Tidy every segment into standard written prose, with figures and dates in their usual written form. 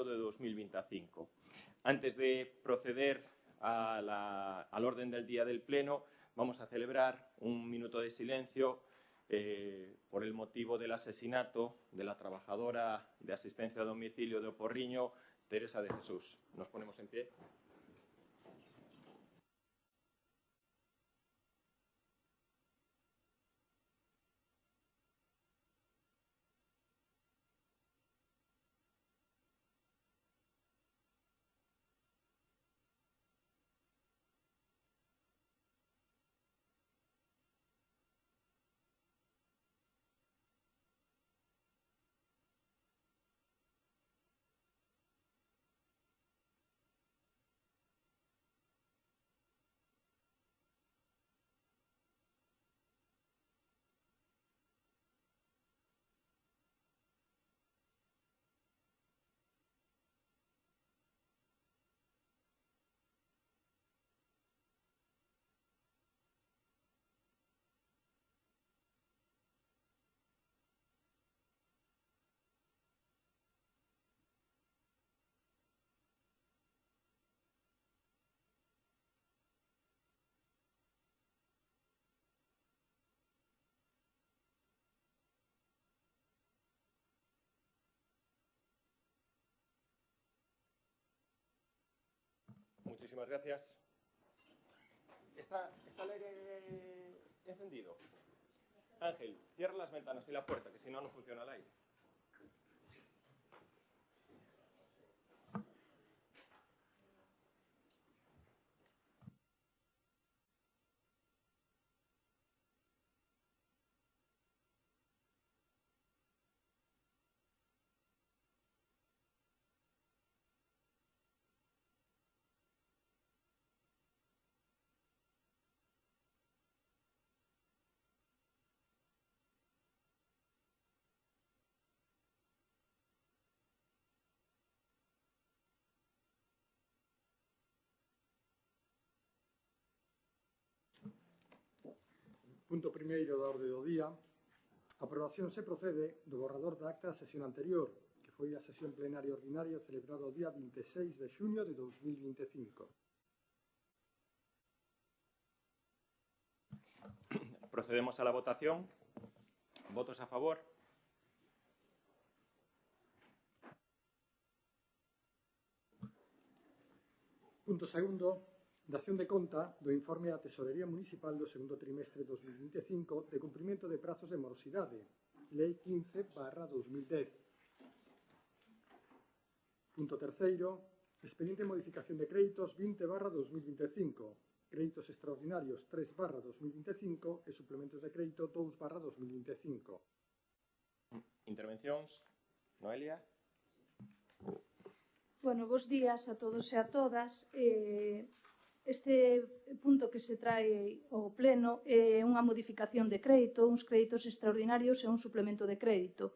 de 2025. Antes de proceder al orden del día del Pleno, vamos a celebrar un minuto de silencio por el motivo del asesinato de la trabajadora de asistencia a domicilio de O Porriño, Teresa de Jesús. Nos ponemos en pie. Muchísimas gracias. ¿Está el aire encendido? Ángel, cierra las ventanas y la puerta, que si no, no funciona el aire. Punto primeiro da orde do día. A aprobación se procede do borrador da acta da sesión anterior, que foi a sesión plenaria ordinaria celebrada o día 26 de xuño de 2025. Procedemos a la votación. ¿Votos a favor? Punto segundo. Dación de conta do informe da Tesorería Municipal do segundo trimestre de 2025 de cumprimento de prazos de morosidade, Lei 15/2010. Punto terceiro. Expediente de modificación de créditos 20/2025, créditos extraordinarios 3/2025 e suplementos de crédito 2/2025. Intervencións. Noelia. Bueno, bos días a todos e a todas. Este punto que se trae ao pleno é unha modificación de crédito, uns créditos extraordinarios e un suplemento de crédito.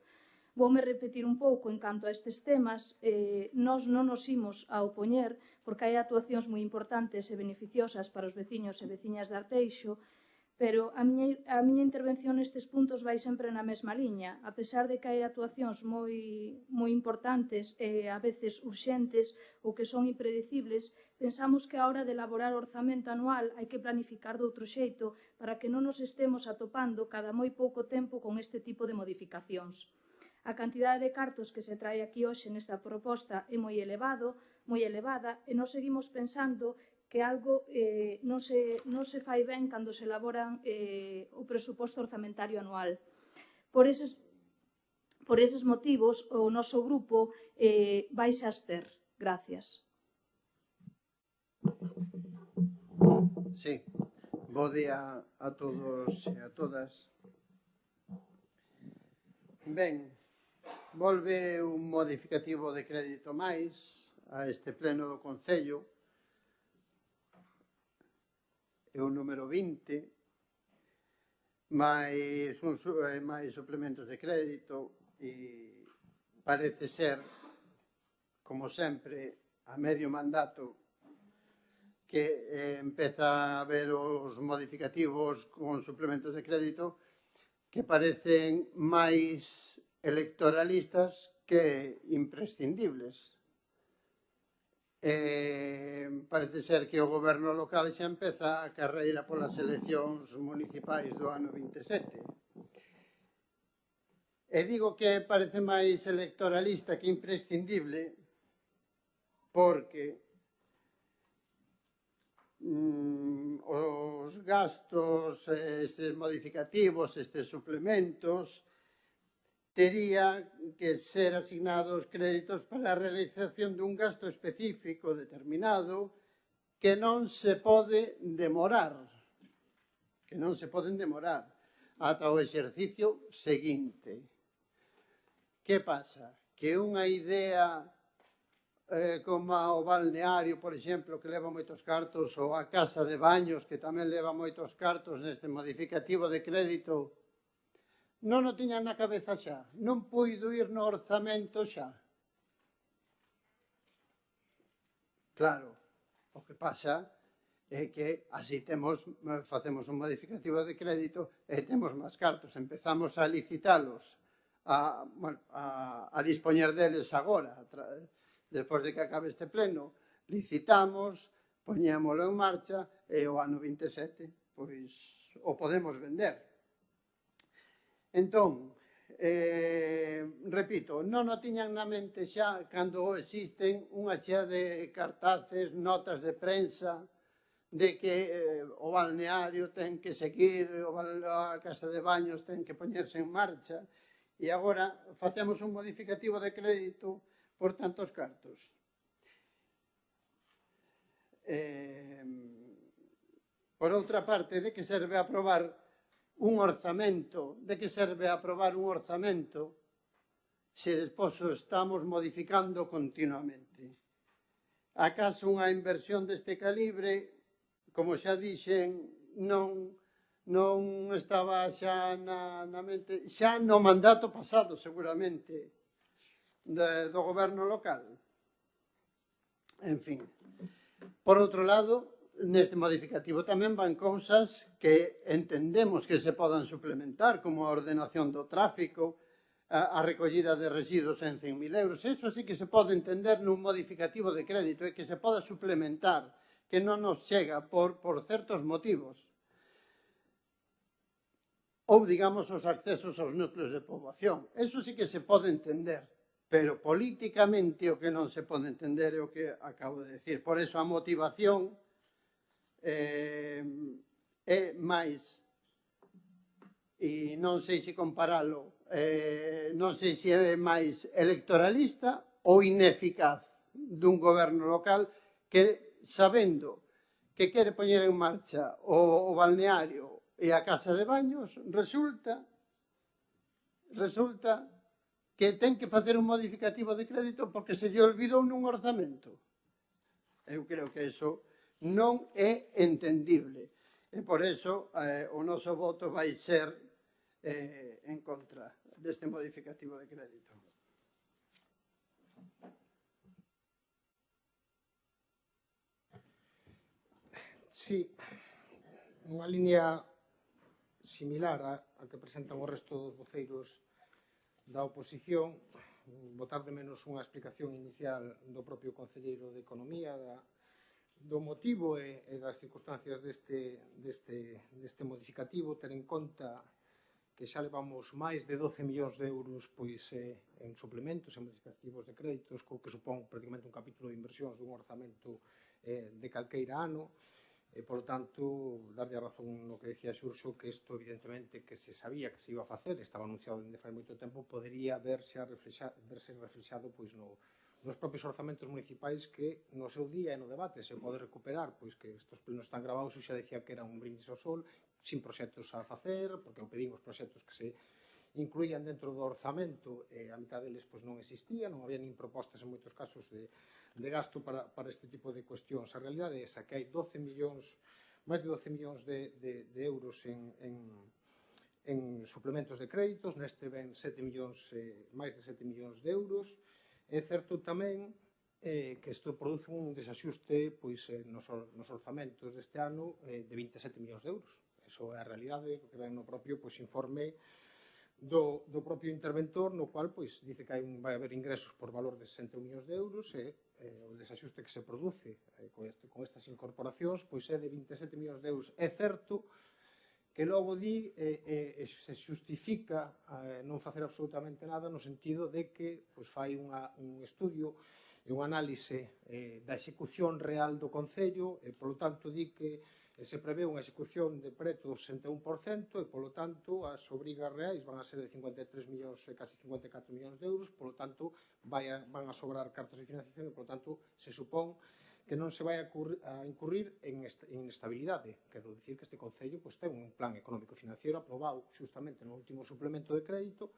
Voume repetir un pouco en canto a estes temas. Nós non nos imos a opoñer porque hai actuacións moi importantes e beneficiosas para os veciños e veciñas de Arteixo, pero a miña intervención nestes puntos vai sempre na mesma liña. A pesar de que hai actuacións moi importantes e a veces urxentes ou que son impredecibles, pensamos que a hora de elaborar o orzamento anual hai que planificar de outro xeito para que non nos estemos atopando cada moi pouco tempo con este tipo de modificacións. A cantidade de cartos que se trae aquí hoxe nesta proposta é moi elevada e nós seguimos pensando que algo non se fai ben cando se elaboran o presuposto orzamentario anual. Por eses motivos, o noso grupo vai se abster. Gracias. Sí, bo día a todos e a todas. Ben, volve un modificativo de crédito máis a este pleno do Concello, é o número 20, máis suplementos de crédito, e parece ser, como sempre, a medio mandato que empeza a ver os modificativos con suplementos de crédito que parecen máis electoralistas que imprescindibles. Parece ser que o goberno local xa empeza a carreira polas eleccións municipais do ano 27. E digo que parece máis electoralista que imprescindible porque os gastos, estes modificativos, estes suplementos, tería que ser asignados créditos para a realización dun gasto específico determinado que non se pode demorar, ata o exercicio seguinte. Que pasa? Que unha idea como o balneario, por exemplo, que leva moitos cartos, ou a casa de baños, que tamén leva moitos cartos neste modificativo de crédito, non o tiñan na cabeza xa, non puido ir no orzamento xa. Claro, o que pasa é que así facemos un modificativo de crédito e temos máis cartos, empezamos a licitalos, a dispoñer deles agora, despois de que acabe este pleno, licitamos, poñémolo en marcha e o ano 27 pois o podemos vender. Entón, repito, non o tiñan na mente xa cando existen unha chea de cartaces, notas de prensa, de que o balneario ten que seguir, a casa de baños ten que poñerse en marcha, e agora facemos un modificativo de crédito por tantos cartos. Por outra parte, de que serve aprobar un orzamento, se despois o estamos modificando continuamente? Acaso unha inversión deste calibre, como xa dixen, non estaba xa na mente, xa no mandato pasado, seguramente, do goberno local? En fin. Por outro lado, neste modificativo tamén van cousas que entendemos que se podan suplementar, como a ordenación do tráfico, a recollida de residuos en 100.000 euros. Eso sí que se pode entender nun modificativo de crédito e que se poda suplementar, que non nos chega por certos motivos. Ou, digamos, os accesos aos núcleos de poboación. Eso sí que se pode entender, pero políticamente o que non se pode entender é o que acabo de decir. Por eso a motivación é máis, e non sei se comparalo, non sei se é máis electoralista ou ineficaz dun goberno local que, sabendo que quere poñer en marcha o balneario e a casa de baños, resulta que ten que facer un modificativo de crédito porque se lle olvidou nun orzamento. Eu creo que iso non é entendible. E por iso o noso voto vai ser en contra deste modificativo de crédito. Sí, unha liña similar a que presentan o resto dos voceiros da oposición, botar de menos unha explicación inicial do propio concelleiro de Economía, do motivo e das circunstancias deste modificativo, ter en conta que xa levamos máis de 12 millóns de euros en suplementos e modificativos de créditos, co que supón prácticamente un capítulo de inversións dun orzamento de calqueira ano. E, por tanto, darlle a razón no que decía Xurxo, que isto, evidentemente, que se sabía que se iba a facer, estaba anunciado dende fai moito tempo, podería verse reflexado nos propios orzamentos municipais que no seu día e no debate se pode recuperar, pois que estes plenos están gravados, e xa decía que era un brindis ao sol, sin proxectos a facer, porque eu pedín os proxectos que se incluían dentro do orzamento, e a mitad deles non existía, non había nin propostas en moitos casos de gasto para este tipo de cuestións. A realidade é esa, que hai máis de 12 millóns de euros en suplementos de créditos, neste ven máis de 7 millóns de euros. É certo tamén que isto produce un desaxuste nos orzamentos deste ano de 27 millóns de euros. Iso é a realidade que ven no propio informe do propio interventor, no cual pois dice que vai haber ingresos por valor de 60 millóns de euros e o desaxuste que se produce con estas incorporacións pois é de 27 millóns de euros. É certo que logo di se xustifica non facer absolutamente nada no sentido de que pois fai un estudio e un análise da execución real do Concello e, polo tanto, di que se prevé unha execución de preto do 61% e, polo tanto, as obrigas reais van a ser de 53 millóns e casi 54 millóns de euros, polo tanto, van a sobrar cartas de financiación e, polo tanto, se supón que non se vai a incurrir en inestabilidade. Quero dicir que este Concello ten un plan económico-financiero aprobado xustamente no último suplemento de crédito,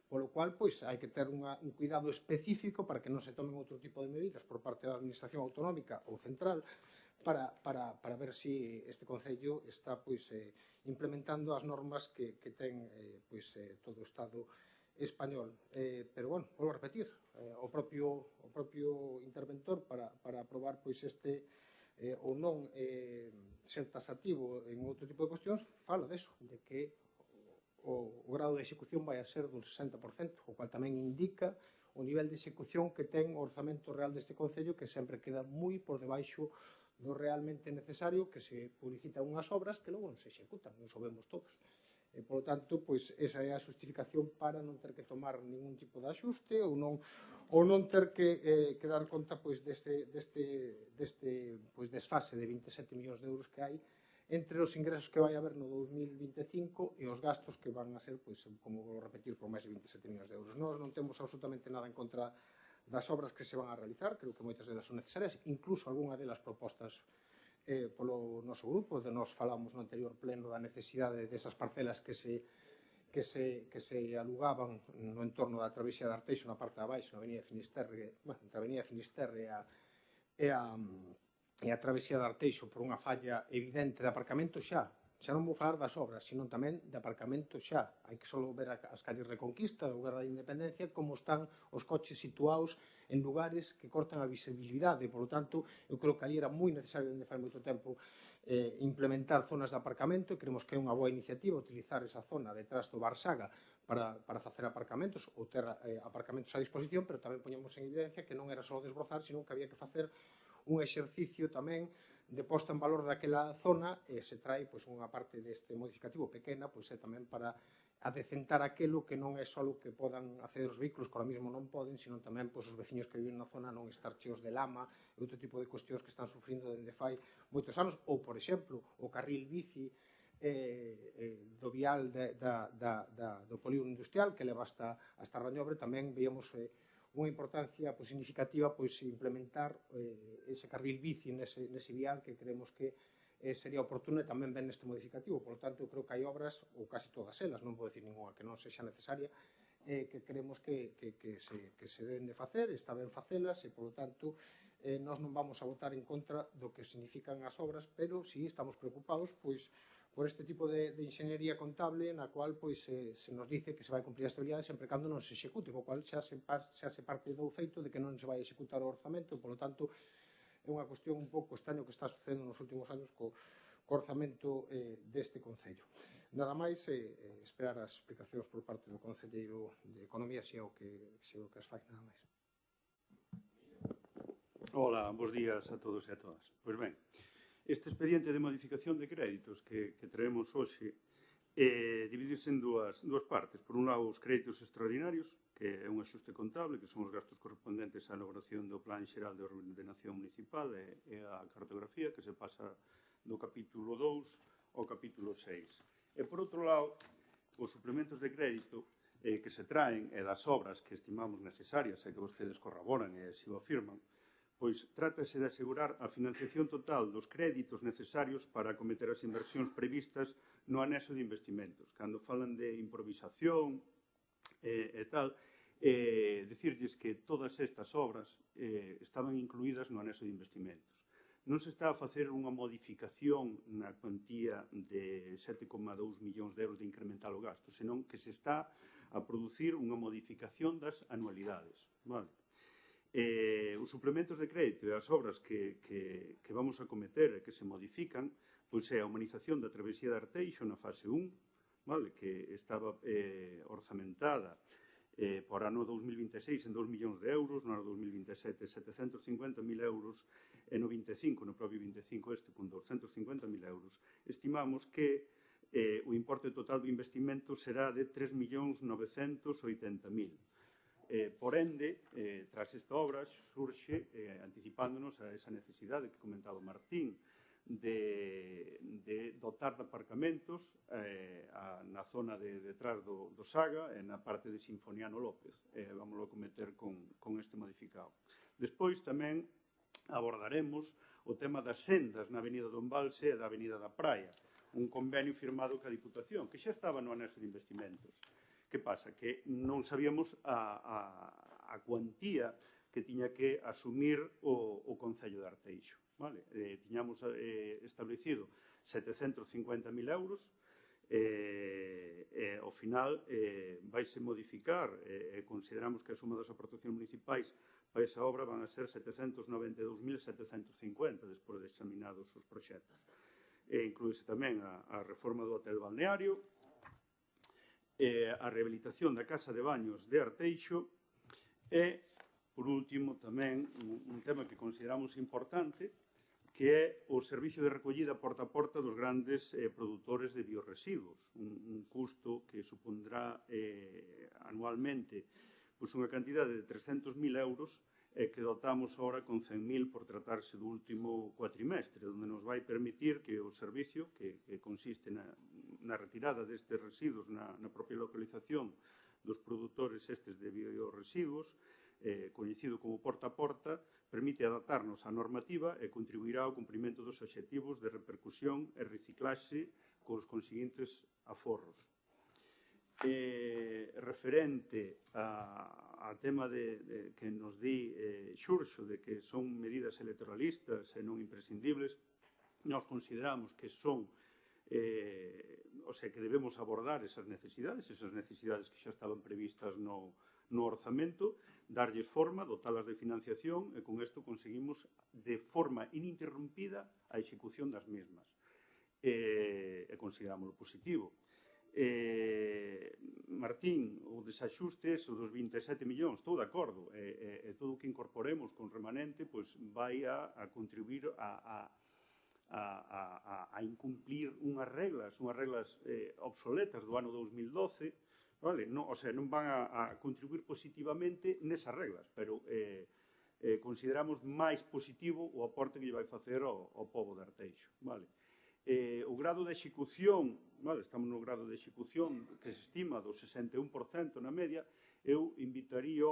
polo cual hai que ter un cuidado específico para que non se tomen outro tipo de medidas por parte da Administración Autonómica ou Central para ver se este Concello está implementando as normas que ten todo o Estado español. Pero, bueno, volvo a repetir, o propio interventor para aprobar este ou non ser tasativo en outro tipo de cuestións fala deso, de que o grado de execución vai a ser dun 60%, o cual tamén indica o nivel de execución que ten o orzamento real deste Concello, que sempre queda moi por debaixo do realmente necesario, que se publicitan unhas obras que logo non se executan, non sabemos todos. Por lo tanto, esa é a justificación para non ter que tomar ningún tipo de axuste ou non ter que dar conta deste desfase de 27 millóns de euros que hai entre os ingresos que vai haber no 2025 e os gastos que van a ser, como vou repetir, por máis de 27 millóns de euros. Nós non temos absolutamente nada en contra das obras que se van a realizar, creo que moitas delas son necesarias, incluso algunha delas propostas polo noso grupo, de nós falamos no anterior pleno da necesidade desas parcelas que se alugaban no entorno da travesía de Arteixo na parte de abaixo, na avenida Finisterre, entre a avenida Finisterre e a travesía de Arteixo por unha falla evidente de aparcamento xa non vou falar das obras, sino tamén de aparcamento xa. Hai que só ver as calles Reconquista ou Guerra da Independencia como están os coches situados en lugares que cortan a visibilidade. Por lo tanto, eu creo que ali era moi necesario dende fai moito tempo implementar zonas de aparcamento e creemos que é unha boa iniciativa utilizar esa zona detrás do Barsaga para facer aparcamentos ou ter aparcamentos a disposición, pero tamén poñemos en evidencia que non era só desbrozar, sino que había que facer un exercicio tamén de posta en valor daquela zona e se trae unha parte deste modificativo pequena é tamén para adecentar aquelo que non é só o que podan acceder os vehículos que ahora mesmo non poden, sino tamén os veciños que viven na zona non estar cheos de lama e outro tipo de cuestións que están sufrindo dende fai moitos anos, ou, por exemplo, o carril bici do vial do polígono industrial que leva hasta Rañobre. Tamén veíamos unha importancia significativa implementar ese carril bici nese vial que creemos que sería oportuno e tamén ven neste modificativo. Por lo tanto, eu creo que hai obras, ou casi todas elas, non vou dicir ninguna que non sexa necesaria, que creemos que se deben de facer, está ben facelas e, por lo tanto, nós non vamos a votar en contra do que significan as obras, pero si estamos preocupados por este tipo de inxeniería contable na cual se nos dice que se vai cumprir a estabilidade sempre cando non se execute, co cual xa se parte do feito de que non se vai executar o orzamento. Por lo tanto, é unha cuestión un pouco extraño que está sucedendo nos últimos anos co orzamento deste Concello. Nada máis, esperar as explicacións por parte do Concelleiro de Economía, se é o que as fai, nada máis. Hola, bons días a todos e a todas. Pois ben, este expediente de modificación de créditos que traemos hoxe dividirse en dúas partes. Por un lado, os créditos extraordinarios, que é un axuste contable, que son os gastos correspondentes á elaboración do Plan Xeral de Ordenación Municipal e a cartografía, que se pasa do capítulo 2 ao capítulo 6. E, por outro lado, os suplementos de crédito que se traen e das obras que estimamos necesarias e que vostedes corroboran e así o afirman, pois trátase de asegurar a financiación total dos créditos necesarios para acometer as inversións previstas no anexo de investimentos. Cando falan de improvisación e tal, dicirlles que todas estas obras estaban incluídas no anexo de investimentos. Non se está a facer unha modificación na cuantía de 7,2 millóns de euros de incrementar o gasto, senón que se está a producir unha modificación das anualidades. Vale? Os suplementos de crédito e as obras que vamos a cometer e que se modifican pois é a humanización da travesía de Arteixo na fase 1, vale, que estaba orzamentada por ano 2026 en 2 millóns de euros, no ano 2027 750.000 euros, e no 25, no propio 25 con 250.000 euros. Estimamos que o importe total do investimento será de 3.980.000. Por ende, tras esta obra, surxe, anticipándonos a esa necesidade que comentaba Martín, de dotar de aparcamentos na zona de detrás do Saga e na parte de Sinfoniano López. Vamos a cometer con este modificado. Despois tamén abordaremos o tema das sendas na Avenida do Embalse e da Avenida da Praia, un convenio firmado ca Diputación, que xa estaba no anexo de investimentos. Que pasa? Que non sabíamos a cuantía que tiña que asumir o Concello de Arteixo. Vale? Tiñamos establecido 750.000 euros, ao final vaise modificar e consideramos que a suma das aportacións municipais para esa obra van a ser 792.750 despois de examinados os proxectos. Incluíse tamén a reforma do hotel balneario, a rehabilitación da casa de baños de Arteixo e, por último, tamén un tema que consideramos importante, que é o servicio de recollida porta a porta dos grandes produtores de biorresiduos, un custo que supondrá anualmente unha cantidade de 300.000 euros que dotamos ahora con 100.000 por tratarse do último cuatrimestre, onde nos vai permitir que o servicio, que consiste na retirada destes residuos na propia localización dos produtores estes de biorresiduos, coñecido como porta a porta, permite adaptarnos á normativa e contribuirá ao cumprimento dos obxectivos de repercusión e reciclaxe cos conseguintes aforros. Referente a tema que nos di Xurxo de que son medidas electoralistas e non imprescindibles, nós consideramos que son o sea, que debemos abordar esas necesidades que xa estaban previstas no orzamento, darlles forma, dotalas de financiación e con isto conseguimos de forma ininterrumpida a execución das mesmas. E consideramos positivo. Martín, o desaxuste o dos 27 millóns, estou de acordo, e todo o que incorporemos con remanente vai a contribuir a incumplir unhas reglas obsoletas do ano 2012, vale? Non van a contribuir positivamente nesas reglas, pero consideramos máis positivo o aporte que lle vai facer ao pobo de Arteixo. Vale? O grado de execución, vale, estamos no grado de execución que se estima do 61% na media. Eu invitaría,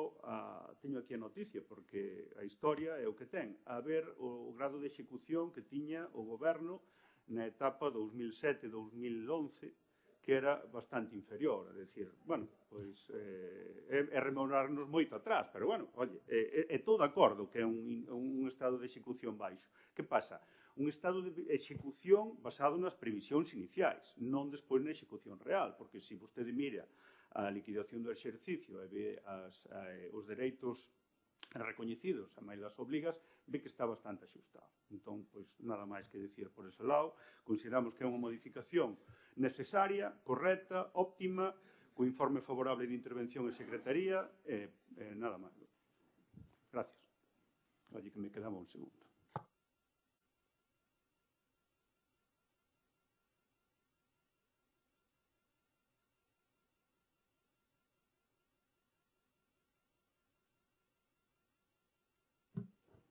teño aquí a noticia, porque a historia é o que ten, a ver o grado de execución que tiña o goberno na etapa 2007-2011, que era bastante inferior, é dicir, bueno, pois é rememorarnos moito atrás, pero bueno, oye, estou de acordo que é un estado de execución baixo. Que pasa? Un estado de execución basado nas previsións iniciais, non despois na execución real, porque se vostede mira a liquidación do exercicio e ve os dereitos recoñecidos a máis das obligas, ve que está bastante axustado. Entón, pois, nada máis que dicir por ese lado. Consideramos que é unha modificación necesaria, correcta, óptima, co informe favorable de intervención e secretaría, nada máis. Gracias. Oye, que me quedaba un segundo.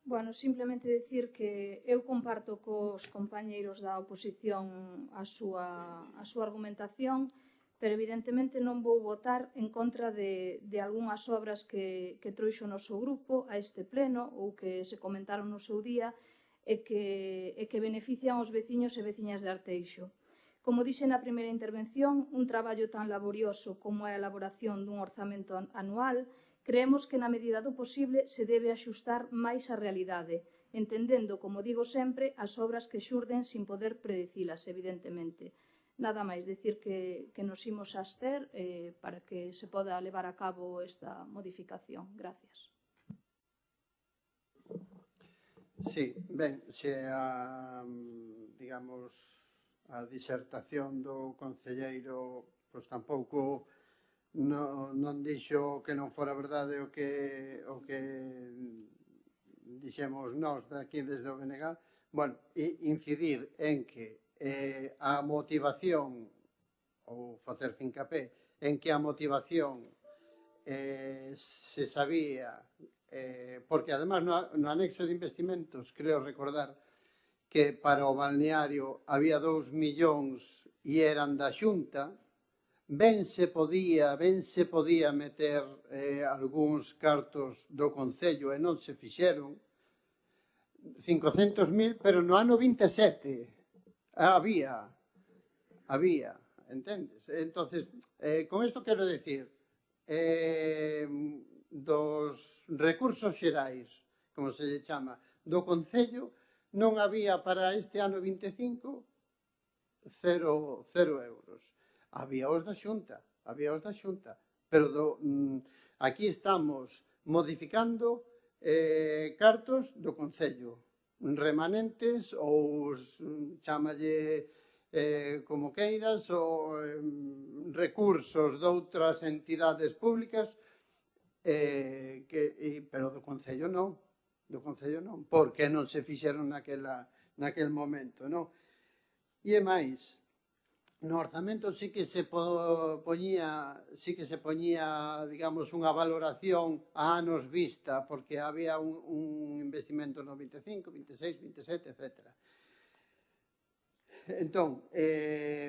Bueno, simplemente decir que eu comparto cos compañeiros da oposición a súa argumentación, pero evidentemente non vou votar en contra de algunhas obras que trouxo o noso grupo a este pleno ou que se comentaron no seu día e que benefician os veciños e veciñas de Arteixo. Como dixe na primeira intervención, un traballo tan laborioso como a elaboración dun orzamento anual, creemos que na medida do posible se debe axustar máis á realidade, entendendo, como digo sempre, as obras que xurden sin poder predicilas, evidentemente. Nada máis, decir que nos imos abster para que se poda levar a cabo esta modificación. Gracias. Sí, ben, se digamos, a disertación do concelleiro pois tampouco non dixo que non fora verdade o que dixemos nós daqui desde o BNG. Bueno, incidir en que a motivación, ou facer fincapé, en que a motivación se sabía, porque además no anexo de investimentos, creo recordar, que para o balneario había 2 millóns e eran da Xunta, ben se podía meter algúns cartos do Concello e non se fixeron, 500.000, pero no ano 27 había, entendes? Entonces, con isto quero decir, dos recursos xerais, como se lle chama, do Concello, non había para este ano 25 0 euros. Había os da Xunta, pero aquí estamos modificando cartos do Concello, remanentes ou chámalle como queiras, ou recursos de outras entidades públicas, pero do Concello non, porque non se fixeron naquel momento, non? E é máis, no orzamento sí que se poñía, digamos, unha valoración a anos vista, porque había un investimento no 25, 26, 27, etc. Entón,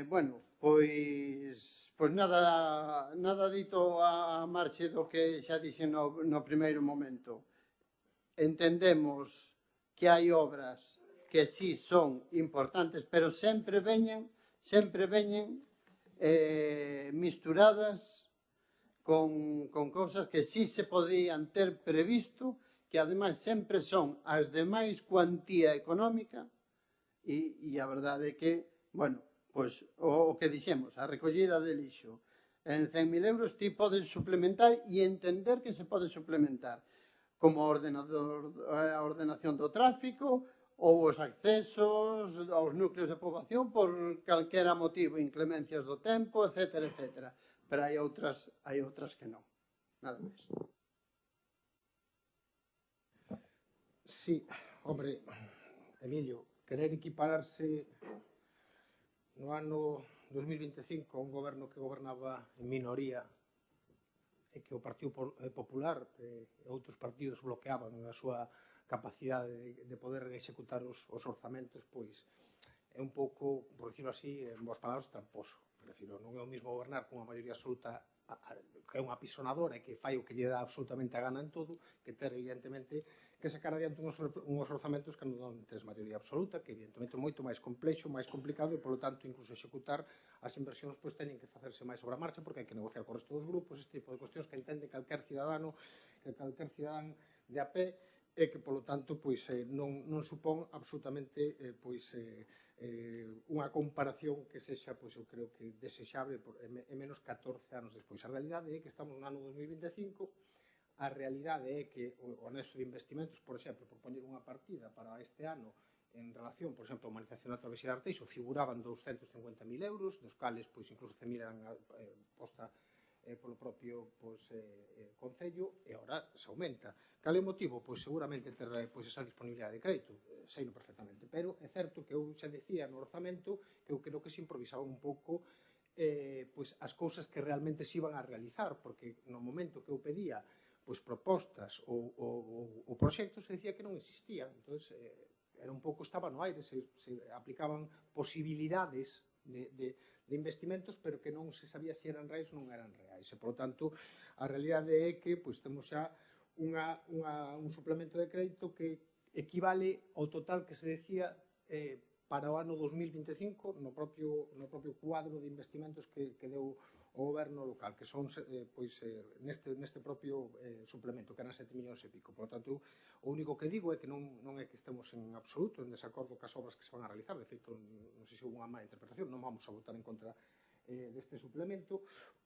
bueno, pois nada dito a marxe do que xa dixen no primeiro momento. Entendemos que hai obras que sí son importantes, pero sempre veñen misturadas con cousas que sí se podían ter previsto, que ademais sempre son as de máis cuantía económica, e a verdade é que, bueno, pois o que dixemos, a recollida de lixo, en 100.000 euros ti podes suplementar e entender que se pode suplementar, como a ordenación do tráfico, ou os accesos aos núcleos de poboación por calquera motivo, inclemencias do tempo, etc. Pero hai outras que non. Nada máis. Sí, hombre, Emilio, querer equipararse no ano 2025 a un goberno que gobernaba en minoría e que o Partido Popular e outros partidos bloqueaban a súa capacidade de poder executar os orzamentos, pois é un pouco, por decirlo así, en boas palabras, tramposo. Prefiro, non é o mismo gobernar con unha maioría absoluta que é unha apisonadora e que fai o que lle dá absolutamente a gana en todo, que ter, evidentemente, que sacar adiante uns orzamentos que non tes maioría absoluta, que evidentemente é moito máis complexo, máis complicado, e, polo tanto, incluso executar as inversións pois teñen que facerse máis sobre a marcha, porque hai que negociar co resto dos grupos, este tipo de cuestións que entende calquer cidadán de a pé, e que, polo tanto, pois, non supón absolutamente unha comparación que sexa, pois, eu creo que desexable e menos 14 anos despois. A realidade é que estamos no ano 2025, a realidade é que o anexo de investimentos, por exemplo, por poñer unha partida para este ano en relación, por exemplo, a humanización da travesía de Arteixo, figuraban 250.000 euros, dos cales, pois, incluso 100.000 eran posta polo propio Concello, e agora se aumenta. Cal é o motivo? Pois seguramente ter esa disponibilidade de crédito, seino perfectamente, pero é certo que eu xa decía no orzamento que eu creo que se improvisaban un pouco as cousas que realmente se iban a realizar, porque no momento que eu pedía propostas ou proxectos se decía que non existían, entón era un pouco, estaba no aire, se aplicaban posibilidades de investimentos, pero que non se sabía se eran reais ou non eran reais. E, polo tanto, a realidade é que temos xa un suplemento de crédito que equivale ao total que se decía para o ano 2025 no propio cuadro de investimentos que deu o goberno local, que son neste propio suplemento, que eran 7 millóns e pico. Por lo tanto, o único que digo é que non é que estemos en absoluto en desacordo cas obras que se van a realizar. De feito, non sei se houve unha mala interpretación, non vamos a votar en contra deste suplemento.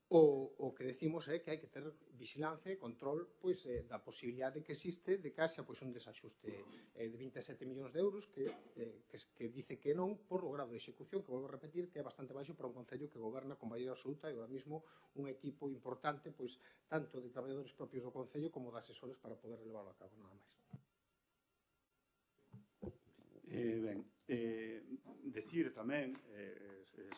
O que decimos é que hai que ter vigilancia e control da posibilidade que existe de que haxa un desaxuste de 27 millóns de euros que dice que non por o grado de execución, que volvo a repetir, que é bastante baixo para un concello que goberna con maioría absoluta e agora mesmo un equipo importante tanto de traballadores propios do concello como de asesores para poder levarlo a cabo, nada máis. Decir tamén,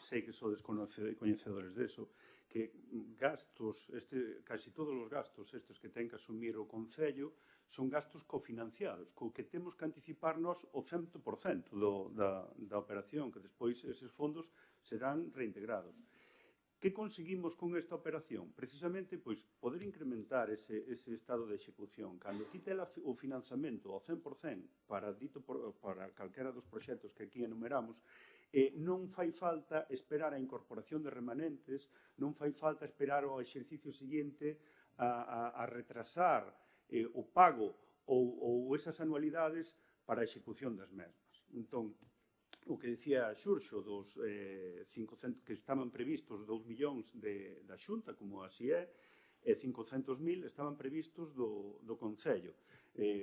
sei que sodes coñecedores deso, que gastos, casi todos os gastos estes que ten que asumir o Concello son gastos cofinanciados, co que temos que anticiparnos o 100% da operación, que despois eses fondos serán reintegrados. Que conseguimos con esta operación? Precisamente, poder incrementar ese estado de execución. Cando ti tela o financiamento ao 100% para calquera dos proxectos que aquí enumeramos, non fai falta esperar a incorporación de remanentes, non fai falta esperar o exercicio seguinte a retrasar o pago ou esas anualidades para a execución das mesmas. Entón, o que dicía Xurxo dos 500 que estaban previstos 2 millóns da Xunta, como así é, e 500.000 estaban previstos do Concello.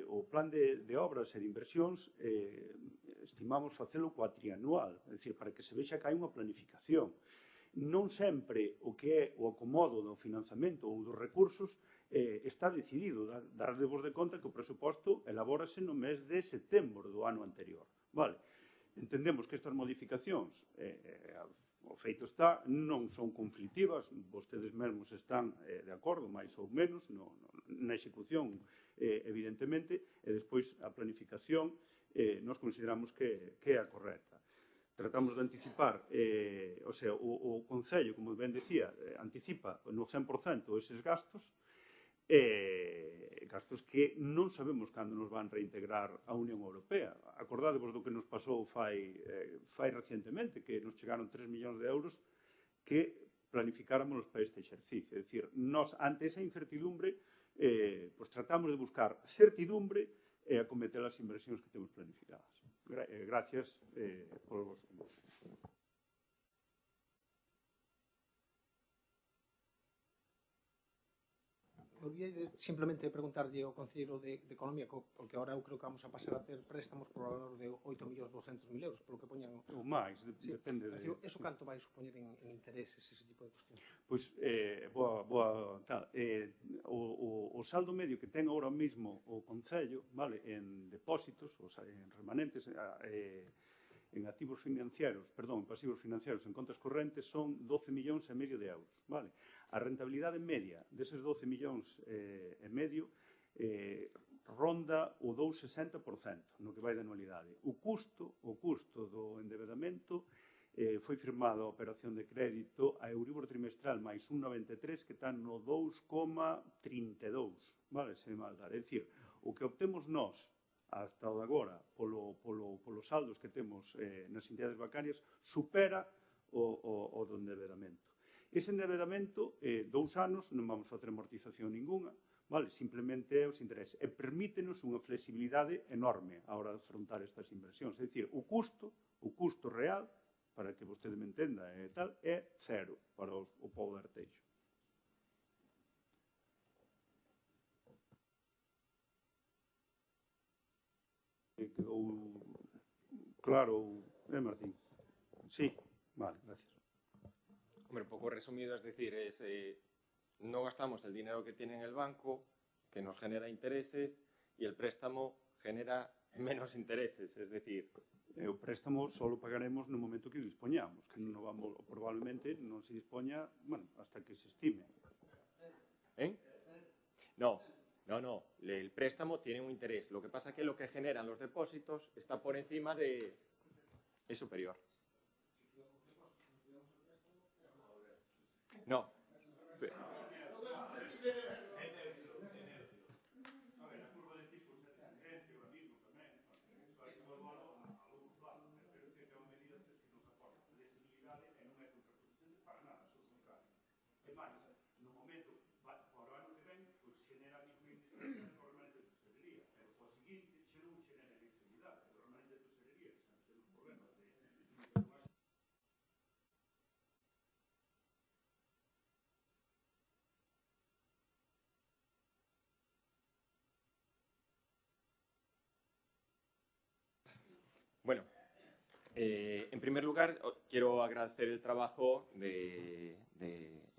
O plan de obras e de inversións estimamos facelo cuatrianual, é dicir, para que se vexa que hai unha planificación. Non sempre o que é o acomodo do financiamento ou dos recursos está decidido. Dardevos de conta que o presuposto elabórase no mes de setembro do ano anterior. Vale? Entendemos que estas modificacións, o feito está, non son conflitivas, vostedes mesmos están de acordo, máis ou menos, na execución, evidentemente, e despois a planificación nos consideramos que é a correcta. Tratamos de anticipar, o Concello, como ben decía, anticipa no 100% eses gastos, gastos que non sabemos cando nos van reintegrar a Unión Europea. Acordádevos do que nos pasou fai recientemente, que nos chegaron 3 millóns de euros que planificáramos para este exercicio. É dicir, nos, ante esa incertidumbre, tratamos de buscar certidumbre e acometer as inversións que temos planificadas. Gracias por vos. Volvía simplemente preguntarlle ao Concelleiro de Economía, porque agora eu creo que vamos a pasar a ter préstamos por valor de 8.200.000 euros, polo que poñan... Ou máis, depende de... Eso canto vai supoñer en intereses, ese tipo de cuestións? Pois, o saldo medio que ten ahora mesmo o Concello, vale, en depósitos, en remanentes, en activos financieros, perdón, en pasivos financieros, en contas correntes, son 12 millóns e medio de euros, vale? A rentabilidade media deses 12 millóns e medio ronda o 2,60% no que vai de anualidade. O custo do endebedamento foi firmada a operación de crédito a Euribor trimestral máis 1,93 que está no 2,32, vale, se mal dar. É dicir, o que obtemos nós hasta o de agora polos saldos que temos nas entidades bancarias supera o do endebedamento. Ese endebedamento, 2 anos, non vamos facer amortización ninguna, vale? Simplemente é os intereses. E permítenos unha flexibilidade enorme a hora de afrontar estas inversións. É dicir, o custo real, para que vostede me entenda, é cero para o pobo de Arteixo. Quedou claro, Martín? Sí, vale, gracias. Hombre, un poco resumido, es decir, no gastamos el dinero que tiene en el banco, que nos genera intereses, y el préstamo genera menos intereses, es decir... O préstamo só lo pagaremos no momento que dispoñamos, que non vamos, probablemente non se dispoña, bueno, hasta que se estime. No, el préstamo tiene un interés. Lo que pasa es que lo que generan los depósitos está por encima de... es superior. No. Bueno, en primer lugar, quiero agradecer el trabajo en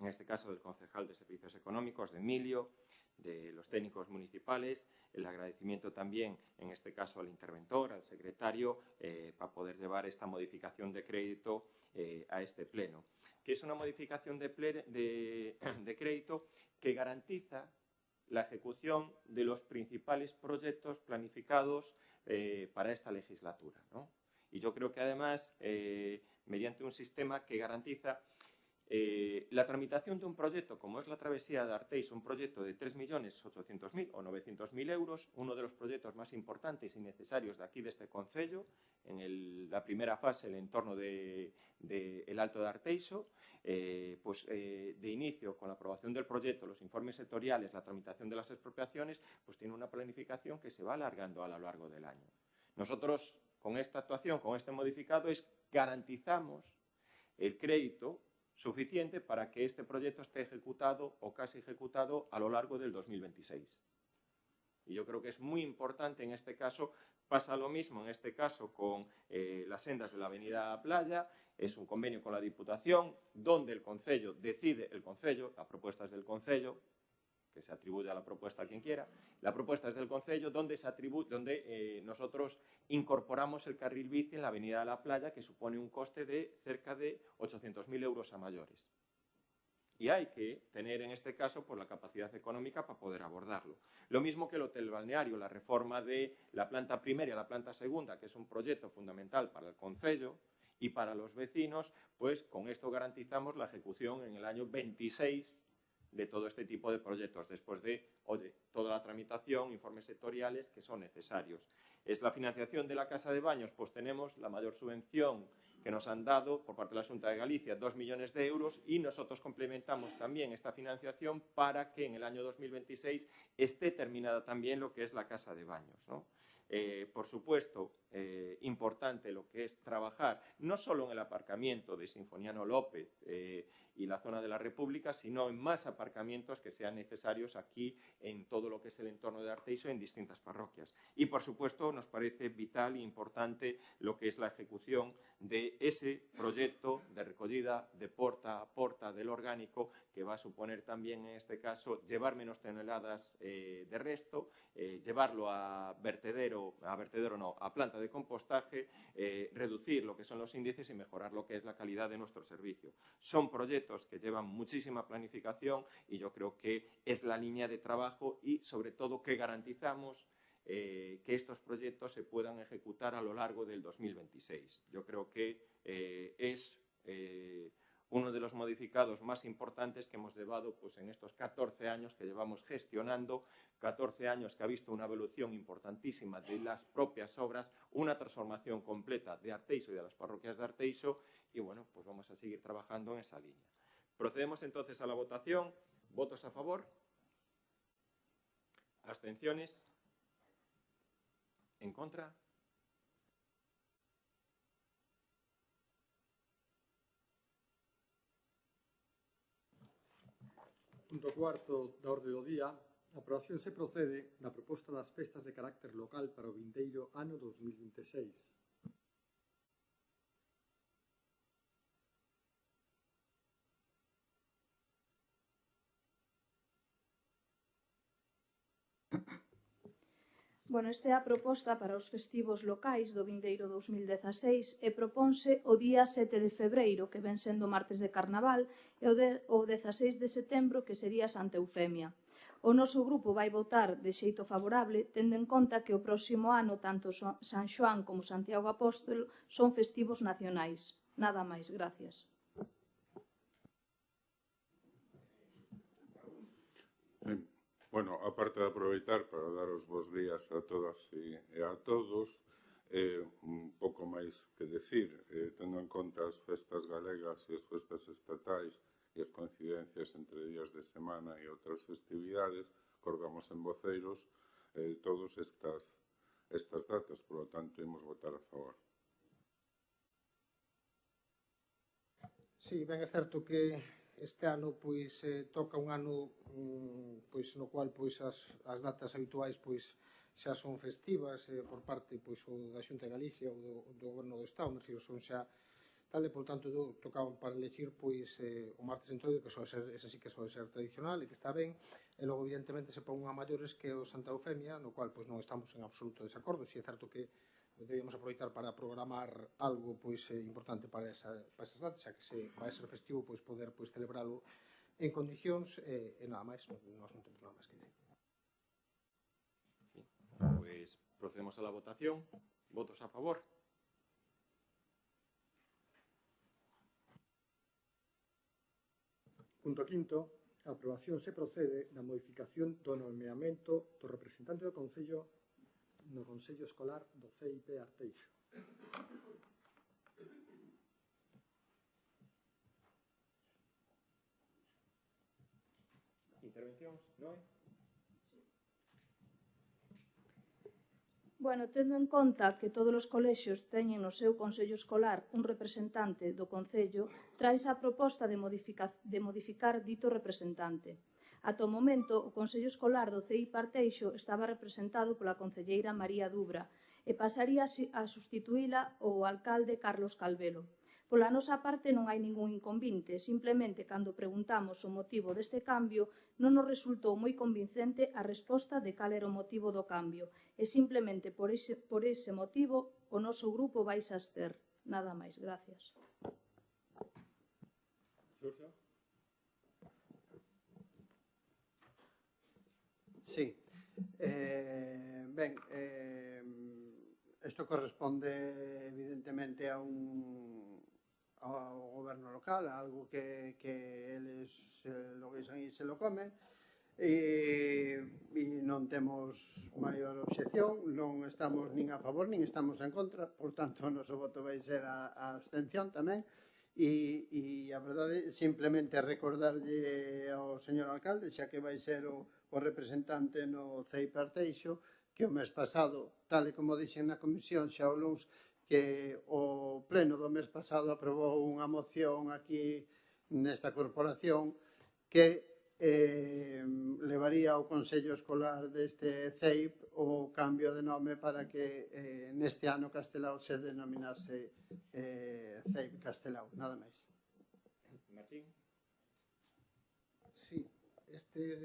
este caso, del concejal de Servicios Económicos, de Emilio, de los técnicos municipales, el agradecimiento también, en este caso, al interventor, al secretario, para poder llevar esta modificación de crédito a este pleno, que es una modificación de crédito que garantiza la ejecución de los principales proyectos planificados para esta legislatura, ¿no? Y yo creo que, además, mediante un sistema que garantiza la tramitación de un proyecto, como es la travesía de Arteix, un proyecto de 3.800.000 o 900.000 euros, uno de los proyectos más importantes y necesarios de aquí, de este concello, en la primera fase, el entorno del Alto de Arteixo, de inicio, con la aprobación del proyecto, los informes sectoriales, la tramitación de las expropiaciones, pues tiene una planificación que se va alargando a lo largo del año. Nosotros, con esta actuación, con este modificado, garantizamos el crédito suficiente para que este proyecto esté ejecutado o casi ejecutado a lo largo del 2026. Y yo creo que es muy importante en este caso. Pasa lo mismo en este caso con las sendas de la avenida Playa. Es un convenio con la Diputación donde el Concello decide, la propuesta es del Concello, que se atribuye a la propuesta a quien quiera. La propuesta es del Concello donde nosotros incorporamos el carril bici en la avenida de la Playa, que supone un coste de cerca de 800.000 euros a mayores. Y hay que tener, en este caso, pues, la capacidad económica para poder abordarlo. Lo mismo que el hotel balneario, la reforma de la planta primera y la planta segunda, que es un proyecto fundamental para el Concello y para los vecinos, pues con esto garantizamos la ejecución en el año 26 de todo este tipo de proyectos, después de, toda la tramitación, informes sectoriales que son necesarios. Es la financiación de la Casa de Baños, pues tenemos la mayor subvención que nos han dado por parte de la Xunta de Galicia, 2 millones de euros, y nosotros complementamos también esta financiación para que en el año 2026 esté terminada también lo que es la Casa de Baños, ¿no? Por supuesto, importante lo que es trabajar no solo en el aparcamiento de Sinfoniano López y la zona de la República, sino en más aparcamientos que sean necesarios aquí en todo lo que es el entorno de Arteixo en distintas parroquias. Y, por supuesto, nos parece vital e importante lo que es la ejecución de ese proyecto de recogida de porta a porta del orgánico, que va a suponer también, en este caso, llevar menos toneladas de resto, llevarlo a planta de compostaje, reducir lo que son los índices y mejorar lo que es la calidad de nuestro servicio. Son proyectos que llevan muchísima planificación y yo creo que es la línea de trabajo y, sobre todo, que garantizamos que estos proyectos se puedan ejecutar a lo largo del 2026. Yo creo que es uno de los modificados más importantes que hemos llevado, pues, en estos 14 años que llevamos gestionando, 14 años que ha visto una evolución importantísima de las propias obras, una transformación completa de Arteixo y de las parroquias de Arteixo, y bueno, pues vamos a seguir trabajando en esa línea. Procedemos entonces a la votación. ¿Votos a favor? ¿Abstenciones? ¿En contra? Punto cuarto da orde do día. A aprobación se procede da proposta das festas de carácter local para o vindeiro ano 2026. Bueno, esta é a proposta para os festivos locais do vindeiro 2016 e proponse o día 7 de febreiro, que ven sendo martes de Carnaval, e o 16 de setembro, que sería Santa Eufemia. O noso grupo vai votar de xeito favorable, tendo en conta que o próximo ano tanto San Xoán como Santiago Apóstolo son festivos nacionais. Nada máis, gracias. Bueno, aparte de aproveitar para dar os bons días a todas e a todos, un pouco máis que decir, tendo en conta as festas galegas e as festas estatais e as coincidencias entre días de semana e outras festividades, acordamos en voceiros todas estas datas, por lo tanto, imos votar a favor. Sí, ben é certo que este ano toca un ano no cual as datas habituais xa son festivas por parte pois, o da Xunta de Galicia ou do Goberno do Estado, me refiro, son xa tal, e, por tanto, tocaban para elegir pois, o martes entroido, que ese sí que soe ser tradicional e que está ben, e logo, evidentemente, se pon a maiores que o Santa Eufemia, no cual pois, non estamos en absoluto desacordo. Si é certo que debíamos aproveitar para programar algo pois, importante para esas datas, xa que se vai ser festivo, pois, poder pois, celebralo en condicións e nada máis, nós non temos nada máis que dicir. Pues procedemos a la votación. ¿Votos a favor? Punto quinto, a aprobación se procede da modificación do nomeamento do representante do Concello no Consello Escolar do CIP Arteixo. Intervencións, Noé? Bueno, tendo en conta que todos os colexios teñen no seu Consello Escolar un representante do Concello, traes a proposta de modificar dito representante. Ata o momento, o Consello Escolar do CEI Parteixo estaba representado pola concelleira María Dubra e pasaría a sustituíla o alcalde Carlos Calvelo. Pola nosa parte non hai ningún inconvinte, simplemente cando preguntamos o motivo deste cambio non nos resultou moi convincente a resposta de cal era o motivo do cambio e simplemente por ese motivo o noso grupo vai se abster. Nada máis, gracias. Xurxo? Sí. Ben, isto corresponde evidentemente ao goberno local, algo que eles lo guisan e se lo comen, e non temos maior obxección, non estamos nin a favor nin estamos en contra, por tanto o noso voto vai ser a abstención tamén. E a verdade, simplemente recordarlle ao señor alcalde, xa que vai ser o representante no CEI Parteixo, que o mes pasado, tal e como dixen na comisión xa o luns, que o pleno do mes pasado aprobou unha moción aquí nesta corporación que levaría ao Consello Escolar deste CEIP o cambio de nome para que neste ano Castelao se denominase CEIP Castelao, nada máis. Martín? Sí, este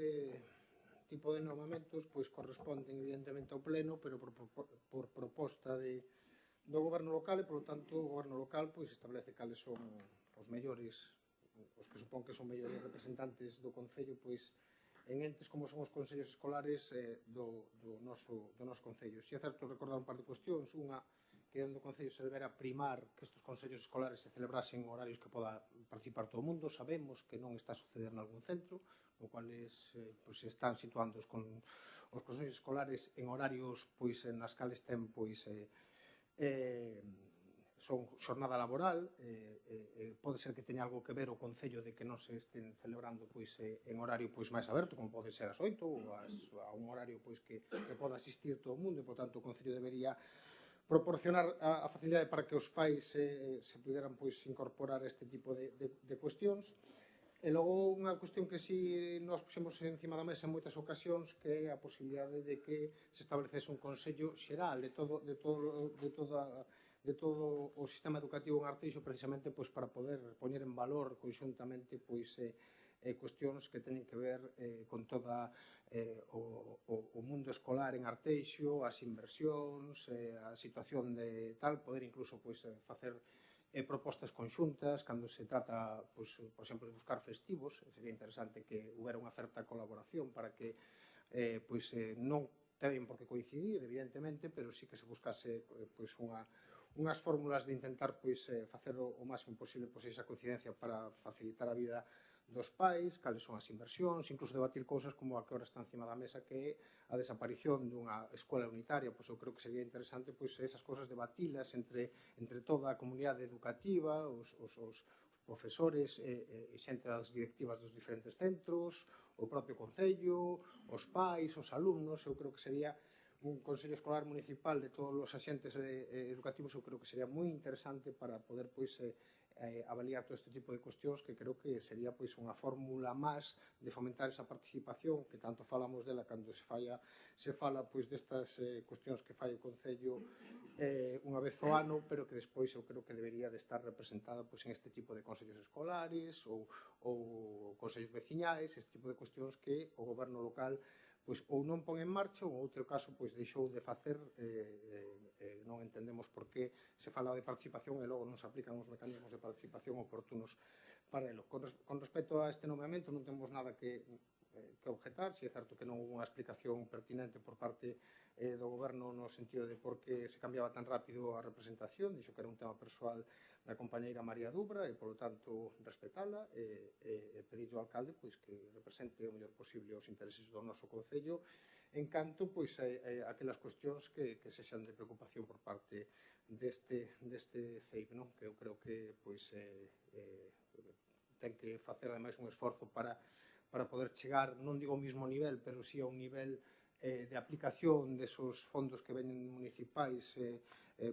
tipo de nomamentos pois corresponden evidentemente ao pleno, pero por proposta do goberno local, e polo tanto o goberno local pois establece cales son os mellores, os que supón que son mellores representantes do Concello pois en entes como son os consellos escolares do noso Concello. Si é certo recordar un par de cuestións, unha que dentro do Concello se debera primar que estes consellos escolares se celebrasen en horarios que poda participar todo o mundo. Sabemos que non está a suceder en algún centro, no cual pois, se están situando os consellos escolares en horarios pois, nas cales ten pois, son xornada laboral, pode ser que teña algo que ver o Concello de que non se estén celebrando pois, en horario pois, máis aberto, como pode ser as 8 ou a un horario pois, que poda asistir todo o mundo, e, por tanto, o Concello debería proporcionar a facilidade para que os pais se puderan pois, incorporar a este tipo de cuestións. E logo unha cuestión que si nos puxemos encima da mesa en moitas ocasións, que é a posibilidade de que se establecese un consello xeral de todo o sistema educativo en Arteixo, precisamente pois, para poder poñer en valor conxuntamente pois, cuestións que teñen que ver con toda o mundo escolar en Arteixo, as inversións, a situación de tal, poder incluso pois, facer propostas conxuntas, cando se trata, pois, por exemplo, de buscar festivos. Sería interesante que houbera unha certa colaboración para que pois, non teñen por que coincidir, evidentemente, pero sí que se buscase pois, unhas fórmulas de intentar pois, facer o máximo posible pois, esa coincidencia para facilitar a vida dos pais, cales son as inversións, incluso debatir cousas como a que ahora está encima da mesa, que é a desaparición dunha escola unitaria. Pois eu creo que sería interesante pois, esas cousas debatilas entre toda a comunidade educativa, os profesores e xente das directivas dos diferentes centros, o propio Concello, os pais, os alumnos. Eu creo que sería un Consello Escolar Municipal de todos os axentes educativos. Eu creo que sería moi interesante para poder pois, avaliar todo este tipo de cuestións que creo que sería pois unha fórmula máis de fomentar esa participación que tanto falamos dela cando se fala pois destas cuestións que fai o Concello unha vez ao ano, pero que despois eu creo que debería de estar representada pois en este tipo de consellos escolares ou consellos veciñais, este tipo de cuestións que o goberno local pois ou non pon en marcha ou en outro caso pois deixou de facer, non entendemos por que se fala de participación e logo non se aplican os mecanismos de participación oportunos para elo. Con respecto a este nomeamento non temos nada que objetar, se é certo que non houve unha explicación pertinente por parte do goberno no sentido de por que se cambiaba tan rápido a representación, dixo que era un tema persoal da compañeira María Dubra e, polo tanto, respetala e pedirle ao alcalde pois, que represente o mellor posible os intereses do noso Concello en canto pois, aquelas cuestións que sexan de preocupación por parte deste CEIP, non? Que eu creo que pois, ten que facer ademais un esforzo para poder chegar, non digo ao mismo nivel, pero sí a un nivel de aplicación desos fondos que veñen municipais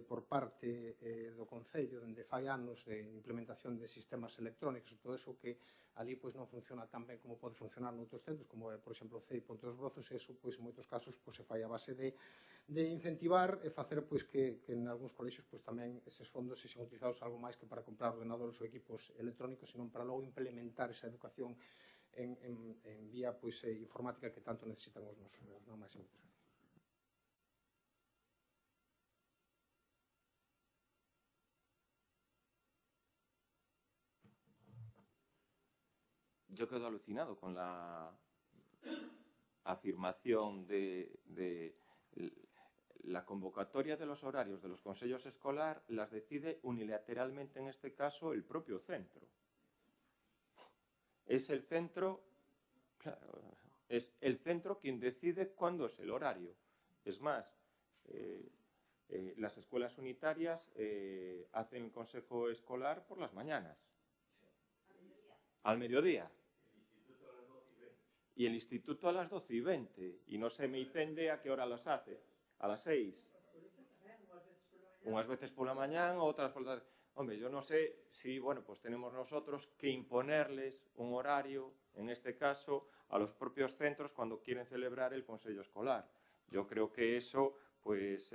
por parte do Concello dende fai anos de implementación de sistemas electrónicos e todo eso que ali pois non funciona tan ben como pode funcionar noutros centros, como é, por exemplo, o CEI Ponte dos Brozos, e eso pois en moitos casos pois se fai a base de incentivar e facer pois que en algúns colexios pois tamén eses fondos sexan utilizados algo máis que para comprar ordenadores ou equipos electrónicos, senón para logo implementar esa educación en vía pois, informática que tanto necesitan os nosos. Non máis e moitas gracias. Yo quedo alucinado con la afirmación de la convocatoria de los horarios de los consejos escolar las decide unilateralmente, en este caso, el propio centro. Es el centro, claro, es el centro quien decide cuándo es el horario. Es más, las escuelas unitarias hacen el consejo escolar por las mañanas. Al mediodía. Y el instituto a las 12:20. Y no se me incende a qué hora las hace. A las 6. Unas veces por la mañana, otras por la tarde. Hombre, yo no sé si, bueno, pues tenemos nosotros que imponerles un horario, en este caso, a los propios centros cuando quieren celebrar el consejo escolar. Yo creo que eso, pues,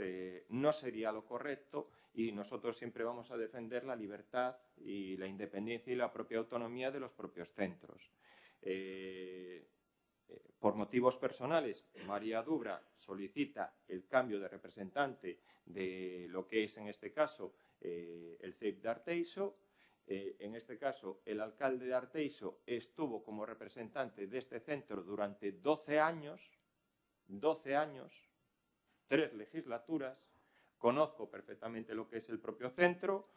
no sería lo correcto y nosotros siempre vamos a defender la libertad y la independencia y la propia autonomía de los propios centros. Por motivos personales, María Dubra solicita el cambio de representante de lo que es, en este caso, el CEIP de Arteixo. En este caso, el alcalde de Arteixo estuvo como representante de este centro durante 12 años, 3 legislaturas. Conozco perfectamente lo que es el propio centro.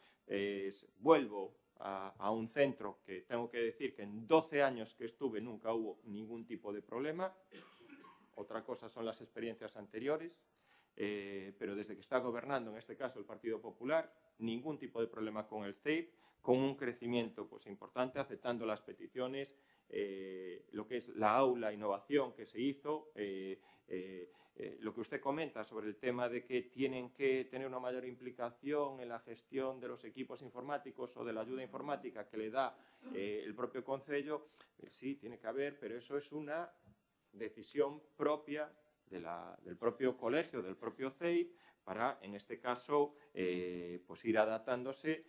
Vuelvo a un centro que tengo que decir que en 12 años que estuve nunca hubo ningún tipo de problema. Otra cosa son las experiencias anteriores, pero desde que está gobernando, en este caso, el Partido Popular, ningún tipo de problema con el CEIP, con un crecimiento pues, importante, aceptando las peticiones, lo que es la aula innovación que se hizo, lo que usted comenta sobre el tema de que tienen que tener una mayor implicación en la gestión de los equipos informáticos o de la ayuda informática que le da el propio Concello, sí, tiene que haber, pero eso es una decisión propia del propio colegio, del propio CEIP, para, en este caso, pues ir adaptándose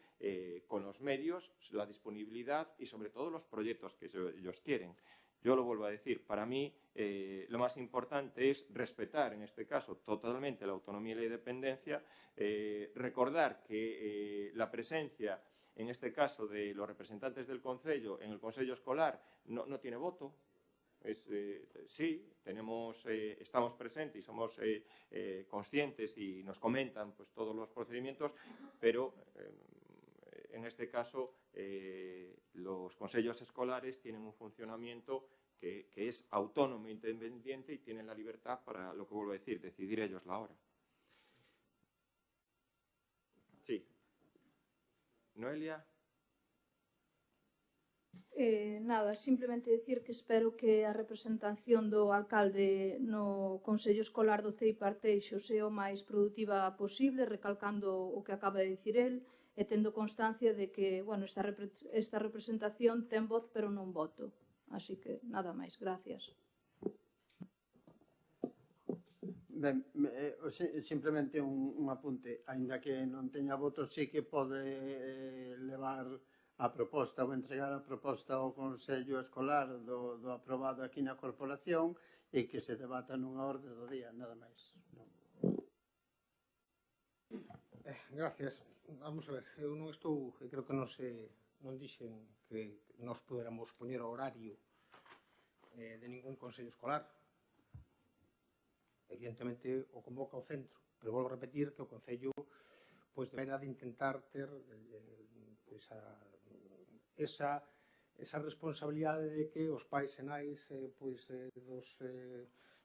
con los medios, la disponibilidad y, sobre todo, los proyectos que ellos quieren. Yo lo vuelvo a decir, para mí lo más importante es respetar, en este caso, totalmente la autonomía y la independencia, recordar que la presencia, en este caso, de los representantes del Concello en el Consejo Escolar no tiene voto. Sí, estamos presentes y somos conscientes y nos comentan pues, todos los procedimientos, pero en este caso los consejos escolares tienen un funcionamiento que es autónomo e independiente y tienen la libertad para, lo que vuelvo a decir, decidir ellos la hora. Sí. Noelia. Nada, simplemente decir que espero que a representación do alcalde no Consello Escolar do CEIP Arteixo sea o máis produtiva posible, recalcando o que acaba de dicir el, e tendo constancia de que, bueno, esta representación ten voz pero non voto. Así que, nada máis, gracias. Ben, simplemente un apunte, aínda que non teña votos, sí que pode levar a proposta ou entregar a proposta ao Consello Escolar do aprobado aquí na Corporación e que se debata nunha orde do día, nada máis. Gracias. Vamos a ver, eu non estou, creo que non dixen que nos poderamos poñer o horario de ningún Consello Escolar. Evidentemente o convoca o centro, pero volvo a repetir que o Concello deberá de intentar ter esa responsabilidade de que os pais e nais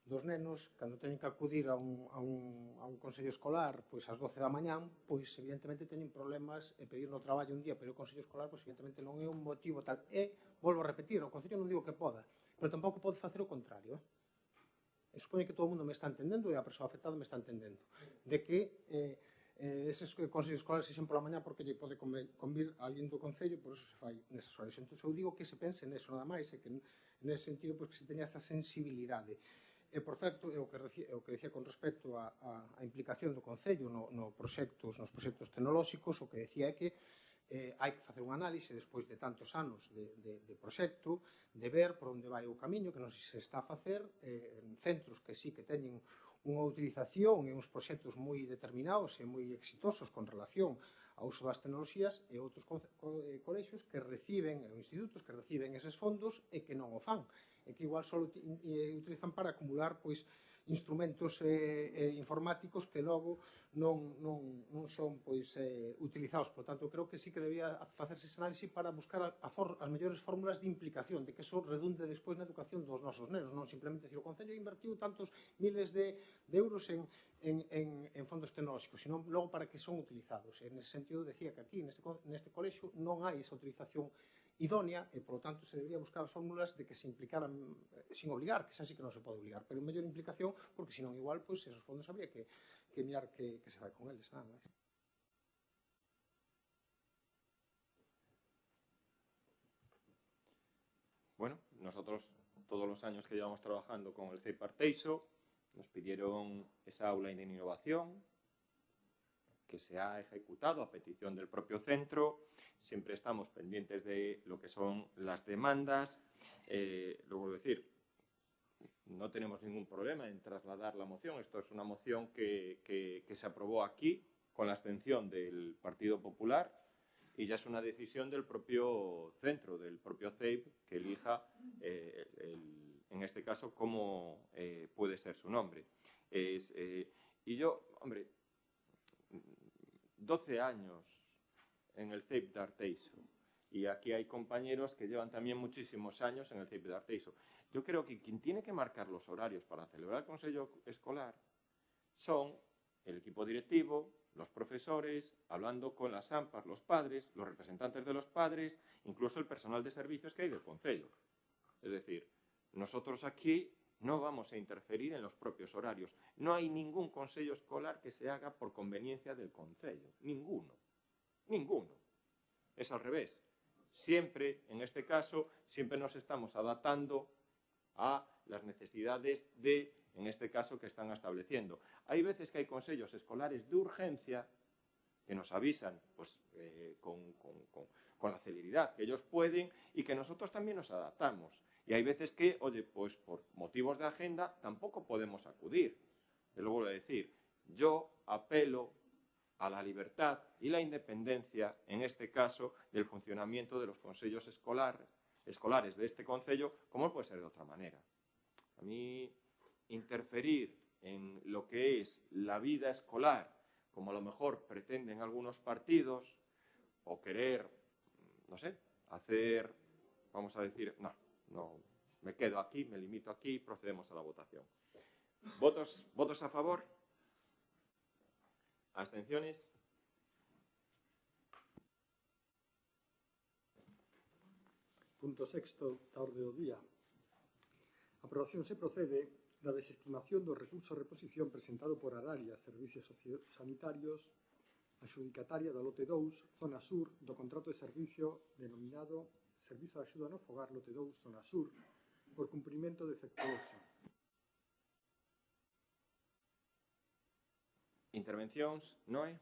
dos nenos, cando teñen que acudir a un Consello Escolar ás 12 da mañán, evidentemente teñen problemas e pedir no traballo un día, pero o Consello Escolar evidentemente non é un motivo tal. E, volvo a repetir, o Concello non digo que poda, pero tampouco pode facer o contrario. E supoño que todo o mundo me está entendendo e a persoa afectada me está entendendo, de que eses consellos escolares sexen pola mañá porque lle pode convir a alguén do Concello, por eso se fai nesas horas. Entón, eu digo que se pense neso nada máis, e que nese sentido que se teña esa sensibilidade. E, por certo, o que decía con respecto á implicación do Concello nos proxectos tecnolóxicos, o que decía é que hai que facer un análise despois de tantos anos de proxecto, de ver por onde vai o camiño, que non se está a facer en centros que sí que teñen unha utilización e uns proxectos moi determinados e moi exitosos con relación ao uso das tecnoloxías e outros colexios que reciben, ou institutos que reciben eses fondos e que non o fan, e que igual só utilizan para acumular instrumentos informáticos que logo non son utilizados. Por tanto, creo que sí que debía facerse ese análisis para buscar as mellores fórmulas de implicación, de que eso redunde despois na educación dos nosos nenos, non simplemente decir o Concello invertiu tantos miles de euros en fondos tecnolóxicos, sino logo para que son utilizados. En ese sentido, decía que aquí, neste colexio, non hai esa utilización idónea e, por lo tanto, se debería buscar as fórmulas de que se implicaran sin obligar, que xa sí que non se pode obligar, pero mellor implicación, porque senón igual, esos fondos habría que mirar que se fai con eles, nada máis. Bueno, nosotros todos los años que llevamos trabajando con el CEIP Arteixo nos pidieron esa aula de innovación que se ha ejecutado a petición del propio centro. Siempre estamos pendientes de lo que son las demandas. Luego decir, no tenemos ningún problema en trasladar la moción. Esto es una moción que se aprobó aquí con la abstención del Partido Popular y ya es una decisión del propio centro, del propio CEIP, que elija, en este caso, cómo puede ser su nombre. Y yo, hombre, 12 años en el CEIP de Arteixo y aquí hay compañeros que llevan también muchísimos años en el CEIP de Arteixo. Yo creo que quien tiene que marcar los horarios para celebrar el Consello Escolar son el equipo directivo, los profesores, hablando con las AMPAs, los padres, los representantes de los padres, incluso el personal de servicios que hay del Concello. Es decir, nosotros aquí no vamos a interferir en los propios horarios. No hay ningún Consello Escolar que se haga por conveniencia del Concello. Ninguno. Ninguno. Es al revés. Siempre, en este caso, siempre nos estamos adaptando a las necesidades en este caso, que están estableciendo. Hay veces que hay consellos escolares de urgencia que nos avisan con la celeridad que ellos pueden y que nosotros también nos adaptamos. Y hay veces que, oye, pues por motivos de agenda tampoco podemos acudir. Yo lo vuelvo a decir, yo apelo a la libertad y la independencia, en este caso, del funcionamiento de los consellos escolares de este concello, como no puede ser de otra manera. A mí, interferir en lo que es la vida escolar, como a lo mejor pretenden algunos partidos, o querer, no sé, hacer, vamos a decir, no, me quedo aquí, me limito aquí, procedemos a la votación. ¿Votos a favor? ¿Abstenciones? Punto sexto da orde do día. A aprobación se procede da desestimación do recurso de reposición presentado por Aralia Servicios Sociosanitarios adxudicataria do lote 2, Zona Sur, do contrato de servicio denominado Servizo de Axuda no Fogar lote 2, Zona Sur, por cumprimento defectuoso. Intervencións, Noé?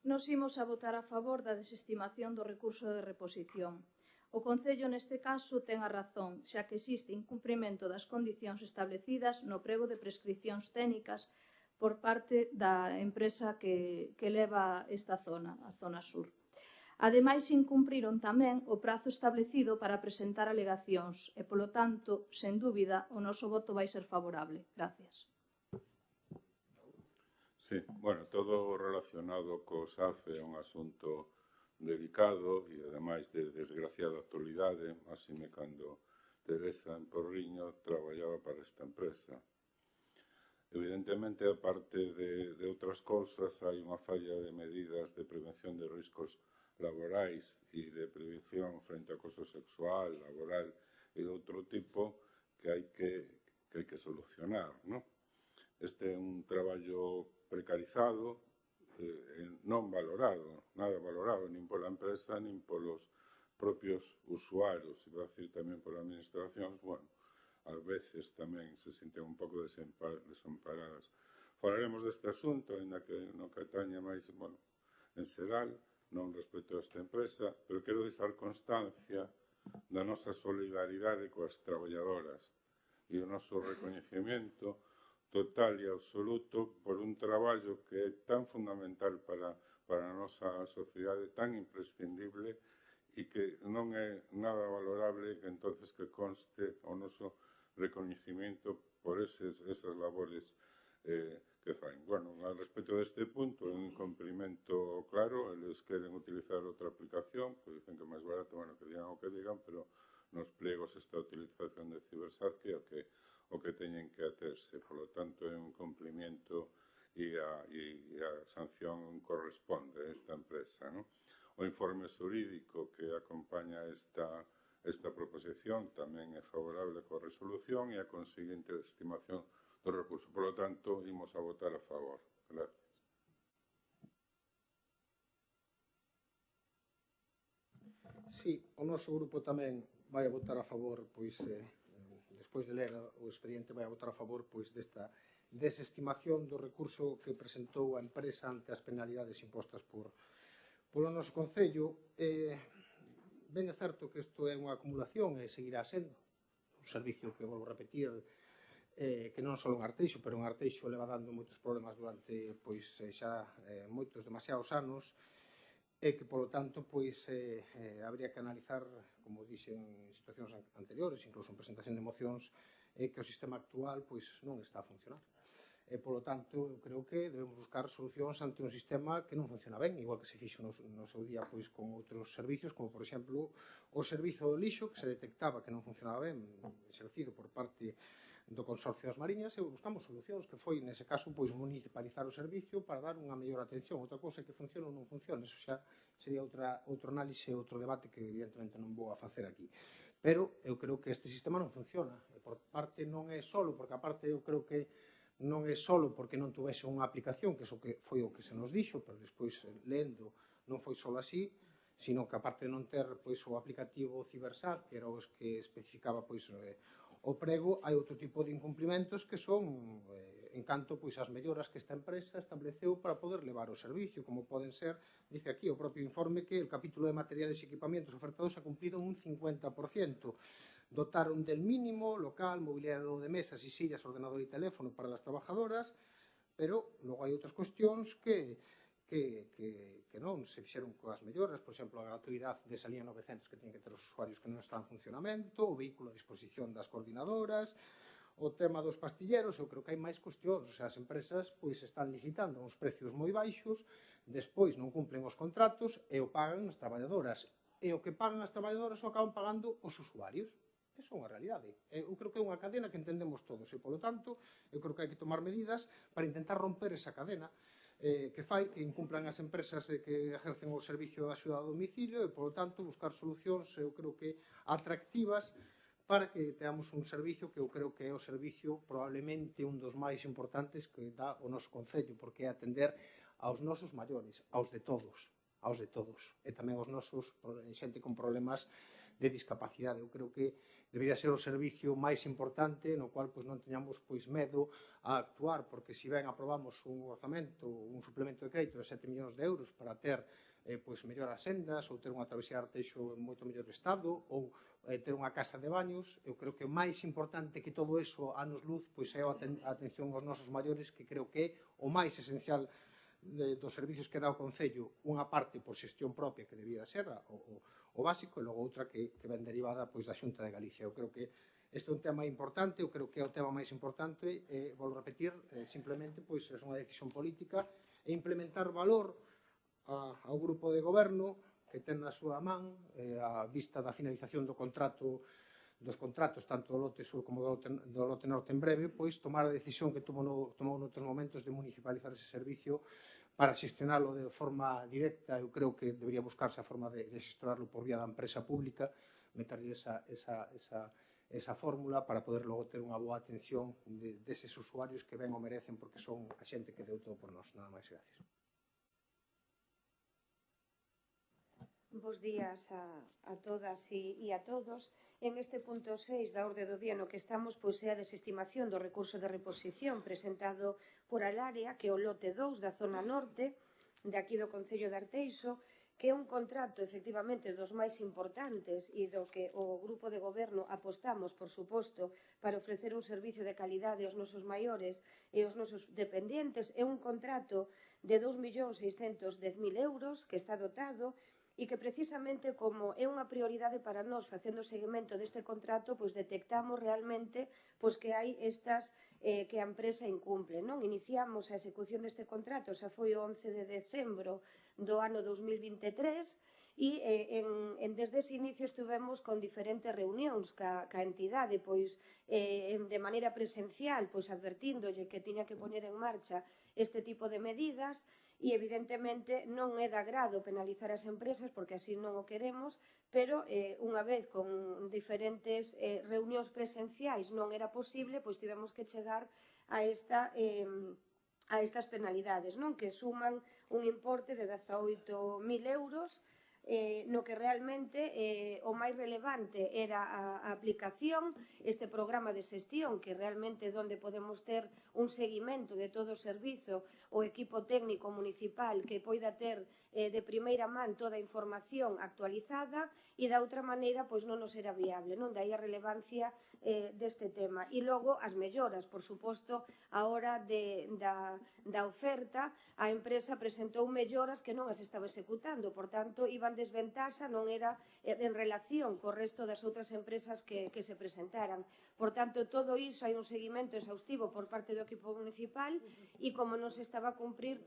Nos imos a votar a favor da desestimación do recurso de reposición. O Concello neste caso ten a razón, xa que existe incumprimento das condicións establecidas no prego de prescripcións técnicas por parte da empresa que leva esta zona, a Zona Sur. Ademais, incumpriron tamén o prazo establecido para presentar alegacións e, polo tanto, sen dúbida, o noso voto vai ser favorable. Gracias. Sí, bueno, todo relacionado co SAF é un asunto delicado e, ademais, de desgraciada actualidade, asime cando Teresa en Porriño traballaba para esta empresa. Evidentemente, aparte de outras cousas, hai unha falla de medidas de prevención de riscos laborais e de prevención frente ao acoso sexual, laboral e de outro tipo que hai que solucionar, non? Este é un traballo precarizado, non valorado, nada valorado, nin pola empresa, nin polos propios usuarios, e vai decir tamén polas administracións, bueno, ás veces tamén se sinten un pouco desamparadas. Falaremos deste asunto, ainda que non que ataña máis, bueno, en xeral, non respecto a esta empresa, pero quero deixar constancia da nosa solidaridade coas traballadoras e o noso recoñecemento total e absoluto por un traballo que é tan fundamental para a nosa sociedade, tan imprescindible e que non é nada valorable que entonces que conste o noso recoñecemento por esas labores que fain. Bueno, al respecto deste punto, un cumprimento claro, eles queren utilizar outra aplicación, pois dicen que é máis barato, bueno, que digan o que digan, pero nos pliegos esta utilización de Cibersat que o que teñen que aterse. Por lo tanto, é un cumprimento e a sanción corresponde a esta empresa, non? O informe xurídico que acompaña esta proposición tamén é favorable coa resolución e a conseguinte estimación do recurso. Por lo tanto, imos a votar a favor. Gracias. Sí, o noso grupo tamén vai a votar a favor, pois, despois de ler o expediente, vai a votar a favor pois desta desestimación do recurso que presentou a empresa ante as penalidades impostas polo noso Concello. Ben é certo que isto é unha acumulación e seguirá sendo un servicio que, volvo a repetir, que non só un Arteixo, pero un Arteixo leva dando moitos problemas durante pois xa moitos, demasiados anos, e que, polo tanto, pois, habría que analizar, como dixen en situacións anteriores, incluso en presentación de mocións, que o sistema actual pois non está a funcionar. E, polo tanto, eu creo que debemos buscar solucións ante un sistema que non funciona ben, igual que se fixo no seu día pois con outros servicios, como, por exemplo, o servizo do lixo, que se detectaba que non funcionaba ben, exercido por parte do Consorcio das Mariñas, e buscamos solucións, que foi, nese caso, pois municipalizar o servicio para dar unha mellor atención. Outra cousa é que funciona ou non funciona, eso xa sería outro análise, outro debate que evidentemente non vou a facer aquí. Pero eu creo que este sistema non funciona, e por parte non é solo, porque a parte eu creo que non é solo porque non tuvese unha aplicación, que foi o que se nos dixo, pero despois lendo non foi solo así, sino que aparte de non ter pois o aplicativo Cibersat, que era os que especificaba pois o prego, hai outro tipo de incumplimentos que son en canto pois as melloras que esta empresa estableceu para poder levar o servicio, como poden ser, dice aquí o propio informe, que el capítulo de materiales e equipamientos ofertados ha cumplido un 50%. Dotaron del mínimo local, mobiliario de mesas e sillas, ordenador e teléfono para las trabajadoras, pero logo hai outras cuestións que non se fixeron coas melloras, por exemplo, a gratuidade desa línea 900 que teñen que ter os usuarios que non están en funcionamento, o vehículo a disposición das coordinadoras, o tema dos pastilleros. Eu creo que hai máis cuestións, o sea, as empresas pois están licitando uns precios moi baixos, despois non cumplen os contratos e o pagan as traballadoras, e o que pagan as traballadoras o acaban pagando os usuarios. Eso é unha realidade. Eu creo que é unha cadena que entendemos todos e, polo tanto, eu creo que hai que tomar medidas para intentar romper esa cadena que fai que incumplan as empresas que ejercen o servicio de axuda a domicilio e, polo tanto, buscar solucións, eu creo que atractivas para que teamos un servicio que eu creo que é o servicio probablemente un dos máis importantes que dá o noso Concello, porque é atender aos nosos maiores, aos de todos, e tamén aos nosos xente con problemas de discapacidade. Eu creo que debería ser o servicio máis importante no cual non teñamos medo a actuar, porque se ben aprobamos un orzamento, un suplemento de crédito de 7 millóns de euros para ter melloras sendas ou ter unha travesía de Arteixo en moito mellor estado ou ter unha casa de baños, eu creo que o máis importante que todo eso anos luz é a atención aos nosos maiores, que creo que é o máis esencial dos servicios que dá o Concello, unha parte por xestión propia que debía ser o básico e logo outra que ven derivada da Xunta de Galicia. Eu creo que este é un tema importante, eu creo que é o tema máis importante e, volvo a repetir, simplemente é unha decisión política e implementar valor ao grupo de goberno que ten na súa man a vista da finalización dos contratos, tanto do lote sur como do lote norte en breve, tomar a decisión que tomou noutros momentos de municipalizar ese servicio para xestionarlo de forma directa. Eu creo que debería buscarse a forma de xestionarlo por vía da empresa pública, meterlle esa fórmula para poder logo ter unha boa atención deses usuarios que ben o merecen porque son a xente que deu todo por nós. Nada máis, gracias. Bos días a todas e a todos. En este punto 6 da orde do día no que estamos é a desestimación do recurso de reposición presentado por Alaria, que é o lote 2 da zona norte de aquí do Concello de Arteixo, que é un contrato efectivamente dos máis importantes e do que o grupo de goberno apostamos, por suposto, para ofrecer un servicio de calidade aos nosos maiores e aos nosos dependientes. É un contrato de 2.610.000 euros que está dotado e que precisamente como é unha prioridade para nós facendo o seguimento deste contrato, detectamos realmente que hai estas que a empresa incumple. Iniciamos a execución deste contrato, xa foi o 11 de decembro do ano 2023, e desde ese inicio estivemos con diferentes reunións ca entidade, de maneira presencial, advertíndolle que tiña que poñer en marcha este tipo de medidas, e evidentemente non é de agrado penalizar as empresas porque así non o queremos, pero unha vez con diferentes reunións presenciais non era posible, tivemos que chegar a estas penalidades, que suman un importe de 18.000 euros, no que realmente o máis relevante era a aplicación, este programa de xestión, que realmente é onde podemos ter un seguimento de todo o servizo, o equipo técnico municipal que poida ter de primeira man toda a información actualizada, e da outra maneira non nos era viable, dai a relevancia deste tema. E logo as melloras, por suposto, a hora da oferta, a empresa presentou melloras que non as estaba executando, por tanto, iban desventaxa, non era en relación co resto das outras empresas que se presentaran. Por tanto, todo iso hai un seguimento exhaustivo por parte do equipo municipal e como non se estaba a cumprir,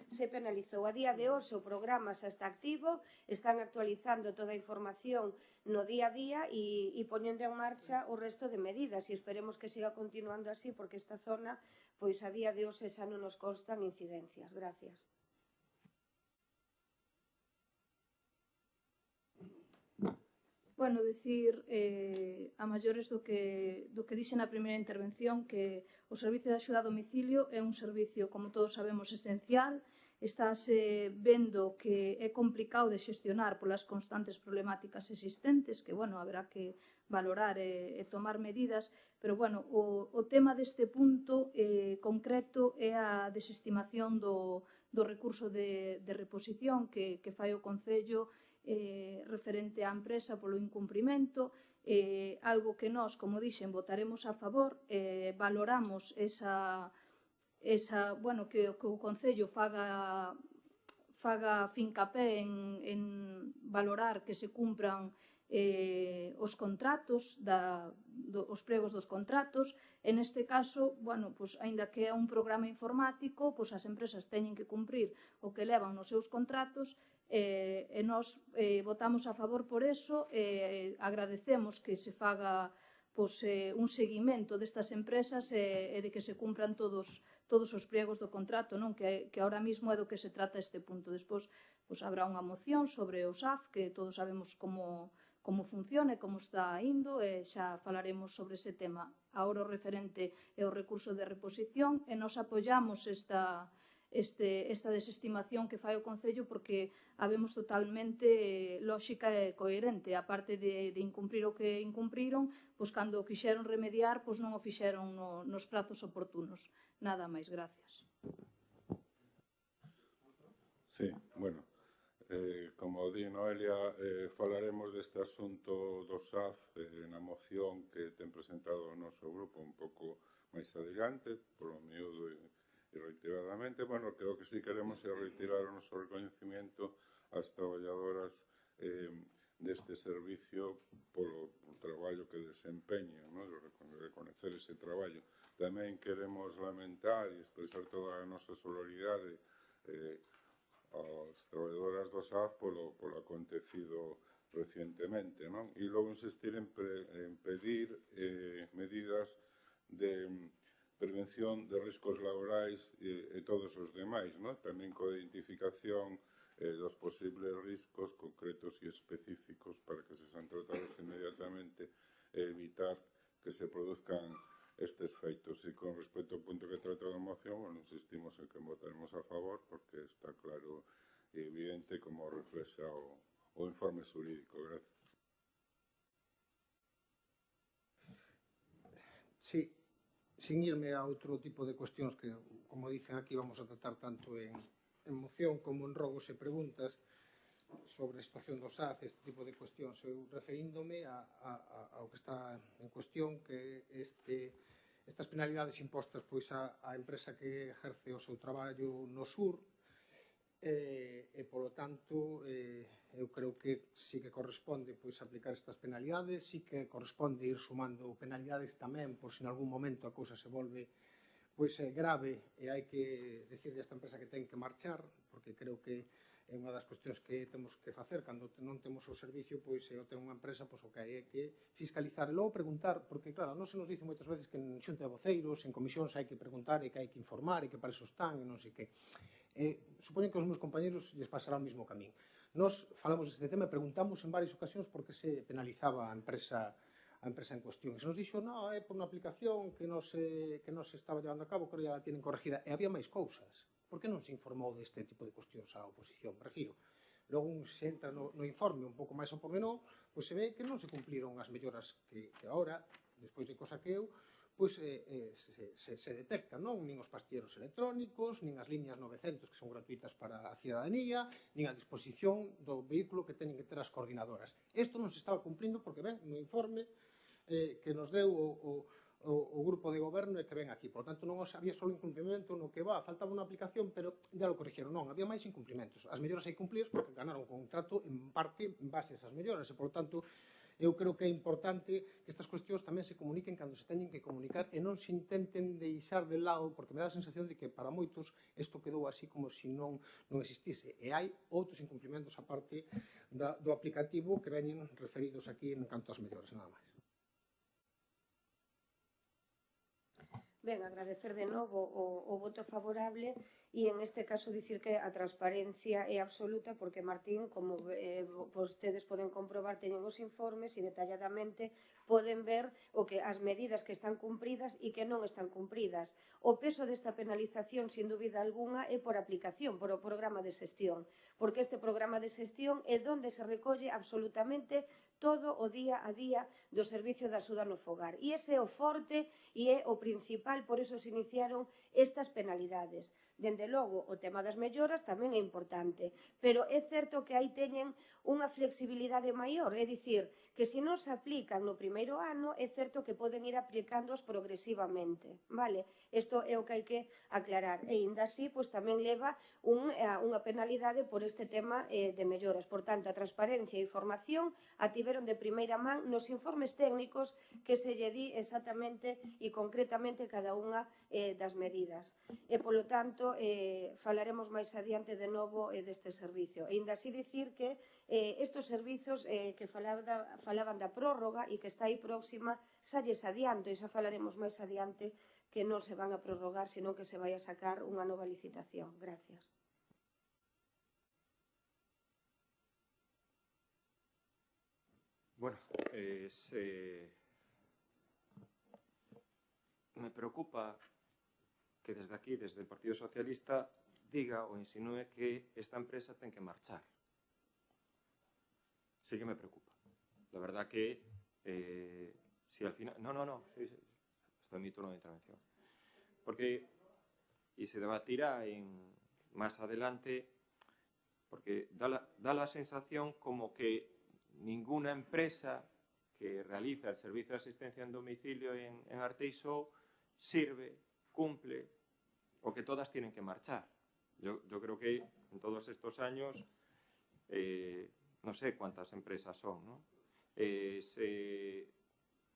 se penalizou. A día de hoxe o programa xa está activo, están actualizando toda a información no día a día e poñendo en marcha o resto de medidas e esperemos que siga continuando así porque esta zona, a día de hoxe xa non nos constan incidencias. Gracias. Bueno, dicir a maiores do que dixe na primeira intervención que o servicio de axuda a domicilio é un servicio, como todos sabemos, esencial. Estáse vendo que é complicado de xestionar polas constantes problemáticas existentes, que, haberá que valorar e tomar medidas, pero, o tema deste punto concreto é a desestimación do recurso de reposición que fai o Concello referente á empresa polo incumprimento, algo que nós, como dixen, votaremos a favor, valoramos que o Concello faga fincapé en valorar que se cumpran os contratos, os pregos dos contratos. En este caso, aínda que é un programa informático, as empresas teñen que cumprir o que levan nos seus contratos, e nós votamos a favor por eso, agradecemos que se faga un seguimento destas empresas e de que se cumpran todos os pliegos do contrato, que ahora mismo é do que se trata este punto. Despois habrá unha moción sobre o SAF, que todos sabemos como como funciona e como está indo, e xa falaremos sobre ese tema. Agora o referente é o recurso de reposición e nos apoiamos esta desestimación que fai o Concello porque a vemos totalmente lóxica e coherente. A parte de incumprir o que incumpriron, pois cando o quixeron remediar, pois non o fixeron nos prazos oportunos. Nada máis, gracias. Sí, bueno, como di Noelia, falaremos deste asunto do SAF na moción que ten presentado o noso grupo un pouco máis adiante, polo miúdo e reiteradamente. Bueno, que o que sí queremos é retirar o noso reconhecimento ás traballadoras deste servicio polo traballo que desempeñan, ¿no? Reconocer ese traballo. Tamén queremos lamentar e expresar toda a nosa solidaridade as traballadoras do SAF polo acontecido recientemente, non? E logo insistir en pedir medidas de prevención de riscos laborais e todos os demais, non? Tamén coa identificación dos posibles riscos concretos e específicos para que se sean tratados inmediatamente e evitar que se produzcan estes feitos. E con respecto ao punto que trata da moción, bueno, insistimos en que votaremos a favor porque está claro e evidente como reflexa o informe xurídico. Gracias. Sí, sin irme a outro tipo de cuestións que, como dicen aquí, vamos a tratar tanto en moción como en rogos e preguntas sobre a situación do SAF, este tipo de cuestións. Eu referíndome ao que está en cuestión, que estas penalidades impostas pois á empresa que exerce o seu traballo no sur, e polo tanto eu creo que sí que corresponde pois aplicar estas penalidades, sí que corresponde ir sumando penalidades tamén por se en algún momento a cousa se volve pois grave e hai que decirle a esta empresa que ten que marchar, porque creo que é unha das cuestións que temos que facer cando non temos o servicio, pois se o ten unha empresa, pois o que hai é que fiscalizar e logo preguntar, porque claro, non se nos dice moitas veces que en xunta de voceiros, en comisións hai que preguntar e que hai que informar e que para eso están e non sei que. Supoñen que os meus compañeros lles pasará o mesmo camín. Nos falamos deste tema e preguntamos en varias ocasións por que se penalizaba a empresa en cuestión. Se nos dixo, non, é por unha aplicación que non se estaba llevando a cabo, que ya la tienen corregida. E había máis cousas. Por que non se informou deste tipo de cuestións á oposición? Me refiro. Logo se entra no informe un pouco máis ao pormenor, pois se ve que non se cumpliron as melloras que agora, despois de cosa que eu, pois se detectan, non? Nin os pastilleros electrónicos, nin as liñas 900 que son gratuitas para a cidadanía, nin a disposición do vehículo que teñen que ter as coordinadoras. Isto non se estaba cumplindo porque ven no informe que nos deu o grupo de goberno e que ven aquí. Por tanto, non había só incumprimento no que faltaba unha aplicación, pero ya lo corrigieron. Non, había máis incumplimentos. As melloras hai que cumplir porque ganaron un contrato en parte en base a esas melloras e, por tanto, eu creo que é importante que estas cuestións tamén se comuniquen cando se teñen que comunicar e non se intenten deixar de lado, porque me dá a sensación de que para moitos isto quedou así como se non existise. E hai outros incumplimentos a parte do aplicativo que veñen referidos aquí en canto ás melloras, nada máis. Ben, agradecer de novo o voto favorable e en este caso dicir que a transparencia é absoluta porque Martín, como vostedes poden comprobar, teñen os informes e detalladamente poden ver as medidas que están cumpridas e que non están cumpridas. O peso desta penalización, sin dúbida alguna, é por aplicación, por o programa de xestión, porque este programa de xestión é onde se recolle absolutamente todo o día a día do servicio de axuda no fogar. E ese é o forte e é o principal, por eso se iniciaron estas penalidades. Dende logo, o tema das melloras tamén é importante, pero é certo que aí teñen unha flexibilidade maior, é dicir, que se non se aplican no primeiro ano, é certo que poden ir aplicándoas progresivamente, vale? Isto é o que hai que aclarar, e ainda así, pois tamén leva unha penalidade por este tema de melloras. Por tanto, a transparencia e información a tiveron de primeira man nos informes técnicos que se lle di exactamente e concretamente cada unha das medidas. E, polo tanto, falaremos máis adiante de novo deste servicio. E ainda así dicir que estes servizos que falaban da prórroga e que está aí próxima, xa lles adianto, e xa falaremos máis adiante que non se van a prorrogar, senón que se vai a sacar unha nova licitación. Gracias. Bueno, me preocupa que desde aquí, desde el Partido Socialista, diga o insinúe que esta empresa ten que marchar. Sí que me preocupa. La verdad que si al final... No, sí, esto es mi turno de intervención. Porque, y se debatirá más adelante, porque da la sensación como que ninguna empresa que realiza el servicio de asistencia en domicilio en Arteixo sirve, cumple, o que todas tienen que marchar. Yo creo que en todos estos años, no sé cuántas empresas son, ¿no? Se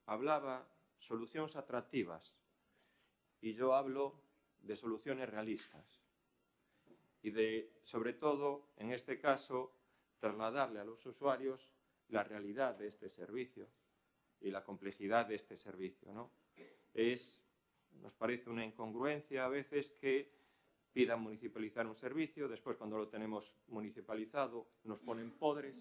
hablaba soluciones atractivas y yo hablo de soluciones realistas y de, sobre todo, en este caso, trasladarle a los usuarios la realidad de este servicio y la complejidad de este servicio, ¿no? Nos parece una incongruencia a veces que pidan municipalizar un servicio, después cuando lo tenemos municipalizado nos ponen podres,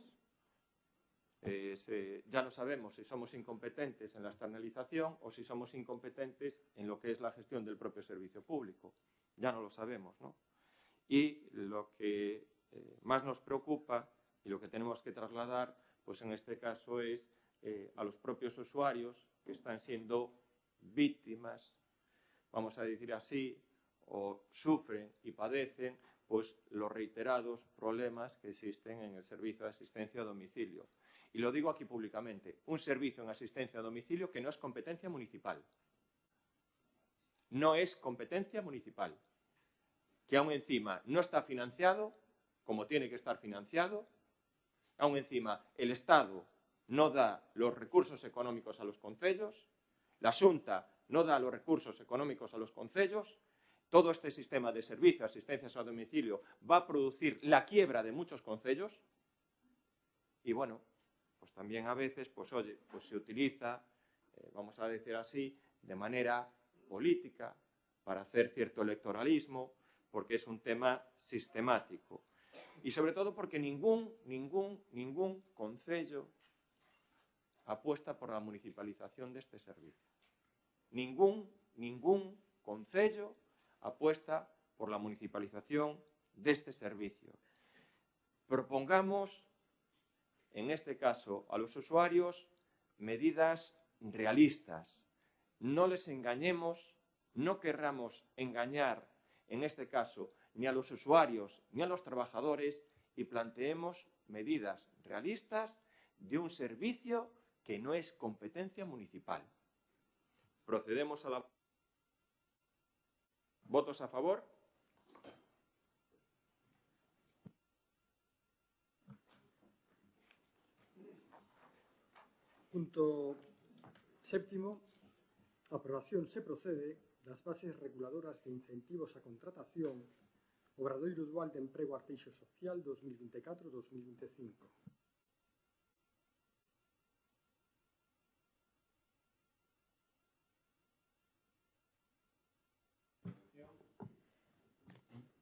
ya no sabemos si somos incompetentes en la externalización o si somos incompetentes en lo que es la gestión del propio servicio público. Ya no lo sabemos, ¿no? Y lo que más nos preocupa y lo que tenemos que trasladar, pues en este caso es a los propios usuarios que están siendo víctimas, vamos a decir así, o sufren y padecen pues los reiterados problemas que existen en el servicio de asistencia a domicilio. Y lo digo aquí públicamente, un servicio en asistencia a domicilio que no es competencia municipal. No es competencia municipal. Que aún encima no está financiado como tiene que estar financiado, aún encima el Estado no da los recursos económicos a los concellos, la Xunta no da los recursos económicos a los concellos, todo este sistema de servicio de asistencia a domicilio va a producir la quiebra de muchos concellos y bueno, pues también a veces, pues oye, pues se utiliza, vamos a decir así, de manera política para hacer cierto electoralismo, porque es un tema sistemático. Y sobre todo porque ningún concello apuesta por la municipalización de este servicio. Ningún concello apuesta por la municipalización de este servicio. Propongamos, en este caso, a los usuarios medidas realistas. No les engañemos, no querramos engañar, en este caso, ni a los usuarios ni a los trabajadores y planteemos medidas realistas de un servicio que no es competencia municipal. Procedemos a la... ¿Votos a favor? Punto séptimo. Aprobación se procede das bases reguladoras de incentivos a contratación Obradoiro Dual de Emprego Arteixo Social 2024-2025.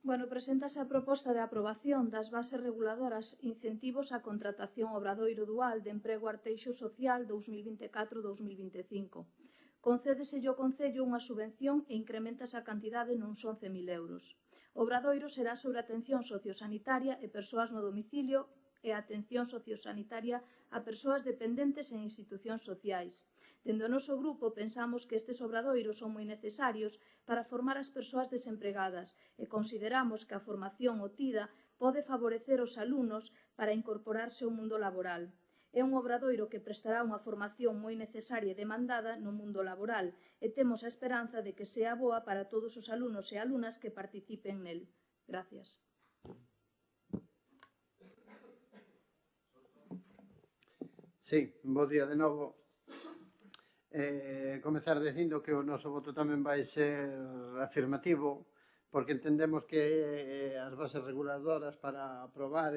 Bueno, preséntase a proposta de aprobación das bases reguladoras incentivos á contratación Obradoiro Dual de Emprego Arteixo Social 2024-2025. Concédeselle ao Concello unha subvención e incrementase a cantidade nuns 11.000 euros. Obradoiro será sobre atención sociosanitaria e persoas no domicilio e atención sociosanitaria a persoas dependentes en institucións sociais. Dende o noso grupo pensamos que estes obradoiros son moi necesarios para formar as persoas desempregadas e consideramos que a formación obtida pode favorecer os alumnos para incorporarse ao mundo laboral. É un obradoiro que prestará unha formación moi necesaria e demandada no mundo laboral e temos a esperanza de que sea boa para todos os alumnos e alumnas que participen nel. Gracias. Sí, bo día de novo. Comezar dicindo que o noso voto tamén vai ser afirmativo, porque entendemos que as bases reguladoras para aprobar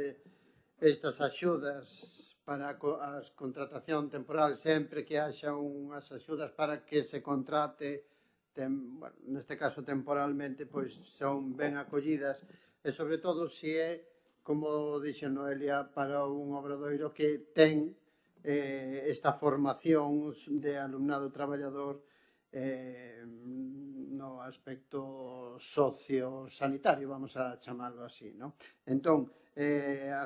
estas axudas para a contratación temporal, sempre que haxa unhas axudas para que se contrate, bueno, neste caso temporalmente, pois son ben acollidas, e sobre todo se é, como dixo Noelia, para un obradoiro que ten esta formación de alumnado traballador no aspecto sociosanitario, vamos a chamarlo así, non? Entón, o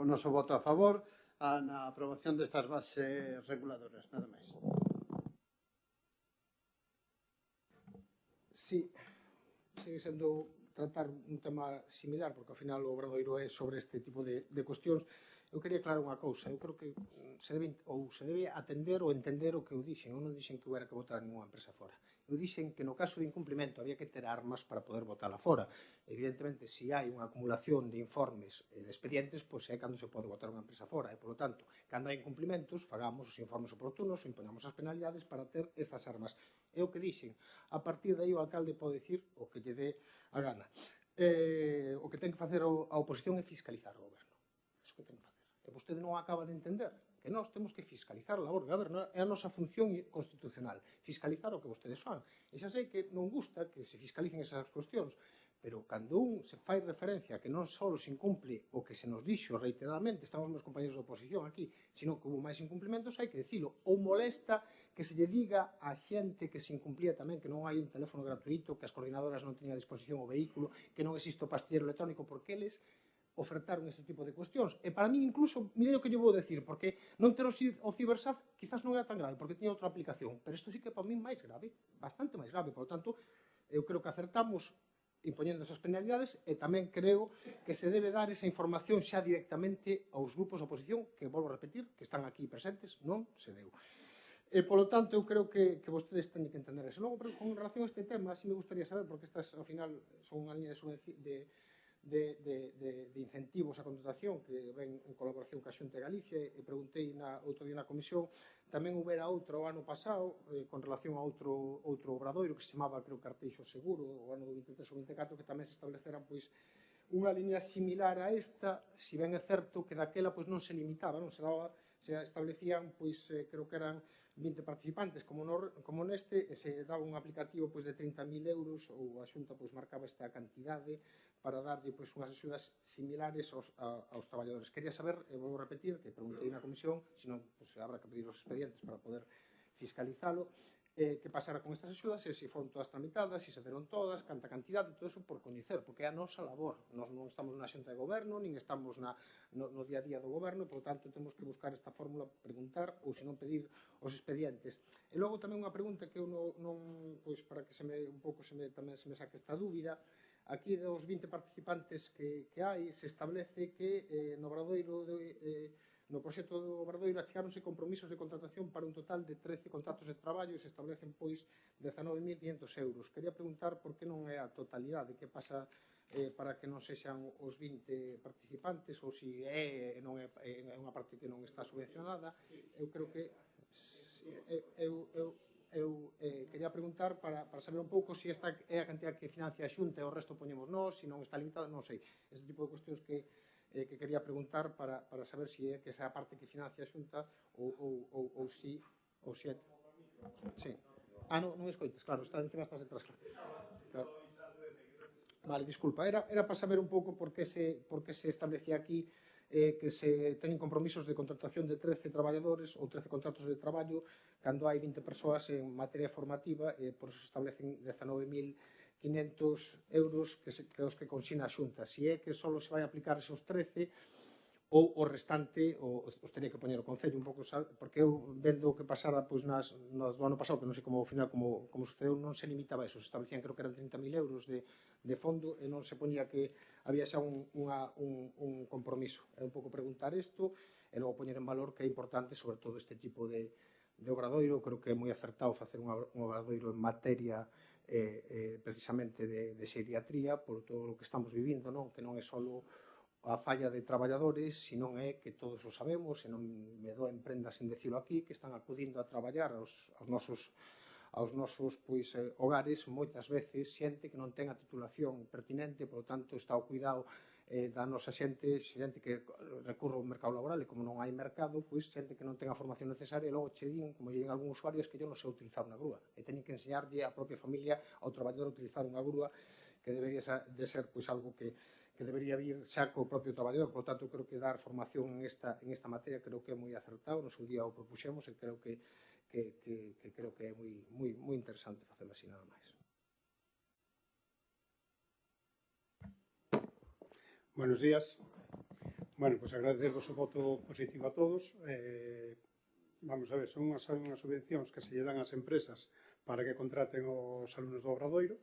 noso voto a favor na aprobación destas bases reguladoras, nada máis. Sí, sigue sendo tratar un tema similar, porque ao final o Obradoiro é sobre este tipo de cuestións. Eu quería aclarar unha cousa, eu creo que se debe atender ou entender o que eu dixen. Eu non dixen que houbera que votar ninguna empresa fora. Eu dixen que no caso de incumplimento había que ter armas para poder votala fora. Evidentemente, se hai unha acumulación de informes e de expedientes, pois é cando se pode votar unha empresa fora. E, polo tanto, cando hai incumplimentos, fagamos os informes oportunos, impoñamos as penalidades para ter esas armas. É o que dixen. A partir de aí o alcalde pode dicir o que lle dé a gana. O que ten que facer a oposición é fiscalizar o goberno. É o que ten que facer. E vostede non acaba de entender que nós temos que fiscalizar a labor do goberno, é a nosa función constitucional, fiscalizar o que vostedes fan. E xa sei que non gusta que se fiscalicen esas cuestións, pero cando un se fai referencia a que non só se incumple o que se nos dixo reiteradamente, estamos meus compañeros de oposición aquí, sino que hubo máis incumplimentos, hai que dicilo. Ou molesta que se lle diga a xente que se incumplía tamén que non hai un teléfono gratuito, que as coordinadoras non teñan a disposición o vehículo, que non existe o pastillero electrónico, porque eles ofertaron ese tipo de cuestións. E para mí, incluso, mire o que eu vou decir, porque non ter o Cibersaf quizás non era tan grave, porque tiña outra aplicación, pero isto sí que para mí máis grave, bastante máis grave. Por lo tanto, eu creo que acertamos impoñendo esas penalidades e tamén creo que se debe dar esa información xa directamente aos grupos de oposición, que, volvo a repetir, que están aquí presentes, non se deu. E, polo tanto, eu creo que vostedes teñen que entender eso. Logo, con relación a este tema, sí me gustaría saber, porque estas, ao final, son unha liña de incentivos á contratación que ven en colaboración ca Xunta de Galicia, e preguntei outro día na comisión, tamén houbera outro ano pasado con relación a outro obradoiro que se chamaba, creo, Carteixo Seguro, o ano do 23 ou 24, que tamén se estableceran pois unha liña similar a esta, si ben é certo que daquela pois non se limitaba, non se daba, se establecían, pois creo que eran 20 participantes como neste, e se daba un aplicativo pois de 30.000 euros, ou a Xunta pois marcaba esta cantidade para darlle pois unhas axudas similares aos traballadores. Quería saber, e vou repetir, que preguntei na comisión, senón pois habrá que pedir os expedientes para poder fiscalizalo, que pasara con estas axudas, e se foron todas tramitadas, se deron todas, canta cantidade, todo eso por coñecer, porque é a nosa labor. Nós non estamos na xunta de goberno, nin estamos no día a día do goberno, e, por tanto, temos que buscar esta fórmula, preguntar, ou senón pedir os expedientes. E logo tamén unha pregunta que eu non, pois, para que tamén se me saque esta dúbida. Aquí dos 20 participantes que hai, se establece que no proxecto do Obradoiro achegáronse compromisos de contratación para un total de 13 contratos de traballo e se establecen, pois, 19.500 euros. Quería preguntar por que non é a totalidade, que pasa para que non sexan os 20 participantes, ou se é unha parte que non está subvencionada. Eu creo que eu quería preguntar para saber un pouco se esta é a cantidad que financia a Xunta e o resto poñemos nós, se non está limitada, non sei. Ese tipo de cuestións que quería preguntar para saber se é que esa parte que financia a Xunta ou si é... Sí. Non escoites, claro, está encima estás detrás. Vale, disculpa, era para saber un pouco por que se establecía aquí que se teñen compromisos de contratación de 13 traballadores ou 13 contratos de traballo cando hai 20 persoas en materia formativa, e por eso se establecen 19.500 euros que os que consigna a Xunta. Si é que só se vai aplicar esos 13 ou o restante os teria que poñer o Concello un pouco, porque eu vendo o que pasara nas do ano pasado, que non sei como ao final como sucedeu, non se limitaba a eso, se establecían creo que eran 30.000 euros de fondo e non se poñía que había xa un compromiso. É un pouco preguntar isto e logo poñer en valor que é importante sobre todo este tipo de obradoiro. Creo que é moi acertado facer un obradoiro en materia precisamente de xeriatría por todo o que estamos vivindo, que non é só a falla de traballadores, senón é que todos o sabemos, e non me doen prendas en decirlo aquí, que están acudindo a traballar aos nosos hogares moitas veces xente que non ten a titulación pertinente, por lo tanto está ao cuidado da nosa xente que recurre ao mercado laboral, e como non hai mercado, xente que non ten a formación necesaria, e logo che din, como lle din algún usuario, que yo non sei utilizar unha grúa, e teñen que enseñarlle a propia familia ao traballador a utilizar unha grúa, que debería de ser algo que debería vir xa co propio traballador. Por tanto, creo que dar formación en esta materia creo que é moi acertado. No seu día o propuxemos e creo que é moi interesante facelo así, nada máis. Buenos días. Bueno, pues agradecervos o voto positivo a todos. Vamos a ver, son unhas subvencións que se lle dan ás empresas para que contraten os alumnos do Obradoiro.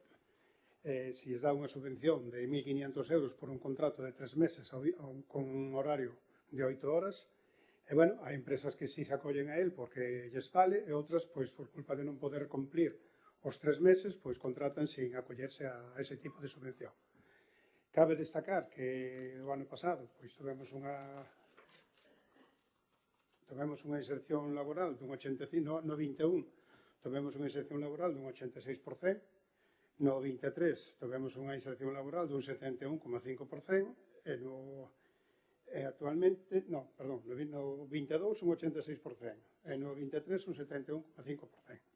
Se lles dá unha subvención de 1.500 euros por un contrato de 3 meses con un horario de 8 horas. E, bueno, hai empresas que sí se acollen a él porque lles vale e outras, pois, por culpa de non poder cumplir os 3 meses, pois, contratan sin acollerse a ese tipo de subvención. Cabe destacar que o ano pasado, pois, tivemos unha inserción laboral dun 85, no 21, tivemos unha inserción laboral dun 86%, no 23 tivemos unha inserción laboral dun 71,5% e actualmente, no 22 un 86% e no 23 un 71,5%.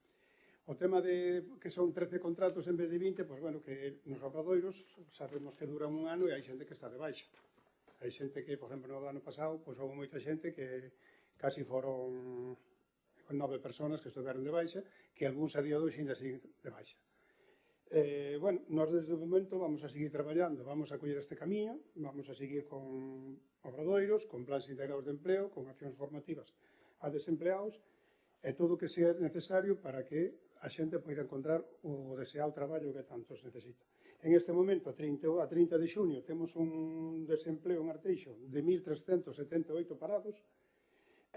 O tema de que son 13 contratos en vez de 20, pois bueno, que nos obradoiros sabemos que duran un ano e hai xente que está de baixa. Hai xente que, por exemplo, no ano pasado, pois houve moita xente que casi foron 9 personas que estiveron de baixa, que algúns a día de hoxe ainda siguen de baixa. Bueno, nós desde o momento vamos a seguir traballando, vamos a coller este camiño, vamos a seguir con obradoiros, con plans integrados de empleo, con accións formativas a desempleados e todo o que sea necesario para que a xente poida encontrar o deseado traballo que tantos necesita. En este momento, a 30 de xuño, temos un desempleo en Arteixo de 1.378 parados,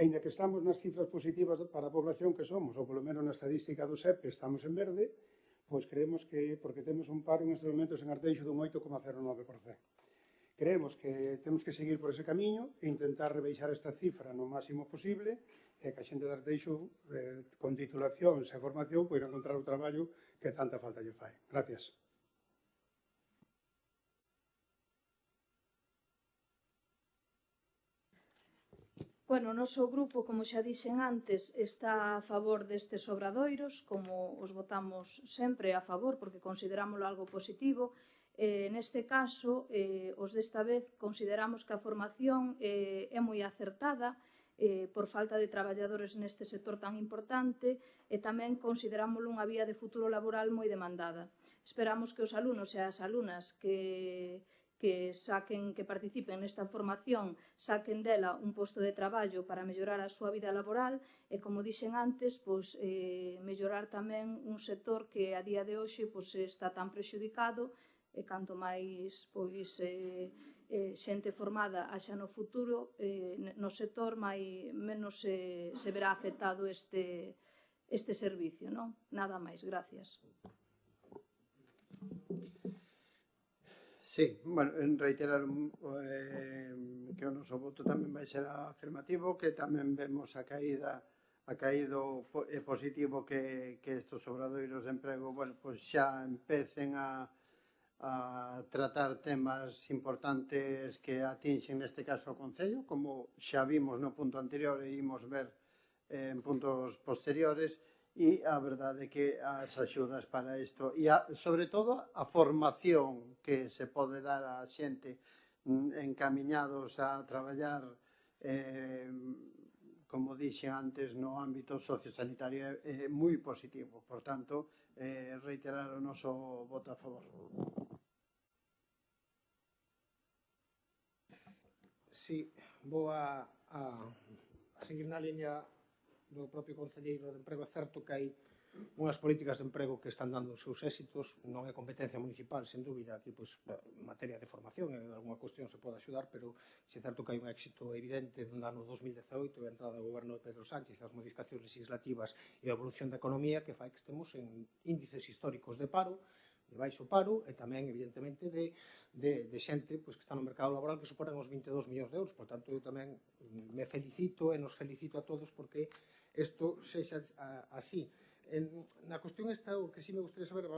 aínda que estamos nas cifras positivas para a población que somos, ou polo menos na estadística do SEPE estamos en verde, pois creemos que, porque temos un paro en estes momentos en Arteixo dun 8,09%. Creemos que temos que seguir por ese camiño e intentar rebeixar esta cifra no máximo posible e que a xente de Arteixo, con titulacións e formación, poida encontrar o traballo que tanta falta lle fai. Gracias. Bueno, o noso grupo, como xa dixen antes, está a favor destes obradoiros, como os votamos sempre a favor, porque considerámoslo algo positivo. Neste caso, os desta vez, consideramos que a formación é moi acertada por falta de traballadores neste sector tan importante e tamén considerámoslo unha vía de futuro laboral moi demandada. Esperamos que os alumnos e as alumnas que participen nesta formación saquen dela un posto de traballo para mellorar a súa vida laboral e, como dixen antes, mellorar tamén un sector que a día de hoxe está tan prexudicado e canto máis xente formada haxa no futuro no sector, menos se verá afectado este servicio. Nada máis, gracias. Sí, bueno, reiterar que o noso voto tamén vai ser afirmativo, que tamén vemos a caído positivo que estes obradoiros de emprego, bueno, pois xa empecen a tratar temas importantes que atinxen neste caso o Concello, como xa vimos no punto anterior e imos ver en puntos posteriores, e a verdade que as axudas para isto e sobre todo a formación que se pode dar a xente encamiñados a traballar como dixen antes no ámbito sociosanitario é moi positivo, por tanto reiterar o noso voto a favor. Sí, vou a seguir na liña do propio concelleiro de emprego. É certo que hai unhas políticas de emprego que están dando os seus éxitos, non é competencia municipal, sen dúbida, aquí en materia de formación en alguna cuestión se pode axudar, pero é certo que hai un éxito evidente do ano 2018 e a entrada do goberno de Pedro Sánchez, as modificacións legislativas e a evolución da economía que fai que estemos en índices históricos de paro, de baixo paro e tamén, evidentemente, de xente que está no mercado laboral que suponen os 22 millóns de euros. Por tanto, eu tamén me felicito e nos felicito a todos porque isto sexa así. Na cuestión esta, o que sí me gustaría saber,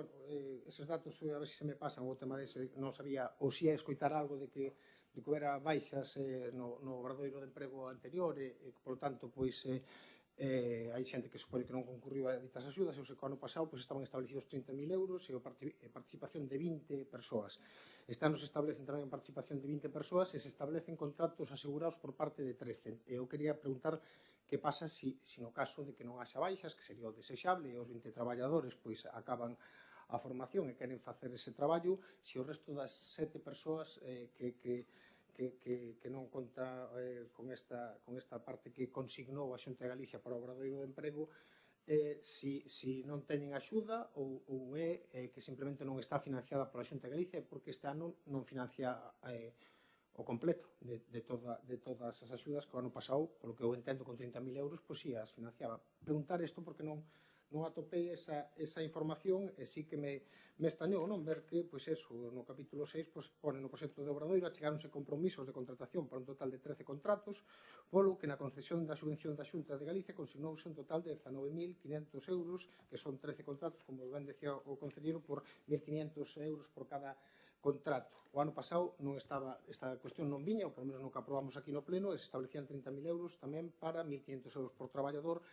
eses datos, a ver se me pasan o tema dese, non sabía, ou si é escoitar algo de que houbera baixas no obradoiro de emprego anterior e, por tanto, Hai xente que supone que non concurriu a ditas axudas, e o ano pasado estaban establecidos 30.000 euros e a participación de 20 persoas. Este ano se establecen tamén a participación de 20 persoas e se establecen contratos asegurados por parte de 13. Eu quería preguntar que pasa se no caso de que non haxa baixas, que sería o desexable, e os 20 traballadores acaban a formación e queren facer ese traballo, se o resto das 7 persoas que non conta con esta parte que consignou a Xunta de Galicia para o Obradoiro de Emprego, si non teñen axuda ou é que simplemente non está financiada pola Xunta de Galicia porque este ano non financia o completo de todas as axudas que o ano pasado, polo que eu entendo, con 30.000 euros, pois si as financiaba. Preguntar isto porque non atopei esa información e sí que me extrañou ver que, no capítulo 6, pone no proxecto de Obradoiro achegáronse compromisos de contratación para un total de 13 contratos, polo que na concesión da subvención da Xunta de Galicia consignouse un total de 19.500 euros, que son 13 contratos, como ben decía o concelleiro, por 1.500 euros por cada contrato. O ano pasado non estaba, esta cuestión non viña, ou pelo menos no que aprobamos aquí no pleno, e se establecían 30.000 euros tamén para 1.500 euros por traballador,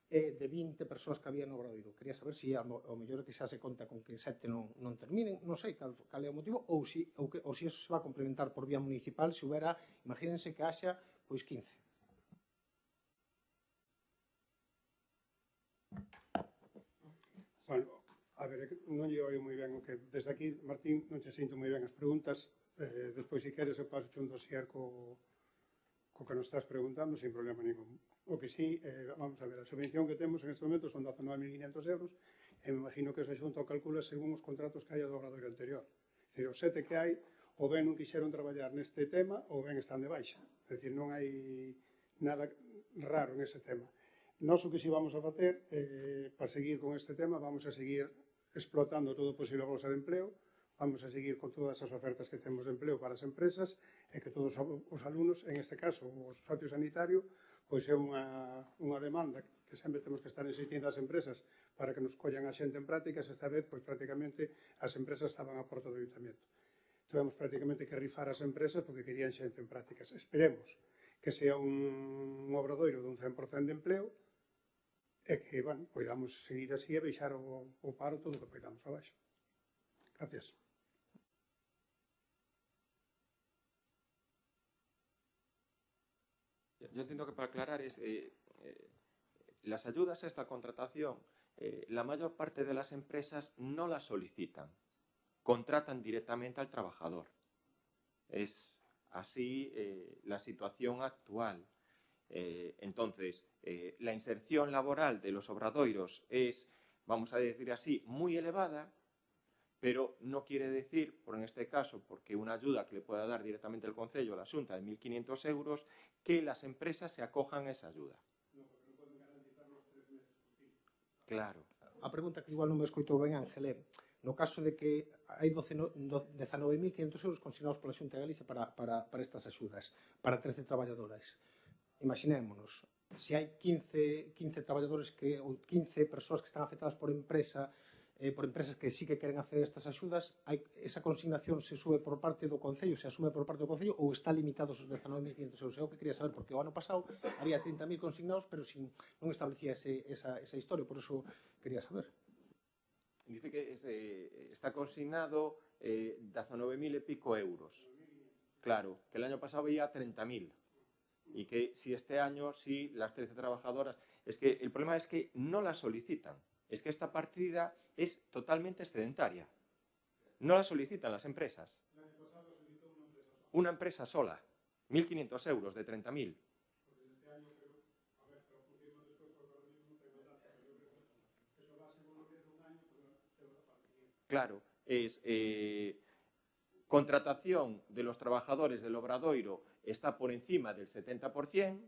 de 20 persoas que había no Obradoiro. Quería saber se ao mellor que xa se conta con que 7 non terminen, non sei cal é o motivo, ou se eso se va a complementar por vía municipal, se houbera, imagínense que haxa 15. Bueno, a ver, non lle oio moi ben o que desde aquí, Martín, non che sinto moi ben as preguntas, despois se queres eu paso un dossier co que nos estás preguntando sin problema ningún. O que sí, vamos a ver, a subvención que temos en este momento son 19.500 euros e me imagino que esa xunta o calcula según os contratos que haya do Obradoiro anterior. É dicir, os 7 que hai, ou ben non quixeron traballar neste tema, ou ben están de baixa. É dicir, non hai nada raro en ese tema. Nós o que si vamos a facer, para seguir con este tema, vamos a seguir explotando todo o posible a bolsa de empleo, vamos a seguir con todas as ofertas que temos de empleo para as empresas e que todos os alumnos, en este caso o sociosanitario, pois é unha demanda que sempre temos que estar insistindo ás empresas para que nos collan a xente en prácticas. Esta vez, pois prácticamente as empresas estaban a porta do ayuntamiento. Tuvemos prácticamente que rifar as empresas porque querían xente en prácticas. Esperemos que sea un obradoiro dun 100% de empleo e que, bueno, podamos seguir así e baixar o paro todo o que podamos abaixo. Gracias. Yo entiendo que para aclarar es las ayudas a esta contratación, la mayor parte de las empresas no las solicitan, contratan directamente al trabajador. Es así la situación actual. Entonces, la inserción laboral de los obradoiros es, vamos a decir así, muy elevada, pero no quiere decir, por en este caso, porque una ayuda que le pueda dar directamente el Concello a la Xunta de 1.500 euros, que las empresas se acojan a esa ayuda. No, porque non poden garantizar los 3 meses por ti. Claro. A pregunta que igual non me escoitou ben, Ángel, é no caso de que hai 19.500 euros consignados pola Xunta de Galicia para estas axudas, para 13 traballadoras. Imaginémonos, se hai 15 traballadores ou 15 persoas que están afectadas por empresas que sí que queren acceder a estas axudas, esa consignación se sube por parte do Concello, se asume por parte do Concello ou está limitado aos 19.500 euros? É o que quería saber, porque o ano pasado había 30.000 consignados, pero non establecía esa historia, por eso quería saber. Dice que está consignado 19.000 e pico euros. Claro, que el año pasado había 30.000. Y que si este año, si las 13 trabajadoras... Es que el problema es que no las solicitan. Es que esta partida es totalmente excedentaria. No la solicitan las empresas. Una empresa sola. 1.500 euros de 30.000. Claro, es contratación de los trabajadores del Obradoiro está por encima del 70%,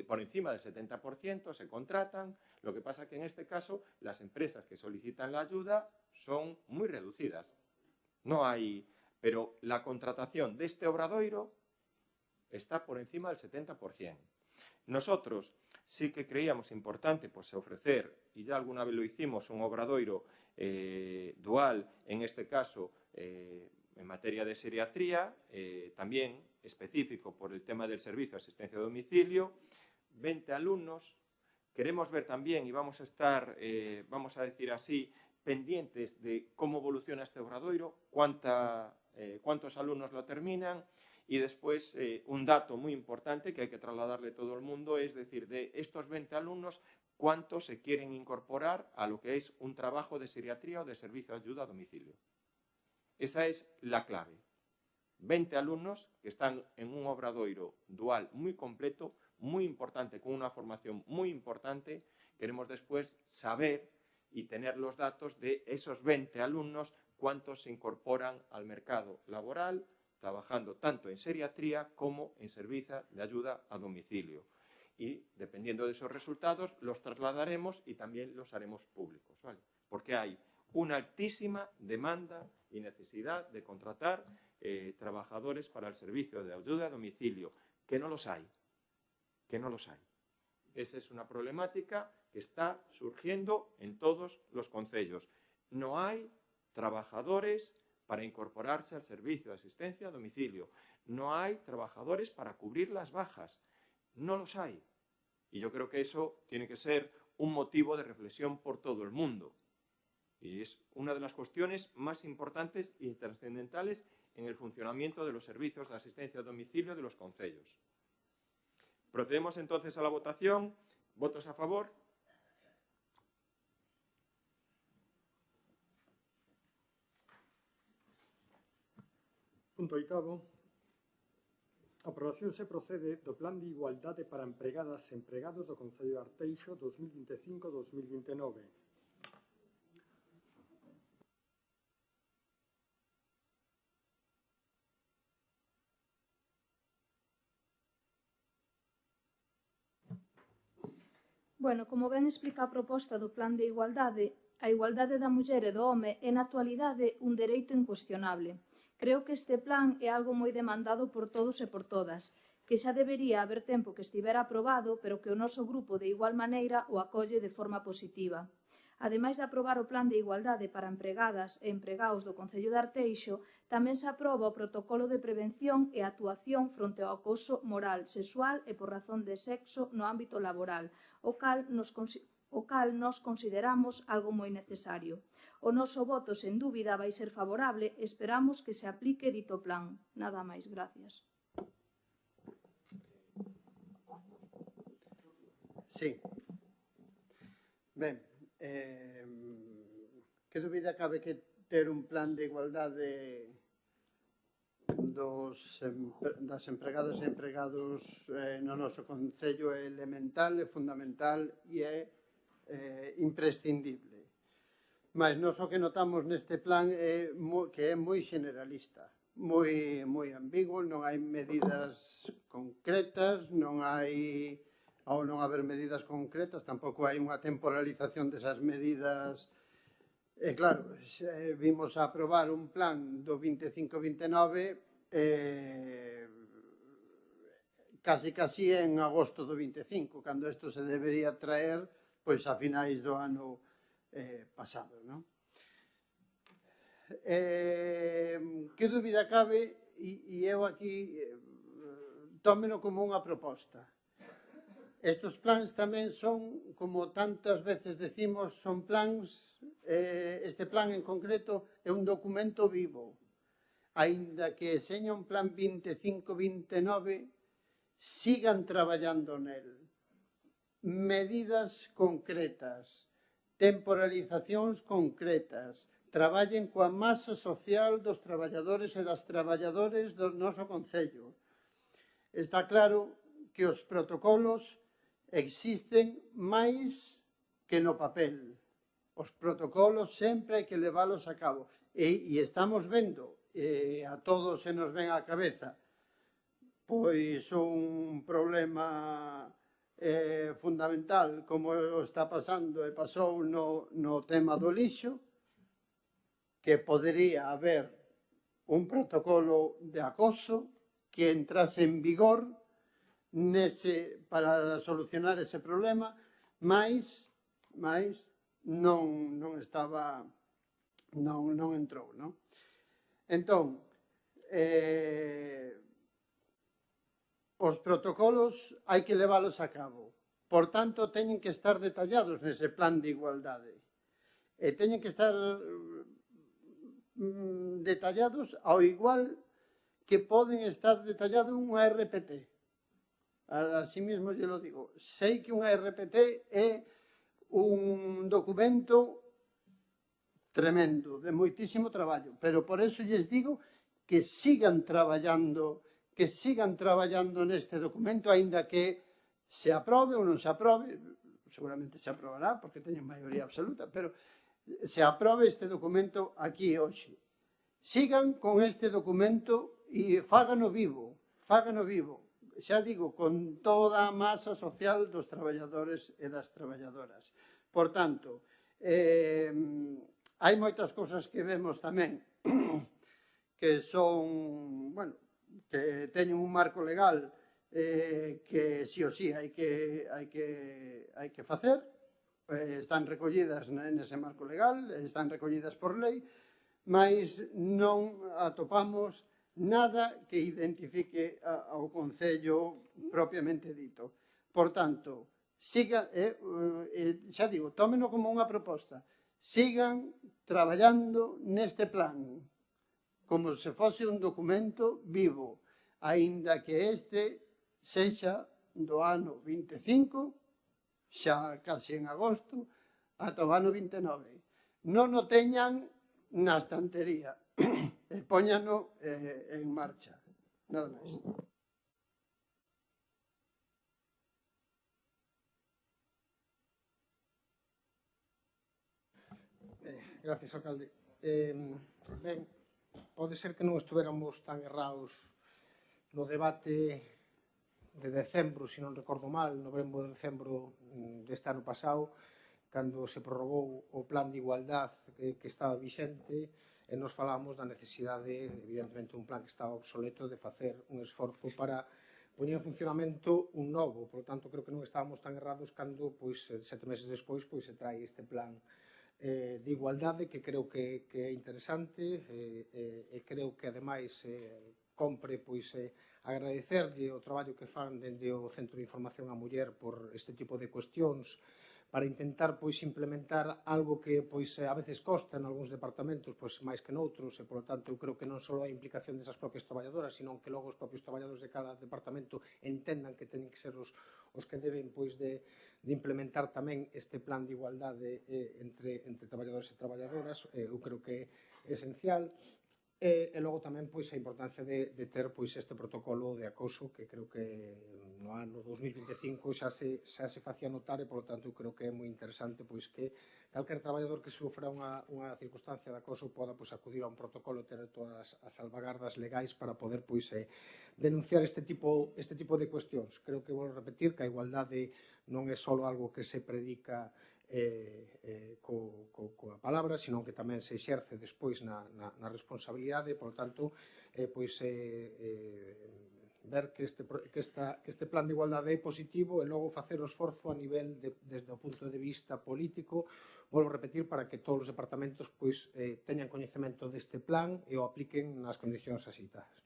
por encima del 70% se contratan. Lo que pasa que en este caso las empresas que solicitan la ayuda son muy reducidas. No hay, pero la contratación de este Obradoiro está por encima del 70%. Nosotros sí que creíamos importante pues, ofrecer, y ya alguna vez lo hicimos, un Obradoiro dual, en este caso en materia de geriatría, también específico por el tema del servicio de asistencia a domicilio, 20 alumnos Queremos ver también, y vamos a estar, vamos a decir así, pendientes de cómo evoluciona este obradoiro, cuántos alumnos lo terminan, y después un dato muy importante que hay que trasladarle a todo el mundo es decir, de estos 20 alumnos, cuántos se quieren incorporar a lo que es un trabajo de geriatría o de servicio de ayuda a domicilio. Esa es la clave. 20 alumnos que están en un obradoiro dual muy completo, muy importante, con una formación muy importante. Queremos después saber y tener los datos de esos 20 alumnos, cuántos se incorporan al mercado laboral, trabajando tanto en geriatría como en servicio de ayuda a domicilio. Y, dependiendo de esos resultados, los trasladaremos y también los haremos públicos, ¿vale? Porque hay una altísima demanda y necesidad de contratar trabajadores para el servicio de ayuda a domicilio, que no los hay, Esa es una problemática que está surgiendo en todos los concellos. No hay trabajadores para incorporarse al servicio de asistencia a domicilio. No hay trabajadores para cubrir las bajas. No los hay. Y yo creo que eso tiene que ser un motivo de reflexión por todo el mundo. Y es una de las cuestiones más importantes y trascendentales en el funcionamiento de los servicios de asistencia a domicilio de los concellos. Procedemos entonces a la votación. ¿Votos a favor? Punto oitavo. Aprobación se procede do Plan de Igualdade para Empregadas e Empregados do Concello de Arteixo 2025-2029. Bueno, como ben explica a proposta do Plan de Igualdade, a igualdade da muller e do home é na actualidade un dereito incuestionable. Creo que este plan é algo moi demandado por todos e por todas, que xa debería haber tempo que estivera aprobado, pero que o noso grupo de igual maneira o acolle de forma positiva. Ademais de aprobar o Plan de Igualdade para empregadas e empregaos do Concello de Arteixo, tamén se aproba o Protocolo de Prevención e Actuación fronte ao acoso moral, sexual e por razón de sexo no ámbito laboral, o cal nos consideramos algo moi necesario. O noso voto, sen dúbida, vai ser favorable e esperamos que se aplique dito plan. Nada máis, gracias. Sí. Ben, que dúbida cabe que ter un plan de igualdade das empregadas e empregados no noso concello é elemental, é fundamental e é imprescindible. Mas nós o que notamos neste plan é que é moi generalista, moi ambiguo, non hai medidas concretas, non hai, ao non haber medidas concretas, tampouco hai unha temporalización desas medidas. E claro, vimos a aprobar un plan do 25-29 casi en agosto do 25, cando isto se debería traer pois a finais do ano pasado, non? Que dúbida cabe, e eu aquí tómeno como unha proposta. Estes plans tamén son, como tantas veces decimos, son plans, este plan en concreto é un documento vivo. Aínda que seña un plan 25-29, sigan traballando nel. Medidas concretas, temporalizacións concretas, traballen coa masa social dos traballadores e das traballadoras do noso concello. Está claro que os protocolos existen máis que no papel. Os protocolos sempre hai que leválos a cabo. E estamos vendo, a todos se nos ven á cabeza, pois un problema fundamental como está pasando e pasou no tema do lixo, que podería haber un protocolo de acoso que entrase en vigor para solucionar ese problema, mas non entrou, non? Entón, os protocolos hai que leválos a cabo, Por tanto, teñen que estar detallados nese plan de igualdade. E teñen que estar detallados ao igual que poden estar detallados unha RPT. Así mesmo lle lo digo. Sei que unha RPT é un documento tremendo, de moitísimo traballo, pero por eso lles digo que sigan traballando neste documento, aínda que se aprobe ou non se aprobe, seguramente se aprobará, porque teñen maioría absoluta, pero se aprobe este documento aquí hoxe. Sigan con este documento e fágano vivo, xa digo, con toda a masa social dos traballadores e das traballadoras. Por tanto, hai moitas cousas que vemos tamén que son, bueno, que teñen un marco legal que sí ou sí hai que facer, están recollidas nese marco legal, están recollidas por lei, mas non atopamos nada que identifique ao Concello propiamente dito. Por tanto, siga, xa digo, tómeno como unha proposta, sigan traballando neste plan como se fose un documento vivo, aínda que este sexa do ano 25, xa casi en agosto, ata o ano 29. Non o teñan na estantería e póñano en marcha. Nada máis. Gracias, alcalde. Ben, pode ser que non estuveramos tan errados no debate de decembro, se non recordo mal, novembro de decembro deste ano pasado, cando se prorrogou o plan de igualdade que estaba vixente, e nos falamos da necesidade, evidentemente un plan que estaba obsoleto, de facer un esforzo para poñer en funcionamento un novo. Por lo tanto, creo que non estábamos tan errados cando, 7 meses despois, se trae este plan de igualdade, que creo que é interesante, e creo que, ademais, compre agradecerlle o traballo que fan dende o Centro de Información á Muller por este tipo de cuestións, para intentar implementar algo que a veces costa en algúns departamentos máis que noutros, e, por lo tanto, eu creo que non só a implicación desas propias traballadoras, sino que logo os propios traballadores de cada departamento entendan que teñen que ser os que deben de implementar tamén este plan de igualdade entre traballadores e traballadoras. Eu creo que é esencial. E logo tamén a importancia de ter este protocolo de acoso, que creo que no ano 2025 xa se facía notar, e, por lo tanto, creo que é moi interesante que calquer traballador que sufra unha circunstancia de acoso poda acudir a un protocolo e ter todas as salvagardas legais para poder denunciar este tipo de cuestións. Creo que vou repetir que a igualdade non é só algo que se predica coa palabra, sino que tamén se exerce despois na responsabilidade. Por lo tanto, ver que este plan de igualdade é positivo, e logo facer o esforzo a nivel desde o punto de vista político, volvo a repetir, para que todos os departamentos teñan coñecemento deste plan e o apliquen nas condicións asitadas.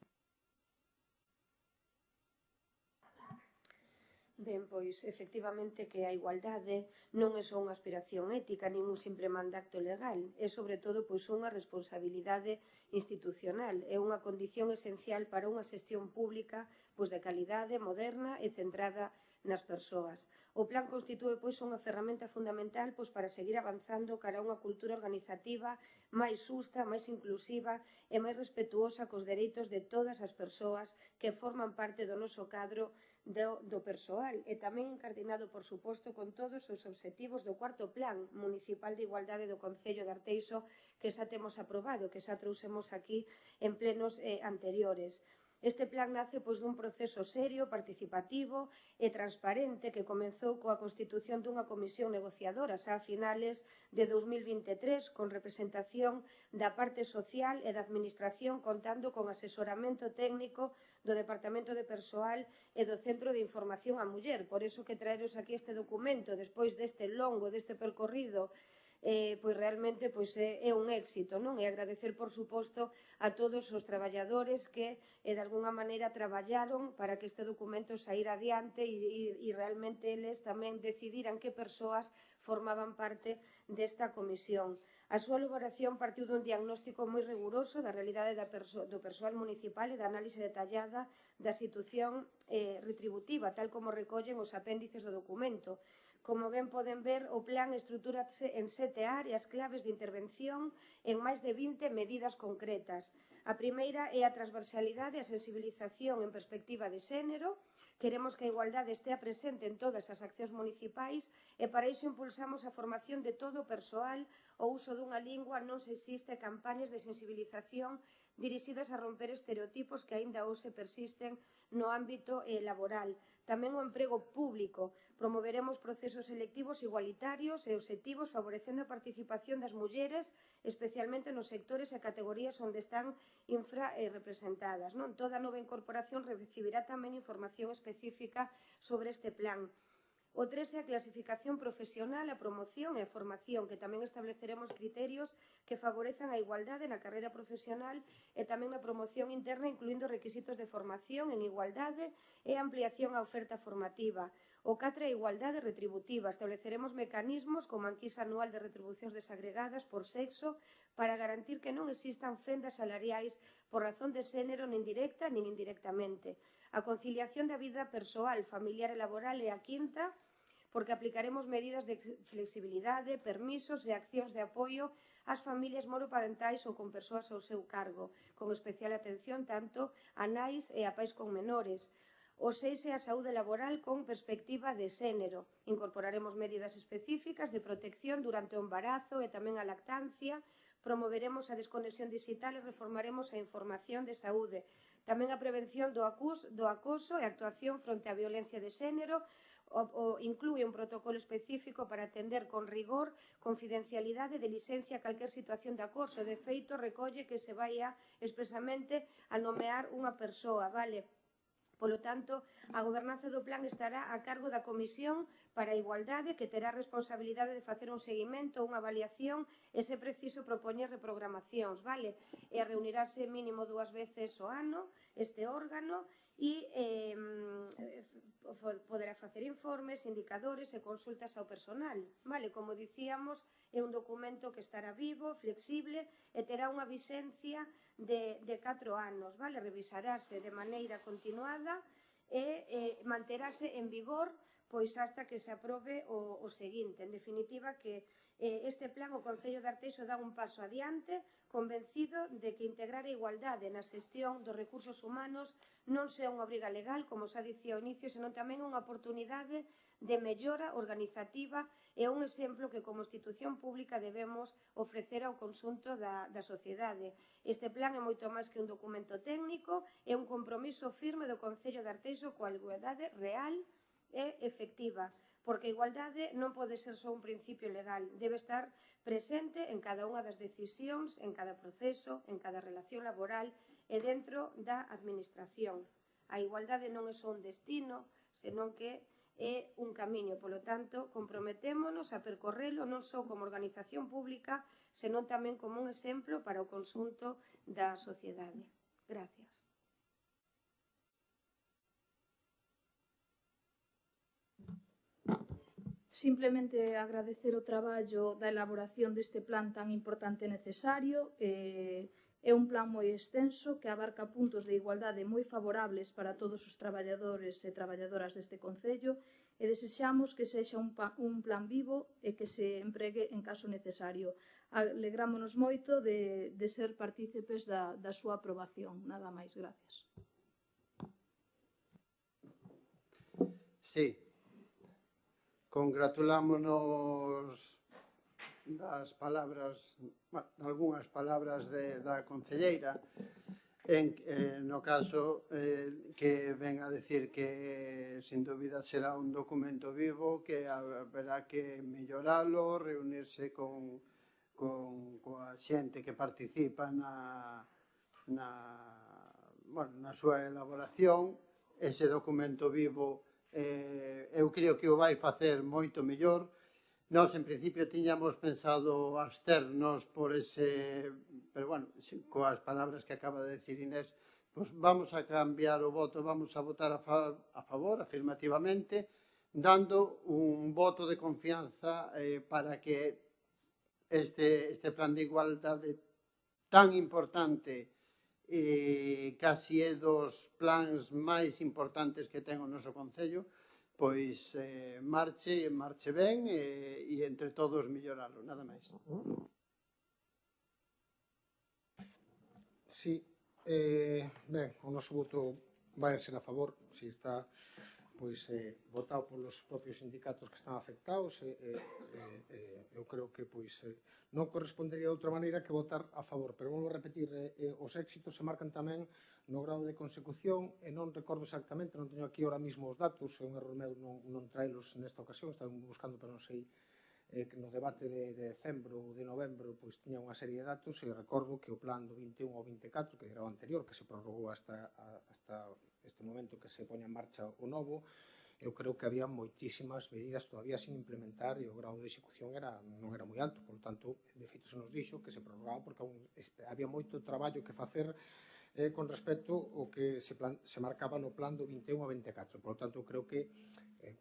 Ben, efectivamente que a igualdade non é só unha aspiración ética, nin un simple mandato legal, é sobre todo unha responsabilidade institucional, é unha condición esencial para unha xestión pública de calidade, moderna e centrada nas persoas. O plan constitúe unha ferramenta fundamental para seguir avanzando cara a unha cultura organizativa máis xusta, máis inclusiva e máis respetuosa cos dereitos de todas as persoas que forman parte do noso cadro do persoal, e tamén encardinado, por suposto, con todos os obxectivos do cuarto plan municipal de igualdade do Concello de Arteixo, que xa temos aprobado, que xa trouxemos aquí en plenos anteriores. Este plan nace dun proceso serio, participativo e transparente que comezou coa constitución dunha comisión negociadora xa a finales de 2023, con representación da parte social e da administración, contando con asesoramento técnico do Departamento de Persoal e do Centro de Información á Muller. Por iso que traeros aquí este documento, despois deste longo, deste percorrido pois realmente é un éxito, non? E agradecer, por suposto, a todos os traballadores que de alguna maneira traballaron para que este documento saíra adiante e realmente eles tamén decidiran que persoas formaban parte desta comisión. A súa elaboración partiu dun diagnóstico moi riguroso da realidade do persoal municipal e da análise detallada da situación retributiva, tal como recollen os apéndices do documento. Como ben poden ver, o plan estruturase en 7 áreas claves de intervención en máis de 20 medidas concretas. A primeira é a transversalidade e a sensibilización en perspectiva de xénero. Queremos que a igualdade estea presente en todas as accións municipais e para iso impulsamos a formación de todo o persoal, o uso dunha lingua non sexista e campañas de sensibilización dirixidas a romper estereotipos que aínda hoxe persisten no ámbito laboral. Tamén o emprego público. Promoveremos procesos selectivos igualitarios e obxectivos favorecendo a participación das mulleres, especialmente nos sectores e categorías onde están infrarrepresentadas. Toda nova incorporación recibirá tamén información específica sobre este plan. O 3 é a clasificación profesional, a promoción e a formación, que tamén estableceremos criterios que favorezan a igualdade na carreira profesional e tamén na promoción interna, incluindo requisitos de formación en igualdade e ampliación á oferta formativa. O 4 é a igualdade retributiva. Estableceremos mecanismos como a enquisa anual de retribucións desagregadas por sexo para garantir que non existan fendas salariais por razón de xénero nin directa nin indirectamente. A conciliación da vida persoal, familiar e laboral é a quinta, porque aplicaremos medidas de flexibilidade, permisos e accións de apoio ás familias monoparentais ou con persoas ao seu cargo, con especial atención tanto a nais e a pais con menores. O 6 é a saúde laboral con perspectiva de xénero. Incorporaremos medidas específicas de protección durante o embarazo e tamén a lactancia. Promoveremos a desconexión digital e reformaremos a información de saúde. Tamén a prevención do acoso e a actuación fronte á violencia de xénero. Inclúe un protocolo específico para atender con rigor, confidencialidade e dilixencia calquer situación de acoso. De feito, recolle que se vai expresamente a nomear unha persoa, vale? Polo tanto, a gobernanza do plan estará a cargo da Comisión para a Igualdade, que terá a responsabilidade de facer un seguimento, unha avaliación e, se preciso, propoñer reprogramacións, vale? E reunirase mínimo 2 veces ao ano este órgano e poderá facer informes, indicadores e consultas ao personal, vale? Como dicíamos, é un documento que estará vivo, flexible e terá unha vixencia de 4 anos, vale? Revisarase de maneira continuada e manterase en vigor pois hasta que se aprobe o seguinte. En definitiva, que este plan o Concello de Arteixo dá un paso adiante, convencido de que integrar a igualdade na xestión dos recursos humanos non sea unha obriga legal, como xa dicía ao inicio, senón tamén unha oportunidade de mellora organizativa e un exemplo que como institución pública debemos ofrecer ao conxunto da sociedade. Este plan é moito máis que un documento técnico, é un compromiso firme do Concello de Arteixo coa igualdade real e efectiva, porque a igualdade non pode ser só un principio legal, debe estar presente en cada unha das decisións, en cada proceso, en cada relación laboral e dentro da administración. A igualdade non é só un destino, senón que é un camiño. Polo tanto, comprometémonos a percorrelo non só como organización pública, senón tamén como un exemplo para o conxunto da sociedade. Gracias. Simplemente agradecer o traballo da elaboración deste plan tan importante e necesario. É un plan moi extenso que abarca puntos de igualdade moi favorables para todos os traballadores e traballadoras deste Concello e desexamos que sexa un plan vivo e que se empregue en caso necesario. Alegrámonos moito de ser partícipes da súa aprobación. Nada máis, gracias. Sí. Congratulámonos das palabras, algunhas palabras da concelleira, no caso que ven a decir que sin dúbida será un documento vivo, que haberá que melloralo, reunirse coa xente que participa na súa elaboración. Ese documento vivo eu creo que o vai facer moito mellor. Nós, en principio, tiñamos pensado absternos por ese... Pero, bueno, coas palabras que acaba de decir Inés, pues vamos a cambiar o voto, vamos a votar a favor, afirmativamente, dando un voto de confianza para que este plan de igualdade tan importante casi é dos plans máis importantes que ten o noso Concello, pois marche ben e entre todos melloralo, nada máis. Sí, ben, o noso voto vai ser a favor, se está pois votado polos propios sindicatos que están afectados, eu creo que pois non correspondería de outra maneira que votar a favor, pero vou repetir, os éxitos se marcan tamén no grado de consecución, e non recordo exactamente, non teño aquí ahora mismo os datos, é un error meu non traelos nesta ocasión, estaba buscando, pero non sei, no debate de decembro ou de novembro, pois tiña unha serie de datos, e recordo que o plan do 21 ao 24, que era o anterior, que se prorrogou hasta este momento que se poña en marcha o novo, eu creo que había moitísimas medidas todavía sin implementar e o grado de execución non era moi alto, por tanto, de feito se nos dixo que se prorrogaba porque había moito traballo que facer con respecto ao que se marcaba no plan do 21 a 24. Por tanto, eu creo que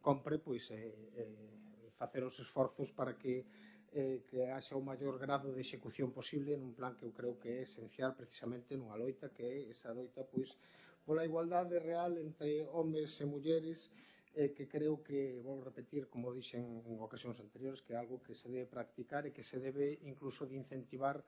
compre facer os esforzos para que haxa o maior grado de execución posible nun plan que eu creo que é esencial precisamente nunha loita, que é esa loita pola igualdade real entre homes e mulleres, que creo que, vou repetir, como dixen en ocasións anteriores, que é algo que se debe practicar e que se debe incluso de incentivar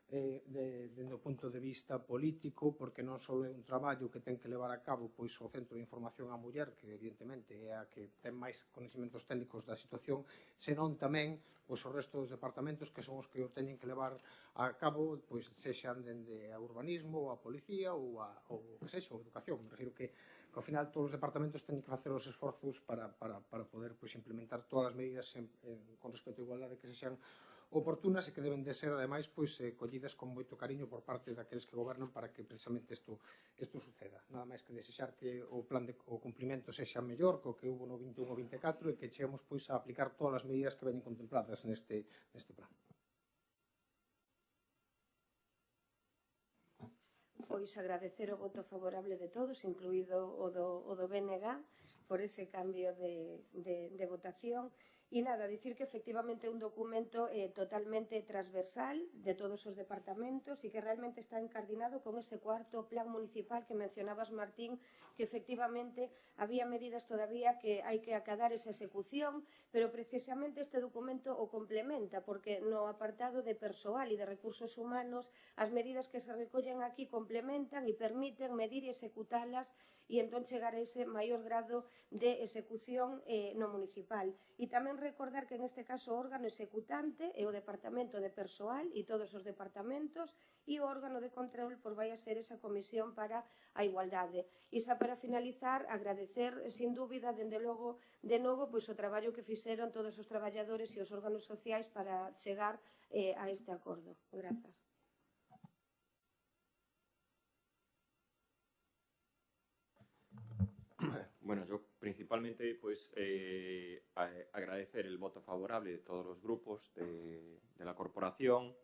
dende o punto de vista político, porque non só é un traballo que ten que levar a cabo pois o Centro de Información á Muller, que evidentemente é a que ten máis conhecimentos técnicos da situación, senón tamén pois o resto dos departamentos que son os que o teñen que levar a cabo, pois sexan dende a urbanismo, ou a policía, ou que sexa, ou a educación. Me refiro que ao final todos os departamentos teñen que facer os esforzos para poder implementar todas as medidas con respecto á igualdade que sexan oportunas e que deben de ser, ademais, collidas con moito cariño por parte daqueles que gobernan para que precisamente isto suceda. Nada máis que desexar que o cumprimento sexa mellor co que hubo no 21 ou 24 e que cheguemos a aplicar todas as medidas que veñen contempladas neste plan. Pois agradecer o voto favorable de todos, incluído o do BNG, por ese cambio de votación. E nada, dicir que efectivamente é un documento totalmente transversal de todos os departamentos e que realmente está encardinado con ese cuarto plan municipal que mencionabas, Martín, que efectivamente había medidas todavía que hai que acadar esa execución, pero precisamente este documento o complementa, porque no apartado de persoal e de recursos humanos as medidas que se recollen aquí complementan e permiten medir e executalas e entón chegar a ese maior grado de execución no municipal. E tamén recordar que neste caso o órgano executante é o Departamento de Persoal e todos os departamentos e o órgano de control vai a ser esa comisión para a igualdade. E xa para finalizar, agradecer sin dúbida, dende logo, de novo, o traballo que fixeron todos os traballadores e os órganos sociais para chegar a este acordo. Grazas. Bueno, yo principalmente agradecer el voto favorable de todos los grupos de la corporación,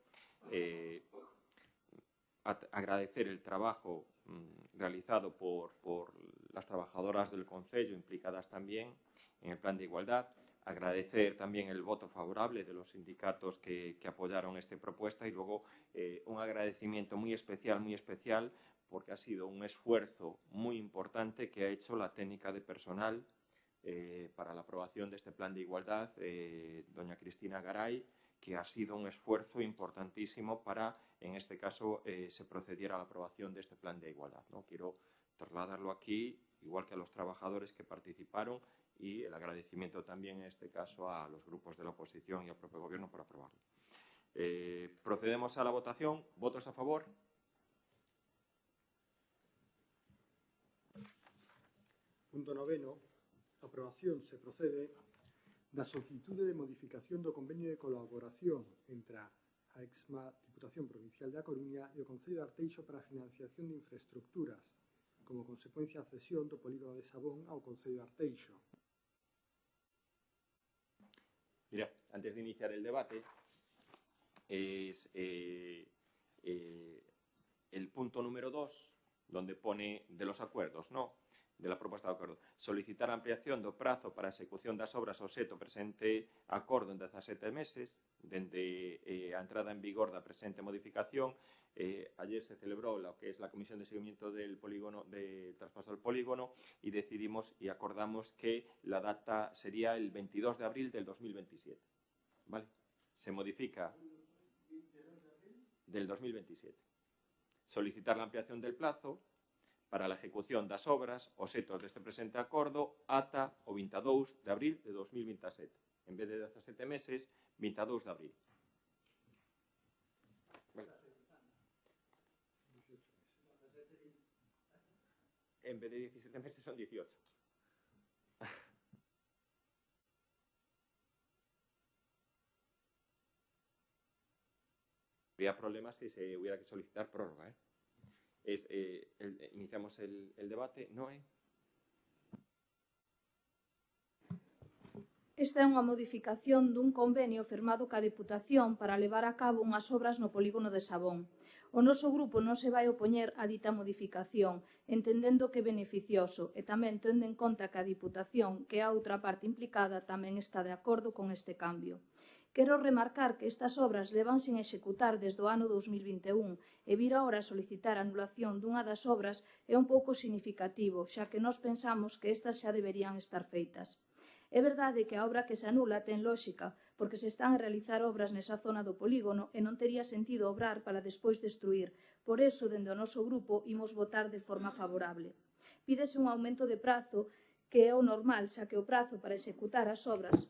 agradecer el trabajo realizado por las trabajadoras del Concello implicadas también en el plan de igualdad, agradecer también el voto favorable de los sindicatos que apoyaron esta propuesta y luego un agradecimiento muy especial porque ha sido un esfuerzo muy importante que ha hecho la técnica de personal para la aprobación de este plan de igualdad, doña Cristina Garay, que ha sido un esfuerzo importantísimo para, en este caso, se procediera a la aprobación de este plan de igualdad, ¿no? Quiero trasladarlo aquí, igual que a los trabajadores que participaron, y el agradecimiento también, en este caso, a los grupos de la oposición y al propio Gobierno por aprobarlo. Procedemos a la votación. ¿Votos a favor? Punto 9. Aprobación. Se procede da solicitude de modificación do convenio de colaboración entre a EXMA Diputación Provincial da Coruña e o Concello de Arteixo para a financiación de infraestructuras, como consecuencia da cesión do polígono de Sabón ao Concello de Arteixo. Mira, antes de iniciar el debate, es el punto número 2, donde pone de los acuerdos, ¿no?, de la proposta de acordo. Solicitar a ampliación do prazo para a execución das obras ao seto presente acordo en 17 meses, dende a entrada en vigor da presente modificación. Ayer se celebró lo que es la comisión de seguimiento del polígono, del traspaso al polígono, y decidimos y acordamos que la data sería el 22 de abril del 2027. ¿Vale? Se modifica del 2027. Solicitar la ampliación del plazo para la ejecución das obras aos setos deste presente acordo ata o 22 de abril de 2027. En vez de 17 meses, 22 de abril. Vale. En vez de 17 meses son 18. Habría problemas si se hubiera que solicitar prórroga, ¿eh? Iniciamos el debate. Noé. Esta é unha modificación dun convenio firmado ca Deputación para levar a cabo unhas obras no polígono de Sabón. O noso grupo non se vai opoñer a dita modificación, entendendo que é beneficioso e tamén tendo en conta que a Deputación, que é a outra parte implicada, tamén está de acordo con este cambio. Quero remarcar que estas obras levan sin executar desde o ano 2021 e vir ahora a solicitar a anulación dunha das obras é un pouco significativo, xa que nós pensamos que estas xa deberían estar feitas. É verdade que a obra que se anula ten lóxica, porque se están a realizar obras nesa zona do polígono e non tería sentido obrar para despois destruir. Por eso, dende o noso grupo, imos votar de forma favorable. Pídese un aumento de prazo, que é o normal, xa que o prazo para executar as obras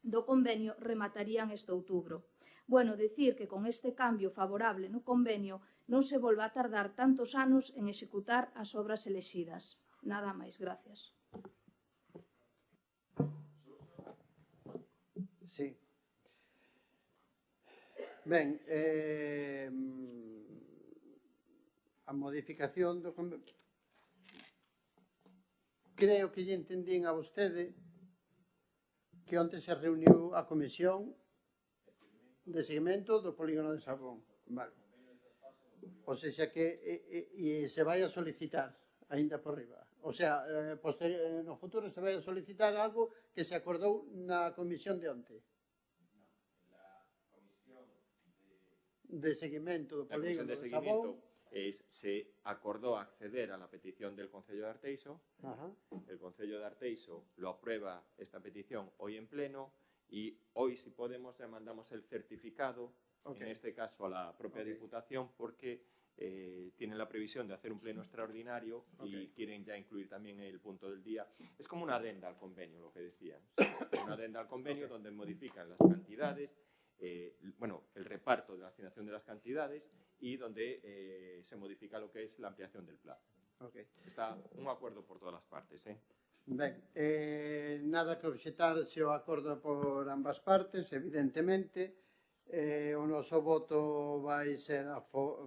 do convenio rematarían este outubro. Bueno, dicir que con este cambio favorable no convenio non se volva a tardar tantos anos en executar as obras elexidas. Nada máis, gracias. Sí. Ben, a modificación do convenio... Creo que lle entendín a vostede que onte se reuniu a comisión de seguimento do polígono de Sabón. Vale. O sea que se vai a solicitar aínda por riba. O sea, no futuro se vai a solicitar algo que se acordou na comisión de onte. De seguimento do polígono de Sabón. Se acordó acceder a la petición del Concello de Arteixo. El Concello de Arteixo lo aprueba esta petición hoy en pleno y hoy, si podemos, le mandamos el certificado, en este caso a la propia Diputación, porque tienen la previsión de hacer un pleno extraordinario y quieren ya incluir también el punto del día. Es como una adenda al convenio, lo que decíamos. Una adenda al convenio donde modifican las cantidades, el reparto de la asignación de las cantidades y donde se modifica lo que es la ampliación del plazo. Está un acuerdo por todas las partes. Ben, nada que obxetarse o acordo por ambas partes, evidentemente. O noso voto vai ser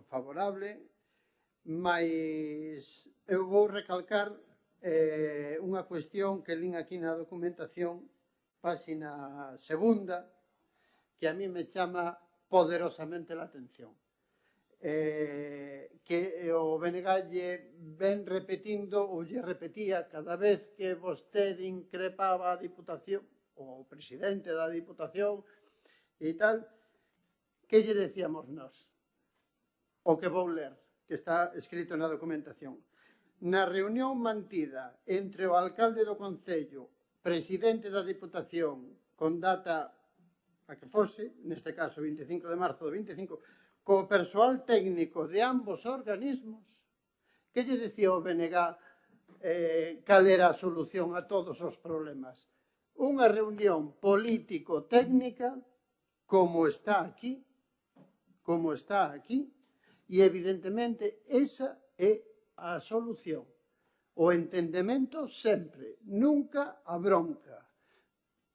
favorable, mas eu vou recalcar unha cuestión que lín aquí na documentación, páxina segunda, que a mí me chama poderosamente la atención. Que o BNG lle ven repetindo ou lle repetía cada vez que vostede increpaba a Diputación, o presidente da Diputación e tal, que lle decíamos nós? O que vou ler, que está escrito na documentación. Na reunión mantida entre o alcalde do Concello, presidente da Diputación, con data a que fose, neste caso 25 de marzo do 25, co persoal técnico de ambos organismos, que lle decía o BNG cal era a solución a todos os problemas. Unha reunión político-técnica como está aquí, e evidentemente esa é a solución. O entendemento sempre, nunca a bronca.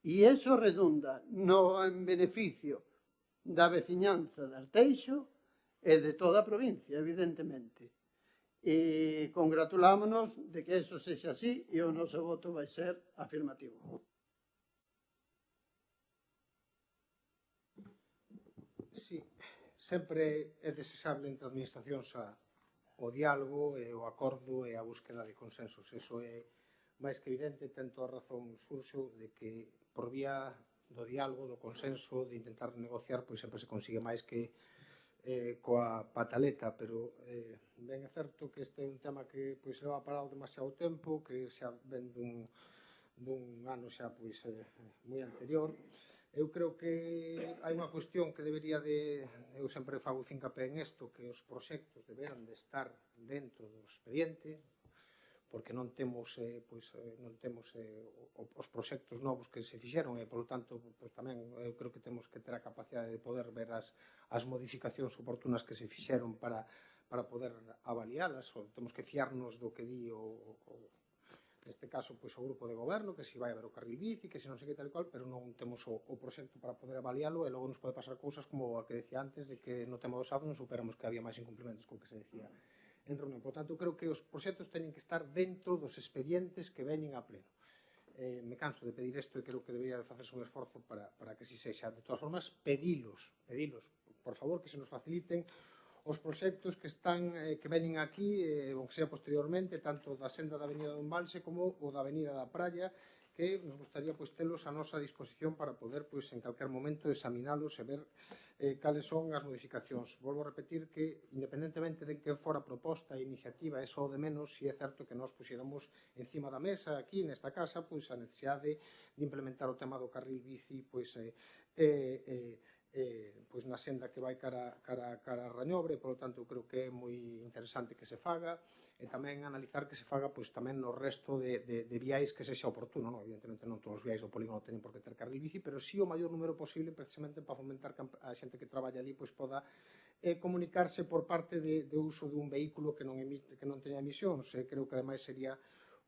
E iso redunda en beneficio da veciñanza de Arteixo e de toda a provincia, evidentemente. E congratulámonos de que eso sexa así e o noso voto vai ser afirmativo. Sí, sempre é desexable entre administracións o diálogo, o acordo e a búsqueda de consensos. Eso é máis que evidente, ten toda a razón Xurxo de que por vía do diálogo, do consenso, de intentar negociar, pois sempre se consigue máis que coa pataleta, pero ben é certo que este é un tema que pois leva parado demasiado tempo, que xa ven dun ano xa pois moi anterior. Eu creo que hai unha cuestión que debería de, eu sempre fago fincapé en isto, que os proxectos deberan de estar dentro do expediente, porque non temos os proxectos novos que se fixeron e, polo tanto, tamén eu creo que temos que ter a capacidade de poder ver as modificacións oportunas que se fixeron para poder avalialas, ou temos que fiarnos do que di neste caso, o grupo de goberno, que se vai a ver o carril bici, que se non sei que tal e cual, pero non temos o proxecto para poder avalialo e logo nos pode pasar cousas como a que decía antes, de que no tema do sábado non superamos que había máis incumplimentos co que se decía en reunión. Por tanto, creo que os proxectos teñen que estar dentro dos expedientes que veñen a pleno. Me canso de pedir isto e creo que debería de facerse un esforzo para que si sexa. De todas formas, pedilos, por favor, que se nos faciliten os proxectos que están que veñen aquí, ou que sea posteriormente, tanto da senda da Avenida do Embalse como o da Avenida da Praia, que nos gustaría telos a nosa disposición para poder en calquer momento examinalos e ver cales son as modificacións. Volvo a repetir que, independentemente de que fora proposta e iniciativa, é só de menos si é certo que nós puxéramos encima da mesa aquí nesta casa a necesidade de implementar o tema do carril bici na senda que vai cara a Rañobre. Por lo tanto, creo que é moi interesante que se faga e tamén analizar que se faga tamén no resto de viais que sexa oportuno. Evidentemente non todos os viais do polígono teñen por que ter carril bici, pero sí o maior número posible, precisamente para fomentar que a xente que traballa ali poda comunicarse por parte de uso dun vehículo que non teña emisións. Creo que ademais sería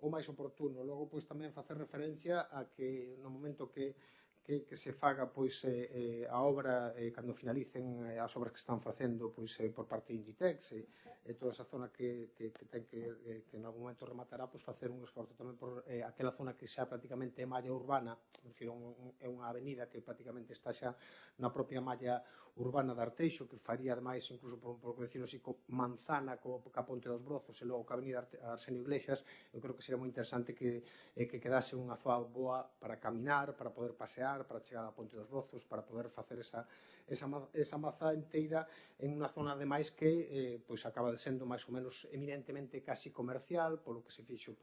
o máis oportuno. Logo tamén facer referencia a que no momento que se faga a obra cando finalicen as obras que están facendo por parte de Inditex e toda esa zona que ten que en algún momento rematará, facer un esforzo tamén por aquela zona que xa prácticamente é malla urbana, é unha avenida que prácticamente está xa na propia malla urbana de Arteixo, que faría ademais, incluso por decirlo así, manzana ca Ponte dos Brozos e logo ca Avenida Arsenio Iglesias. Eu creo que sería moi interesante que quedase unha zoa boa para caminar, para poder pasear, para chegar a Ponte dos Brozos, para poder facer esa mazá inteira en unha zona ademais que acaba sendo máis ou menos eminentemente casi comercial, polo que se fixo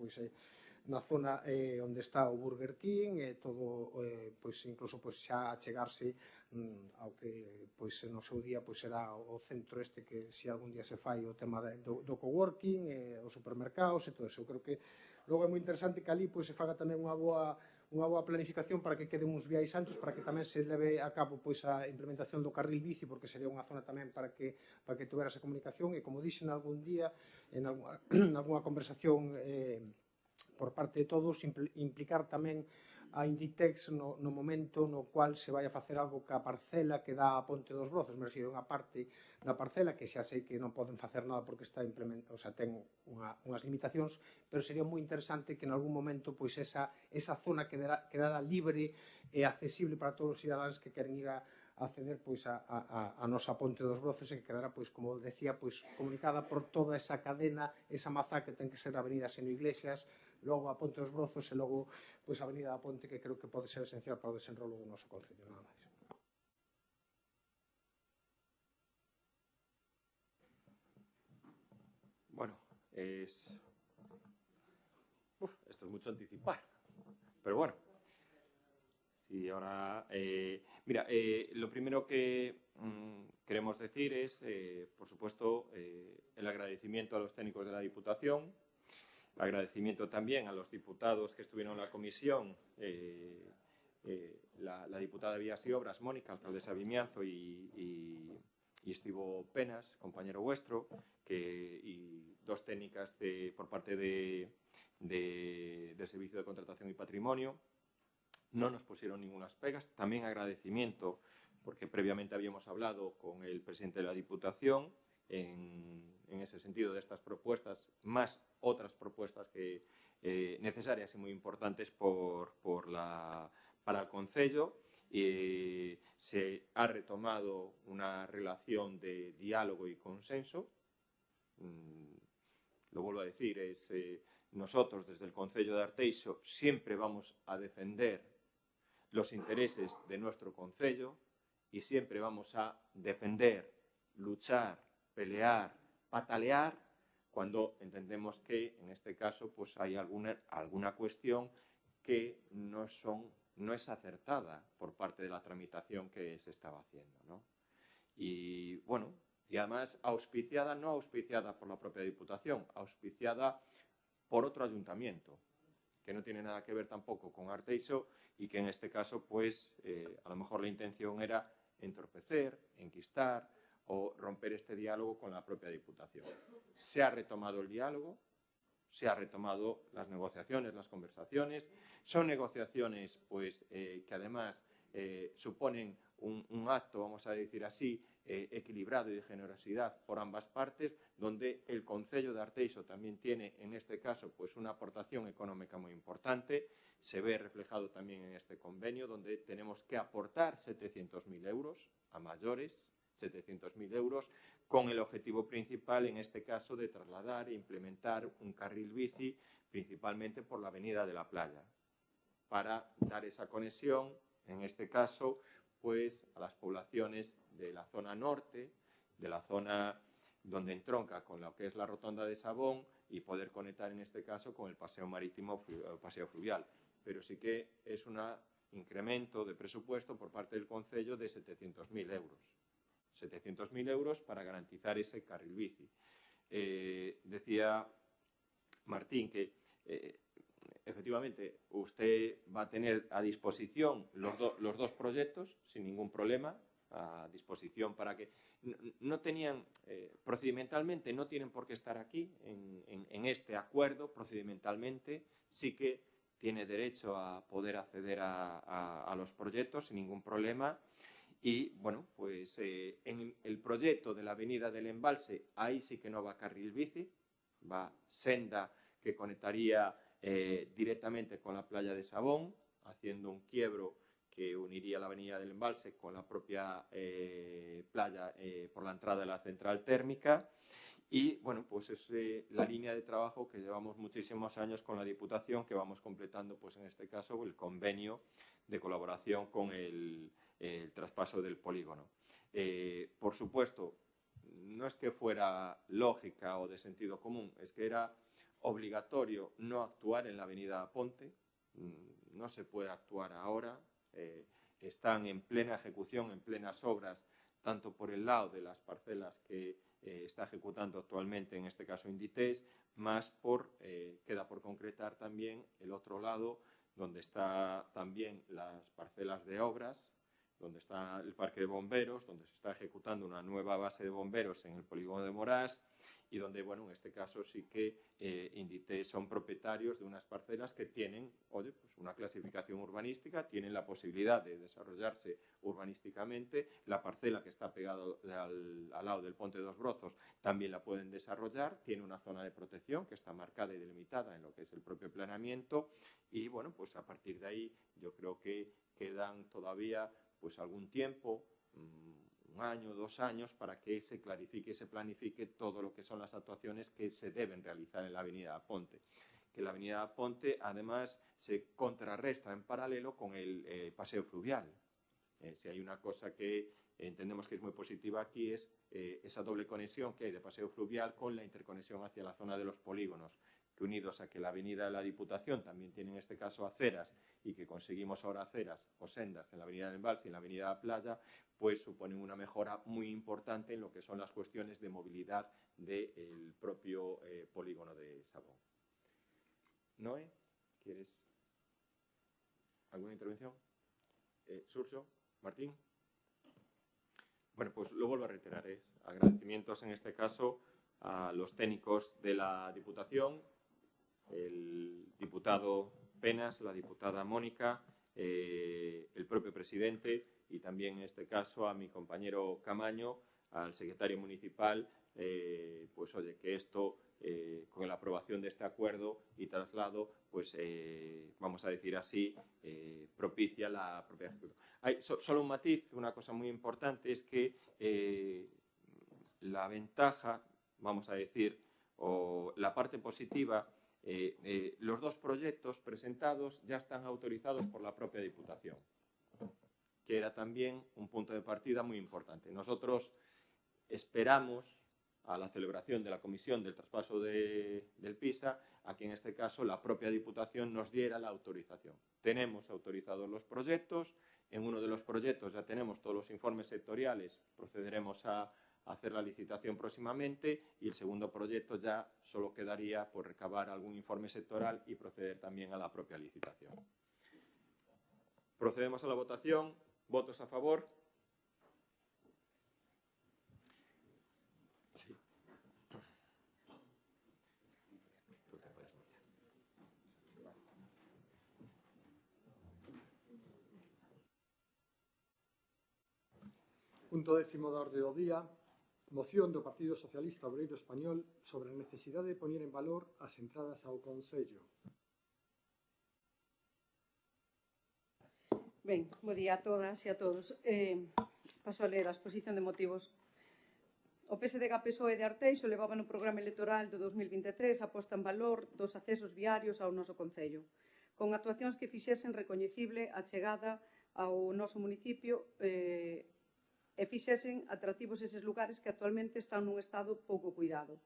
na zona onde está o Burger King e todo, incluso xa achegarse ao que no seu día será o centro este que se algún día se fai o tema do coworking, os supermercados e todo eso. Eu creo que logo é moi interesante que ali se faga tamén unha boa planificación para que queden uns viais anchos, para que tamén se leve a cabo a implementación do carril bici, porque sería unha zona tamén para que tuvera esa comunicación e, como dixen algún día en algunha conversación por parte de todos, implicar tamén a Inditex no momento no cual se vai a facer algo ca parcela que dá a Ponte dos Brozos. Me refiro a unha parte da parcela que xa sei que non poden facer nada porque está ten unhas limitacións, pero sería moi interesante que en algún momento esa zona quedara libre e accesible para todos os cidadáns que queren ir a acceder a nosa Ponte dos Brozos e que quedara, como decía, comunicada por toda esa cadena, esa mazá que ten que ser a Avenida Arsenio Iglesias, logo a Ponte dos Brozos e logo a Avenida da Ponte, que creo que pode ser esencial para o desenrolo do noso concello. Nada máis. Bueno, esto es mucho anticipar, pero bueno. Sí, ahora, mira, lo primero que queremos decir es, por supuesto, el agradecimiento a los técnicos de la Diputación, agradecimiento también a los diputados que estuvieron en la comisión, la diputada de Vías y Obras, Mónica, alcaldesa de Vimianzo, y Estivo Penas, compañero vuestro, y dos técnicas por parte del Servicio de Contratación y Patrimonio. No nos pusieron ningunas pegas. También agradecimiento, porque previamente habíamos hablado con el presidente de la Diputación en ese sentido de estas propuestas, más otras propuestas necesarias y muy importantes para el concello, se ha retomado una relación de diálogo y consenso. Lo vuelvo a decir, nosotros desde el Concello de Arteixo siempre vamos a defender los intereses de nuestro concello y siempre vamos a defender, luchar, pelear, patalear cuando entendemos que en este caso pues hay alguna cuestión que no es acertada por parte de la tramitación que se estaba haciendo, ¿no? Y bueno, y además no auspiciada por la propia Diputación, auspiciada por otro ayuntamiento, que no tiene nada que ver tampoco con Arteixo y que en este caso, pues, a lo mejor la intención era entorpecer, enquistar o romper este diálogo con la propia Diputación. Se ha retomado el diálogo, se ha retomado las negociaciones, las conversaciones. Son negociaciones, pues, que además suponen un acto, vamos a decir así, equilibrado y de generosidad por ambas partes, donde el Concello de Arteixo también tiene, en este caso, pues una aportación económica muy importante. Se ve reflejado también en este convenio, donde tenemos que aportar 700.000 euros a mayores, 700.000 euros, con el objetivo principal, en este caso, de trasladar e implementar un carril bici, principalmente por la Avenida de la Playa, para dar esa conexión, en este caso, pues a las poblaciones de la zona norte, de la zona donde entronca con lo que es la rotonda de Sabón y poder conectar en este caso con el paseo marítimo, paseo fluvial. Pero sí que es un incremento de presupuesto por parte del Concello de 700.000 euros. 700.000 euros para garantizar ese carril bici. Decía Martín que efectivamente usted va a tener a disposición los dos proyectos sin ningún problema, a disposición para que no tenían, procedimentalmente no tienen por qué estar aquí en este acuerdo. Procedimentalmente sí que tiene derecho a poder acceder a los proyectos sin ningún problema. Y, bueno, pues en el proyecto de la Avenida del Embalse, ahí sí que no va carril bici, va senda que conectaría directamente con la playa de Sabón, haciendo un quiebro que uniría la Avenida del Embalse con la propia playa por la entrada de la central térmica. Y, bueno, pues es la línea de trabajo que llevamos muchísimos años con la Diputación, que vamos completando, pues en este caso, el convenio de colaboración con el traspaso del polígono. Por supuesto, no es que fuera lógica o de sentido común, es que era obligatorio no actuar en la Avenida Ponte. No se puede actuar ahora. Están en plena ejecución, en plenas obras, tanto por el lado de las parcelas que está ejecutando actualmente, en este caso Inditex, más queda por concretar también el otro lado, donde está también las parcelas de obras, donde está el parque de bomberos, donde se está ejecutando una nueva base de bomberos en el polígono de Morás y donde, bueno, en este caso sí que Inditex son propietarios de unas parcelas que tienen, pues una clasificación urbanística, tienen la posibilidad de desarrollarse urbanísticamente. La parcela que está pegada al lado del Ponte dos Brozos también la pueden desarrollar, tiene una zona de protección que está marcada y delimitada en lo que es el propio planeamiento y, bueno, pues a partir de ahí yo creo que quedan todavía pues algún tiempo, 1 año, 2 años, para que se clarifique y se planifique todo lo que son las actuaciones que se deben realizar en la Avenida Ponte. Que la Avenida Ponte, además, se contrarresta en paralelo con el paseo fluvial. Si hay una cosa que entendemos que es muy positiva aquí es esa doble conexión que hay de paseo fluvial con la interconexión hacia la zona de los polígonos, que unidos a que la Avenida de la Diputación también tiene en este caso aceras y que conseguimos ahora aceras o sendas en la Avenida del Embalse y en la Avenida de la Playa, pues suponen una mejora muy importante en lo que son las cuestiones de movilidad del propio polígono de Sabón. Noé, ¿quieres alguna intervención? Surso, Martín. Bueno, pues lo vuelvo a reiterar, agradecimientos en este caso a los técnicos de la Diputación, el diputado Penas, la diputada Mónica, el propio presidente y también en este caso a mi compañero Camaño, al secretario municipal, pues oye, que esto con la aprobación de este acuerdo y traslado, pues vamos a decir así, propicia la propia ejecución. Hay solo un matiz, una cosa muy importante, es que la ventaja, vamos a decir, o la parte positiva, los dos proyectos presentados ya están autorizados por la propia Diputación, que era también un punto de partida muy importante. Nosotros esperamos a la celebración de la comisión del traspaso del PISA, a que en este caso la propia Diputación nos diera la autorización. Tenemos autorizados los proyectos, en uno de los proyectos ya tenemos todos los informes sectoriales, procederemos a hacer la licitación próximamente, y el segundo proyecto ya solo quedaría por recabar algún informe sectoral y proceder también a la propia licitación. Procedemos a la votación. ¿Votos a favor? Sí. Tú te puedes marchar. Punto 10º da orde do día. Moción do Partido Socialista Obreiro Español sobre a necesidade de poñer en valor as entradas ao Concello. Ben, bo día a todas e a todos. Paso a ler a exposición de motivos. O PSDG-PSOE de Arteixo levaba no programa electoral do 2023 a posta en valor dos accesos viarios ao noso Concello, con actuacións que fixesen recoñecible a chegada ao noso municipio e fixesen atractivos eses lugares que actualmente están nun estado pouco cuidado.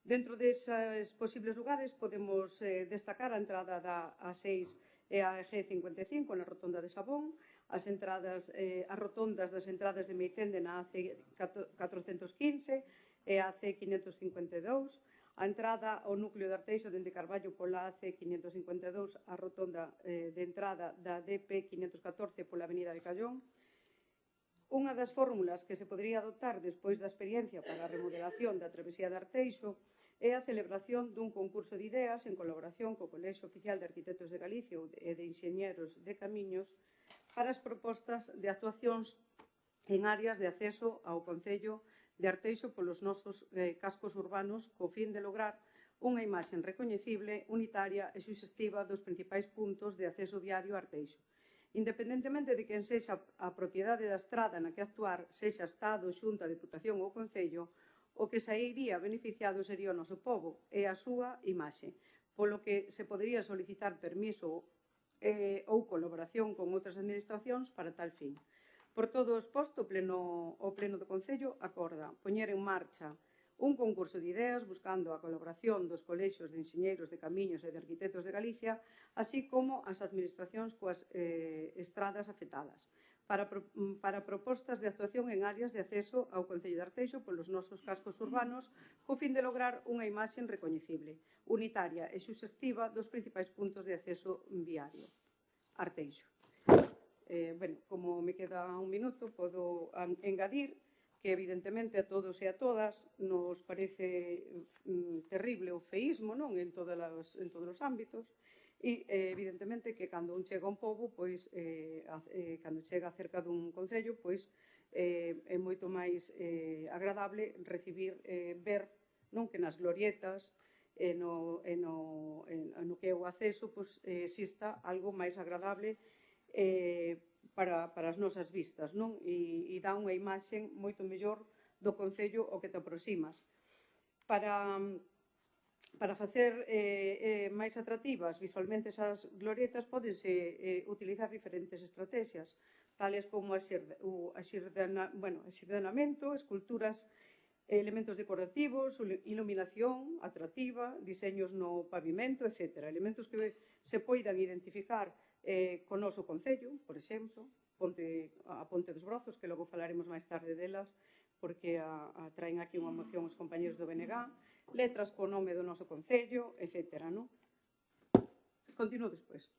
Dentro deses posibles lugares podemos destacar a entrada da A6 e a G55 na rotonda de Sabón, as rotondas das entradas de Meicende na AC415 e a AC552, a entrada ao núcleo de Arteixo dende Carballo pola AC552, a rotonda de entrada da DP514 pola avenida de Callón. Unha das fórmulas que se podría adoptar despois da experiencia para a remodelación da travesía de Arteixo é a celebración dun concurso de ideas en colaboración co Colexio Oficial de Arquitectos de Galicia e de Enxeñeros de Camiños para as propostas de actuacións en áreas de acceso ao Concello de Arteixo polos nosos cascos urbanos, co fin de lograr unha imaxe recoñecible, unitaria e suxestiva dos principais puntos de acceso viario a Arteixo. Independentemente de quen sexa a propiedade da estrada na que actuar, sexa Estado, Xunta, Deputación ou Concello, o que sairía beneficiado sería o noso pobo e a súa imaxe, polo que se podería solicitar permiso ou colaboración con outras administracións para tal fin. Por todo o exposto, o Pleno do Concello acorda poñer en marcha un concurso de ideas buscando a colaboración dos colexios de enxeñeiros de camiños e de arquitectos de Galicia, así como as administracións coas estradas afectadas, para propostas de actuación en áreas de acceso ao Concello de Arteixo polos nosos cascos urbanos, co fin de lograr unha imaxe recoñecible, unitaria e suxestiva dos principais puntos de acceso viario. Arteixo. Como me queda un minuto, podo engadir que evidentemente a todos e a todas nos parece terrible o feísmo, non, en todos os ámbitos, e evidentemente que cando un chega a un pobo, pois, cando chega cerca dun concello, pois é moito máis agradable recibir, ver, non, que nas glorietas e no que é o acceso, pois exista algo máis agradable para as nosas vistas, non? E dá unha imaxe moito mellor do Concello ao que te aproximas. Para facer máis atractivas visualmente esas glorietas pódense utilizar diferentes estrategias, tales como axirdenamento, esculturas, elementos decorativos, iluminación atractiva, diseños no pavimento, etc. Elementos que se poidan identificar co noso Concello, por exemplo, a Ponte dos Brozos, que logo falaremos máis tarde delas, porque traen aquí unha moción os compañeros do BNG, letras co nome do noso Concello, etc. Continúo despois.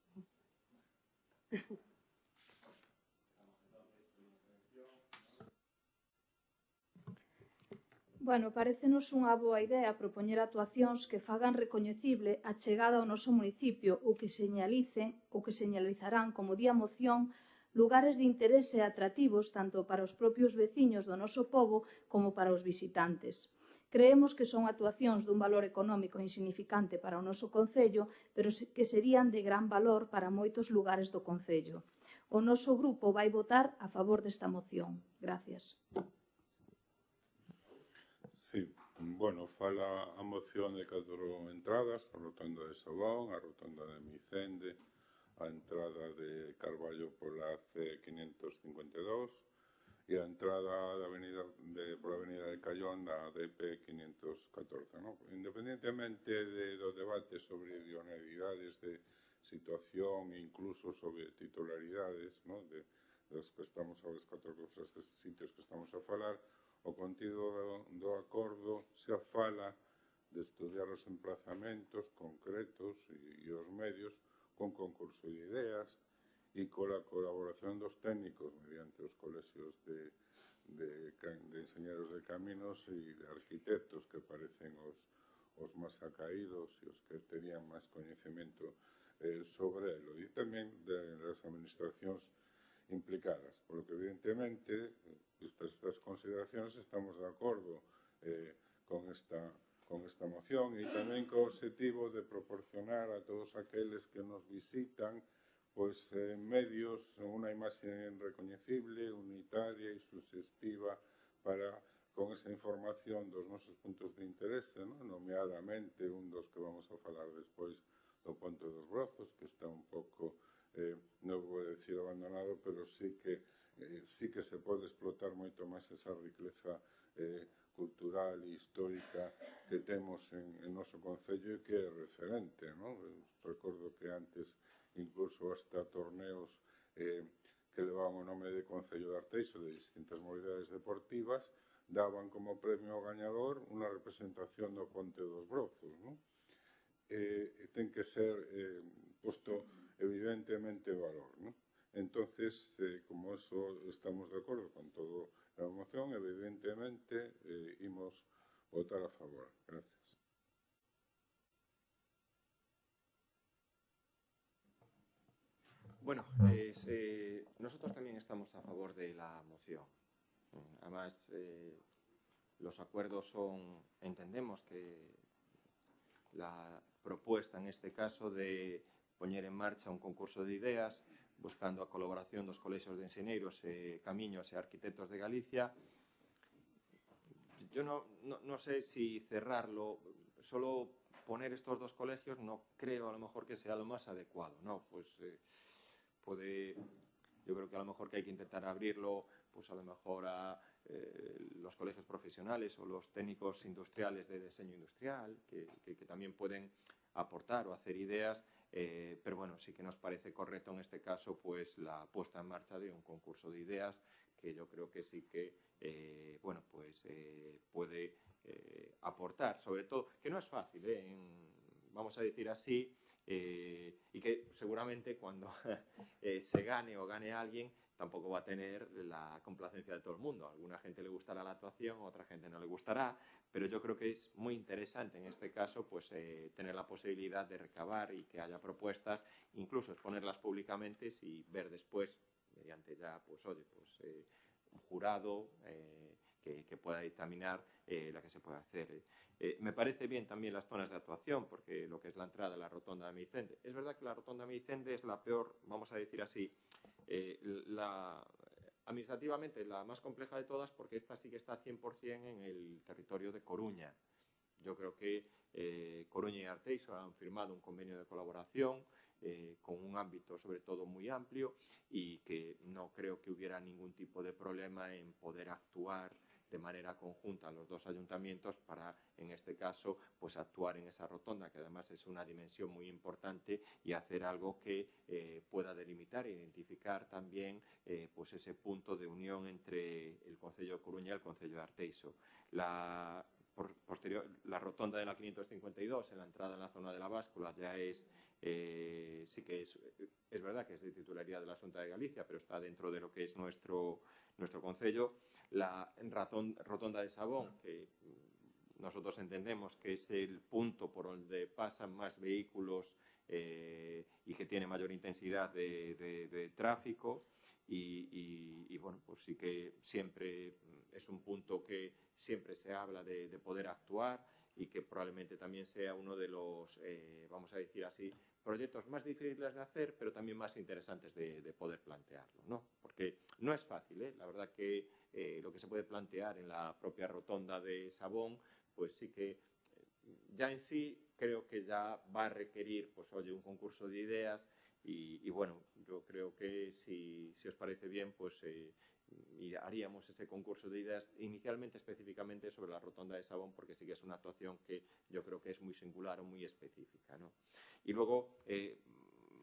Bueno, parecenos unha boa idea propoñer actuacións que fagan recoñecible a chegada ao noso municipio ou que señalizarán como di a moción lugares de interese atractivos tanto para os propios veciños do noso pobo como para os visitantes, Creemos que son actuacións dun valor económico insignificante para o noso Concello, pero que serían de gran valor para moitos lugares do Concello. O noso grupo vai votar a favor desta moción. Gracias. Sí, bueno, fala a moción de 4 entradas, a rotonda de Sabón, a rotonda de Micende, a entrada de Carballo pola C552 e a entrada pola avenida de Callón da DP 514. ¿No? Independentemente do debate sobre idoneidades de situación e incluso sobre titularidades, ¿no? das que estamos a las 4 cousas, sitios que estamos a falar, o contido do acordo se fala de estudiar os emplazamentos concretos e os medios con concurso de ideas e cola colaboración dos técnicos mediante os colexios de enxeñeros de caminos e de arquitectos que parecen os máis acaídos e os que terían máis coñecemento sobre elo e tamén das administracións implicadas, polo que evidentemente estas consideracións estamos de acordo con esta moción e tamén co objetivo de proporcionar a todos aqueles que nos visitan pois medios, unha imaxe recoñecible, unitaria e suxestiva para con esa información dos nosos puntos de interese, ¿no? Nomeadamente un dos que vamos a falar despois do Ponte dos Brozos, que está un pouco, non vou decir abandonado, pero sí que se pode explotar moito máis esa riqueza cultural e histórica que temos en noso Concello e que é referente, ¿no? Recordo que antes incluso hasta torneos que levaban o nome de Concello de Arteixo de distintas modalidades deportivas daban como premio ao gañador unha representación do Ponte dos Brozos, ¿no? Ten que ser posto evidentemente valor, ¿no? Entonces, como eso estamos de acordo con toda a moción, evidentemente imos votar a favor. Gracias. Bueno, nosotros también estamos a favor de la moción. Además, los acuerdos son, entendemos que la propuesta en este caso de poñer en marcha un concurso de ideas buscando a colaboración dos colexios de enxeñeiros, camiños e arquitectos de Galicia. Yo no sé si cerrarlo, solo poner estos dos colegios no creo a lo mejor que sea lo más adecuado, ¿no? Pues yo creo que a lo mejor que hay que intentar abrirlo pues a lo mejor a los colegios profesionales o los técnicos industriales de diseño industrial que también pueden aportar o hacer ideas, pero bueno, sí que nos parece correcto en este caso pues la puesta en marcha de un concurso de ideas que yo creo que sí que bueno, pues puede aportar, sobre todo, que no es fácil, vamos a decir así, y que seguramente cuando se gane o gane alguien tampoco va a tener la complacencia de todo el mundo. A alguna gente le gustará la actuación, a otra gente no le gustará, pero yo creo que es muy interesante en este caso pues tener la posibilidad de recabar y que haya propuestas, incluso exponerlas públicamente y ver después, mediante ya pues oye, pues un jurado que pueda dictaminar la que se puede hacer. Me parece bien también las zonas de actuación, porque lo que es la entrada de la rotonda de Micende. Es verdad que la rotonda de Micende es la peor, vamos a decir así, administrativamente la más compleja de todas, porque esta sí que está 100% en el territorio de Coruña. Yo creo que Coruña y Arteixo han firmado un convenio de colaboración con un ámbito sobre todo muy amplio y que no creo que hubiera ningún tipo de problema en poder actuar de manera conjunta los dos ayuntamientos para, en este caso, pues actuar en esa rotonda, que además es una dimensión muy importante, y hacer algo que pueda delimitar e identificar también pues ese punto de unión entre el Concello de Coruña y el Concello de Arteixo. La rotonda de la 552, en la entrada en la zona de la báscula, ya es sí que es verdad que es de titularidad de la Xunta de Galicia, pero está dentro de lo que es nuestro concello. La rotonda de Sabón, que nosotros entendemos que es el punto por donde pasan más vehículos y que tiene mayor intensidad de tráfico y bueno, pues sí que siempre es un punto que siempre se habla de poder actuar y que probablemente también sea uno de los, vamos a decir así, proyectos más difíciles de hacer, pero también más interesantes de poder plantearlo, ¿no? Porque no es fácil, ¿eh? La verdad que lo que se puede plantear en la propia rotonda de Sabón, pues sí que ya en sí creo que ya va a requerir, pues oye, un concurso de ideas y bueno, yo creo que si os parece bien, pues haríamos ese concurso de ideas inicialmente específicamente sobre la rotonda de Sabón, porque sí que es una actuación que yo creo que es muy singular o muy específica, ¿no? Y luego,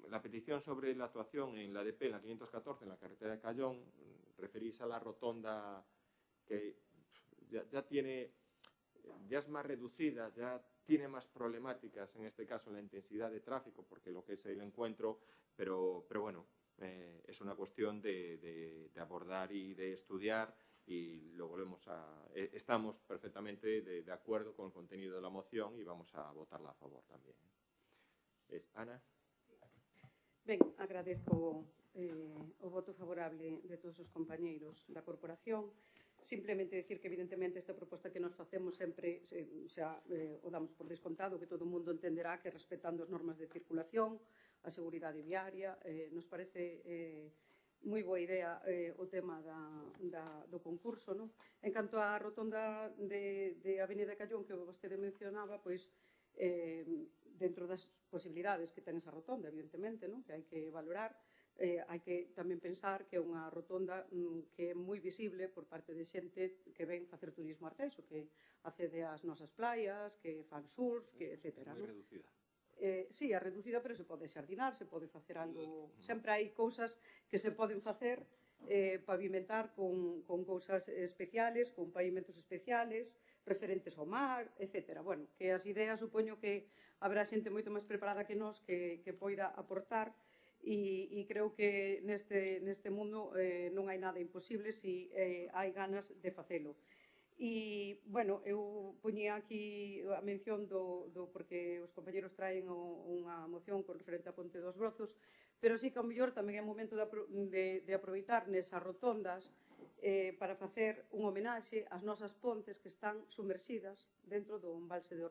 la petición sobre la actuación en la DP, en la 514, en la carretera de Callón, referís a la rotonda que ya es más reducida, ya tiene más problemáticas, en este caso, la intensidad de tráfico, porque lo que es el encuentro, pero bueno, es una cuestión de abordar y de estudiar y lo volvemos a... estamos perfectamente de acuerdo con el contenido de la moción y vamos a votarla a favor también. Ana? Ben, agradezco o voto favorable de todos os compañeiros da corporación. Simplemente decir que, evidentemente, esta proposta que nos facemos sempre xa o damos por descontado, que todo o mundo entenderá que respetando as normas de circulación, a seguridade viaria, nos parece moi boa idea o tema do concurso, non? En canto á rotonda de Avenida Callón que vostede mencionaba, pois dentro das posibilidades que ten esa rotonda, evidentemente, non? Que hai que valorar, hai que tamén pensar que é unha rotonda que é moi visible por parte de xente que ven facer turismo a Arteixo, que accede ás nosas playas, que fan surf, que etcétera. Moi reducida. Sí, é reducida, pero se pode xardinar, se pode facer algo... Sempre hai cousas que se poden facer, pavimentar con cousas especiales, con pavimentos especiales, referentes ao mar, etcétera. Bueno, que as ideas supoño que habrá xente moito máis preparada que nós que poida aportar e creo que neste mundo non hai nada imposible se hai ganas de facelo. E, bueno, eu poñía aquí a mención porque os compañeros traen unha moción con referente a Ponte dos Brozos, pero sí que ao mellor tamén é momento de aproveitar nesas rotondas para facer un homenaxe ás nosas pontes que están sumerxidas dentro do embalse de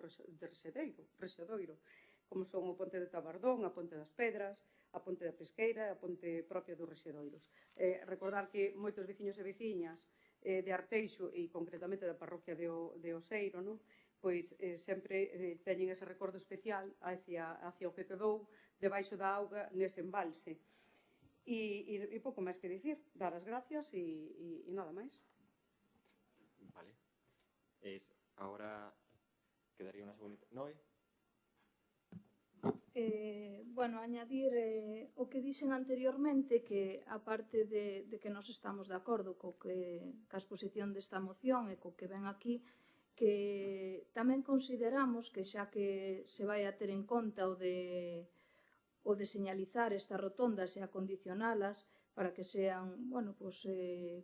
Rexedoiro, como son o Ponte de Tabardón, a Ponte das Pedras, a Ponte da Pesqueira e a Ponte propia dos Rexedoiros. Recordar que moitos veciños e veciñas de Arteixo e concretamente da parroquia de Oseiro, pois sempre teñen ese recordo especial hacia o que quedou debaixo da auga nese embalse. E pouco máis que dicir, dar as gracias e nada máis. Vale. Ahora quedaría unha segunda... Noé? Bueno, añadir o que dixen anteriormente, que aparte de que nos estamos de acordo ca exposición desta moción e co que ven aquí, que tamén consideramos que xa que se vai a ter en conta o de señalizar estas rotondas e acondicionalas para que sean, bueno, pues,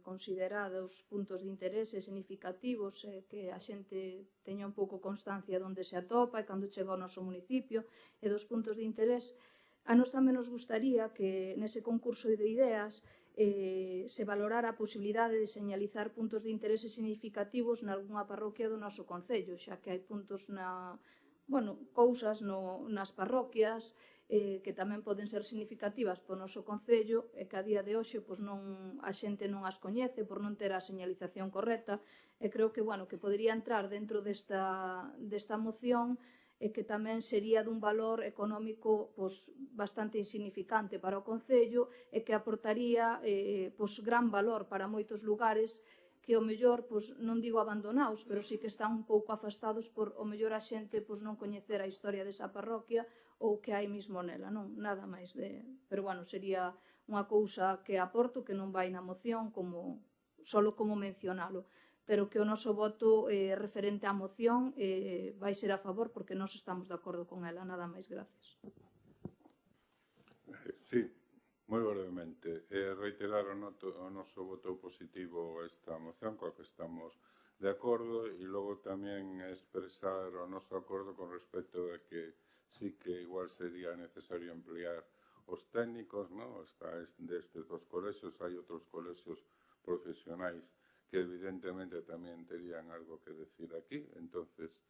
considerados puntos de interese significativos, que a xente teña un pouco constancia de onde se atopa e cando chega ao noso municipio e dos puntos de interés. A nós tamén nos gustaría que nese concurso de ideas se valorara a posibilidade de señalizar puntos de interese significativos nalgúna parroquia do noso concello, xa que hai puntos cousas nas parroquias que tamén poden ser significativas para o noso concello e que a día de hoxe a xente non as coñece por non ter a señalización correcta e creo que podría entrar dentro desta moción e que tamén sería dun valor económico bastante insignificante para o concello e que aportaría gran valor para moitos lugares que o mellor, non digo abandonados, pero sí que están un pouco afastados por o mellor a xente non coñecer a historia desa parroquia ou que hai mismo nela, non? Nada máis Pero, sería unha cousa que aporto, que non vai na moción solo como mencionalo, pero que o noso voto referente á moción vai ser a favor porque nós estamos de acordo con ela. Nada máis, gracias. Sí. Moi brevemente, reiterar o noso voto positivo a esta moción, coa que estamos de acordo, e logo tamén expresar o noso acordo con respecto de que sí que igual sería necesario ampliar os técnicos, está destes dos colexios, hai outros colexios profesionais que evidentemente tamén terían algo que decir aquí. Entonces,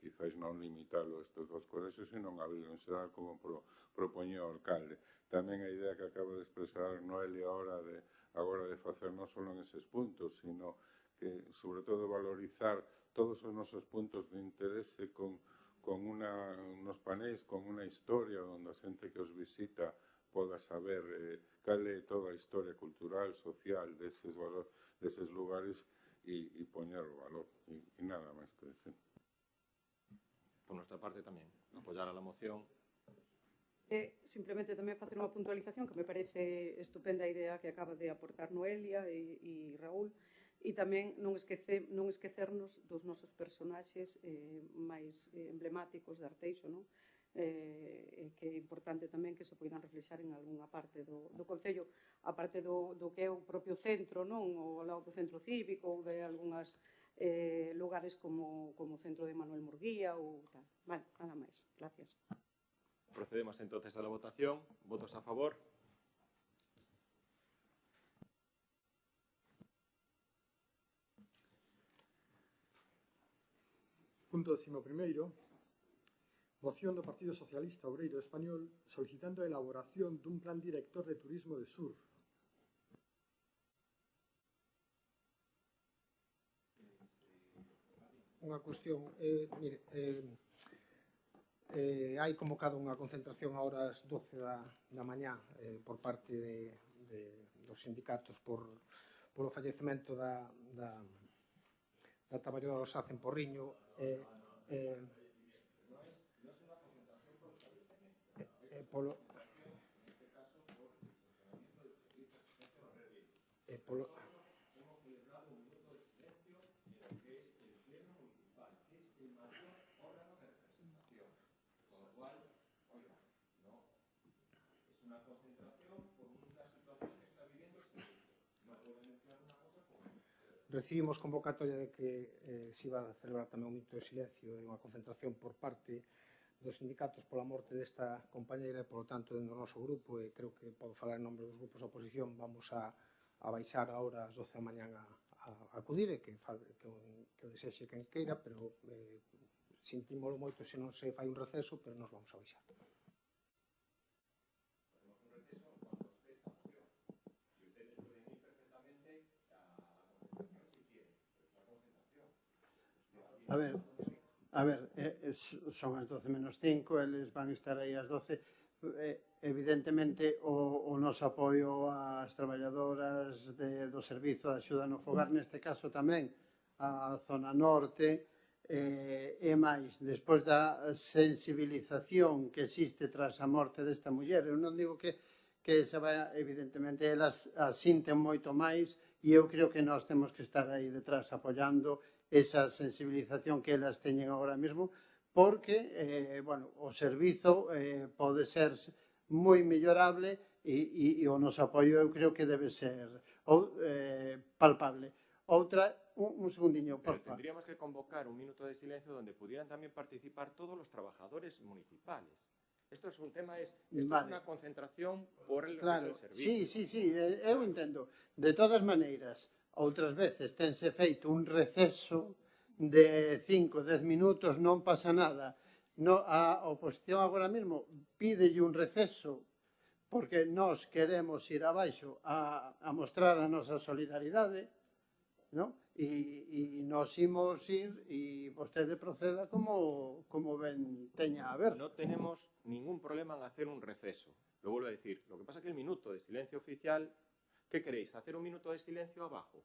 quizáis non limitalo a estes dos colexios, senón abrirlo en xeral como propoñía o alcalde. Tamén a idea que acaba de expresar Noelia agora de facer non só en eses puntos, sino que, sobre todo, valorizar todos os nosos puntos de interese con unos panéis, con unha historia onde a xente que os visita poda saber cal é toda a historia cultural, social deses lugares e poñer o valor. E nada máis que decir. Por nuestra parte tamén, apoyar a la moción. Simplemente tamén facer unha puntualización que me parece estupenda a idea que acaba de aportar Noelia e Raúl, e tamén non esquecernos dos nosos personaxes máis emblemáticos de Arteixo, non? Que é importante tamén que se poidan reflexar en algunha parte do Concello, a parte do que é o propio centro, non? Ou ao lado do centro cívico, ou de algunhas lugares como o centro de Manuel Murguía ou tal. Vale, nada máis. Gracias. Procedemos entonces a la votación. ¿Votos a favor? Punto 11º. Moción do Partido Socialista Obreiro Español solicitando a elaboración dun plan director de turismo de surf. Unha cuestión, mire, hai convocado unha concentración a horas 12 da mañá por parte dos sindicatos polo fallecemento da traballadora do SAC en Porriño. Recibimos convocatoria de que se iba a celebrar tamén un minuto de silencio e unha concentración por parte dos sindicatos pola morte desta compañeira e, polo tanto, dentro do noso grupo, e creo que podo falar en nome dos grupos da oposición, vamos a baixar a hora ás 12 da mañán a acudir e que o desexe quen queira, pero sentímolo moito se non se fai un receso, pero nos vamos a baixar. A ver, son as 12 menos 5, eles van estar aí ás 12. Evidentemente, o noso apoio ás traballadoras do Servizo de Axuda no Fogar, neste caso tamén a zona norte, e máis, despois da sensibilización que existe tras a morte desta muller. Eu non digo que se vai, evidentemente, elas asinten moito máis, e eu creo que nós temos que estar aí detrás apoiando esa sensibilización que elas teñen agora mesmo, porque, o servizo pode ser moi mellorable e o noso apoio eu creo que debe ser palpable. Outra, un segundiño, por favor. Tendríamos que convocar un minuto de silencio donde pudieran también participar todos los trabajadores municipales. Esto es un tema, esto es una concentración por el servicio. Sí, eu entendo. De todas maneiras, outras veces tense feito un receso de 5, 10 minutos, non pasa nada. A oposición agora mesmo pídelle un receso porque nós queremos ir abaixo a mostrar a nosa solidaridade, e nós imos ir e vostede proceda como ben teña a ver. No tenemos ningún problema en hacer un receso, lo vuelvo a decir. Lo que pasa es que el minuto de silencio oficial, ¿qué queréis? ¿Hacer un minuto de silencio abajo?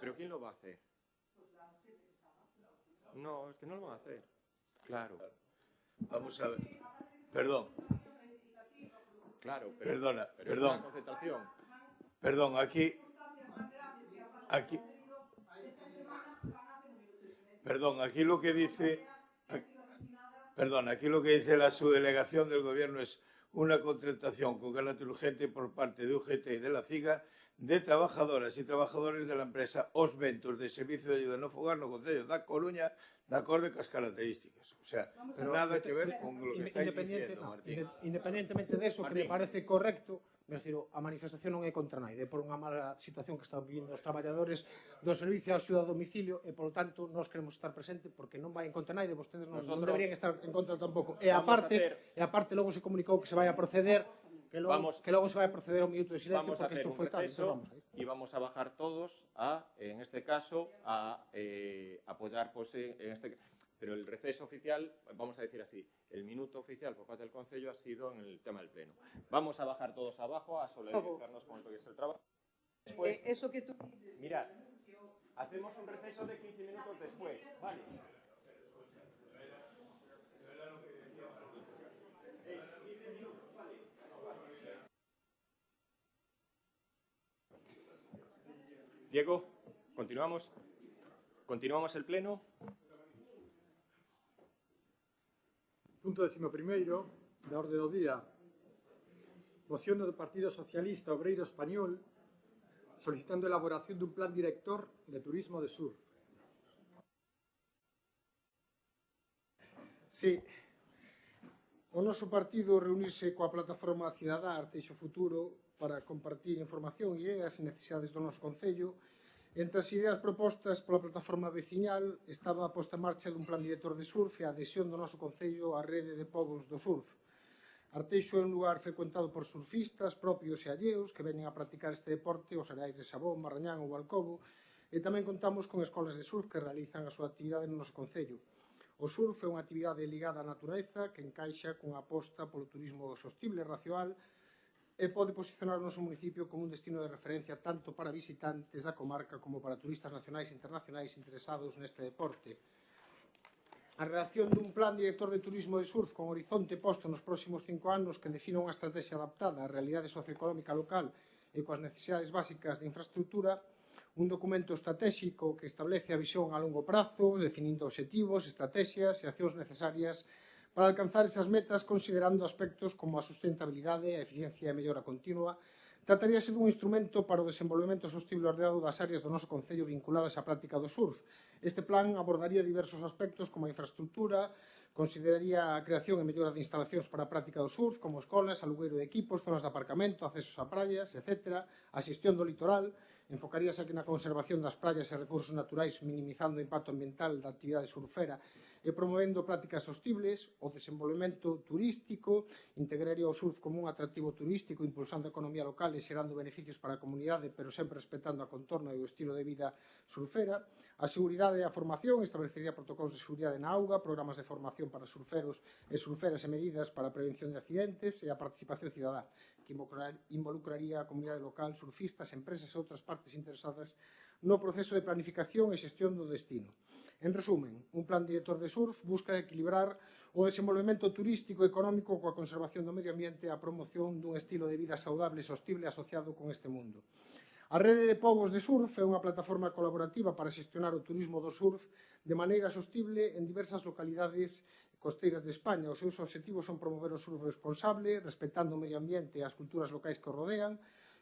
¿Pero quién lo va a hacer? No, es que no lo van a hacer. Claro. Vamos a ver. Perdón. Claro, pero, perdona, pero perdón. es una concentración. Perdón, aquí. Perdón, aquí lo que dice. Perdón, aquí lo que dice la subdelegación del gobierno es una contratación con carácter urgente por parte de UGT y de la CIGA de trabajadoras y trabajadores de la empresa Os Ventos de Servicio de Ayuda no Fogar no Concello da Coruña de acordo cas características. O sea, nada que ver con lo que estáis diciendo, Martín. Independentemente de eso, que me parece correcto, a manifestación non é contra naide, é por unha mala situación que están vivindo os traballadores do Servicio de Axuda a Domicilio e, polo tanto, nós queremos estar presente porque non vai en contra naide, vostedes non deberían estar en contra tampouco. E aparte, logo se comunicou que se vai a proceder, que logo se vai a proceder ao minuto de silencio porque isto foi tal. Y vamos a bajar todos a, en este caso, a apoyar, pues, en este. Pero el receso oficial, vamos a decir así, el minuto oficial por parte del Concello ha sido en el tema del Pleno. Vamos a bajar todos abajo, a solidarizarnos con lo que es el trabajo. Después, eso que tú... Mirad, hacemos un receso de 15 minutos después, ¿vale? Diego, continuamos. Continuamos el Pleno. Punto 11º da orde do día. Moción do Partido Socialista Obreiro Español solicitando a elaboración dun plan director de turismo de surf. Sí. O noso partido reunirse coa plataforma Cidadá Arteixo Futuro para compartir información e ideas e necesidades do noso Concello. Entre as ideas propostas pola plataforma veciñal estaba a posta en marcha dun plan director de surf e a adhesión do noso Concello á rede de povos do surf. Arteixo é un lugar frecuentado por surfistas propios e alleos que veñen a practicar este deporte aos areais de Sabón, Marrañán ou Alcobo e tamén contamos con escolas de surf que realizan a súa actividade no noso Concello. O surf é unha actividade ligada á natureza que encaixa cunha aposta polo turismo sostible e racional e pode posicionar o noso municipio como un destino de referencia tanto para visitantes da comarca como para turistas nacionais e internacionais interesados neste deporte. A redacción dun plan director de turismo de surf con horizonte posto nos próximos 5 anos que defina unha estrategia adaptada á realidade socioeconómica local e coas necesidades básicas de infraestructura, un documento estratégico que establece a visión a longo prazo, definindo obxectivos, estrategias e accións necesarias para alcanzar esas metas considerando aspectos como a sustentabilidade, a eficiencia e a mellora continua. Trataríase dun instrumento para o desenvolvemento sostible ordenado das áreas do noso Concello vinculadas á práctica do surf. Este plan abordaría diversos aspectos como a infraestructura, consideraría a creación e mellora de instalacións para a práctica do surf, como escolas, alugueiro de equipos, zonas de aparcamento, accesos a praias, etc., a xestión do litoral, enfocaríase aquí na conservación das praias e recursos naturais, minimizando o impacto ambiental da actividade surfera e promovendo prácticas sostibles, o desenvolvemento turístico, integraría o surf como un atractivo turístico, impulsando a economía local e xerando beneficios para a comunidade, pero sempre respetando a contorno e o estilo de vida surfera. A seguridade e a formación establecería protocolos de seguridade na auga, programas de formación para surferos e surferas e medidas para a prevención de accidentes e a participación cidadá, que involucraría a comunidade local, surfistas, empresas e outras partes interesadas no proceso de planificación e xestión do destino. En resumen, un plan director de surf busca equilibrar o desenvolvemento turístico e económico coa conservación do medio ambiente e a promoción dun estilo de vida saudable e sostible asociado con este mundo. A Rede de Povos de Surf é unha plataforma colaborativa para xestionar o turismo do surf de maneira sostible en diversas localidades costeiras de España. Os seus obxectivos son promover o surf responsable, respetando o medio ambiente e as culturas locais que o rodean.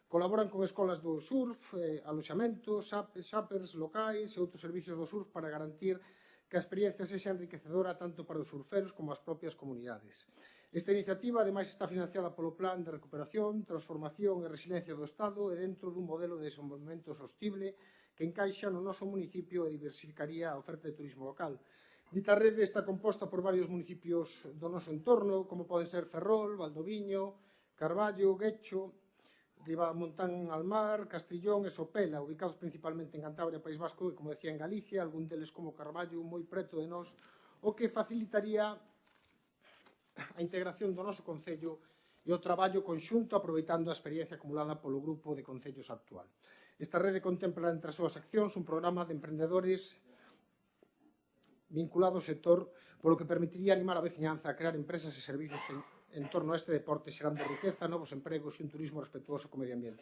Colaboran con escolas do surf, aloxamentos, xapers locais e outros servicios do surf para garantir que a experiencia sexa enriquecedora tanto para os surferos como as propias comunidades. Esta iniciativa, ademais, está financiada polo Plan de Recuperación, Transformación e Resiliencia do Estado e dentro dun modelo de desenvolvemento sostible que encaixa no noso municipio e diversificaría a oferta de turismo local. Dita rede está composta por varios municipios do noso entorno, como poden ser Ferrol, Valdoviño, Carballo, Guecho, Ribamontán al Mar, Castrillón e Sopela, ubicados principalmente en Cantabria, País Vasco e, como decía, en Galicia, algún deles como Carballo, moi preto de nós, o que facilitaría a integración do noso Concello e o traballo conxunto aproveitando a experiencia acumulada polo grupo de concellos actual. Esta rede contempla entre as súas accións un programa de emprendedores vinculado ao sector, polo que permitiría animar a veciñanza a crear empresas e servicios en torno a este deporte, xerando riqueza, novos empregos e un turismo respetuoso co medio ambiente.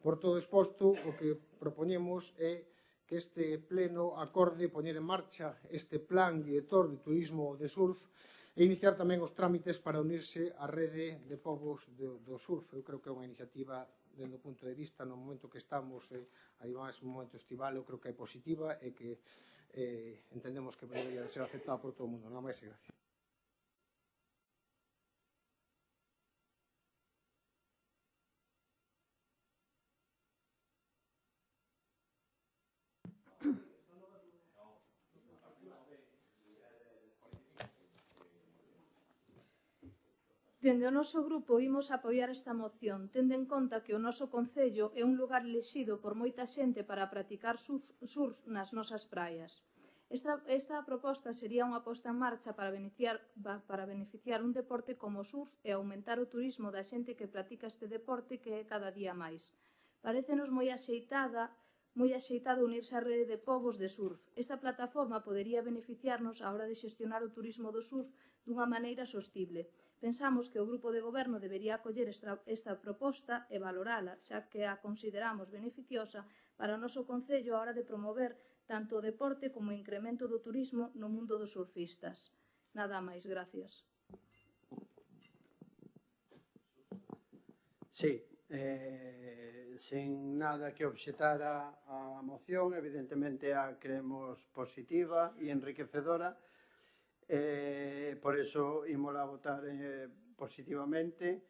Por todo exposto, o que propoñemos é que este pleno acorde poñer en marcha este plan director de turismo de surf e iniciar tamén os trámites para unirse á rede de povos do surf. Eu creo que é unha iniciativa, dentro do punto de vista, no momento que estamos, ademais, un momento estival, eu creo que é positiva e que entendemos que debería ser aceptada por todo o mundo. Nada máis e gracias. Dende o noso grupo imos apoiar esta moción, tendo en conta que o noso concello é un lugar elixido por moita xente para practicar surf nas nosas praias. Esta proposta sería unha posta en marcha para beneficiar un deporte como o surf e aumentar o turismo da xente que practica este deporte que é cada día máis. Parécenos moi axeitado unirse á rede de povos de surf. Esta plataforma podería beneficiarnos á hora de xestionar o turismo do surf dunha maneira sostible. Pensamos que o grupo de goberno debería acoller esta proposta e valorala, xa que a consideramos beneficiosa para o noso concello á hora de promover tanto o deporte como o incremento do turismo no mundo dos surfistas. Nada máis, gracias. Sí, sen nada que obxetar a moción, evidentemente a creemos positiva e enriquecedora, por eso ímola a votar positivamente.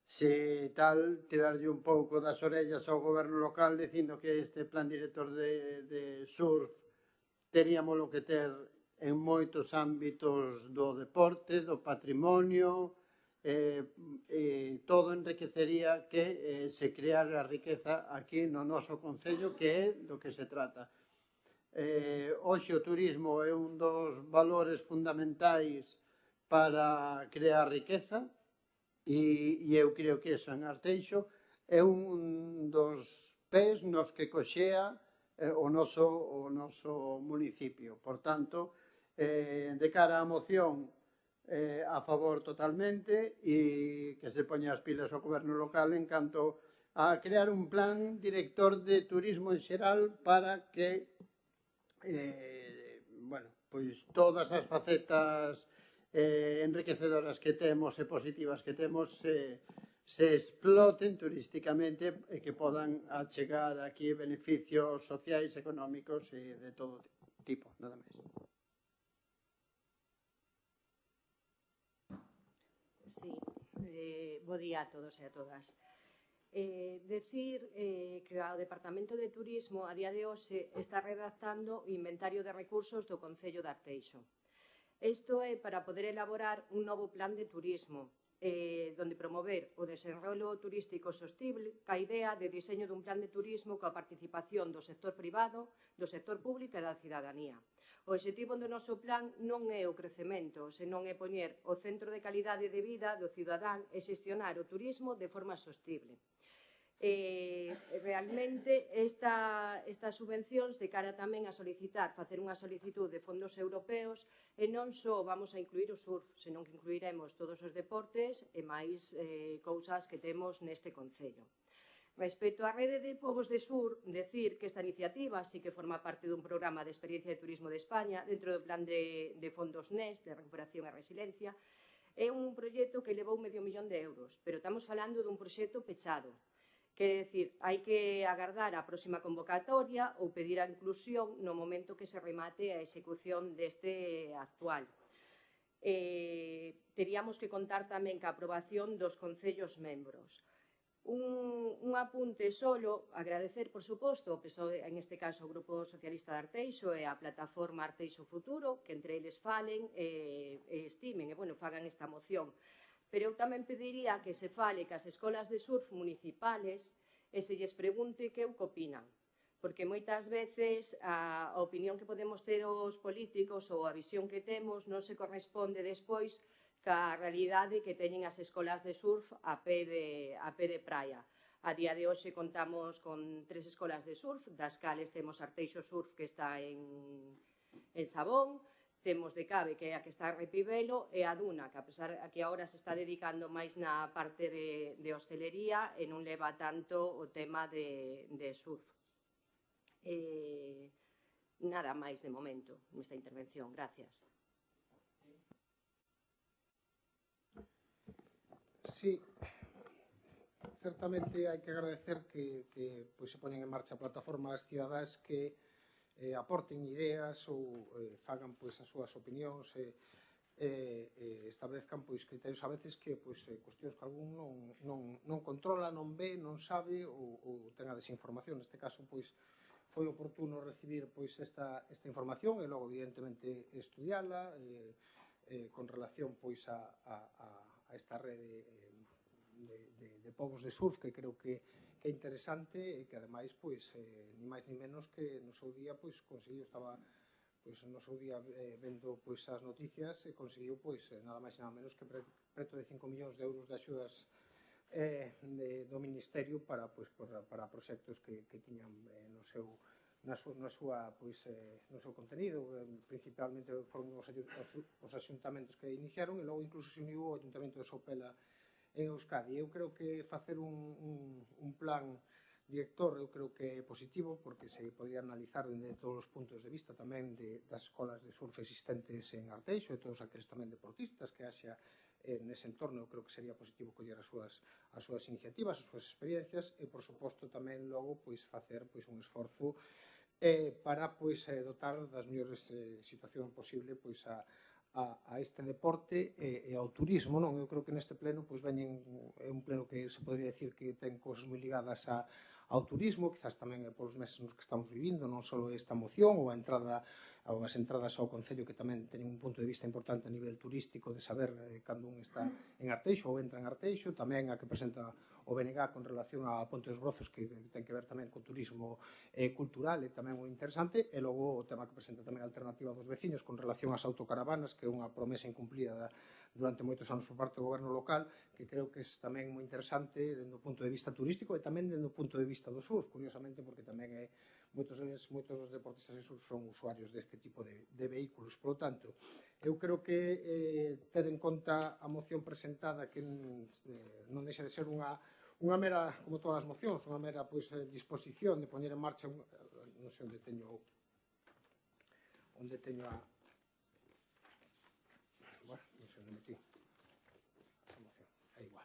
Se tal, tirarlle un pouco das orellas ao goberno local dicindo que este plan director de surf teríamos que ter en moitos ámbitos do deporte, do patrimonio, todo enriquecería que se creara riqueza aquí no noso concello, que é do que se trata. Hoxe o turismo é un dos valores fundamentais para crear riqueza e eu creo que eso en Arteixo é un dos pés nos que coxea o noso municipio. Por tanto, de cara á moción, a favor totalmente e que se poña as pilas ao goberno local en canto a crear un plan director de turismo en xeral para que pois todas as facetas enriquecedoras que temos e positivas que temos se exploten turísticamente e que podan achegar aquí beneficios sociais, económicos e de todo tipo, nada máis. Sí, bo día a todos e a todas. Decir que o Departamento de Turismo a día de hoxe está redactando o inventario de recursos do Concello de Arteixo. Isto é para poder elaborar un novo plan de turismo, donde promover o desenrolo turístico sostible ca idea de diseño dun plan de turismo coa participación do sector privado, do sector público e da cidadanía. O obxectivo do noso plan non é o crecemento, senón é poñer o centro de calidade de vida do cidadán e xestionar o turismo de forma sostible. Realmente estas subvencións de cara tamén a solicitar, facer unha solicitud de fondos europeos e non só vamos a incluir o surf, senón que incluiremos todos os deportes e máis cousas que temos neste concello. Respecto á rede de povos de sur, decir que esta iniciativa sí que forma parte dun programa de experiencia de turismo de España dentro do plan de fondos NEST, de recuperación e resiliencia. É un proxecto que levou medio millón de euros, pero estamos falando dun proxecto pechado. Quer decir, hai que agardar a próxima convocatoria ou pedir a inclusión no momento que se remate a execución deste actual. Teríamos que contar tamén ca aprobación dos concellos membros. Un apunte solo, agradecer, por suposto, en este caso o Grupo Socialista de Arteixo e a plataforma Arteixo Futuro, que entre eles falen e estimen e, fagan esta moción. Pero eu tamén pediría que se fale cas escolas de surf municipales e se lles pregunte que opinan. Porque moitas veces a opinión que podemos ter os políticos ou a visión que temos non se corresponde despois ca realidade que teñen as escolas de surf a pé de praia. A día de hoxe contamos con 3 escolas de surf, das cales temos Arteixo Surf, que está en Sabón, temos de Cabe, que é a que está en Repibelo, e a Duna, que a pesar que agora se está dedicando máis na parte de hostelería e non leva tanto o tema de surf. Nada máis de momento nesta intervención. Gracias. Sí, certamente hai que agradecer que se poñen en marcha plataformas cidadáns que aporten ideas ou fagan pois as súas opinións establezcan pois criterios a veces que pois cuestións que algún non controla, non ve, non sabe ou ten a desinformación. Neste caso pois foi oportuno recibir pois esta información e logo evidentemente estudiala con relación pois a esta rede de povos de surf que creo que é interesante e que ademais pois ni máis ni menos que no seu día pois conseguiu, estaba pois no seu día vendo pois as noticias e conseguiu pois nada máis e nada menos que preto de 5 millóns de euros de axudas do Ministerio para proxectos que tiñan no seu contenido, principalmente foron os axuntamentos que iniciaron e logo incluso se uniu o Ayuntamento de Sopela en Euskadi. Eu creo que facer un plan director eu creo que é positivo porque se podría analizar dende todos os puntos de vista tamén das escolas de surf existentes en Arteixo e todos aqueles tamén deportistas que haxa nese entorno. Eu creo que sería positivo coller as súas iniciativas, as súas experiencias e, por suposto, tamén logo facer un esforzo para dotar das mellores situacións posible a este deporte e ao turismo. Eu creo que neste pleno é un pleno que se podría decir que ten cousas moi ligadas ao turismo, quizás tamén polos meses nos que estamos vivindo, non só esta moción ou as entradas ao Concello que tamén teñen un punto de vista importante a nivel turístico de saber cando un está en Arteixo ou entra en Arteixo, tamén a que presenta o BNG con relación a Ponte dos Brozos que ten que ver tamén co turismo cultural e tamén moi interesante, e logo o tema que presenta tamén a alternativa dos veciños con relación ás autocaravanas, que é unha promesa incumplida durante moitos anos por parte do goberno local, que creo que é tamén moi interesante dende o punto de vista turístico e tamén dende o punto de vista do surf, curiosamente, porque tamén moitos dos deportistas de surf son usuarios deste tipo de vehículos. Por lo tanto, eu creo que ter en conta a moción presentada que non deixa de ser unha mera, como todas as mocións, unha mera disposición de poñer en marcha non sei onde teño a non sei onde metí a moción, é igual,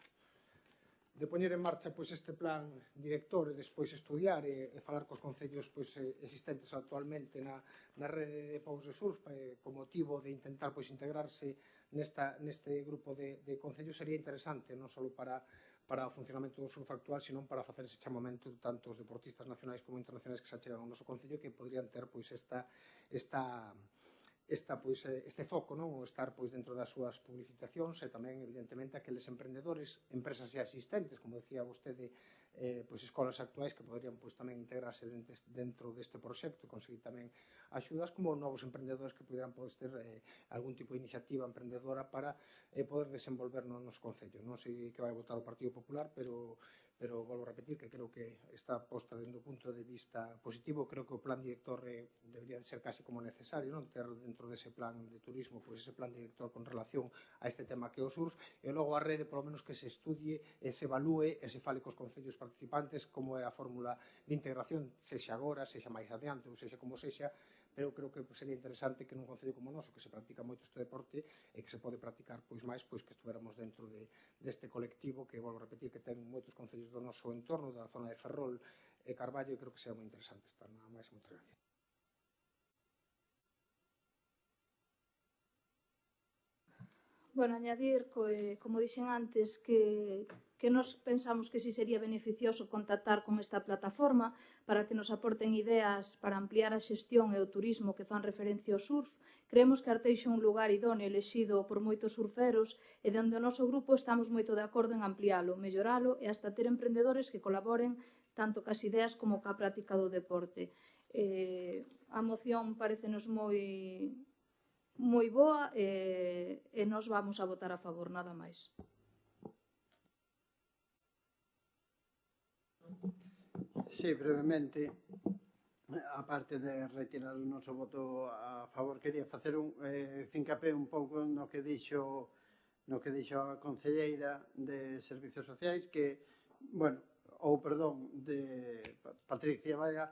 de poñer en marcha este plan director e despois estudiar e falar cos concellos existentes actualmente na rede de povos de surf con motivo de intentar integrarse neste grupo de concellos. Sería interesante non só para o funcionamento do surf actual, sino para facer ese chamamento tanto os deportistas nacionais como internacionais que se achegan ao noso concello, que podrían ter este foco, ou estar dentro das súas publicitacións e tamén, evidentemente, aqueles emprendedores, empresas xa existentes, como decía vostede, escolas actuais que poderían tamén integrarse dentro deste proxecto e conseguir tamén axudas, como novos emprendedores que poderan ter algún tipo de iniciativa emprendedora para poder desenvolver no noso concello. Non sei que vai votar o Partido Popular, pero volvo a repetir que creo que está posta dentro do punto de vista positivo. Creo que o plan director debería de ser casi como necesario, ter dentro dese plan de turismo ese plan director con relación a este tema que é o surf, e logo a rede, polo menos, que se estudie e se evalúe e se fale cos concellos participantes como é a fórmula de integración, sexa agora, sexa máis adiante ou sexa como sexa, pero creo que sería interesante que nun concello como o noso, que se practica moito este deporte e que se pode practicar máis, que estuveramos dentro deste colectivo que, volvo a repetir, que ten moitos concellos do noso entorno, da zona de Ferrol e Carballo, e creo que será moi interesante estar. Nada máis, moitas gracias. Bueno, añadir, como dixen antes, que nos pensamos que si sería beneficioso contactar con esta plataforma para que nos aporten ideas para ampliar a xestión e o turismo que fan referencia ao surf. Creemos que Arteixo é un lugar idóneo elexido por moitos surferos e onde o noso grupo estamos moito de acordo en ampliálo, melloralo e hasta ter emprendedores que colaboren tanto cas ideas como ca práctica do deporte. A moción parecenos moi boa e nos vamos a votar a favor, nada máis. Sí, brevemente, aparte de retirar o noso voto a favor, quería facer fincapé un pouco no que dixo a concelleira de Servicios Sociais que, de Patricia Valla,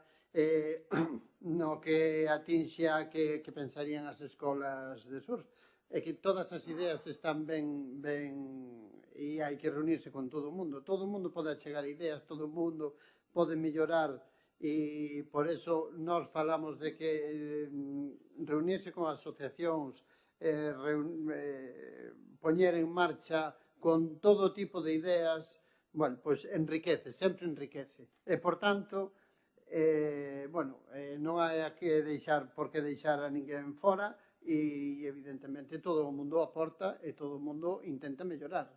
no que atinxa que pensarían as escolas de surf, é que todas as ideas están ben e hai que reunirse con todo o mundo pode achegar ideas, todo o mundo pode mellorar e por eso nós falamos de que reunirse con asociacións, poñer en marcha con todo tipo de ideas, bueno, pois enriquece, sempre enriquece. E, por tanto, non hai por que deixar a ninguén fora e, evidentemente, todo o mundo aporta e todo o mundo intenta mellorar.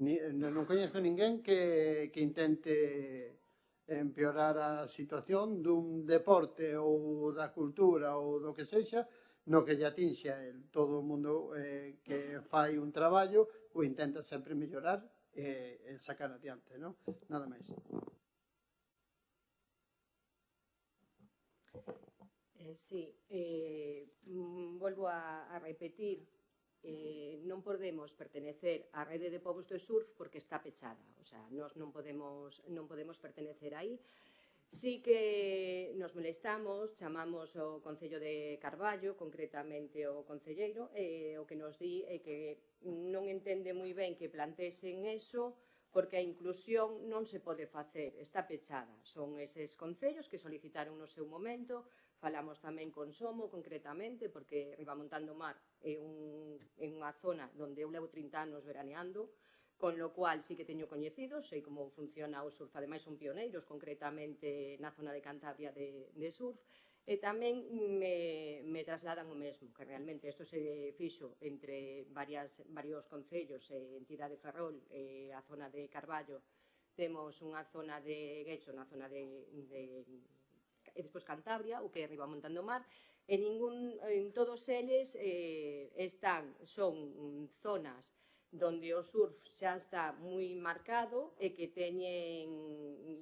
Non coñezo ninguén que intente empeorar a situación dun deporte ou da cultura ou do que sexa no que lle atinxe a el. Todo o mundo que fai un traballo o intenta sempre mellorar e sacar adiante, non? Nada máis. Sí, volvo a repetir, non podemos pertenecer á rede de povos do surf porque está pechada, o sea, nós non podemos pertenecer aí. Sí que nos molestamos, chamamos ao Concello de Carballo, concretamente o concelleiro, o que nos di é que non entende moi ben que plantexen eso, porque a inclusión non se pode facer, está pechada. Son eses concellos que solicitaron no seu momento. Falamos tamén con Somo, concretamente, porque Ribamontán do Mar é unha zona onde eu levo 30 anos veraneando, con lo cual sí que teño coñecidos, sei como funciona o surf, ademais son pioneiros, concretamente na zona de Cantabria de surf, e tamén me trasladan o mesmo, que realmente isto se fixo entre varios concellos, entidade Ferrol e a zona de Carballo. Temos unha zona de Guecho, na zona de e despois Cantabria, o que é Ribamontán do Mar, en todos eles son zonas donde o surf xa está moi marcado e que teñen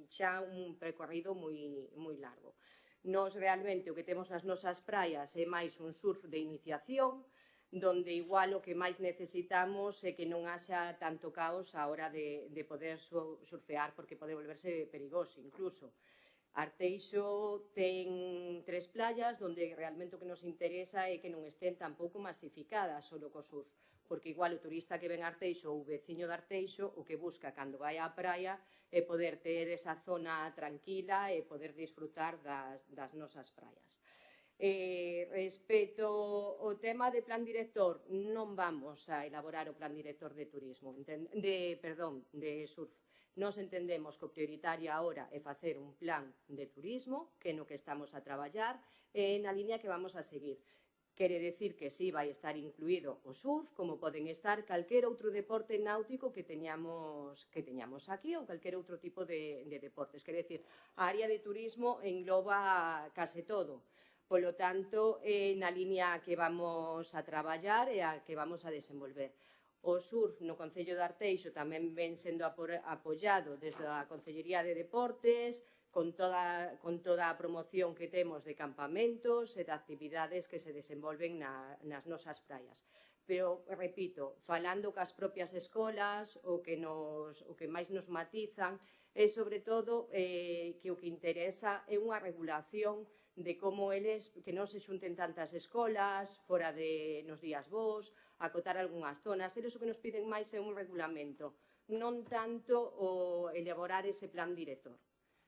xa un percorrido moi largo. Nos realmente o que temos nas nosas praias é máis un surf de iniciación, donde igual o que máis necesitamos é que non haxa tanto caos a hora de poder surfear, porque pode volverse perigoso incluso. Arteixo ten 3 playas onde realmente o que nos interesa é que non estén tampouco masificadas só co surf, porque igual o turista que ven a Arteixo ou o veciño de Arteixo o que busca cando vai á praia é poder ter esa zona tranquila e poder disfrutar das nosas praias. Respecto ao tema de plan director, non vamos a elaborar o plan director de turismo, de surf. Nos entendemos que o prioritario agora é facer un plan de turismo, que é no que estamos a traballar, e na línea que vamos a seguir. Quere decir que sí vai estar incluído o surf, como poden estar calquer outro deporte náutico que teñamos aquí ou calquer outro tipo de deportes. Quere decir, a área de turismo engloba case todo. Polo tanto, na línea que vamos a traballar e a que vamos a desenvolver. O surf no Concello de Arteixo tamén ven sendo apoiado desde a Concellería de Deportes, con toda a promoción que temos de campamentos e de actividades que se desenvolven nas nosas praias. Pero, repito, falando cas propias escolas, o que máis nos matizan é, sobre todo, que o que interesa é unha regulación de como eles, que non se xunten tantas escolas, fora nos días bos, acotar algunhas zonas. Eles o que nos piden máis é un regulamento, non tanto o elaborar ese plan director.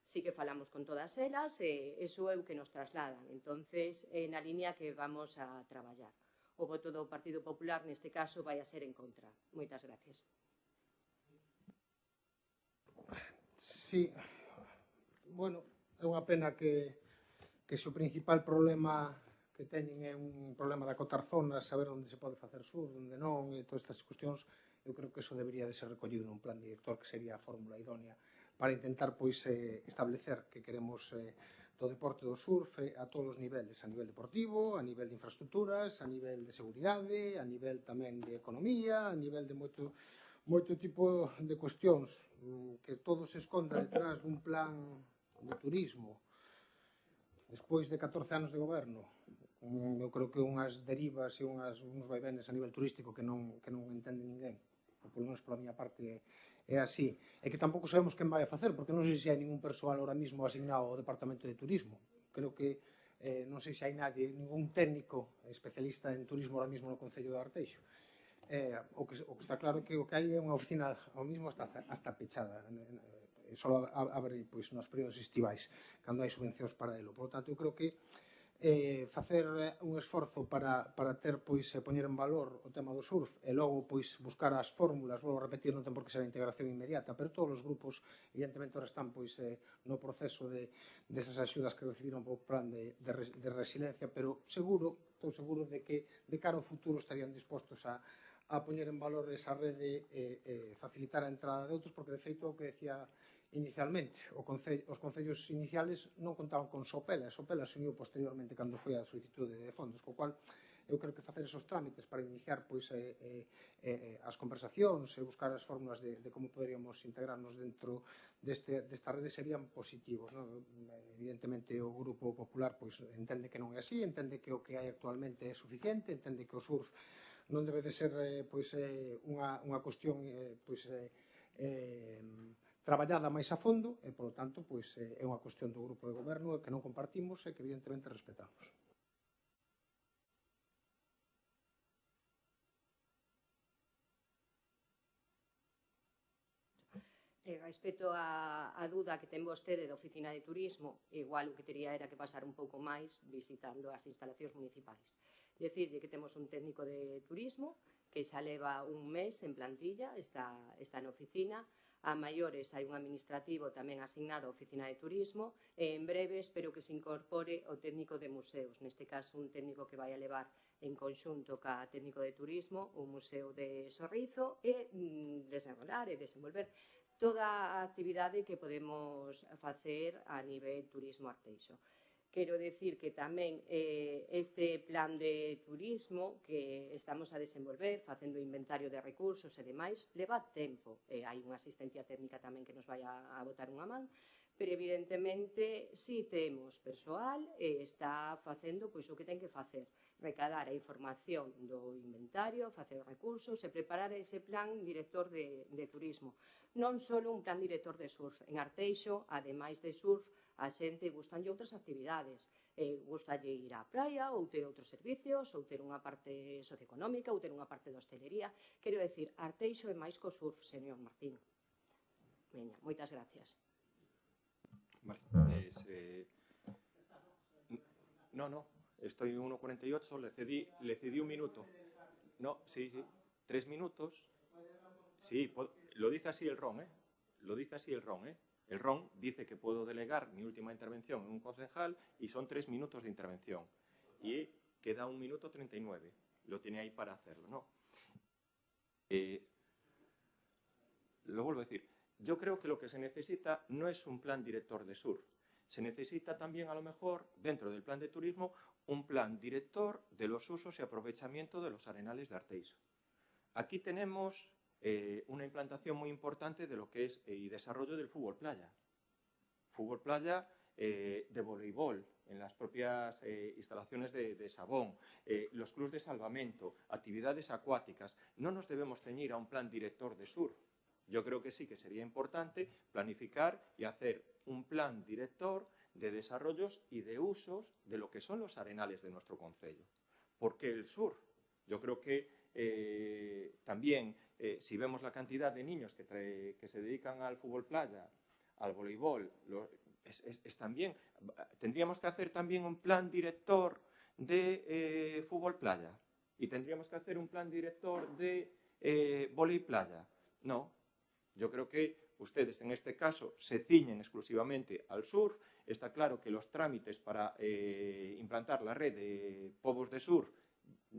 Sí que falamos con todas elas e iso é o que nos trasladan. Entonces, na línea que vamos a traballar. O voto do Partido Popular, neste caso, vai a ser en contra. Moitas gracias. Sí, bueno, é unha pena que se o principal problema que teñen é un problema de acotar zonas, saber onde se pode facer surf, onde non, e todas estas cuestións, eu creo que eso debería de ser recollido nun plan director, que sería a fórmula idónea para intentar establecer que queremos do deporte do surf a todos os niveles, a nivel deportivo, a nivel de infraestructuras, a nivel de seguridade, a nivel tamén de economía, a nivel de moito tipo de cuestións, que todo se esconda detrás dun plan de turismo. Despois de 14 anos de goberno, eu creo que unhas derivas e uns vaivenes a nivel turístico que non entende ninguén, ou polo menos pola miña parte é así, e que tampouco sabemos quen vai a facer, porque non sei se hai ningún persoal ahora mismo asignado ao Departamento de Turismo. Creo que non sei se hai ningún técnico especialista en turismo ahora mismo no Concello de Arteixo. O que está claro que o que hai é unha oficina ao mismo hasta pechada. só abre pois, nos períodos estivais, cando hai subvencións para elo. Por lo tanto, eu creo que facer un esforzo para ter, pois, poñer en valor o tema do surf e logo, pois, buscar as fórmulas, vou repetir, non ten por que ser a integración inmediata, pero todos os grupos, evidentemente, ahora están, pois, no proceso desas axudas que recibiron por plan de resiliencia, pero estou seguro de que de cara ao futuro estarían dispostos a poñer en valor esa rede e facilitar a entrada de outros, porque, de feito, o que decía inicialmente, os concellos iniciales non contaban con Sopela, e Sopela se uniu posteriormente cando foi a solicitude de fondos, co cual eu creo que facer esos trámites para iniciar pois, as conversacións e buscar as fórmulas de como poderíamos integrarnos dentro desta rede serían positivos. Non? Evidentemente o Grupo Popular pois, entende que non é así, entende que o que hai actualmente é suficiente, entende que o surf non debe de ser pois, unha cuestión pois, traballada máis a fondo e, polo tanto, pois, é unha cuestión do grupo de goberno que non compartimos e que, evidentemente, respetamos. Respecto a dúda que ten vostede da Oficina de Turismo, igual o que teria era que pasar un pouco máis visitando as instalacións municipais. Decirlle que temos un técnico de turismo que xa leva un mes en plantilla, está na oficina. A maiores hai un administrativo tamén asignado á Oficina de Turismo e en breve espero que se incorpore o técnico de museos, neste caso un técnico que vai a levar en conxunto ca técnico de turismo o Museo de Sorrizo e desenrolar e desenvolver toda a actividade que podemos facer a nivel turismo arteixo. Quero decir que tamén este plan de turismo que estamos a desenvolver, facendo inventario de recursos e demais, leva tempo. Hai unha asistencia técnica tamén que nos vai a botar unha man, pero evidentemente si temos persoal e está facendo pois o que ten que facer. Recadar a información do inventario, facer recursos e preparar ese plan director de turismo. Non só un plan director de surf. En Arteixo, ademais de surf, a xente gustan outras actividades. Gustalle ir á praia, ou ter outros servicios, ou ter unha parte socioeconómica, ou ter unha parte de hostelería. Quero decir, Arteixo é máis co surf, señor Martín. Veña, moitas gracias. Vale, no, estoy 1:48, le cedí un minuto. No, sí, 3 minutos. Sí, lo dice así el RON, Lo dice así el RON, El RON dice que puedo delegar mi última intervención en un concejal y son 3 minutos de intervención. Y queda 1 minuto 39. Lo tiene ahí para hacerlo, ¿no? Lo vuelvo a decir. Yo creo que lo que se necesita no es un plan director de surf. Se necesita también, a lo mejor, dentro del plan de turismo, un plan director de los usos y aprovechamiento de los arenales de Arteixo. Aquí tenemos una implantación muy importante de lo que es y desarrollo del fútbol playa. Fútbol playa de voleibol, en las propias instalaciones de Sabón, los clubs de salvamento, actividades acuáticas. No nos debemos ceñir a un plan director de surf. Yo creo que sí que sería importante planificar y hacer un plan director de desarrollos y de usos de lo que son los arenales de nuestro concello. Porque el surf, yo creo que también, si vemos la cantidad de niños que se dedican al fútbol playa, al voleibol, también, tendríamos que hacer también un plan director de fútbol playa y tendríamos que hacer un plan director de vóley playa. No. Yo creo que ustedes en este caso se ciñen exclusivamente al surf. Está claro que los trámites para implantar la red de povos de surf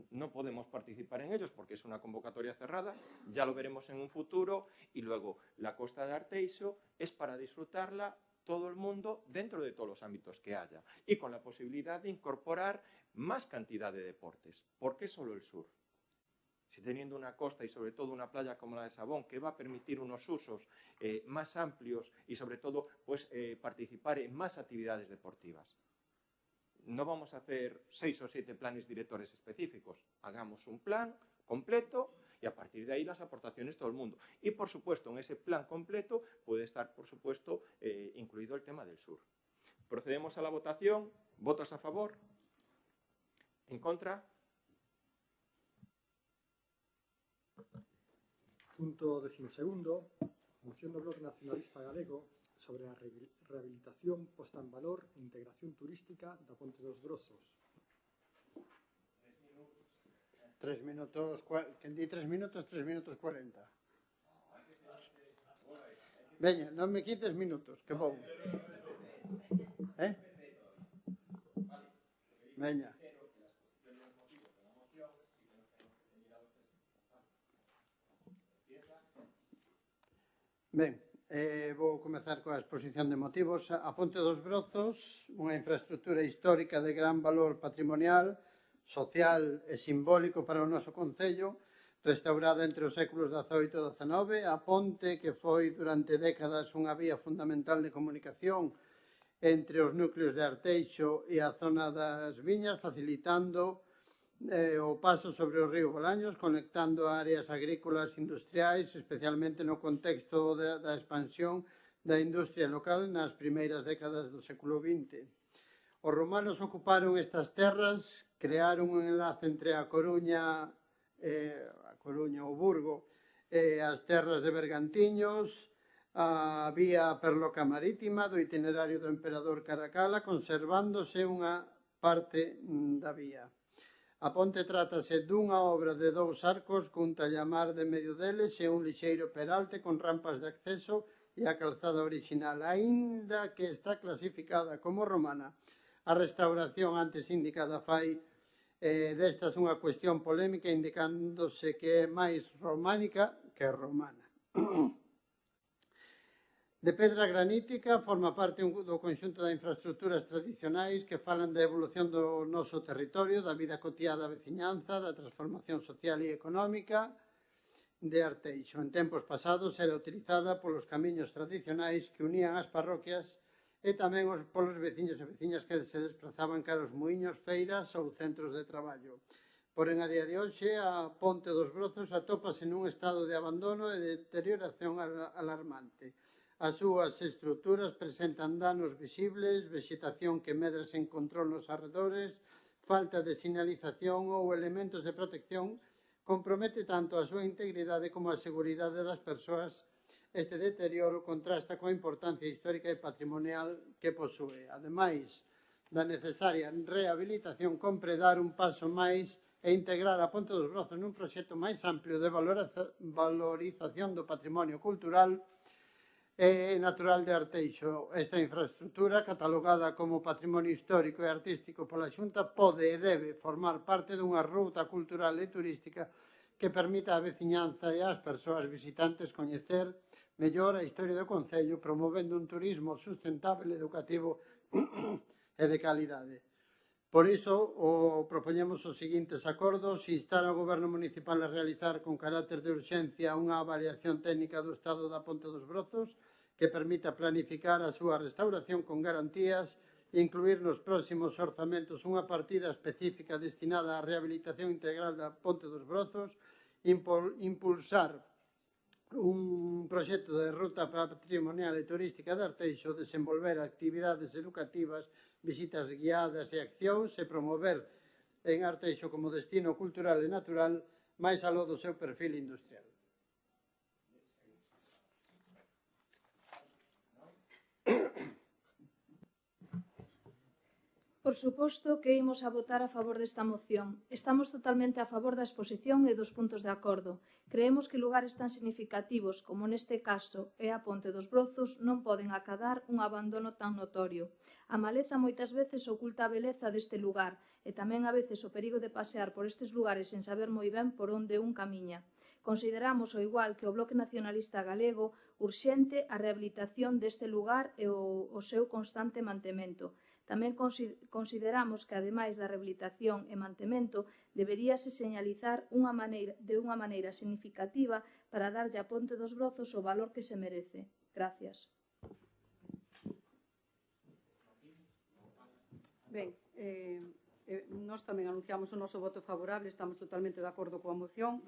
no podemos participar en ellos porque es una convocatoria cerrada, ya lo veremos en un futuro. Y luego la costa de Arteixo es para disfrutarla todo el mundo dentro de todos los ámbitos que haya y con la posibilidad de incorporar más cantidad de deportes. ¿Por qué solo el surf? Si teniendo una costa y sobre todo una playa como la de Sabón, que va a permitir unos usos más amplios y sobre todo pues, participar en más actividades deportivas. No vamos a hacer 6 o 7 planes directores específicos. Hagamos un plan completo y a partir de ahí las aportaciones de todo el mundo. Y por supuesto, en ese plan completo puede estar, por supuesto, incluido el tema del surf. Procedemos a la votación. ¿Votos a favor? ¿En contra? Punto 12º. Moción do Bloque Nacionalista Galego sobre a rehabilitación, posta en valor e integración turística da Ponte dos Brozos. 3 minutos, quen di 3 minutos 40. Veña, non me quites minutos, que vou. Veña. Ben, vou comezar coa exposición de motivos. A Ponte dos Brozos, unha infraestructura histórica de gran valor patrimonial, social e simbólico para o noso concello, restaurada entre os séculos XVIII e XIX, a ponte que foi durante décadas unha vía fundamental de comunicación entre os núcleos de Arteixo e a zona das Viñas, facilitando o paso sobre o río Bolaños, conectando áreas agrícolas industriais, especialmente no contexto da expansión da industria local nas primeiras décadas do século XX. Os romanos ocuparon estas terras, crearon un enlace entre a Coruña, o Burgo, e as terras de Bergantiños, a vía perloca marítima do itinerario do emperador Caracalla, conservándose unha parte da vía. A ponte trátase dunha obra de 2 arcos cun tallamar de medio deles e un lixeiro peralte con rampas de acceso e a calzada orixinal. Aínda que está clasificada como romana, a restauración antes indicada fai destas unha cuestión polémica, indicándose que é máis románica que romana. De pedra granítica, forma parte do conxunto de infraestructuras tradicionais que falan da evolución do noso territorio, da vida cotiá da veciñanza, da transformación social e económica de Arteixo. En tempos pasados era utilizada polos camiños tradicionais que unían as parroquias e tamén polos veciños e veciñas que se desplazaban cara aos muiños, feiras ou centros de traballo. Porén, a día de hoxe, a Ponte dos Brozos atópase nun estado de abandono e de deterioración alarmante. As súas estruturas presentan danos visibles, vexetación que medra sen control nos arredores, falta de sinalización ou elementos de protección, compromete tanto a súa integridade como a seguridade das persoas. Este deterioro contrasta coa importancia histórica e patrimonial que posúe. Ademais da necesaria rehabilitación, compre dar un paso máis e integrar a Ponte dos Brozos nun proxecto máis amplio de valorización do patrimonio cultural e natural de Arteixo. Esta infraestructura, catalogada como patrimonio histórico e artístico pola Xunta, pode e debe formar parte dunha ruta cultural e turística que permita á veciñanza e ás persoas visitantes coñecer mellor a historia do concello, promovendo un turismo sustentável, educativo e de calidade. Por iso, propoñemos os seguintes acordos: instar ao Goberno Municipal a realizar con carácter de urxencia unha avaliación técnica do estado da Ponte dos Brozos que permita planificar a súa restauración con garantías, incluir nos próximos orzamentos unha partida específica destinada á rehabilitación integral da Ponte dos Brozos, impulsar un proxecto de ruta patrimonial e turística de Arteixo, desenvolver actividades educativas, visitas guiadas e accións e promover en Arteixo como destino cultural e natural máis aló do seu perfil industrial. Por suposto que imos a votar a favor desta moción. Estamos totalmente a favor da exposición e dos puntos de acordo. Creemos que lugares tan significativos como neste caso é a Ponte dos Brozos non poden acadar un abandono tan notorio. A maleza moitas veces oculta a beleza deste lugar e tamén a veces o perigo de pasear por estes lugares sen saber moi ben por onde un camiña. Consideramos, ao igual que o Bloque Nacionalista Galego, urxente a rehabilitación deste lugar e o seu constante mantemento. Tamén consideramos que, ademais da rehabilitación e mantemento, deberíase señalizar de unha maneira significativa para darlle a Ponte dos Brozos o valor que se merece. Gracias. Ben, nós tamén anunciamos o noso voto favorable, estamos totalmente de acordo coa moción,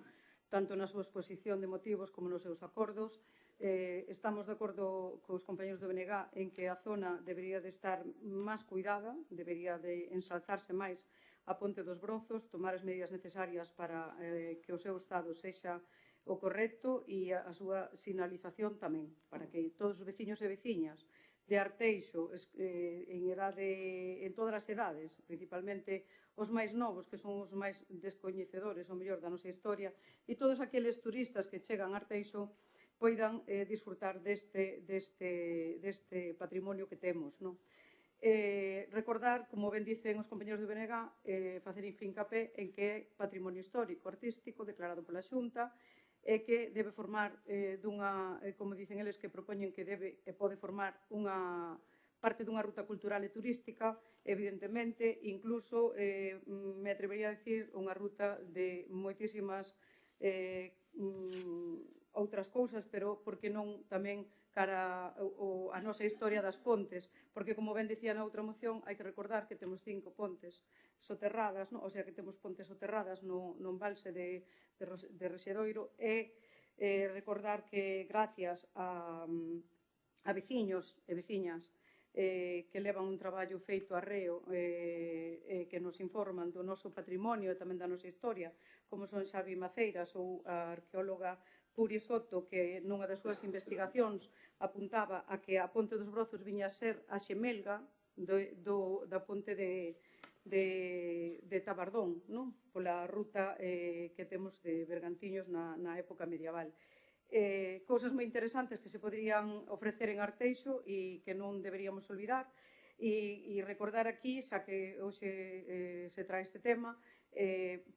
tanto na súa exposición de motivos como nos seus acordos. Estamos de acordo cos compañeros do BNG en que a zona debería de estar máis cuidada, debería de ensalzarse máis a Ponte dos Brozos, tomar as medidas necesarias para que o seu estado sexa o correcto e a súa sinalización tamén, para que todos os veciños e veciñas de Arteixo en todas as edades, principalmente os máis novos, que son os máis descoñecedores, o mellor, da nosa historia, e todos aqueles turistas que chegan a Arteixo poidan disfrutar deste patrimonio que temos, non? Recordar, como ben dicen os compañeros de BNG, facer fincapé en que é patrimonio histórico artístico declarado pola Xunta e que debe formar dunha, como dicen eles, que propoñen que debe e pode formar unha parte dunha ruta cultural e turística, evidentemente, incluso, me atrevería a decir, unha ruta de moitísimas outras cousas, pero por que non tamén cara a nosa historia das pontes, porque, como ben dicía na outra moción, hai que recordar que temos 5 pontes soterradas, o sea, que temos pontes soterradas no embalse de Rexedoiro, e recordar que gracias a veciños e veciñas que levan un traballo feito arreo que nos informan do noso patrimonio e tamén da nosa historia, como son Xavi Maceiras ou a arqueóloga Puri Soto, que nunha das súas investigacións apuntaba a que a Ponte dos Brozos viña a ser a xemelga da ponte de Tabardón, pola ruta que temos de Bergantiños na época medieval. Cousas moi interesantes que se poderían ofrecer en Arteixo e que non deberíamos olvidar, e recordar aquí, xa que hoxe se trae este tema,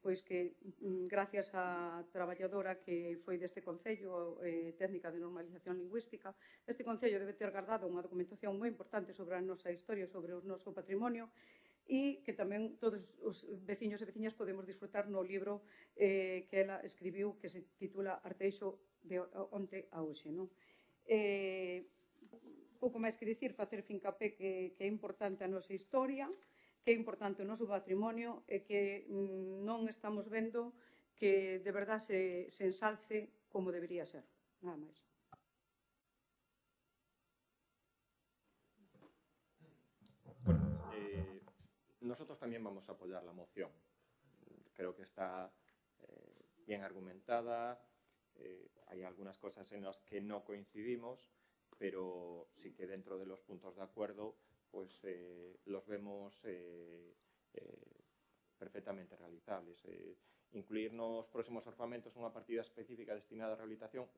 pois que gracias á traballadora que foi deste Concello, técnica de normalización lingüística, este Concello debe ter guardado unha documentación moi importante sobre a nosa historia, sobre o noso patrimonio, e que tamén todos os veciños e veciñas podemos disfrutar no libro que ela escribiu, que se titula Arteixo de onte a hoxe. Pouco máis que dicir, facer fincapé que é importante a nosa historia, que é importante o noso patrimonio e que non estamos vendo que de verdad se ensalce como debería ser. Nada máis. Nosotros también vamos a apoyar la moción. Creo que está bien argumentada. Hay algunas cosas en las que no coincidimos, pero sí que dentro de los puntos de acuerdo pues los vemos perfectamente realizables. Incluir nos próximos orzamentos unha partida específica destinada a rehabilitación,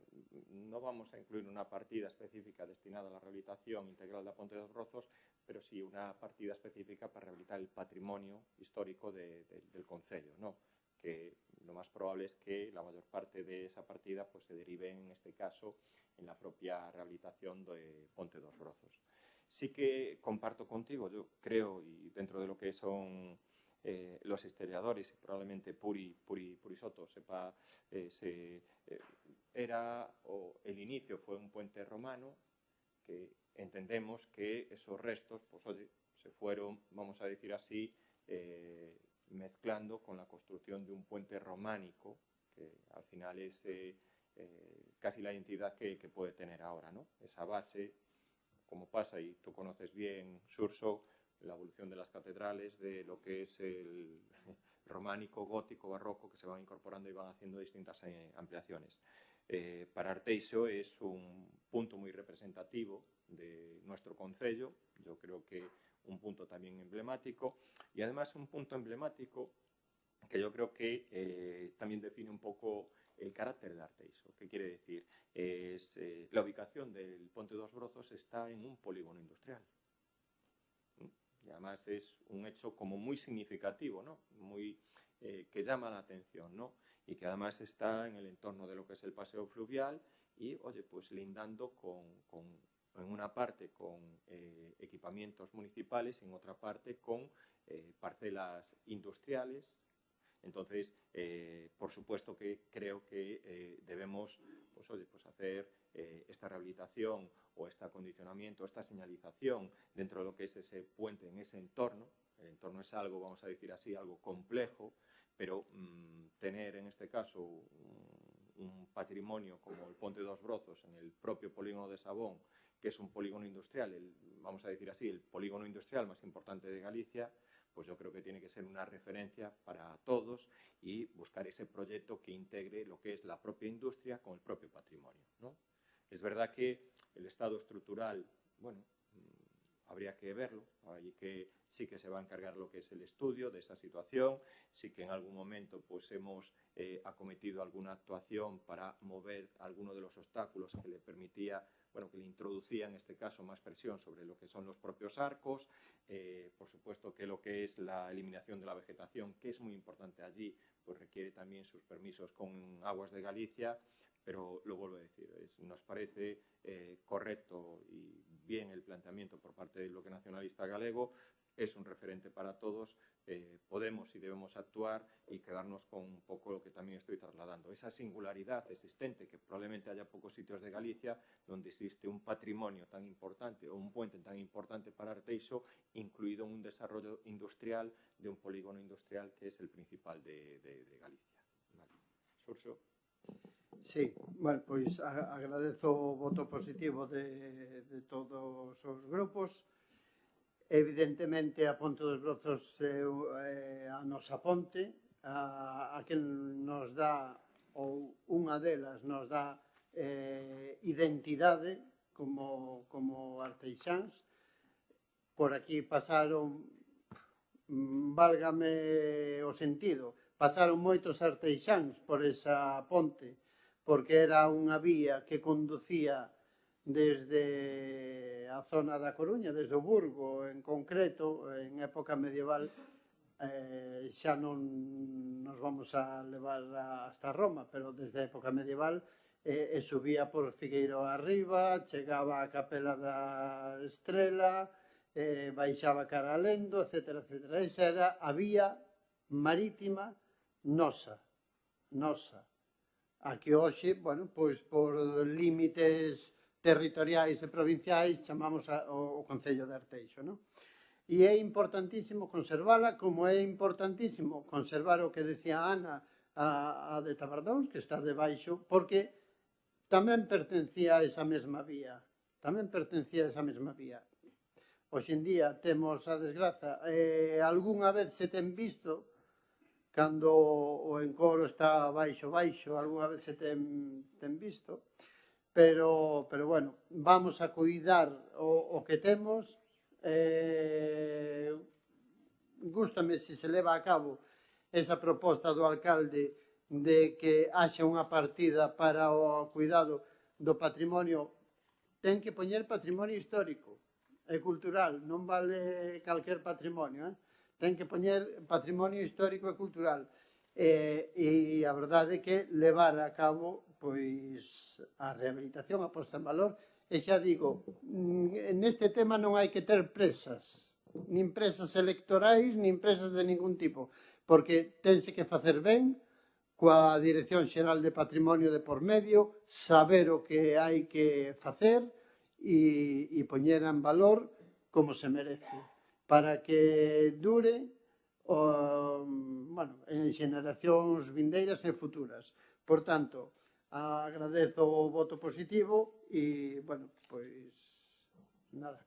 no vamos a incluir una partida específica destinada a la rehabilitación integral da Ponte dos Brozos, pero sí una partida específica para rehabilitar el patrimonio histórico del Concello, ¿no? Que lo más probable es que la mayor parte de esa partida pues se derive en este caso en la propia rehabilitación de Ponte dos Brozos. Sí que comparto contigo, yo creo, y dentro de lo que son los historiadores, y probablemente Puri Soto sepa, el inicio fue un puente romano, que entendemos que esos restos, pues oye, se fueron, vamos a decir así, mezclando con la construcción de un puente románico, que al final es casi la identidad que puede tener ahora, ¿no? Esa base, como pasa, y tú conoces bien Surso, la evolución de las catedrales, de lo que es el románico, gótico, barroco, que se van incorporando y van haciendo distintas ampliaciones. Para Arteixo es un punto muy representativo de nuestro concello, yo creo que un punto también emblemático, y además un punto emblemático que yo creo que también define un poco el carácter de Arteixo. ¿Qué quiere decir? La ubicación del Ponte dos Brozos está en un polígono industrial. Y además es un hecho como muy significativo, ¿no? Que llama la atención, ¿no? Y que además está en el entorno de lo que es el paseo fluvial y, oye, pues lindando en una parte con equipamientos municipales y en otra parte con parcelas industriales. Entonces, por supuesto que creo que debemos pues, oye, pues hacer esta rehabilitación o este acondicionamiento, esta señalización dentro de lo que es ese puente, en ese entorno. El entorno es algo, vamos a decir así, algo complejo, pero tener en este caso un patrimonio como el Ponte dos Brozos en el propio polígono de Sabón, que es un polígono industrial, vamos a decir así, el polígono industrial más importante de Galicia, pues yo creo que tiene que ser una referencia para todos y buscar ese proyecto que integre lo que es la propia industria con el propio patrimonio, ¿no? Es verdad que el estado estructural, bueno, habría que verlo, allí que sí que se va a encargar lo que es el estudio de esa situación, sí que en algún momento pues hemos acometido alguna actuación para mover alguno de los obstáculos que le permitía, bueno, que le introducía en este caso más presión sobre lo que son los propios arcos, por supuesto que lo que es la eliminación de la vegetación, que es muy importante allí, pues requiere también sus permisos con Aguas de Galicia, pero lo vuelvo a decir, nos parece correcto y bien el planteamiento por parte del Bloque Nacionalista Galego, es un referente para todos, podemos y debemos actuar y quedarnos con un poco lo que también estoy trasladando, esa singularidad existente, que probablemente haya pocos sitios de Galicia donde existe un patrimonio tan importante o un puente tan importante para Arteixo, incluido en un desarrollo industrial de un polígono industrial que es el principal de Galicia. Vale. Xurxo. Sí, bueno, pois agradezo o voto positivo de todos os grupos. Evidentemente, a Ponte dos Brozos é a nosa ponte, a que nos dá, ou unha delas nos dá identidade como arteixáns. Por aquí pasaron, válgame o sentido, pasaron moitos arteixáns por esa ponte, porque era unha vía que conducía desde a zona da Coruña, desde o Burgo en concreto, en época medieval, xa non nos vamos a levar hasta Roma, pero desde a época medieval subía por Figueiro arriba, chegaba a Capela da Estrela, baixaba cara a Lendo, etc. Esa era a vía marítima nosa. A que hoxe, bueno, pois por límites territoriais e provinciais chamamos o Concello de Arteixo, non? E é importantísimo conservala, como é importantísimo conservar o que decía Ana, a de Tabardóns, que está debaixo, porque tamén pertencía a esa mesma vía. Hoxe en día temos a desgraza, algunha vez se ten visto, cando o encoro está baixo, algunha vez se ten visto, pero bueno, vamos a cuidar o que temos. Gústame se se leva a cabo esa proposta do alcalde de que haxa unha partida para o cuidado do patrimonio. Ten que poñer patrimonio histórico e cultural, non vale calquer patrimonio, ten que poñer patrimonio histórico e cultural. E a verdade é que levar a cabo pois a rehabilitación, a posta en valor, e xa digo, neste tema non hai que ter presas, nin presas electorais, nin presas de ningún tipo, porque tense que facer ben, coa Dirección Xeral de Patrimonio de por medio, saber o que hai que facer e poñer en valor como se merece, para que dure en xeneracións vindeiras e futuras. Por tanto, agradezo o voto positivo e, bueno, pois, nada.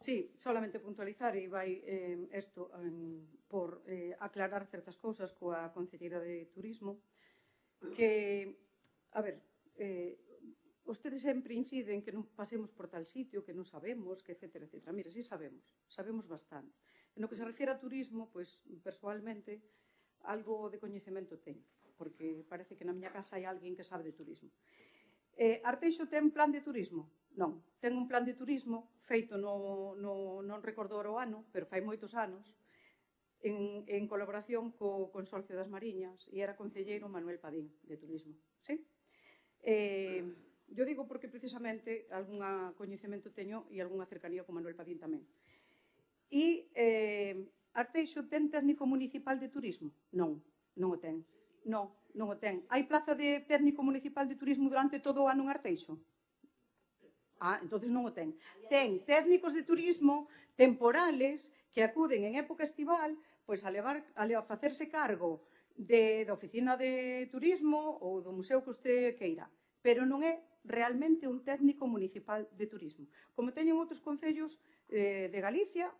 Sí, solamente puntualizar e vai isto por aclarar certas cousas coa Concelleira de Turismo, que, a ver, vostedes sempre inciden que non pasemos por tal sitio, que non sabemos, que etcétera, etcétera. Mira, sí sabemos bastante. En o que se refiere a turismo, pois, persoalmente, algo de coñecemento teño, porque parece que na miña casa hai alguén que sabe de turismo. Arteixo ten plan de turismo? Non. Ten un plan de turismo feito, non recordo o ano, pero fai moitos anos, en colaboración co Consorcio das Mariñas, e era concelleiro Manuel Padín, de turismo. Sí? Eu digo porque precisamente algún coñecemento teño e algunha cercanía con Manuel Padín tamén. E Arteixo ten técnico municipal de turismo? Non, non o ten. Non o ten. Hai plaza de técnico municipal de turismo durante todo o ano en Arteixo? Entonces non o ten. Ten técnicos de turismo temporales que acuden en época estival pois a facerse cargo da oficina de turismo ou do museo que usted queira. pero non é realmente un técnico municipal de turismo. Como teñen outros concellos de Galicia,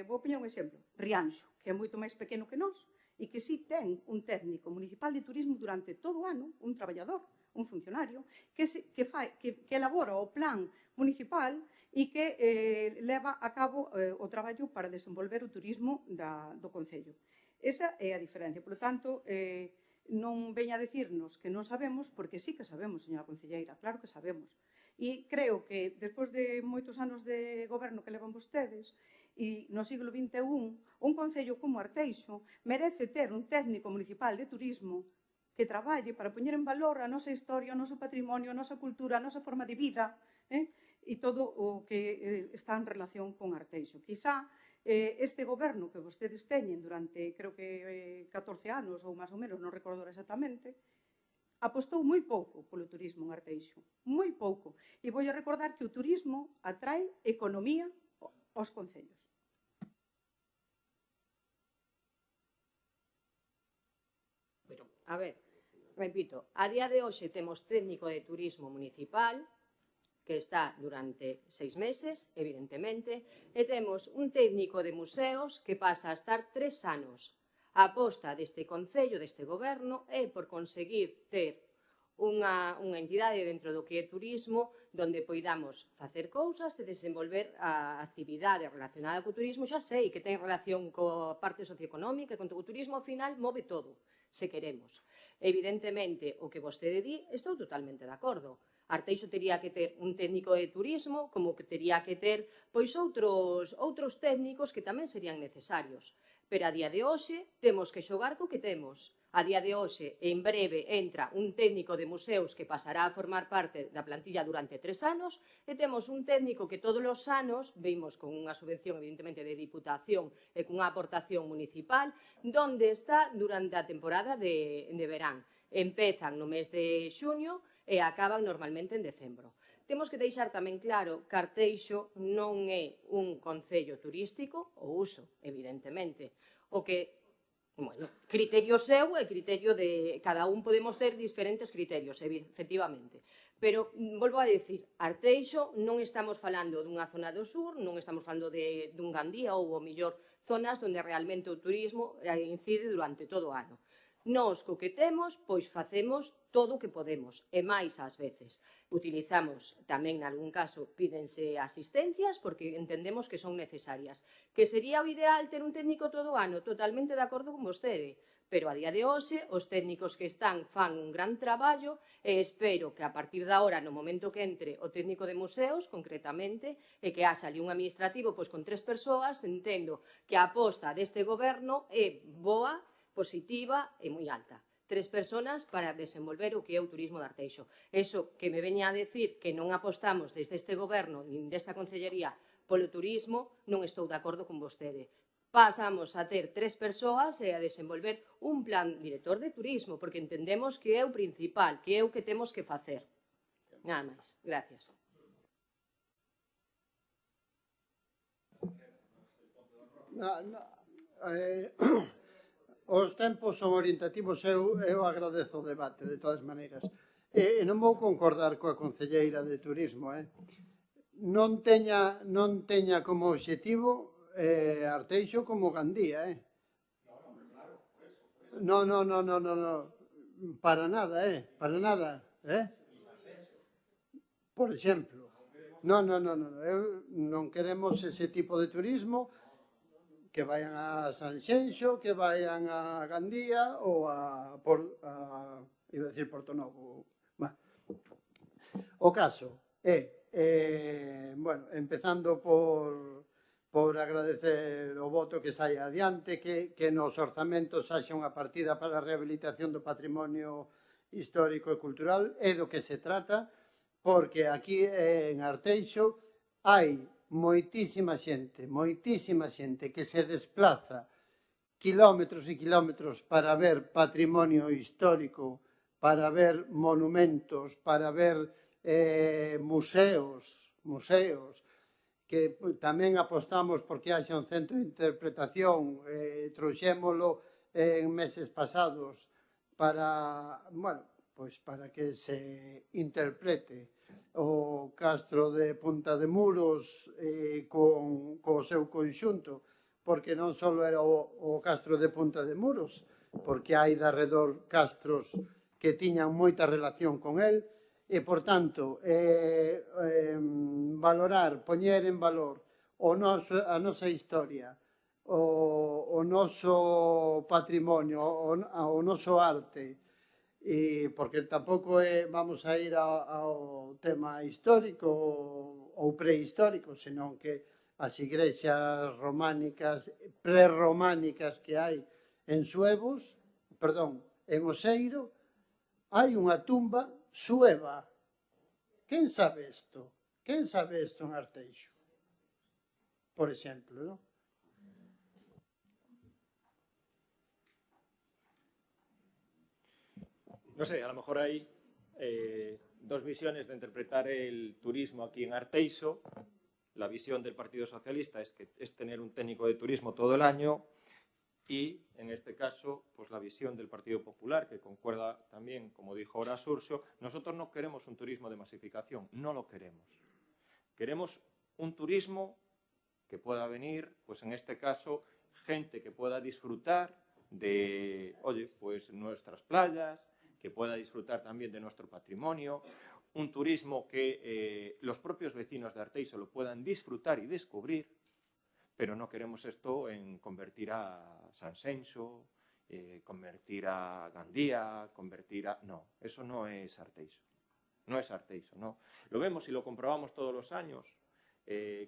vou poñer un exemplo, Rianxo, que é moito máis pequeno que nós, e que sí ten un técnico municipal de turismo durante todo o ano, un traballador, un funcionario, que elabora o plan municipal e que leva a cabo o traballo para desenvolver o turismo do concello. Esa é a diferencia. Por lo tanto, non veña a decirnos que non sabemos, porque sí que sabemos, señora concelleira, claro que sabemos. E creo que, despois de moitos anos de goberno que levan vostedes, e no siglo XXI, un concello como Arteixo merece ter un técnico municipal de turismo que traballe para poñer en valor a nosa historia, o noso patrimonio, a nosa cultura, a nosa forma de vida, e todo o que está en relación con Arteixo. Quizá este goberno que vostedes teñen durante, creo que 14 anos ou máis ou menos, non recordo exactamente, apostou moi pouco polo turismo en Arteixo, moi pouco. E vou a recordar que o turismo atrae economía aos concellos. A ver, repito, a día de hoxe temos técnico de turismo municipal que está durante 6 meses, evidentemente, e temos un técnico de museos que pasa a estar 3 anos. A aposta deste Concello, deste Goberno, é por conseguir ter unha entidade dentro do que é turismo donde poidamos facer cousas e desenvolver a actividade relacionada co turismo. Xa sei que ten relación coa parte socioeconómica e con o turismo, ao final, move todo, se queremos. Evidentemente, o que vostede di, estou totalmente de acordo. Arteixo tería que ter un técnico de turismo, como que tería que ter pois outros técnicos que tamén serían necesarios. Pero a día de hoxe temos que xogar co que temos. A día de hoxe, en breve, entra un técnico de museos que pasará a formar parte da plantilla durante 3 anos e temos un técnico que todos os anos vimos con unha subvención, evidentemente, de Diputación e con unha aportación municipal, donde está durante a temporada de verán. Empezan no mes de xuño e acaban normalmente en decembro. Temos que deixar tamén claro que Arteixo non é un concello turístico, o uso, evidentemente. O que, bueno, criterio seu e criterio de... Cada un podemos ter diferentes criterios, efectivamente. Pero, volvo a decir, Arteixo non estamos falando dunha zona do sur, non estamos falando dun Gandía ou, o mellor, zonas onde realmente o turismo incide durante todo o ano. Nós, co que temos, pois facemos todo o que podemos, e máis ás veces. Utilizamos tamén, nalgún caso, pídense asistencias, porque entendemos que son necesarias. Que sería o ideal ter un técnico todo o ano? Totalmente de acordo con vostede. Pero a día de hoxe, os técnicos que están fan un gran traballo e espero que a partir da hora, no momento que entre o técnico de museos, concretamente, e que haxa ali un administrativo pois con 3 persoas, entendo que a aposta deste goberno é boa, positiva e moi alta. 3 personas para desenvolver o que é o turismo de Arteixo. Eso que me veña a decir que non apostamos desde este goberno nin desta concellería polo turismo, non estou de acordo con vostede. Pasamos a ter 3 persoas e a desenvolver un plan director de turismo, porque entendemos que é o principal, que é o que temos que facer. Nada máis. Gracias. Os tempos son orientativos, eu agradezo o debate, de todas maneiras. E non vou concordar coa concelleira de turismo. Non teña como objetivo Arteixo como Gandía. Non, para nada, para nada. Por exemplo, non queremos ese tipo de turismo, que vayan a Sanxenxo, que vayan a Gandía ou iba a decir Porto Novo. O caso é, bueno, empezando por agradecer o voto que saia adiante, que nos orzamentos haxa unha partida para a rehabilitación do patrimonio histórico e cultural, é do que se trata, porque aquí en Arteixo hai moitísima xente que se desplaza kilómetros e kilómetros para ver patrimonio histórico, para ver monumentos, para ver museos, que tamén apostamos porque haxa un centro de interpretación, trouxémolo en meses pasados para, bueno, pois para que se interprete o Castro de Punta de Muros co seu conxunto, porque non só era o Castro de Punta de Muros, porque hai de arredor castros que tiñan moita relación con el, e, por tanto, valorar, poñer en valor a nosa historia, o noso patrimonio, o noso arte, porque tampouco vamos a ir ao tema histórico ou prehistórico, senón que as igrexas románicas, prerrománicas que hai en Suevos, perdón, en Oseiro, hai unha tumba sueva. Quen sabe isto? Quen sabe isto en Arteixo? Por exemplo, non? No sé, a lo mejor hay dos visiones de interpretar el turismo aquí en Arteixo. La visión del Partido Socialista es que es tener un técnico de turismo todo el año, y en este caso, pues la visión del Partido Popular, que concuerda también, como dijo ahora Surcio, nosotros no queremos un turismo de masificación, no lo queremos. Queremos un turismo que pueda venir, pues en este caso, gente que pueda disfrutar de, oye, pues nuestras playas, que pueda disfrutar también de nuestro patrimonio, un turismo que los propios vecinos de Arteixo lo puedan disfrutar y descubrir, pero no queremos esto en convertir a Sanxenxo, convertir a Gandía, convertir a... No, eso no es Arteixo. No es Arteixo, no. Lo vemos y lo comprobamos todos los años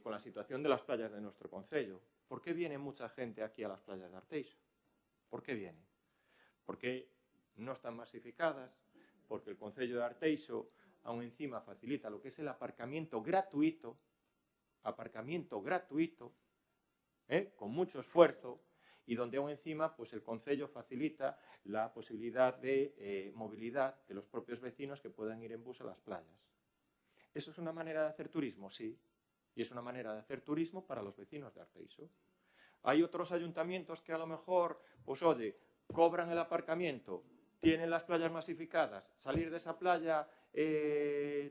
con la situación de las playas de nuestro concello. ¿Por qué viene mucha gente aquí a las playas de Arteixo? ¿Por qué viene? Porque no están masificadas, porque el concello de Arteixo aún encima facilita lo que es el aparcamiento gratuito, con mucho esfuerzo, y donde aún encima pues el concello facilita la posibilidad de movilidad de los propios vecinos que puedan ir en bus a las playas. ¿Eso es una manera de hacer turismo? Sí, y es una manera de hacer turismo para los vecinos de Arteixo. Hay otros ayuntamientos que a lo mejor, pues oye, cobran el aparcamiento, tienen las playas masificadas, salir de esa playa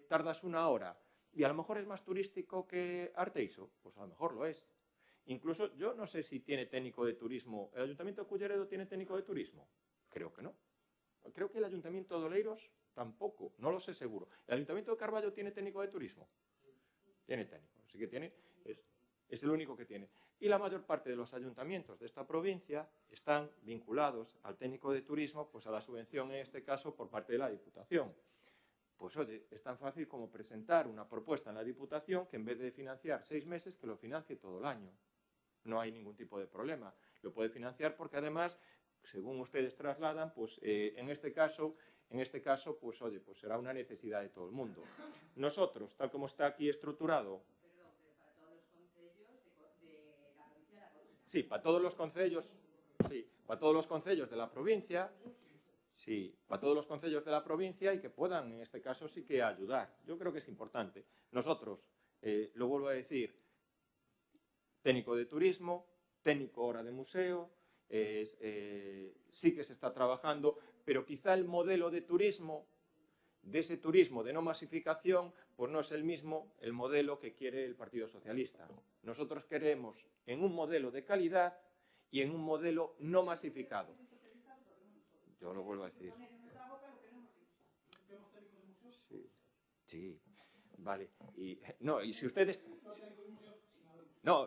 tardas 1 hora, y a lo mejor es más turístico que Arteixo, pues a lo mejor lo es. Incluso yo no sé si tiene técnico de turismo. ¿El Ayuntamiento de Culleredo tiene técnico de turismo? Creo que no. Creo que el Ayuntamiento de Oleiros tampoco, no lo sé seguro. ¿El Ayuntamiento de Carballo tiene técnico de turismo? Tiene técnico, así que tiene, es el único que tiene. Y la mayor parte de los ayuntamientos de esta provincia están vinculados al técnico de turismo, pues a la subvención en este caso por parte de la Diputación. Pues oye, es tan fácil como presentar una propuesta en la Diputación que en vez de financiar 6 meses, que lo financie todo el año. No hay ningún tipo de problema. Lo puede financiar porque además, según ustedes trasladan, pues en este caso, pues oye, pues será una necesidad de todo el mundo. Nosotros, tal como está aquí estructurado... Sí, para todos los concellos, sí, para todos los concellos de la provincia, sí, para todos los concellos de la provincia, y que puedan, en este caso, sí que ayudar. Yo creo que es importante. Nosotros, lo vuelvo a decir, técnico de turismo, técnico ahora de museo, sí que se está trabajando, pero quizá el modelo de turismo, de ese turismo de no masificación, pues no es el mismo el modelo que quiere el Partido Socialista. Nosotros queremos en un modelo de calidad y en un modelo no masificado. Yo lo vuelvo a decir. Sí, sí, vale. Y si ustedes...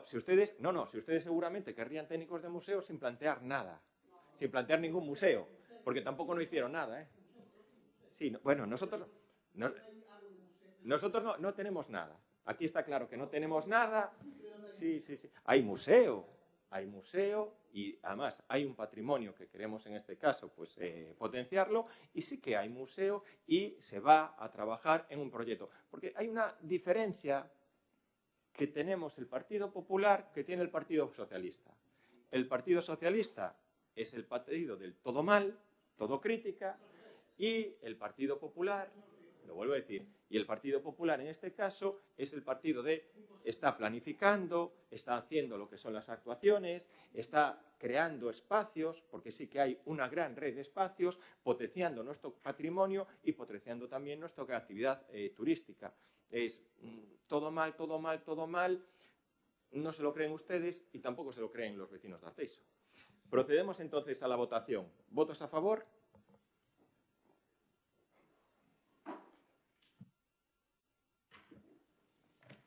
si ustedes seguramente querrían técnicos de museo sin plantear nada, sin plantear ningún museo, porque tampoco no hicieron nada, ¿eh? Sí, bueno, nosotros no tenemos nada. Aquí está claro que no tenemos nada. Sí. Hay museo y además hay un patrimonio que queremos en este caso pues potenciarlo, y sí que hay museo y se va a trabajar en un proyecto. Porque hay una diferencia que tenemos el Partido Popular que tiene el Partido Socialista. El Partido Socialista es el partido del todo mal, todo crítica, y el Partido Popular, lo vuelvo a decir, Y el Partido Popular, en este caso, es el partido de está planificando, está haciendo lo que son las actuaciones, está creando espacios, porque sí que hay una gran red de espacios, potenciando nuestro patrimonio y potenciando también nuestra actividad turística. Es todo mal, todo mal, todo mal. No se lo creen ustedes y tampoco se lo creen los vecinos de Arteixo. Procedemos entonces a la votación. ¿Votos a favor?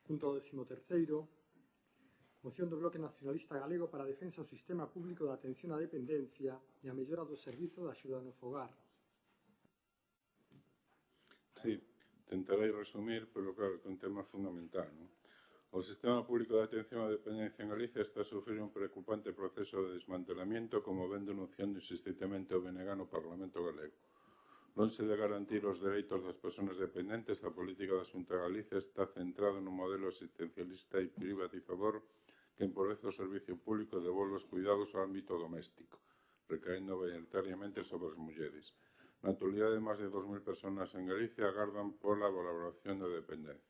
Punto 13º. Moción do Bloque Nacionalista Galego para a defensa do sistema público de atención á dependencia e a mellora do servizo de axuda no fogar. Sí, tentarei resumir, pero claro, que é un tema fundamental, non? O sistema público de atención á dependencia en Galicia está a sufrir un preocupante proceso de desmantelamento, como ven denunciando insistentemente o BNG no Parlamento galego. Lonxe de garantir os dereitos das persoas dependentes, a política da Xunta de Galicia está centrada nun modelo asistencialista e privatizador que empobrece o servicio público e devolve os cuidados ao ámbito doméstico, recaendo maioritariamente sobre as mulleres. Na actualidade, máis de 2.000 persoas en Galicia agardan pola valoración da dependencia.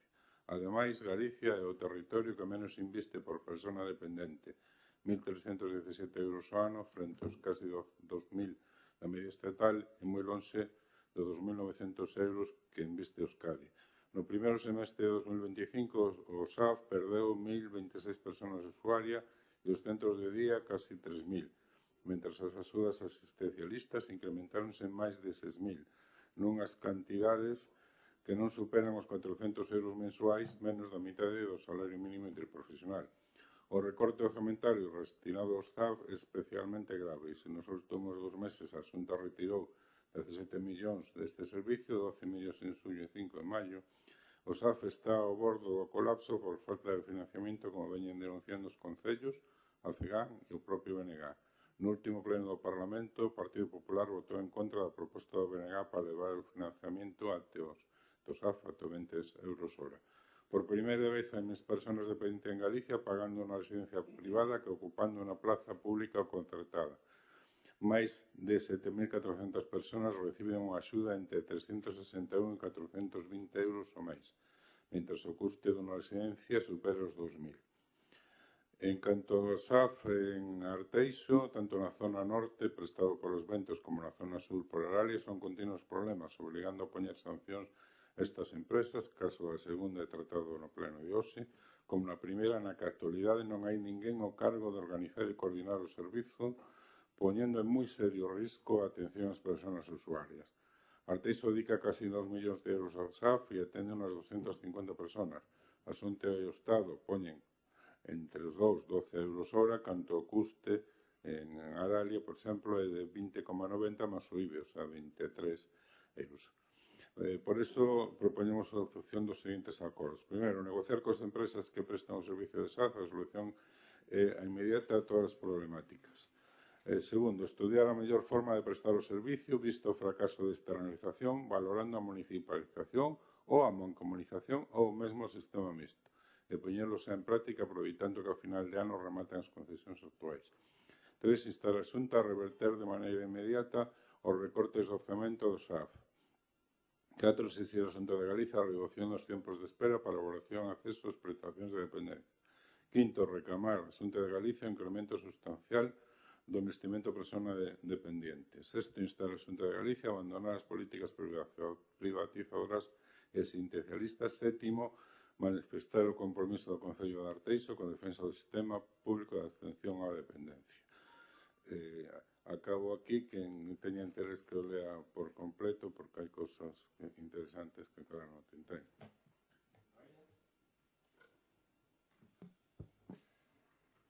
Ademais, Galicia é o territorio que menos inviste por persona dependente, 1.317 euros ao ano, frente aos casi 2.000 da media estatal e moi lonxe de 2.900 euros que inviste Euskadi. No primeiro semestre de 2025, o SAF perdeu 1.026 persoas usuarias e os centros de día casi 3.000, mentre as axudas asistencialistas incrementaronse en máis de 6.000, nunhas cantidades que non superan os 400 euros mensuais, menos da mitade do salario mínimo interprofesional. O recorte orzamentario destinado aos SAF é especialmente grave e se nos últimos 2 meses a Xunta retirou 17 millóns deste servicio, 12 millóns en xullo e 5 en maio, o SAF está ao bordo do colapso por falta de financiamento, como veñen denunciando os concellos, a FEGAN e o propio BNG. No último pleno do Parlamento, o Partido Popular votou en contra da proposta do BNG para levar o financiamento até os do SAF a 20 euros hora. Por primeira vez hai máis persoas dependentes en Galicia pagando unha residencia privada que ocupando unha plaza pública ou contratada. Máis de 7.400 persoas reciben unha axuda entre 361 e 420 euros ao mês, mentre o custe dunha residencia supera os 2.000. En canto ao SAF en Arteixo, tanto na zona norte, prestado polos ventos, como na zona sur por Aralia, son continuos problemas, obligando a poñer sancións a estas empresas, caso da segunda é tratado no pleno de hoxe, como na primeira, na que a actualidade non hai ninguén ao cargo de organizar e coordinar o servizo, poñendo en moi serio risco a atención ás persoas usuarias. Arteixo dedica casi 2 millóns de euros ao SAF e atende unas 250 persoas. A Xunta e o Estado poñen entre os 12 euros hora, canto o custe en Aralia, por exemplo, é de 20,90 máis o IBE, o sea, 23 euros. Por iso, propoñemos a adopción dos seguintes acordos. Primeiro, negociar cos empresas que prestan o servicio de SAF a solución inmediata a todas as problemáticas. Segundo, estudiar a mellor forma de prestar o servicio, visto o fracaso de externalización, valorando a municipalización ou a mancomunización ou mesmo o sistema mixto, e poñelos en práctica aproveitando que ao final de ano rematen as concesións actuais. 3. Instar a Xunta a reverter de maneira inmediata os recortes do orzamento do SAF. 4. Exigir a Xunta de Galicia a reducción dos tempos de espera para a evaluación e acceso ás prestacións de dependencia. 5. Reclamar a Xunta de Galicia un incremento sustancial do investimento persona dependiente. 6. Instar a Xunta de Galicia a abandonar as políticas privatizadoras e asistencialistas. 7. Manifestar o compromiso do Concello de Arteixo con a defensa do sistema público de atención á dependencia. Acabo aquí, quen teña interés que o lea por completo, porque hai cousas interesantes que claro non te entendo.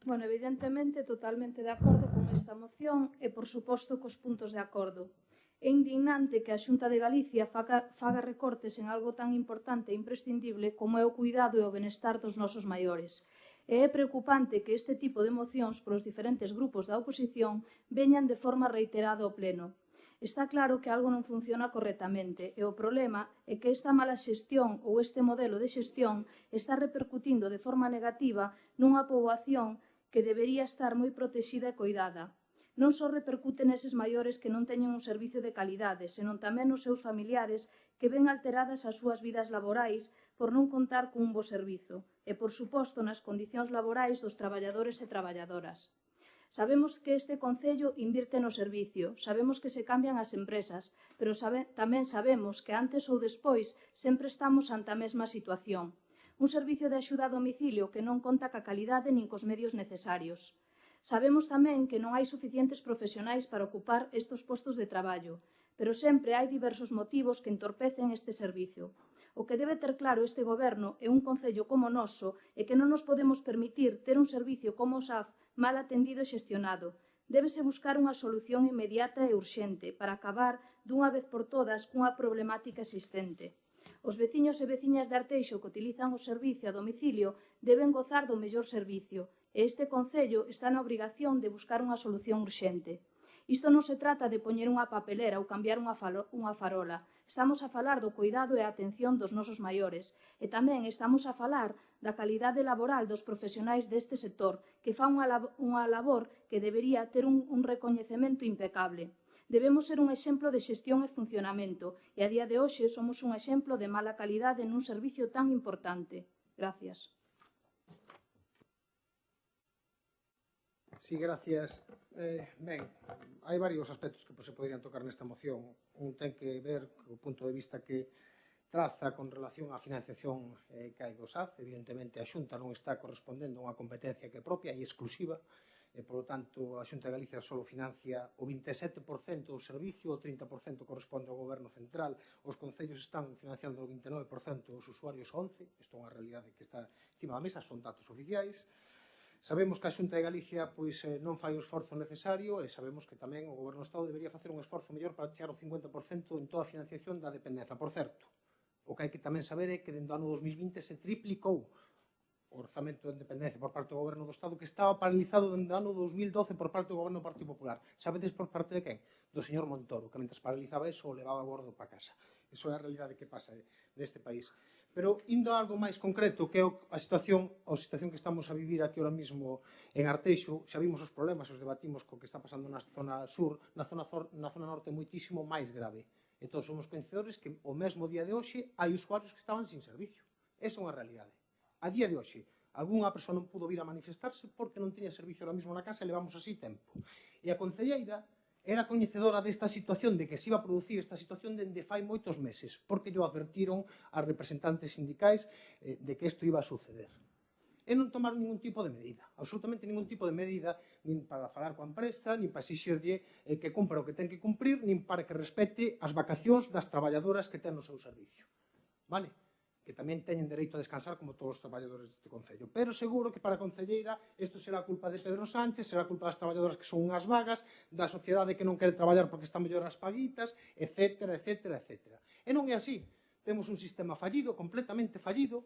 Bueno, evidentemente, totalmente de acordo con esta moción e, por suposto, cos puntos de acordo. É indignante que a Xunta de Galicia faga recortes en algo tan importante e imprescindible como é o cuidado e o benestar dos nosos maiores. E é preocupante que este tipo de mocións polos diferentes grupos da oposición veñan de forma reiterada ao pleno. Está claro que algo non funciona correctamente e o problema é que esta mala xestión ou este modelo de xestión está repercutindo de forma negativa nunha poboación que debería estar moi protexida e coidada. Non só repercute neses maiores que non teñen un servicio de calidade, senón tamén nos seus familiares que ven alteradas as súas vidas laborais por non contar cun bo servizo e, por suposto, nas condicións laborais dos traballadores e traballadoras. Sabemos que este Concello invirte no servicio, sabemos que se cambian as empresas, pero tamén sabemos que antes ou despois sempre estamos ante a mesma situación. Un servicio de axuda a domicilio que non conta ca calidade nin cos medios necesarios. Sabemos tamén que non hai suficientes profesionais para ocupar estes postos de traballo, pero sempre hai diversos motivos que entorpecen este servicio. O que debe ter claro este Goberno e un Concello como o noso é que non nos podemos permitir ter un servicio como o SAF mal atendido e xestionado. Débese buscar unha solución inmediata e urxente para acabar dunha vez por todas cunha problemática existente. Os veciños e veciñas de Arteixo que utilizan o servicio a domicilio deben gozar do mellor servicio e este Concello está na obrigación de buscar unha solución urxente. Isto non se trata de poñer unha papelera ou cambiar unha farola. Estamos a falar do cuidado e a atención dos nosos maiores e tamén estamos a falar da calidade laboral dos profesionais deste sector que fan unha labor que debería ter un recoñecemento impecable. Debemos ser un exemplo de xestión e funcionamento e a día de hoxe somos un exemplo de mala calidade nun servicio tan importante. Gracias. Sí, gracias. Ben, hai varios aspectos que se poderían tocar nesta moción. Un ten que ver co punto de vista que traza con relación á financiación que hai do SAF. Evidentemente, a Xunta non está correspondendo a unha competencia que é propia e exclusiva, e, por lo tanto, a Xunta de Galicia só financia o 27% do servicio, o 30% corresponde ao Goberno Central, os concellos están financiando o 29%, os usuarios 11%, isto é unha realidade que está encima da mesa, son datos oficiais. Sabemos que a Xunta de Galicia non fai o esforzo necesario e sabemos que tamén o Goberno do Estado debería facer un esforzo mellor para chegar ao 50% en toda a financiación da dependencia. Por certo, o que hai que tamén saber é que dentro do ano 2020 se triplicou o orzamento de dependencia por parte do Goberno do Estado, que estaba paralizado dentro do ano 2012 por parte do Goberno do Partido Popular. Sabedes por parte de quen? Do señor Montoro, que mentre paralizaba eso o levaba a bordo para casa. Iso é a realidade que pasa neste país. Pero, indo a algo máis concreto, que é a situación que estamos a vivir aquí ahora mismo en Arteixo, xa vimos os problemas, os debatimos co que está pasando na zona sur, na zona norte moitísimo máis grave. E todos somos coñecedores que o mesmo día de hoxe hai usuarios que estaban sin servicio. Esa é unha realidade. A día de hoxe, algunha persoa non pudo vir a manifestarse porque non tiña servicio ahora mismo na casa e levamos así tempo. E a concelleira era coñecedora desta situación, de que se iba a producir esta situación dende fai moitos meses, porque llo advertiron as representantes sindicais de que isto iba a suceder. E non tomaron ningún tipo de medida, absolutamente ningún tipo de medida, nin para falar coa empresa, nin para exixirlle que cumpra o que ten que cumprir, nin para que respete as vacacións das traballadoras que ten no seu servicio. Vale? Que tamén teñen dereito a descansar como todos os traballadores deste Concello. Pero seguro que para a Concelleira isto será culpa de Pedro Sánchez, será culpa das traballadoras que son unhas vagas, da sociedade que non quere traballar porque están mellor as paguitas, etc, etc, etc. E non é así. Temos un sistema fallido, completamente fallido,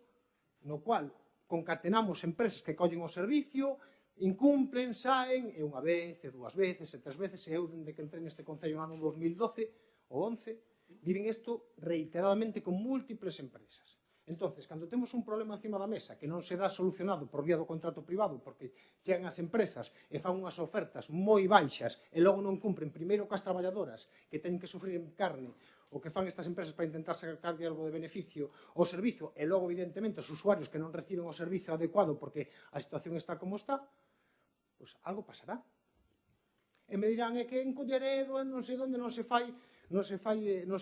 no cual concatenamos empresas que collen o servicio, incumplen, saen, e unha vez, e dúas veces, e tres veces, e eu, dende que entrei neste Concello no ano 2012 ou 11, viven isto reiteradamente con múltiples empresas. Entonces, cando temos un problema encima da mesa que non será solucionado por vía do contrato privado porque chegan as empresas e fan unhas ofertas moi baixas e logo non cumpren primeiro coas traballadoras que teñen que sufrir en carne o que fan estas empresas para intentar sacar algo de beneficio ao servicio e logo, evidentemente, os usuarios que non reciben o servicio adecuado porque a situación está como está, pois algo pasará. E me dirán que en Colleredo, non sei onde, non se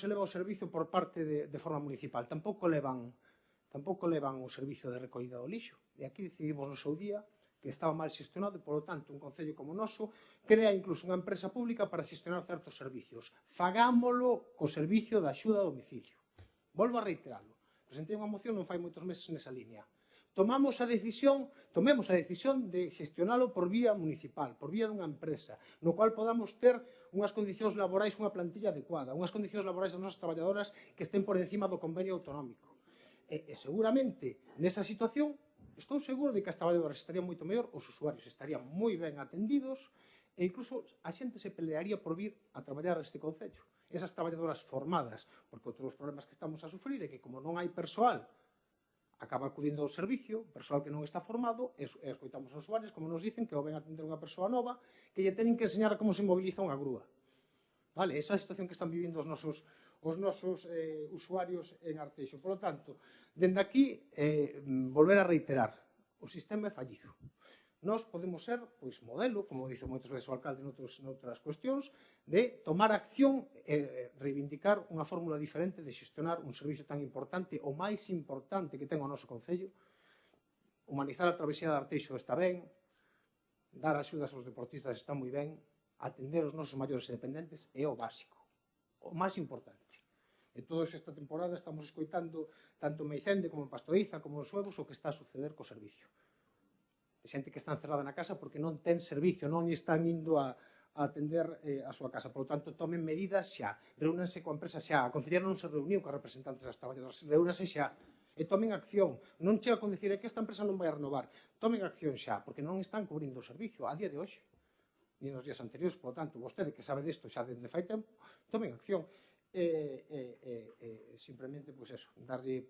leva o servicio por parte de forma municipal. Tampouco levan o servicio de recollida do lixo. E aquí decidimos no seu día que estaba mal xestionado e, polo tanto, un concello como o noso crea incluso unha empresa pública para xestionar certos servicios. Fagámolo co servicio de axuda a domicilio. Volvo a reiterarlo. Presentei unha moción non fai moitos meses nesa línea. Tomemos a decisión de xestionalo por vía municipal, por vía dunha empresa, no cual podamos ter unhas condicións laborais, unha plantilla adecuada, unhas condicións laborais das nosas traballadoras que estén por encima do convenio autonómico. E seguramente, nesa situación, estou seguro de que as traballadoras estarían moito mellor, os usuarios estarían moi ben atendidos e incluso a xente se pelearía por vir a traballar a este concello. Esas traballadoras formadas, porque outros dos problemas que estamos a sufrir é que como non hai persoal, acaba acudindo ao servicio, persoal que non está formado, e escoitamos aos usuarios como nos dicen que o ven a atender unha persoa nova que lle teñen que enseñar como se moviliza unha grúa. Vale, esa é a situación que están vivindo os os nosos usuarios en Arteixo. Por lo tanto, dende aquí, volver a reiterar, o sistema é fallido. Nós podemos ser modelo, como dice moitas veces o alcalde noutras cuestións, de tomar acción e reivindicar unha fórmula diferente de xestionar un servicio tan importante, o máis importante que ten o noso concello. Humanizar a travesía de Arteixo está ben, dar axudas aos deportistas está moi ben, atender os nosos maiores e dependentes é o básico, o máis importante. E toda esta temporada estamos escoitando tanto en Meicende como en Pastoriza como en Suevos o que está a suceder co servicio. Xente que está encerrada na casa porque non ten servicio, non están indo a atender a súa casa. Por lo tanto, tomen medidas xa, reúnanse coa empresa xa. A Concelleira non se reuniu coa representantes das traballadoras, reúnanse xa e tomen acción. Non chega con dicir que esta empresa non vai a renovar. Tomen acción xa, porque non están cubrindo o servicio a día de hoxe, ni nos días anteriores. Por lo tanto, vostede que sabe disto xa dende fai tempo, tomen acción. Simplemente, darlle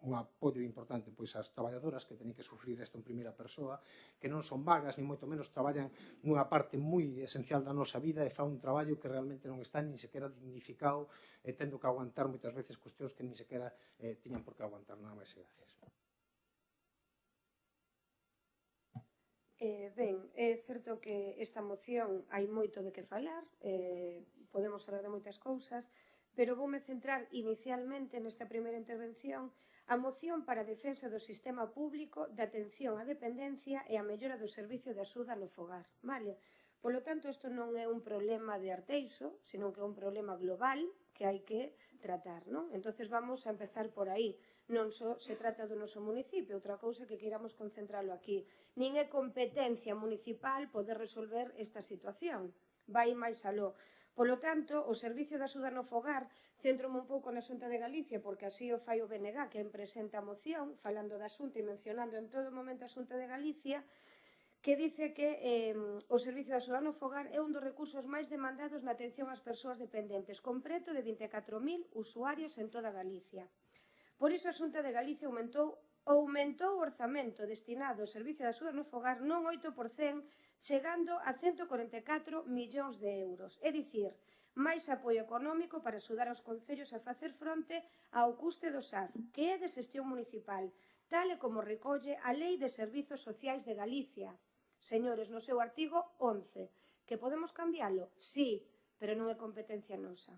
un apoio importante ás traballadoras que teñen que sufrir isto en primeira persoa, que non son vagas, ni moito menos traballan nunha parte moi esencial da nosa vida e fan un traballo que realmente non está nin sequera dignificado e tendo que aguantar moitas veces cuestións que nin sequera tiñan por que aguantar. Nada máis e gracias. Ben, é certo que esta moción hai moito de que falar, podemos falar de moitas cousas, pero voume centrar inicialmente nesta primeira intervención a moción para a defensa do sistema público de atención á dependencia e a mellora do servicio de axuda no fogar, vale? Polo tanto, isto non é un problema de Arteixo, senón que é un problema global que hai que tratar, non? Entonces vamos a empezar por aí. Non só se trata do noso municipio, outra cousa que queiramos concentralo aquí. Nin é competencia municipal poder resolver esta situación. Vai máis aló. Polo tanto, o Servicio de Axuda no Fogar, centro-me un pouco na Xunta de Galicia, porque así o fai o BNG, que presenta a moción, falando da Xunta e mencionando en todo momento a Xunta de Galicia, que dice que o Servicio de Axuda no Fogar é un dos recursos máis demandados na atención ás persoas dependentes, con preto de 24.000 usuarios en toda Galicia. Por iso a Xunta de Galicia aumentou o orzamento destinado ao Servicio de Axuda no Fogar non 8%, chegando a 144 millóns de euros. É dicir, máis apoio económico para axudar aos concellos a facer fronte ao custe do SAF, que é de xestión municipal, tal e como recolle a Lei de Servizos Sociais de Galicia. Señores, no seu artigo 11. Que podemos cambialo? Sí, pero non é competencia nosa.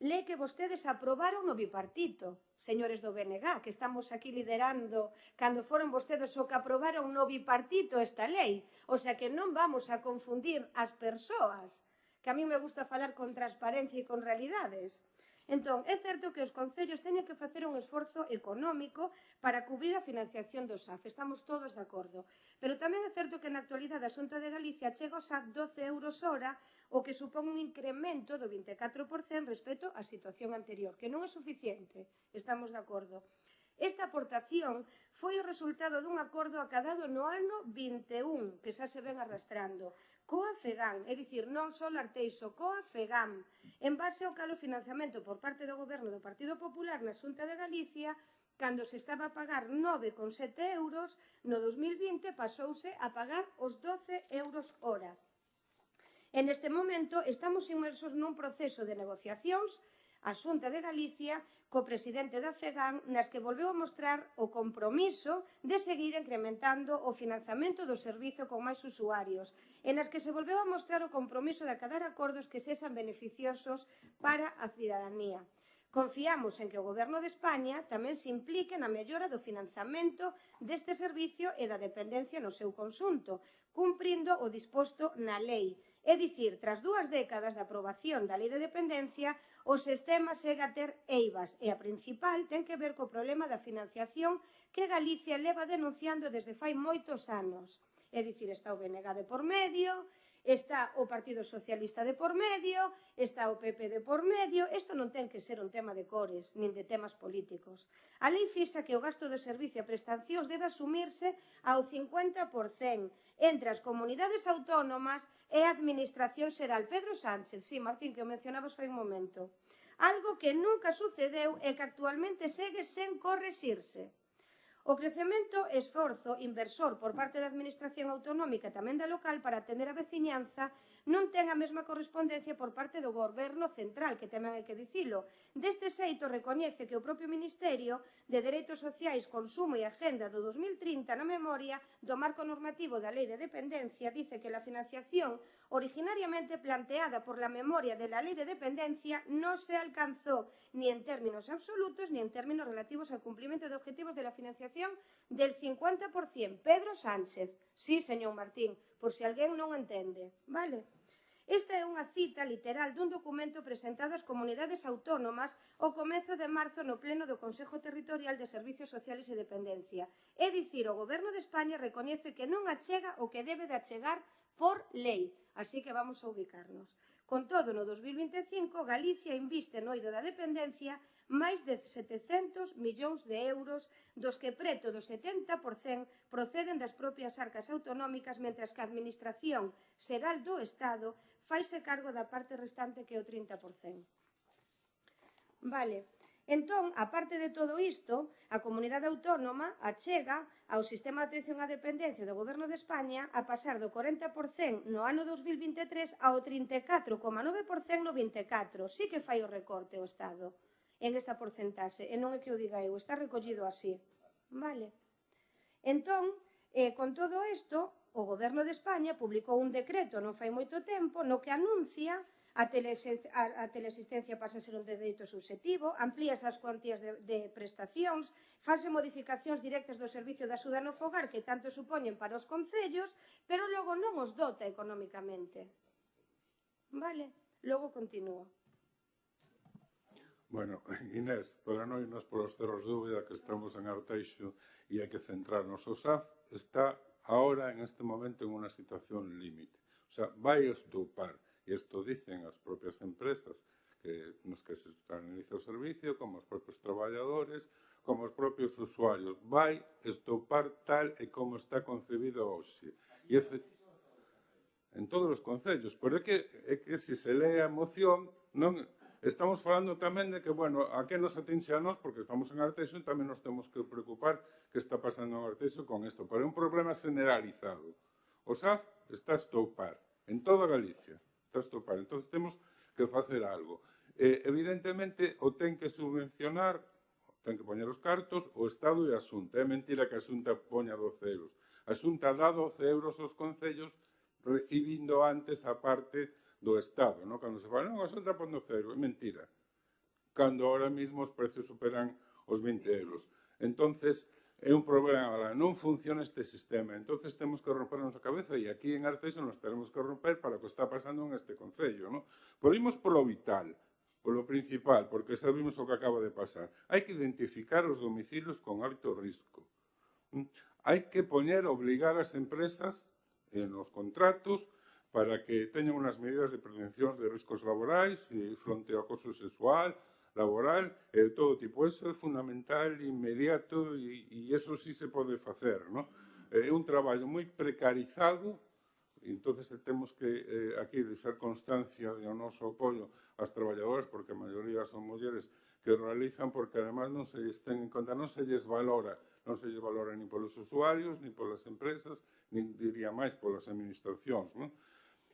Lei que vostedes aprobaron no bipartito, señores do BNG, que estamos aquí liderando cando foron vostedes o que aprobaron no bipartito esta lei. O sea que non vamos a confundir as persoas, que a mí me gusta falar con transparencia e con realidades. Entón, é certo que os concellos teñen que facer un esforzo económico para cubrir a financiación do SAF, estamos todos de acordo. Pero tamén é certo que na actualidade a Xunta de Galicia chega ao SAF 12 euros hora, o que supón un incremento do 24% respecto á situación anterior, que non é suficiente, estamos de acordo. Esta aportación foi o resultado dun acordo acadado no ano 21, que xa se ven arrastrando, coa FEGAM, é dicir, non só Arteixo, coa FEGAM, en base ao calo financiamento por parte do Goberno do Partido Popular na Xunta de Galicia, cando se estaba a pagar 9,7 euros, no 2020 pasouse a pagar os 12 euros hora. En este momento estamos inmersos nun proceso de negociacións a Xunta de Galicia co presidente da FEGAM, nas que volveu a mostrar o compromiso de seguir incrementando o financiamento do servizo con máis usuarios, e nas que se volveu a mostrar o compromiso de acadar acordos que sexan beneficiosos para a cidadanía. Confiamos en que o Goberno de España tamén se implique na mellora do financiamento deste servicio e da dependencia no seu conxunto, cumprindo o disposto na lei. É dicir, tras 2 décadas de aprobación da Lei de Dependencia, o sistema segue a ter eivas e a principal ten que ver co problema da financiación que Galicia leva denunciando desde fai moitos anos. É dicir, está o BNG de por medio, está o Partido Socialista de por medio, está o PP de por medio. Isto non ten que ser un tema de cores, nin de temas políticos. A lei fixa que o gasto do servicio e prestacións debe asumirse ao 50% entre as comunidades autónomas e a Administración Xeral. Pedro Sánchez, sí, Martín, que o mencionabas fai un momento. Algo que nunca sucedeu e que actualmente segue sen correxirse. O crecemento e esforzo inversor por parte da Administración Autonómica e tamén da local para atender a veciñanza non ten a mesma correspondencia por parte do Goberno central, que tamén hai que dicilo. Deste xeito, recoñece que o propio Ministerio de Dereitos Sociais, Consumo e Agenda do 2030 na memoria do marco normativo da Lei de Dependencia dice que la financiación originariamente planteada por la memoria de la Ley de Dependencia no se alcanzó ni en términos absolutos ni en términos relativos al cumplimiento de objetivos de la financiación del 50%. Pedro Sánchez. Sí, señor Martín, por si alguén non entende. Vale? Esta é unha cita literal dun documento presentado ás comunidades autónomas ao comezo de marzo no pleno do Consejo Territorial de Servicios Sociales e Dependencia. É dicir, o Goberno de España recoñece que non achega o que debe de achegar por lei. Así que vamos a ubicarnos. Con todo, no 2025, Galicia inviste no eido da dependencia máis de 700 millóns de euros, dos que preto do 70% proceden das propias arcas autonómicas, mentras que a Administración Xeral do Estado faise cargo da parte restante, que é o 30%. Vale. Entón, aparte de todo isto, a comunidade autónoma achega ao sistema de atención á dependencia do Goberno de España a pasar do 40% no ano 2023 ao 34,9% no 24. Sí que fai o recorte o Estado en esta porcentaxe, e non é que o diga eu, está recollido así. Vale? Entón, con todo isto, o Goberno de España publicou un decreto non fai moito tempo no que anuncia a teleasistencia pasa a ser un dereito subxectivo, amplíase as cuantías de prestacións, fanse modificacións directas do servicio de axuda no fogar que tanto supoñen para os concellos, pero logo non os dota económicamente. Vale? Logo continúo. Bueno, Inés, para non irnos por os cerros de dúbida que estamos en Arteixo e hai que centrarnos. O SAF está ahora, en este momento, en unha situación límite. O sea, vai estupar, e isto dicen as propias empresas nos que se externaliza o servicio, como os propios traballadores, como os propios usuarios. Vai estupar tal e como está concebido hoxe. E en todos os concellos. Pero é que se se lee a moción, non... Estamos falando tamén de que, bueno, a que nos atinxe a nós, porque estamos en Arteixo e tamén nos temos que preocupar que está pasando en Arteixo con isto. Pero é un problema generalizado. O SAF está a estopar en toda Galicia. Está a estopar. Entón, temos que facer algo. Evidentemente, o ten que subvencionar, ten que poñer os cartos, o Estado e a Xunta. É mentira que a Xunta poña 12 euros. A Xunta dá 12 euros aos concellos recibindo antes a parte do Estado, non? Cando se fala, non, a Xunta pon 12 euros, é mentira. Cando ahora mesmo os precios superan os 20 euros. Entonces, é un problema, non funciona este sistema. Entonces, temos que rompernos a cabeza e aquí en Arteixo nos tenemos que romper para o que está pasando en este concello, non? Podemos polo vital, polo principal, porque sabemos o que acaba de pasar. Hai que identificar os domicilios con alto risco. Hai que obligar as empresas nos contratos para que teñan unhas medidas de prevención de riscos laborais e fronte ao acoso sexual, laboral e de todo tipo. Eso é fundamental, inmediato e eso sí se pode facer, non? É un traballo moi precarizado e entonces temos que aquí deixar constancia do noso apoio ás traballadoras, porque a maioría son mulleres que realizan, porque además non se lles ten en conta, non se lles valora nin polos usuarios, nin polas empresas, nin diría máis polas administracións, non?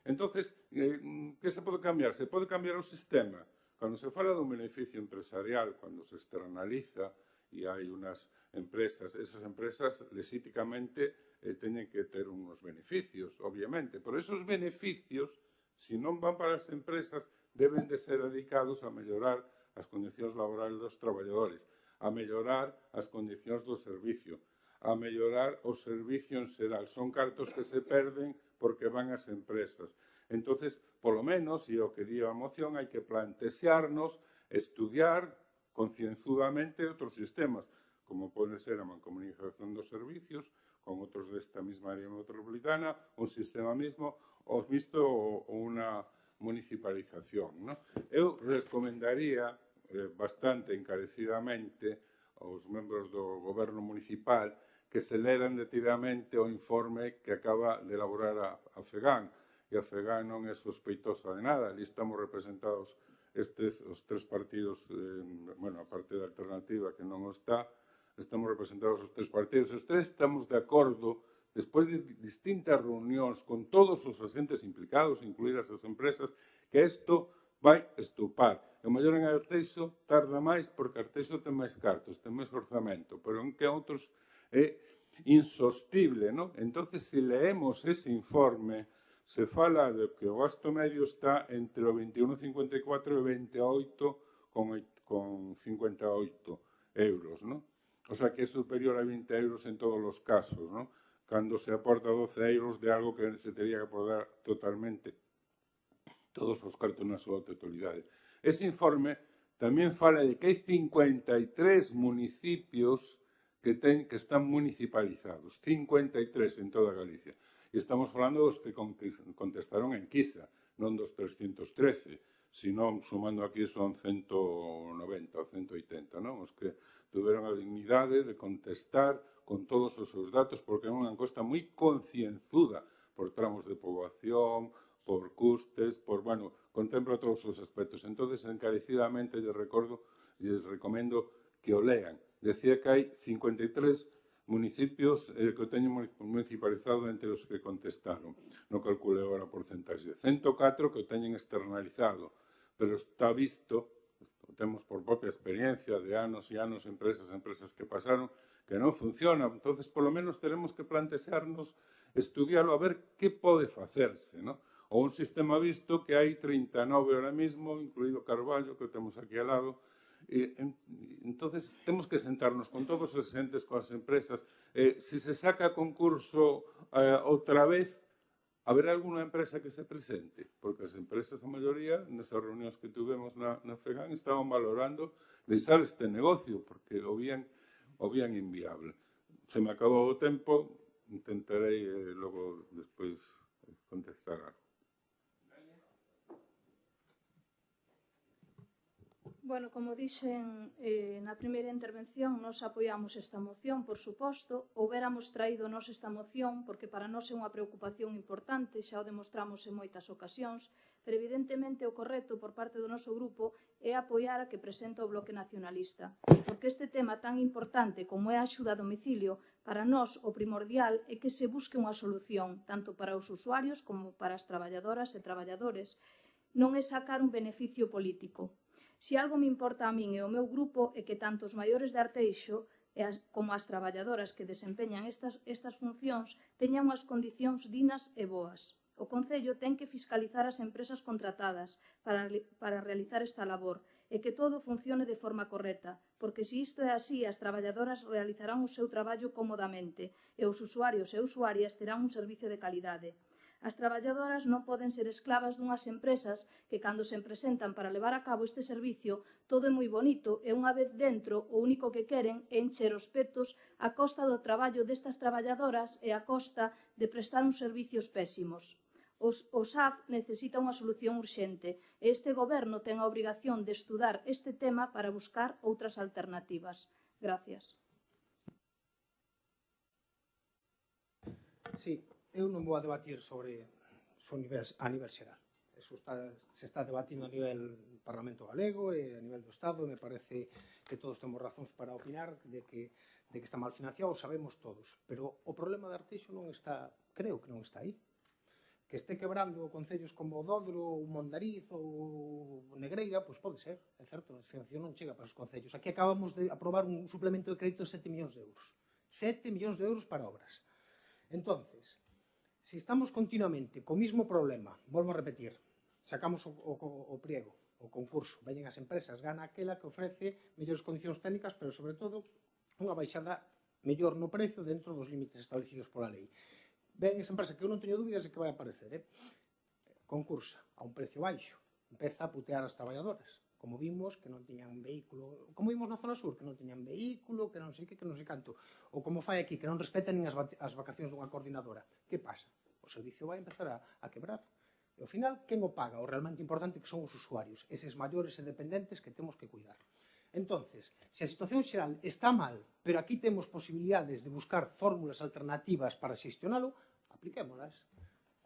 Entonces, que se pode cambiar? Se pode cambiar o sistema. Cando se fala dun beneficio empresarial, cando se externaliza e hai unhas empresas, esas empresas legítimamente teñen que ter uns beneficios, obviamente, pero esos beneficios, se non van para as empresas, deben de ser dedicados a mellorar as condicións laborales dos traballadores, a mellorar as condicións do servicio, a mellorar o servicio en xeral. Son cartos que se perden porque van ás empresas. Entonces, polo menos, e o que di a moción, hai que plantexarnos, estudiar concienzudamente outros sistemas, como pode ser a mancomunización dos servicios, con outros desta mesma área metropolitana, un sistema mismo, ou mixto ou unha municipalización, non? Eu recomendaría bastante encarecidamente aos membros do goberno municipal que se leran detidamente o informe que acaba de elaborar a FEGAN. E a FEGAN non é sospeitosa de nada. Ali estamos representados os tres partidos, bueno, a parte da alternativa que non está, estamos representados os tres partidos. Os tres estamos de acordo despois de distintas reunións con todos os agentes implicados, incluídas as empresas, que isto vai estupar. E o mellor en Arteixo tarda máis porque Arteixo ten máis cartos, ten máis orzamento, pero en que outros é insostible, non? Entonces, se leemos ese informe, se fala de que o gasto medio está entre o 21,54 e 28,58 euros, non? O sea, que é superior a 20 euros en todos os casos, non? Cando se aporta 12 euros de algo que se teria que aportar totalmente todos os cartos na súa totalidade. Ese informe tamén fala de que hai 53 municipios que están municipalizados, 53 en toda Galicia. E estamos falando dos que contestaron en Quisa, non dos 313, senón, sumando aquí, son 190 ou 180, non? Os que tuveron a dignidade de contestar con todos os seus datos, porque é unha encuesta moi concienzuda por tramos de poboación, por custes, bueno, contempla todos os aspectos. Entonces, encarecidamente, les recomendo que o lean. Decía que hai 53 municipios que o teñen municipalizado entre os que contestaron. Non calculei agora a porcentaxe. 104 que o teñen externalizado, pero está visto, temos por propia experiencia de anos e anos empresas que pasaron, que non funciona. Entonces, polo menos, teremos que plantearnos, estudiarlo, a ver que pode facerse, non? Ou un sistema visto que hai 39 ahora mismo, incluído Carballo, que temos aquí al lado. Entonces, temos que sentarnos con todos os entes, con as empresas. Se se saca concurso outra vez, haberá alguna empresa que se presente? Porque as empresas, a maioría, nesas reunións que tuvemos na FEGAN, estaban valorando deixar este negocio, porque o vían inviable. Se me acabou o tempo, intentarei logo despois contestar algo. Bueno, como dixen na primeira intervención, nos apoiamos esta moción, por suposto. Houbéramos traído nos esta moción porque para nós é unha preocupación importante, xa o demostramos en moitas ocasións, pero evidentemente o correcto por parte do noso grupo é apoiar a que presenta o Bloque Nacionalista, porque este tema tan importante como é a axuda a domicilio, para nós o primordial é que se busque unha solución, tanto para os usuarios como para as traballadoras e traballadores. Non é sacar un beneficio político. Se algo me importa a min e ao meu grupo é que tanto os maiores de Arteixo como as traballadoras que desempeñan estas funcións teñan unhas condicións dignas e boas. O Concello ten que fiscalizar as empresas contratadas para realizar esta labor e que todo funcione de forma correcta, porque se isto é así, as traballadoras realizarán o seu traballo cómodamente e os usuarios e usuarias terán un servicio de calidade. As traballadoras non poden ser esclavas dunhas empresas que, cando se presentan para levar a cabo este servicio, todo é moi bonito e, unha vez dentro, o único que queren é encher os petos a costa do traballo destas traballadoras e a costa de prestar uns servicios pésimos. O SAF necesita unha solución urxente e este goberno ten a obrigación de estudar este tema para buscar outras alternativas. Gracias. Sí. Eu non vou a debatir sobre a nivel xeral. Se está debatindo a nivel Parlamento Galego e a nivel do Estado, e me parece que todos temos razóns para opinar de que está mal financiado, sabemos todos. Pero o problema de Arteixo non está, creo que non está aí. Que este quebrando concellos como Dodro, Mondariz ou Negreira, pois pode ser, é certo, a financiación non chega para os concellos. Aquí acabamos de aprobar un suplemento de crédito de 7 millóns de euros. 7 millóns de euros para obras. Entonces, se estamos continuamente co mismo problema, volvo a repetir, sacamos o priego, o concurso, veñen as empresas, gana aquela que ofrece mellores condicións técnicas, pero sobre todo unha baixada mellor no prezo dentro dos límites establecidos pola lei. Ven esa empresa que eu non teño dúbidas de que vai aparecer, concursa a un precio baixo, empeza a putear as traballadoras, como vimos que non tiñan vehículo, como vimos na zona sur, que non tiñan vehículo, que non sei que non sei canto, ou como fai aquí, que non respetan nin as vacacións dunha coordinadora. Que pasa? O servicio vai empezar a quebrar. E ao final, quen o paga? O realmente importante que son os usuarios, eses maiores e dependentes que temos que cuidar. Entonces, se a situación xeral está mal, pero aquí temos posibilidades de buscar fórmulas alternativas para xestionalo, apliquémolas.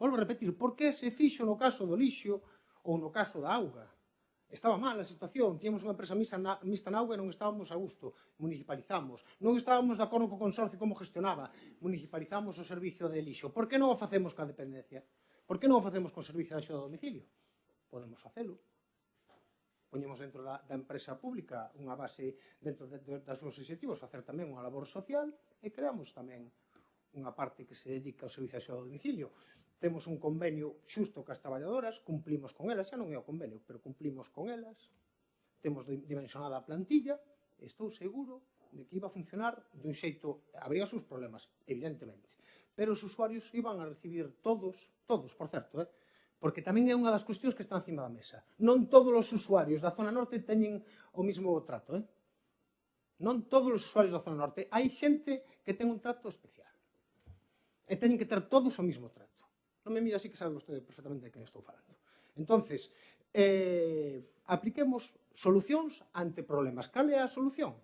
Volvo a repetir, por que se fixo no caso do lixo ou no caso da auga? Estaba mal a situación, tíamos unha empresa mixta na auga e non estábamos a gusto, municipalizamos. Non estábamos de acordo co consorcio como gestionaba, municipalizamos o servicio de lixo. Por que non o facemos ca dependencia? Por que non o facemos con servicio de axuda a domicilio? Podemos facelo. Poñemos dentro da empresa pública unha base dentro das seus objetivos, facer tamén unha labor social e creamos tamén unha parte que se dedica ao servicio de axuda a domicilio. Temos un convenio xusto cas traballadoras, cumplimos con elas, xa non é o convenio, pero cumplimos con elas, temos dimensionada a plantilla, e estou seguro de que iba a funcionar dun xeito, habría os seus problemas, evidentemente, pero os usuarios iban a recibir todos, por certo, porque tamén é unha das cuestións que están encima da mesa. Non todos os usuarios da zona norte teñen o mismo trato, non todos os usuarios da zona norte, hai xente que ten un trato especial, e teñen que ter todos o mismo trato. Non me mira así que sabe vostede perfectamente de quen estou falando. Entonces, apliquemos solucións ante problemas. Cal é a solución?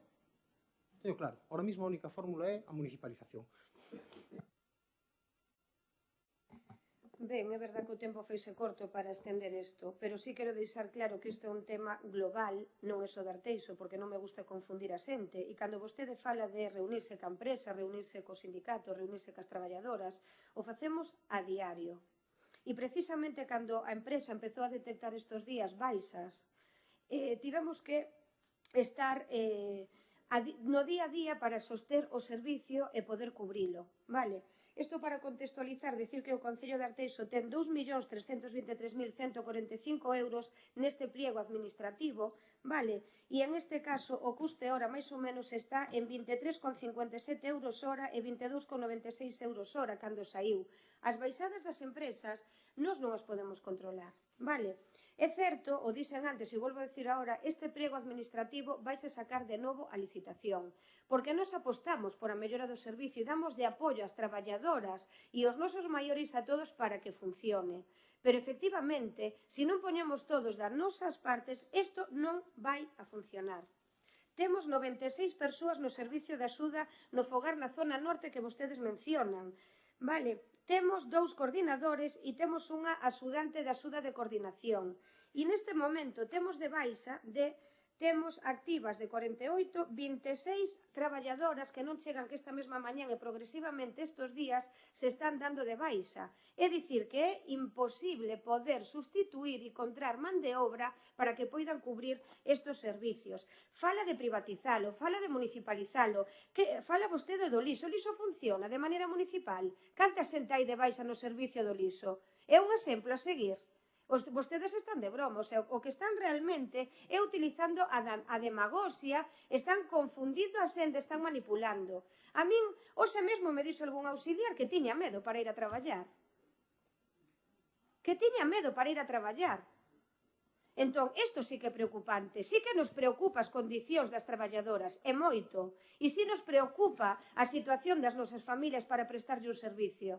Teño claro, ahora mesmo a única fórmula é a municipalización. Ben, é verdad que o tempo feise corto para estender isto, pero sí quero deixar claro que isto é un tema global, non é só de Arteixo, porque non me gusta confundir a xente, e cando vostede fala de reunirse ca empresa, reunirse co sindicato, reunirse cas traballadoras, o facemos a diario. E precisamente cando a empresa empezou a detectar estes días baixas, tivemos que estar no día a día para soster o servicio e poder cubrilo, vale? Isto para contextualizar, decir que o Concello de Arteixo ten 2.323.145 euros neste pliego administrativo, vale? E en este caso o custe hora máis ou menos está en 23,57 euros hora e 22,96 euros hora cando saiu. As baixadas das empresas nós non as podemos controlar, vale? É certo, o dixen antes e volvo a dicir agora, este pliego administrativo vaise sacar de novo a licitación, porque nos apostamos por a mellora do servicio e damos de apoio ás traballadoras e aos nosos maiores a todos para que funcione. Pero, efectivamente, se non poñemos todos das nosas partes, isto non vai a funcionar. Temos 96 persoas no servicio de axuda no fogar na zona norte que vostedes mencionan, vale? Temos 2 coordinadores e temos unha axudante de axuda de coordinación. E neste momento temos de baixa temos activas de 48, 26 traballadoras que non chegan que esta mesma mañán e progresivamente estes días se están dando de baixa. É dicir que é imposible poder sustituir e encontrar man de obra para que poidan cubrir estes servicios. Fala de privatizalo, fala de municipalizalo, fala vostede do lixo. O lixo funciona de maneira municipal. Canta xente hai de baixa no servicio do lixo? É un exemplo a seguir. Vostedes están de broma, o que están realmente é utilizando a demagoxia, están confundindo a xente, están manipulando. A min, hoxe mesmo me dixo algún auxiliar que tiña medo para ir a traballar. Que tiña medo para ir a traballar. Entón, isto sí que é preocupante, sí que nos preocupa as condicións das traballadoras, e moito, e sí nos preocupa a situación das nosas familias para prestarlle un servicio.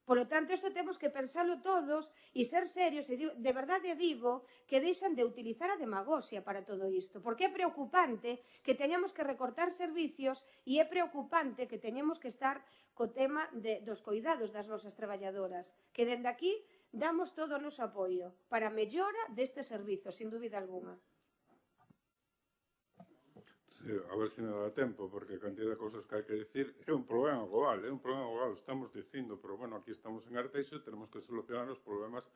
Polo tanto, isto temos que pensalo todos e ser serios, e de verdade digo que deixan de utilizar a demagoxia para todo isto, porque é preocupante que teñamos que recortar servicios e é preocupante que teñemos que estar co tema dos coidados das nosas traballadoras, que dende aquí damos todo o noso apoio para a mellora deste servizo, sin dúbida alguna. Sí, a ver se me dá tempo, porque a cantidad de cousas que hai que dicir é un problema global, estamos dicindo, pero bueno, aquí estamos en Arteixo e tenemos que solucionar os problemas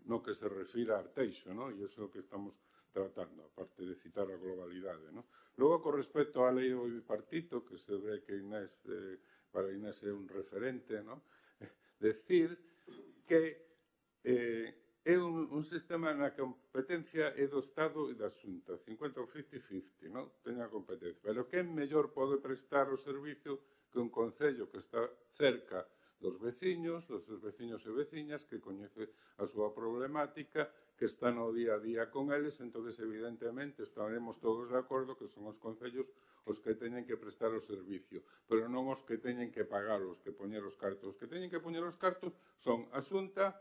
no que se refira a Arteixo, ¿no? E iso é o que estamos tratando, aparte de citar a globalidade, ¿no? Logo, con respecto á lei do bipartito, que se ve que para Inés é un referente, ¿no? Decir que é un sistema na competencia é do Estado e da Xunta, 50 ou 50-50, non? Teña competencia. Pero que mellor pode prestar o servicio que un concello que está cerca dos veciños, dos seus veciños e veciñas, que coñece a súa problemática, que está no día a día con eles, entonces evidentemente estaremos todos de acordo que son os concellos os que teñen que prestar o servicio, pero non os que teñen que pagar, os que poñer os cartos. Os que teñen que poñer os cartos son a Xunta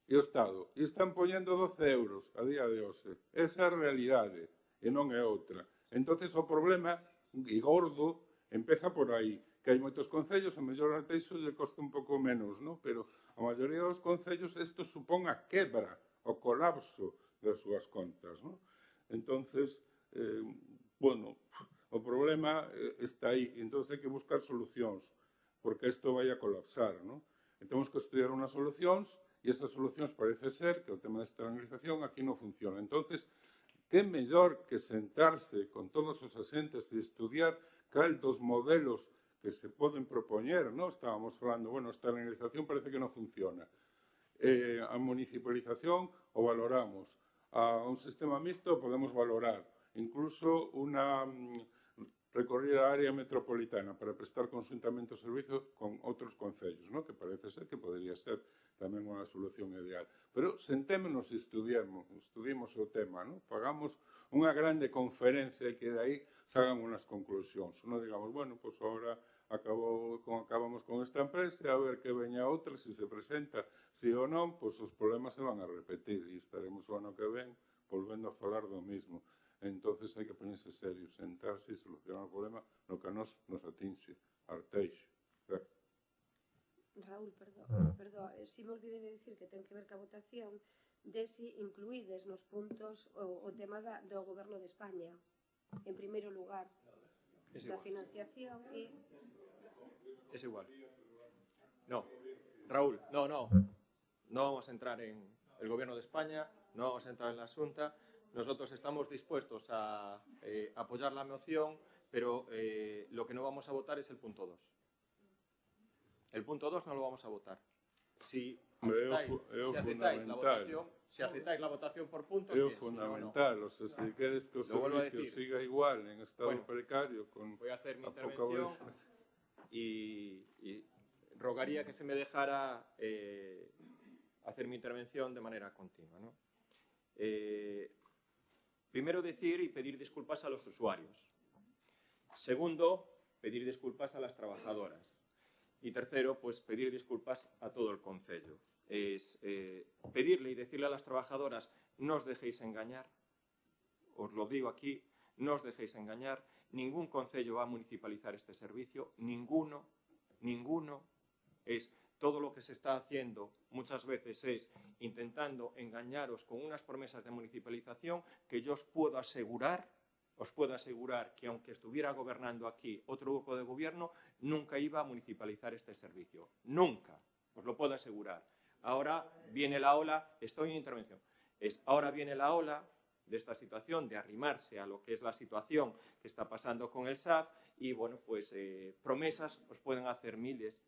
e o Estado, e están poñendo 12 euros a día de hoxe. Esa é a realidade, e non é outra. Entonces o problema, e gordo, empeza por aí, que hai moitos concellos, a mellor Arteixo lle costa un pouco menos, ¿no? Pero a maioría dos concellos isto supón a quebra, o colapso das súas contas, non? Entonces, bueno, o problema está aí, entón hai que buscar solucións, porque isto vai a colapsar, non? E temos que estudiar unhas solucións, e esas solucións parece ser que o tema de externalización aquí non funciona. Entonces, que mellor que sentarse con todos os asentes e estudiar cal dos modelos que se poden propoñer, non? Estábamos falando, bueno, a externalización parece que non funciona. A municipalización o valoramos. A un sistema mixto podemos valorar. Incluso recorrer a área metropolitana para prestar conjuntamente o servicio con outros concellos, non? Que parece ser que podría ser tamén unha solución ideal. Pero sentémonos e estudiemos o tema, non? Fagamos unha grande conferencia e que de aí salgan unhas conclusións. Non digamos, bueno, pois agora acabamos con esta empresa, a ver que veña outra, se presenta, si ou non, pois os problemas se van a repetir e estaremos o ano que ven volvendo a falar do mismo. Entonces hai que poñerse serios, sentarse e solucionar o problema no que a nos atinxe. Arteixo. Raúl, perdón, si me olvidei de dicir que ten que ver ca votación de si incluídes nos puntos o tema do Goberno de España, en primeiro lugar, da financiación e... Es igual. No, Raúl, no vamos a entrar en el Gobierno de España, no vamos a entrar en la Xunta. Nosotros estamos dispuestos a apoyar la moción, pero lo que no vamos a votar es el punto 2. El punto 2 no lo vamos a votar. Si aceptáis la votación por puntos, é o fundamental. O sea, si queres que o servicio siga igual en estado precario, voy a hacer mi intervención y rogaría que se me dejara hacer mi intervención de manera continua, ¿no? Primero, decir y pedir disculpas a los usuarios. Segundo, pedir disculpas a las trabajadoras. Y tercero, pues pedir disculpas a todo el concello. Es pedirle y decirle a las trabajadoras, no os dejéis engañar, os lo digo aquí, no os dejéis engañar, ningún concello va a municipalizar este servicio, ninguno. Es todo lo que se está haciendo muchas veces es intentando engañaros con unas promesas de municipalización que yo os puedo asegurar que aunque estuviera gobernando aquí otro grupo de gobierno, nunca iba a municipalizar este servicio. Nunca, os lo puedo asegurar. Ahora viene la ola, estoy en intervención, ahora viene la ola de esta situación, de arrimarse a lo que es la situación que está pasando con el SAF y, bueno, pues promesas os pueden hacer miles,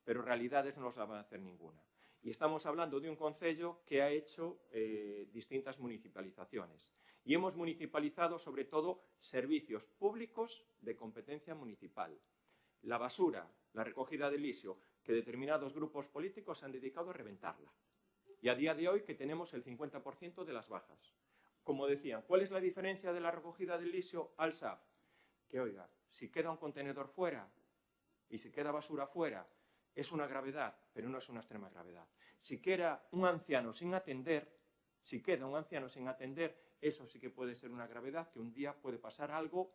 pero realidades no os las van a hacer ninguna. Y estamos hablando de un concello que ha hecho distintas municipalizaciones. Y hemos municipalizado, sobre todo, servicios públicos de competencia municipal. La basura, la recogida del lisio, que determinados grupos políticos se han dedicado a reventarla. Y a día de hoy que tenemos el 50% de las bajas. Como decían, ¿cuál es la diferencia de la recogida del lisio al SAF? Que, oiga, si queda un contenedor fuera y si queda basura fuera, es una gravedad, pero no es una extrema gravedad. Si queda un anciano sin atender, eso sí que puede ser una gravedad, que un día puede pasar algo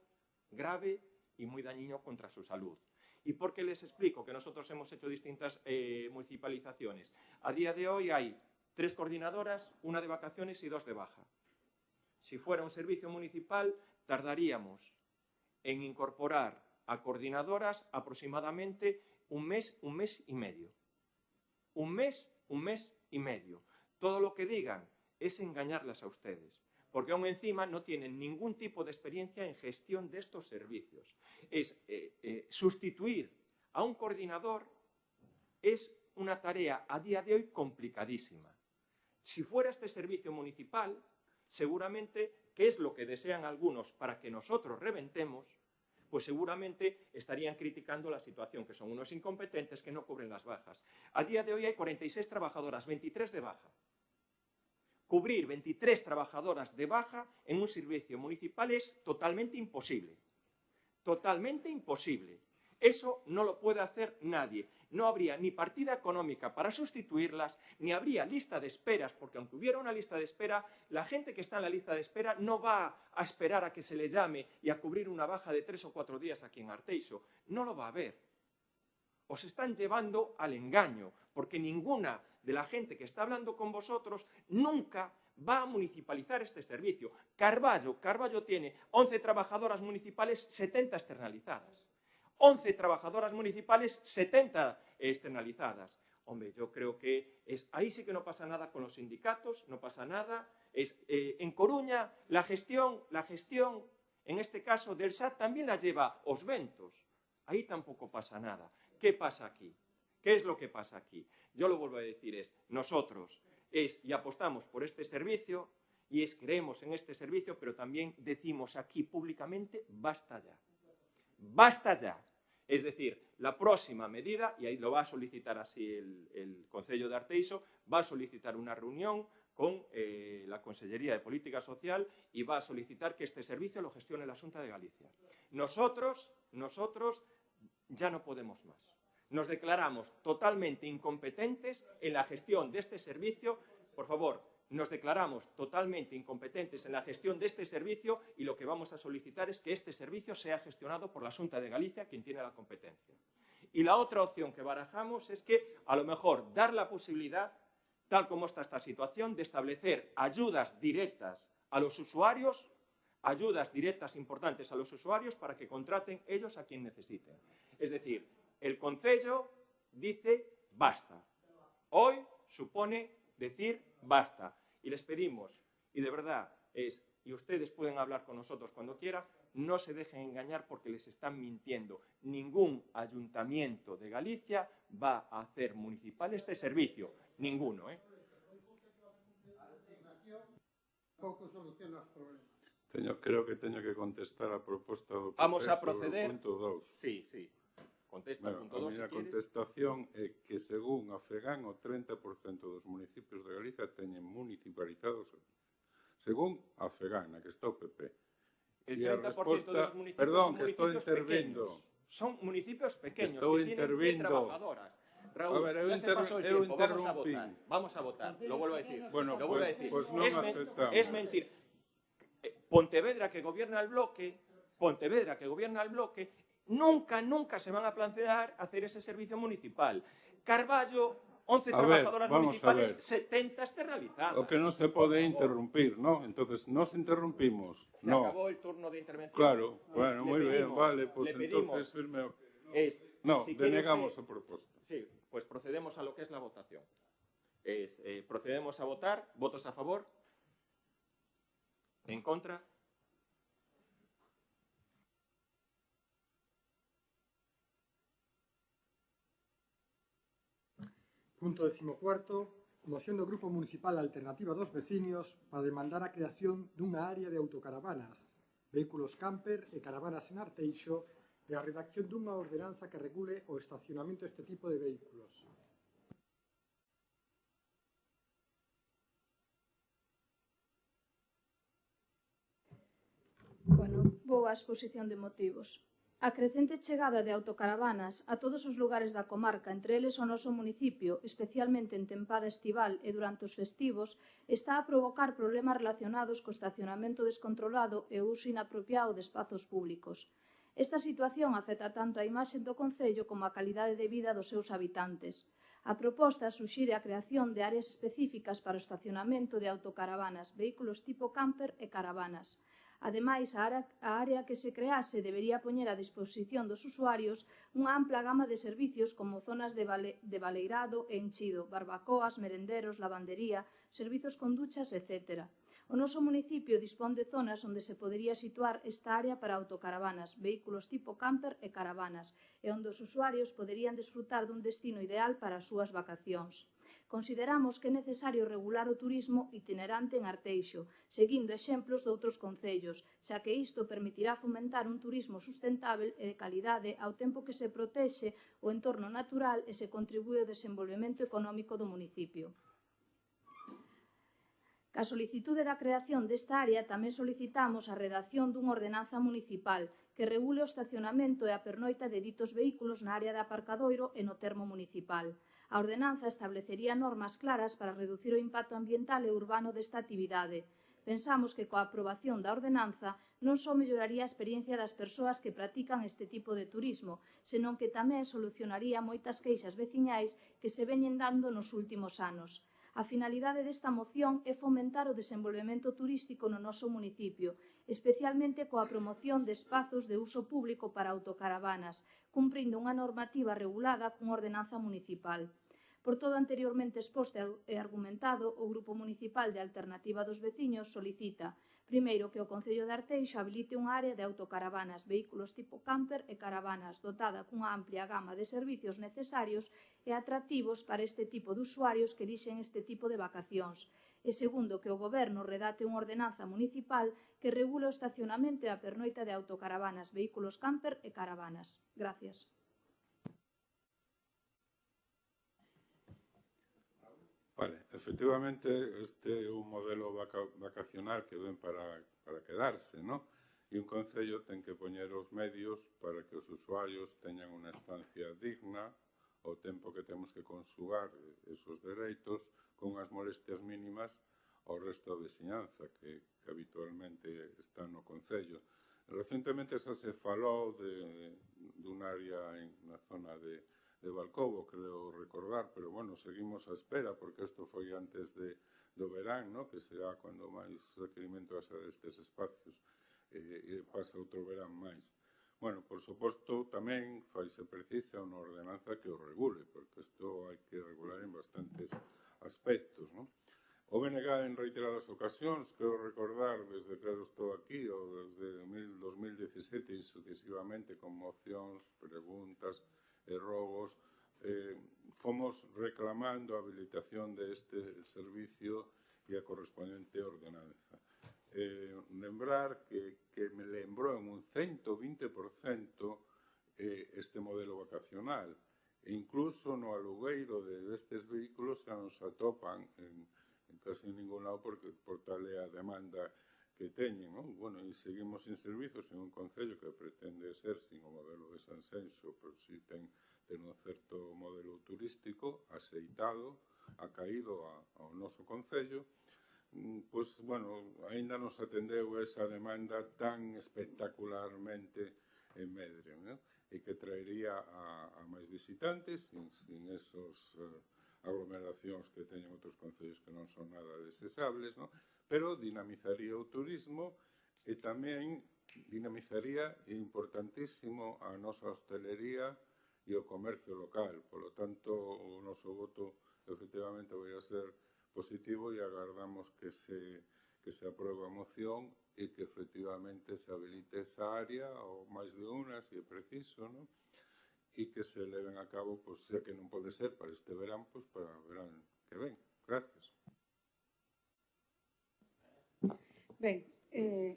grave y muy dañino contra su salud. ¿Y por qué les explico que nosotros hemos hecho distintas municipalizaciones? A día de hoy hay 3 coordinadoras, 1 de vacaciones y 2 de baja. Si fuera un servicio municipal, tardaríamos en incorporar a coordinadoras aproximadamente un mes y medio. Un mes y medio. Todo lo que digan es engañarlas a ustedes, porque aún encima no tienen ningún tipo de experiencia en gestión de estos servicios. Sustituir a un coordinador es una tarea a día de hoy complicadísima. Si fuera este servicio municipal, seguramente, ¿qué es lo que desean algunos para que nosotros reventemos? Pues seguramente estarían criticando la situación, que son unos incompetentes que no cubren las bajas. A día de hoy hay 46 trabajadoras, 23 de baja. Cubrir 23 trabajadoras de baja en un servicio municipal es totalmente imposible. Totalmente imposible. Eso no lo puede hacer nadie. No habría ni partida económica para sustituirlas, ni habría lista de esperas, porque aunque hubiera una lista de espera, la gente que está en la lista de espera no va a esperar a que se le llame y a cubrir una baja de 3 o 4 días aquí en Arteixo. No lo va a haber. Os están llevando al engaño, porque ninguna de la gente que está hablando con vosotros nunca va a municipalizar este servicio. Carballo tiene 11 trabajadoras municipales, 70 externalizadas. 11 trabajadoras municipales, 70 externalizadas. Hombre, yo creo que ahí sí que no pasa nada con los sindicatos, no pasa nada. En Coruña, la gestión, en este caso del SAT, también la lleva Os Ventos. Ahí tampoco pasa nada. ¿Qué pasa aquí? ¿Qué es lo que pasa aquí? Yo lo vuelvo a decir, nosotros y apostamos por este servicio y creemos en este servicio, pero también decimos aquí públicamente, basta ya. Basta ya. Es decir, la próxima medida, y ahí lo va a solicitar así el Concello de Arteixo, va a solicitar una reunión con la Consellería de Política Social y va a solicitar que este servicio lo gestione la Xunta de Galicia. Nosotros ya no podemos más. Nos declaramos totalmente incompetentes en la gestión de este servicio. Por favor, nos declaramos totalmente incompetentes en la gestión de este servicio y lo que vamos a solicitar es que este servicio sea gestionado por la Xunta de Galicia, quien tiene la competencia. Y la otra opción que barajamos es que, a lo mejor, dar la posibilidad, tal como está esta situación, de establecer ayudas directas a los usuarios, ayudas directas importantes a los usuarios para que contraten ellos a quien necesiten. Es decir, el Concello dice basta. Hoy supone decir basta. Y les pedimos, y de verdad y ustedes pueden hablar con nosotros cuando quieran, no se dejen engañar porque les están mintiendo. Ningún ayuntamiento de Galicia va a hacer municipal este servicio. Ninguno, Pouco soluciona os problemas. Creo que teño que contestar a proposta do PP Vamos a sobre proceder. o punto 2. Sí. Contesta o punto 2 se A miña queres. contestación é que, según a FEGAN, o 30% dos municipios de Galicia teñen municipalizados. Según a FEGAN, na que está o PP. El E a 30% resposta... de los municipios Perdón, son que estou municipios intervindo. pequeños. Son municipios pequeños Estou que tienen 10 intervindo. trabajadoras. Raúl, A ver, ya se pasó el tiempo, interrumpí. Vamos a votar, lo vuelvo a decir. Bueno, lo vuelvo a decir. pues non aceptamos. Es mentir. Pontevedra, que gobierna el bloque, nunca se van a plantear hacer ese servicio municipal. Carballo, 11 trabajadoras municipales, 70 externalizadas. O que non se pode interrumpir, ¿no? Entonces, nos interrumpimos. Se no. acabó el turno de intervención. Claro, bueno, muy bien, vale, pues le pedimos, entonces firme... No, si denegamos a proposta. Sí, pues procedemos a lo que es la votación. Procedemos a votar. ¿Votos a favor? ¿En contra? Punto 14. Moción do Grupo Municipal Alternativa dos Veciños para demandar a creación dunha área de autocaravanas, vehículos camper e caravanas en Arteixo e a redacción dunha ordenanza que regule o estacionamento deste tipo de vehículos. Vou á exposición de motivos. A crecente chegada de autocaravanas a todos os lugares da comarca, entre eles o noso municipio, especialmente en tempada estival e durante os festivos, está a provocar problemas relacionados co estacionamento descontrolado e o uso inapropiado de espazos públicos. Esta situación afecta tanto a imaxe do concello como a calidade de vida dos seus habitantes. A proposta suxire a creación de áreas específicas para o estacionamento de autocaravanas, vehículos tipo camper e caravanas. Ademais, a área que se crease debería poñer a disposición dos usuarios unha ampla gama de servicios como zonas de baleirado e enchido, barbacoas, merenderos, lavandería, servizos con duchas, etc. O noso municipio dispón de zonas onde se podería situar esta área para autocaravanas, vehículos tipo camper e caravanas, e onde os usuarios poderían desfrutar dun destino ideal para as súas vacacións. Consideramos que é necesario regular o turismo itinerante en Arteixo, seguindo exemplos doutros concellos, xa que isto permitirá fomentar un turismo sustentável e de calidade ao tempo que se protexe o entorno natural e se contribúe ao desenvolvemento económico do municipio. Ca solicitude da creación desta área tamén solicitamos a redacción dunha ordenanza municipal que regule o estacionamento e a pernoita de ditos vehículos na área de aparcadoiro e no termo municipal. A ordenanza establecería normas claras para reducir o impacto ambiental e urbano desta actividade. Pensamos que coa aprobación da ordenanza non só melloraría a experiencia das persoas que practican este tipo de turismo, senón que tamén solucionaría moitas queixas veciñais que se veñen dando nos últimos anos. A finalidade desta moción é fomentar o desenvolvemento turístico no noso municipio, especialmente coa promoción de espazos de uso público para autocaravanas, cumprindo unha normativa regulada cunha ordenanza municipal. Por todo anteriormente exposto e argumentado, o Grupo Municipal de Alternativa dos Veciños solicita, primeiro, que o Concello de Arteixo habilite unha área de autocaravanas, vehículos tipo camper e caravanas, dotada cunha amplia gama de servicios necesarios e atractivos para este tipo de usuarios que elixen este tipo de vacacións. E segundo, que o Goberno redate unha ordenanza municipal que regule o estacionamento e a pernoita de autocaravanas, vehículos camper e caravanas. Gracias. Vale, efectivamente, este é un modelo vacacional que ven para quedarse, ¿no? E un concello ten que poñer os medios para que os usuarios teñan unha estancia digna, o tempo que temos que consugar esos dereitos con as molestias mínimas ao resto da veciñanza que habitualmente está no concello. Recentemente xa se falou dun área na zona de Balcobo, creo recordar, pero bueno, seguimos a espera, porque isto foi antes do verán, ¿no? Que será cando máis requerimento haxa destes espacios, e pasa outro verán máis. Bueno, por suposto, tamén faise precisa unha ordenanza que o regule, porque isto hai que regular en bastantes aspectos, ¿no? O BNG en reiteradas ocasións, quero recordar desde que eu estou aquí, ou desde 2017 e sucesivamente, con mocións, preguntas e rogos, fomos reclamando a habilitación deste servicio e a correspondente ordenanza. Lembrar que me lembrou en un 120% este modelo vacacional, e incluso no alugueiro destes vehículos xa nos atopan en casi ningún lado por tal é a demanda que teñen, non? Bueno, e seguimos sin servizos en un concello que pretende ser sin o modelo de Sanxenxo, pero si ten un certo modelo turístico aceitado, acaído ao noso concello, pois, bueno, aínda nos atendeu esa demanda tan espectacularmente en Medre, non? E que traería a máis visitantes sin esos aglomeracións que teñen outros concellos que non son nada desesables, non? Pero dinamizaría o turismo e tamén dinamizaría importantísimo a nosa hostelería e o comercio local. Por lo tanto, o noso voto efectivamente vai a ser positivo e agardamos que se apruebe a moción e que efectivamente se habilite esa área ou máis de unha, se é preciso, non? E que se leven a cabo, pois, xa que non pode ser para este verán, pois para o verán que ven. Gracias. Ben,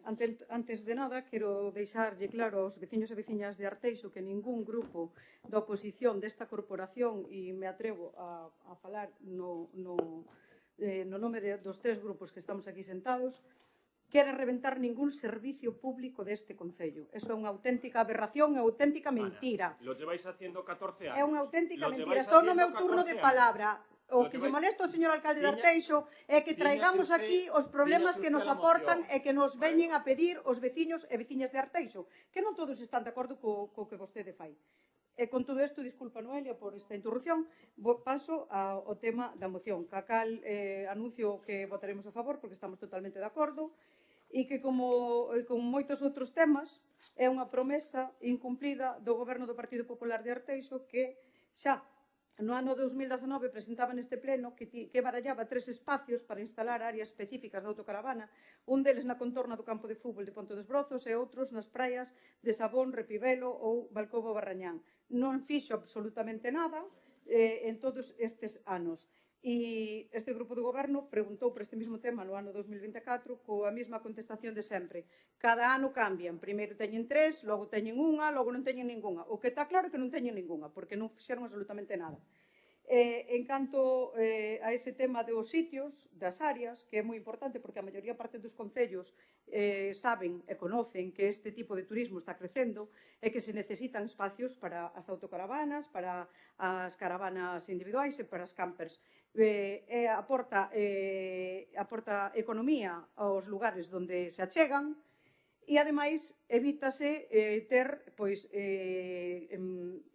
antes de nada, quero deixarlle claro aos veciños e veciñas de Arteixo que ningún grupo da oposición desta corporación, e me atrevo a falar no nome dos tres grupos que estamos aquí sentados, quere reventar ningún servicio público deste concello. Eso é unha auténtica aberración, é unha auténtica mentira. Lo lleváis haciendo 14 anos. É unha auténtica mentira. Estou no meu turno de palabra. O que lle molesta ao señor alcalde de Arteixo é que traigamos aquí os problemas que nos aportan e que nos veñen a pedir os veciños e veciñas de Arteixo, que non todos están de acordo co que vostede fai. E con todo isto, disculpa Noelia por esta interrupción, paso ao tema da moción, ca cal anuncio que votaremos a favor porque estamos totalmente de acordo e que, como moitos outros temas, é unha promesa incumplida do Goberno do Partido Popular de Arteixo que xa no ano 2019 presentaba neste pleno que barallaba 3 espacios para instalar áreas específicas de autocaravana, un deles na contorna do campo de fútbol de Ponte dos Brozos e outros nas praias de Sabón, Repivelo ou Balcobo Barrañán. Non fixo absolutamente nada en todos estes anos. E este grupo de goberno preguntou por este mesmo tema no ano 2024 coa mesma contestación de sempre. Cada ano cambian, primeiro teñen 3, logo teñen unha, logo non teñen ningunha. O que está claro é que non teñen ningunha, porque non fixeron absolutamente nada. En canto a ese tema dos sitios, das áreas, que é moi importante porque a maioría parte dos concellos saben e conocen que este tipo de turismo está crecendo e que se necesitan espacios para as autocaravanas, para as caravanas individuais e para as campers. Aporta economía aos lugares onde se achegan e, ademais, evítase ter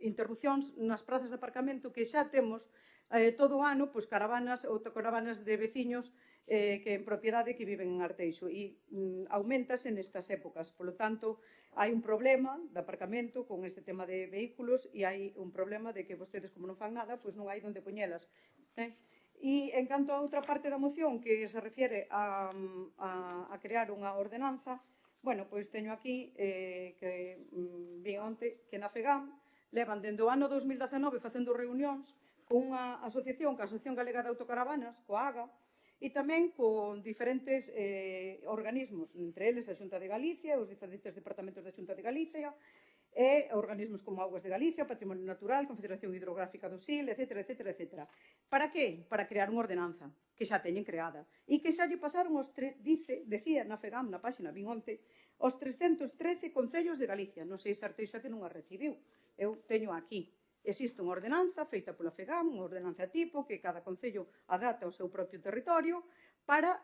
interrupcións nas prazas de aparcamento que xa temos todo o ano pois, caravanas ou autocaravanas de veciños que en propiedade que viven en Arteixo e aumentase nestas épocas. Por lo tanto, hai un problema de aparcamento con este tema de vehículos e hai un problema de que vostedes, como non fan nada, pois non hai onde poñelas. E en canto a outra parte da moción que se refiere a crear unha ordenanza, bueno, pois teño aquí que vi onte que na FEGAM levan dende o ano 2019 facendo reunións con unha asociación, que a Asociación Galega de Autocaravanas, coa AGA, e tamén con diferentes organismos, entre eles a Xunta de Galicia, os diferentes departamentos da Xunta de Galicia, e organismos como Augas de Galicia, Patrimonio Natural, Confederación Hidrográfica do Sil, etc. Para que? Para crear unha ordenanza, que xa teñen creada, e que xa lle pasaron decía na FEGAM, na páxina, vin onte, os 313 concellos de Galicia. Non sei se Arteixo que non a recibiu. Eu teño aquí. Existe unha ordenanza feita pola FEGAM, unha ordenanza tipo, que cada concello adapta ao seu propio territorio para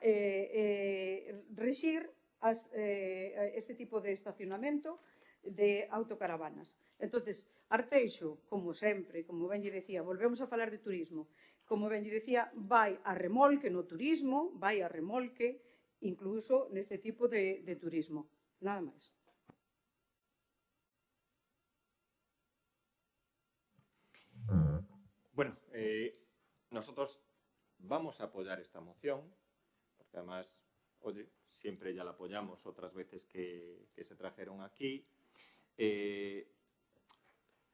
rexir este tipo de estacionamento de autocaravanas. Entonces, Arteixo, como sempre, como ben lle decía, volvemos a falar de turismo, como ben lle decía, vai a remolque no turismo, vai a remolque incluso neste tipo de turismo. Nada máis. Bueno, nosotros vamos a apoyar esta moción, porque además, oye, siempre ya la apoyamos otras veces que se trajeron aquí.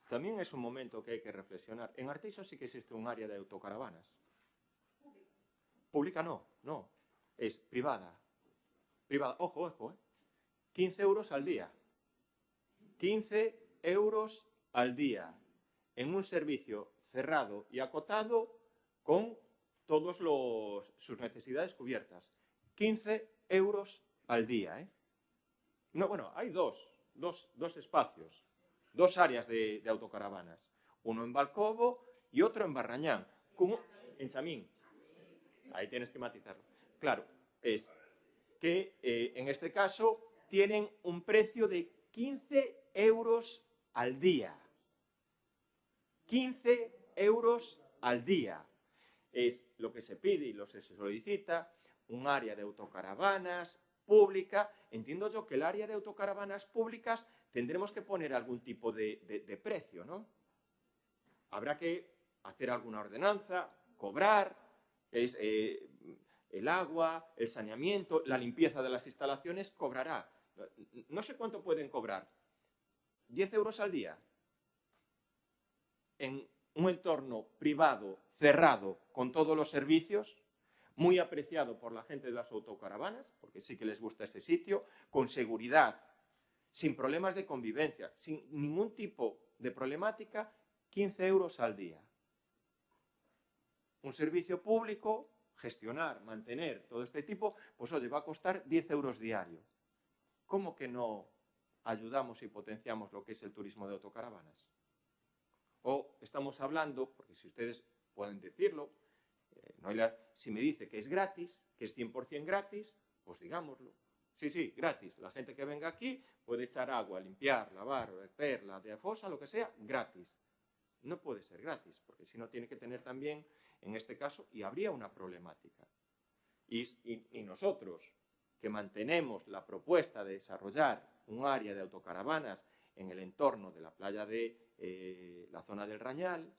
También es un momento que hay que reflexionar. En Arteixo sí que existe un área de autocaravanas. Pública no, es privada. Privada, ojo, 15 euros al día. 15 euros al día en un servicio cerrado y acotado con todas sus necesidades cubiertas. 15 euros al día. No, bueno, hay dos espacios, dos áreas de autocaravanas. Uno en Valcobo y otro en Barrañán. En Chamín. Ahí tienes que matizarlo. Claro, es que en este caso tienen un precio de 15 euros al día. 15 euros al día. Es lo que se pide y lo que se solicita, un área de autocaravanas pública. Entiendo yo que el área de autocaravanas públicas tendremos que poner algún tipo de precio, ¿no? Habrá que hacer alguna ordenanza, cobrar, el agua, el saneamiento, la limpieza de las instalaciones, cobrará. No sé cuánto pueden cobrar. 10 euros al día. En un entorno privado, cerrado, con todos los servicios, muy apreciado por la gente de las autocaravanas, porque sí que les gusta ese sitio, con seguridad, sin problemas de convivencia, sin ningún tipo de problemática, 15 euros al día. Un servicio público, gestionar, mantener todo este tipo, pues oye, va a costar 10 euros diario. ¿Cómo que no ayudamos y potenciamos lo que es el turismo de autocaravanas? O estamos hablando, porque si ustedes pueden decirlo, si me dice que es gratis, que es 100% gratis, pues digámoslo. Sí, gratis. La gente que venga aquí puede echar agua, limpiar, lavar, verter, la diafosa, lo que sea, gratis. No puede ser gratis, porque si no tiene que tener también, en este caso, y habría una problemática. Y nosotros, que mantenemos la propuesta de desarrollar un área de autocaravanas en el entorno de la playa de la zona del Rañal,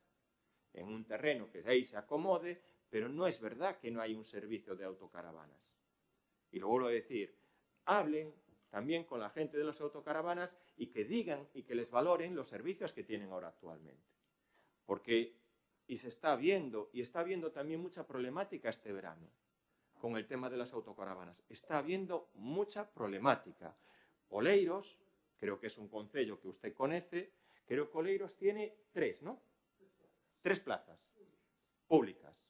en un terreno que ahí se acomode, pero no es verdad que no hay un servicio de autocaravanas. Y lo vuelvo a decir, hablen también con la gente de las autocaravanas y que digan y que les valoren los servicios que tienen ahora actualmente. Porque, y se está viendo, y está habiendo también mucha problemática este verano con el tema de las autocaravanas. Está habiendo mucha problemática. Oleiros, creo que es un concello que usted conoce, creo que Oleiros tiene 3, ¿no? 3 plazas públicas.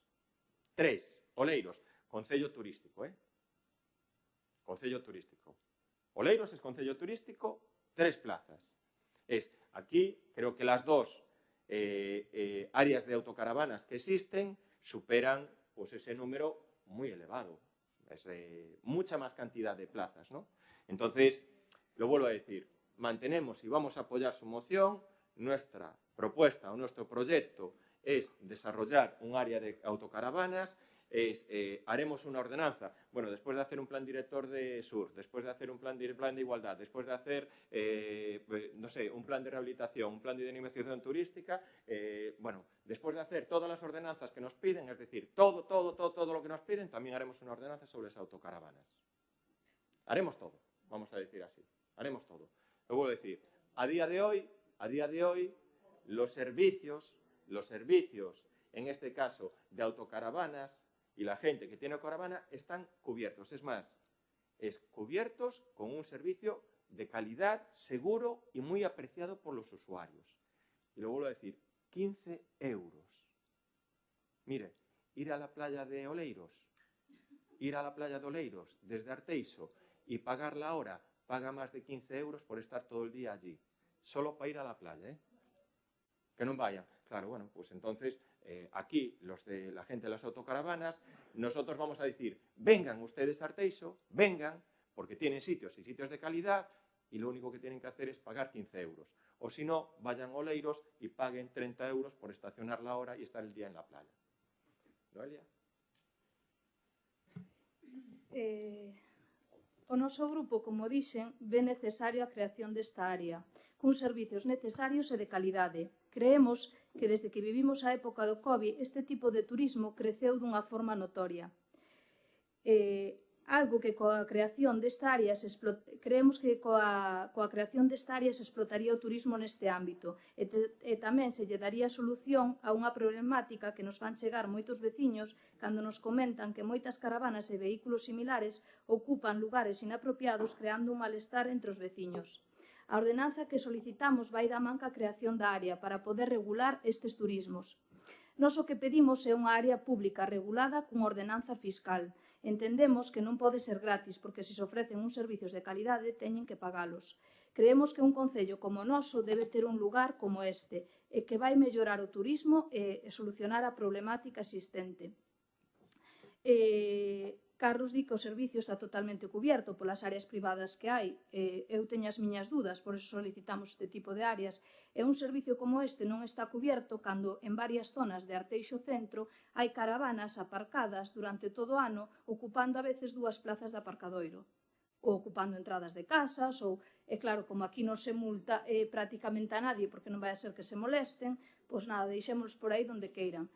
3, Oleiros, concello turístico, Concello turístico. Oleiros es concello turístico, 3 plazas. Aquí, creo que las 2 áreas de autocaravanas que existen superan pues ese número muy elevado. Es mucha más cantidad de plazas, ¿no? Entonces, lo vuelvo a decir, mantenemos y vamos a apoyar su moción. Nuestra propuesta o nuestro proyecto es desarrollar un área de autocaravanas, haremos una ordenanza. Bueno, después de hacer un plan director de sur, después de hacer un plan de igualdad, después de hacer, no sé, un plan de rehabilitación, un plan de dinamización turística, bueno, después de hacer todas las ordenanzas que nos piden, es decir, todo lo que nos piden, también haremos una ordenanza sobre las autocaravanas. Haremos todo, vamos a decir así, haremos todo. Lo vuelvo a decir, a día de hoy, los servicios, en este caso, de autocaravanas, y la gente que tiene caravana están cubiertos. Es más, cubiertos con un servicio de calidad, seguro y muy apreciado por los usuarios. Y lo vuelvo a decir, 15 euros. Mire, ir a la playa de Oleiros, desde Arteixo, y pagar la hora, paga más de 15 euros por estar todo el día allí. Solo para ir a la playa, ¿eh? Que no vayan. Claro, bueno, pues entonces aquí la gente de las autocaravanas, nosotros vamos a decir, vengan ustedes a Arteixo, vengan, porque tienen sitios y sitios de calidad, y lo único que tienen que hacer es pagar 15 euros. O si no, vayan a Oleiros y paguen 30 euros por estacionar la hora y estar el día en la playa. Noelia? O noso grupo, como dixen, ve necesario a creación desta área, cun servicios necesarios e de calidade. Creemos que desde que vivimos a época do COVID, este tipo de turismo creceu dunha forma notoria. Algo que coa creación desta área creemos que coa creación desta área se explotaría o turismo neste ámbito e tamén se lle daría solución a unha problemática que nos fan chegar moitos veciños cando nos comentan que moitas caravanas e vehículos similares ocupan lugares inapropiados creando un malestar entre os veciños. A ordenanza que solicitamos vai da manca a creación da área para poder regular estes turismos. Nós o que pedimos é unha área pública regulada cunha ordenanza fiscal. Entendemos que non pode ser gratis porque se ofrecen uns servicios de calidade teñen que pagalos. Creemos que un concello como o noso debe ter un lugar como este e que vai mellorar o turismo e solucionar a problemática existente. Carlos di que o servicio está totalmente cubierto polas áreas privadas que hai. Eu teño as miñas dudas, por eso solicitamos este tipo de áreas. E un servicio como este non está cubierto cando en varias zonas de Arteixo Centro hai caravanas aparcadas durante todo o ano ocupando a veces 2 plazas de aparcadoiro ou ocupando entradas de casas ou, e claro, como aquí non se multa prácticamente a nadie porque non vai a ser que se molesten, pois nada, deixémolos por aí donde queiran.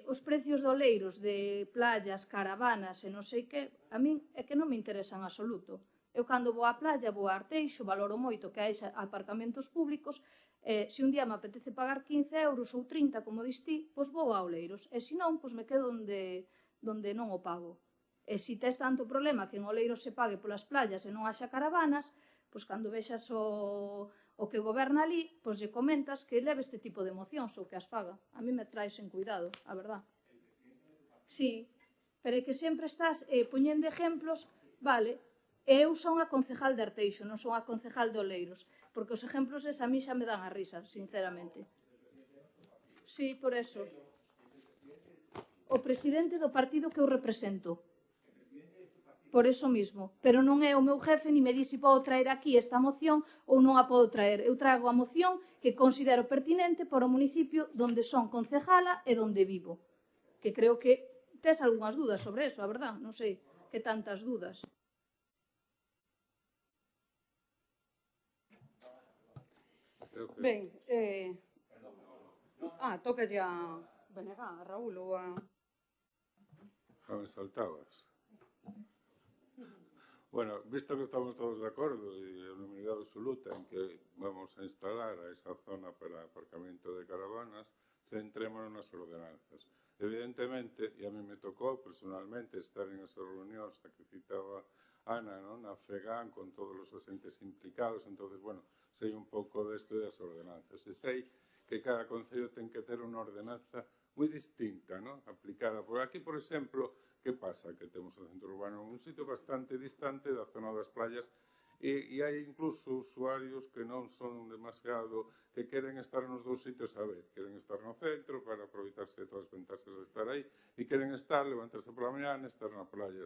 Os precios de oleiros, de playas, caravanas e non sei que, a min é que non me interesan en absoluto. Eu cando vou á playa, vou a Arteixo, valoro moito que hai aparcamentos públicos, se un día me apetece pagar 15 euros ou 30, como dis ti, pois vou a Oleiros, e se non, pois me quedo onde non o pago. E se tes tanto problema que en Oleiros se pague polas playas e non haxa caravanas, pois cando vexas o que goberna ali, pois lle comentas que leve este tipo de mocións ou que as faga. A mí me traes en cuidado, a verdad. Sí, pero é que sempre estás poñendo exemplos, vale, eu son a concejal de Arteixo, non son a concejal de Oleiros, porque os exemplos a mí xa me dan a risa, sinceramente. Sí, por eso. O presidente do partido que eu represento. Por eso mismo, pero non é o meu jefe ni me di se podo traer aquí esta moción ou non a podo traer. Eu trago a moción que considero pertinente para o municipio donde son concejala e donde vivo. Que creo que tes algunhas dudas sobre eso, a verdad? Non sei que tantas dudas. Ben, toca a Benegá, a Raúl ou a... Xa me saltabas. Bueno, visto que estamos todos de acordo e en unidade absoluta en que vamos a instalar a esa zona para aparcamento de caravanas, centrémonos nas ordenanzas. Evidentemente, e a mí me tocou personalmente estar en esas reunións a que citaba Ana, na FEGAN, con todos os agentes implicados, entonces, bueno, sei un pouco desto das ordenanzas. E sei que cada concello ten que ter unha ordenanza moi distinta, aplicada. Por aquí, por exemplo, que pasa? Que temos o centro urbano un sitio bastante distante da zona das playas E hai incluso usuarios que non son demasiado, que queren estar nos dous sitios a vez. Queren estar no centro para aproveitarse de todas as ventajas de estar aí e queren estar, levantarse pola mañá e estar na playa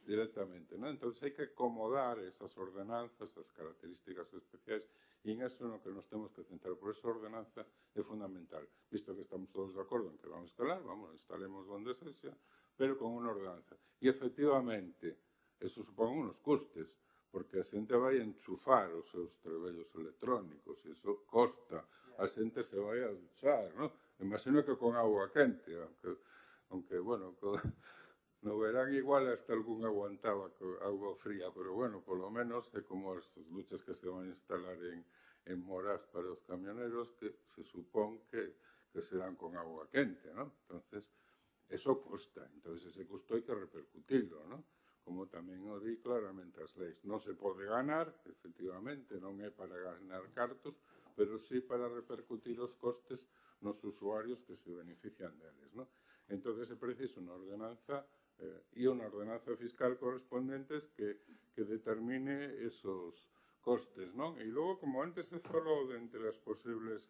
directamente, non? Entón, hai que acomodar esas ordenanzas, as características especiais, e en eso no que nos temos que centrar. Por esa ordenanza é fundamental. Visto que estamos todos de acordo en que vamos a instalar, instalemos donde sexa, pero con unha ordenanza. E, efectivamente, eso supón unos costes, porque a xente vai enchufar os seus trebellos electrónicos, e iso costa, a xente se vai a duchar, non? Imagino que con agua quente, aunque bueno, no verán igual hasta algún aguantaba con agua fría, pero bueno, polo menos é como as duchas que se van a instalar en Morás para os camioneros, que se supón que serán con agua quente, non? Entonces, eso costa, entonces ese custo hai que repercutirlo, non? Como tamén o di claramente as leis. Non se pode ganar, efectivamente, non é para ganar cartos, pero sí para repercutir os costes nos usuarios que se benefician deles, non? Entón, é preciso unha ordenanza e unha ordenanza fiscal correspondentes que determine esos costes, non? E logo, como antes se falou de entre as posibles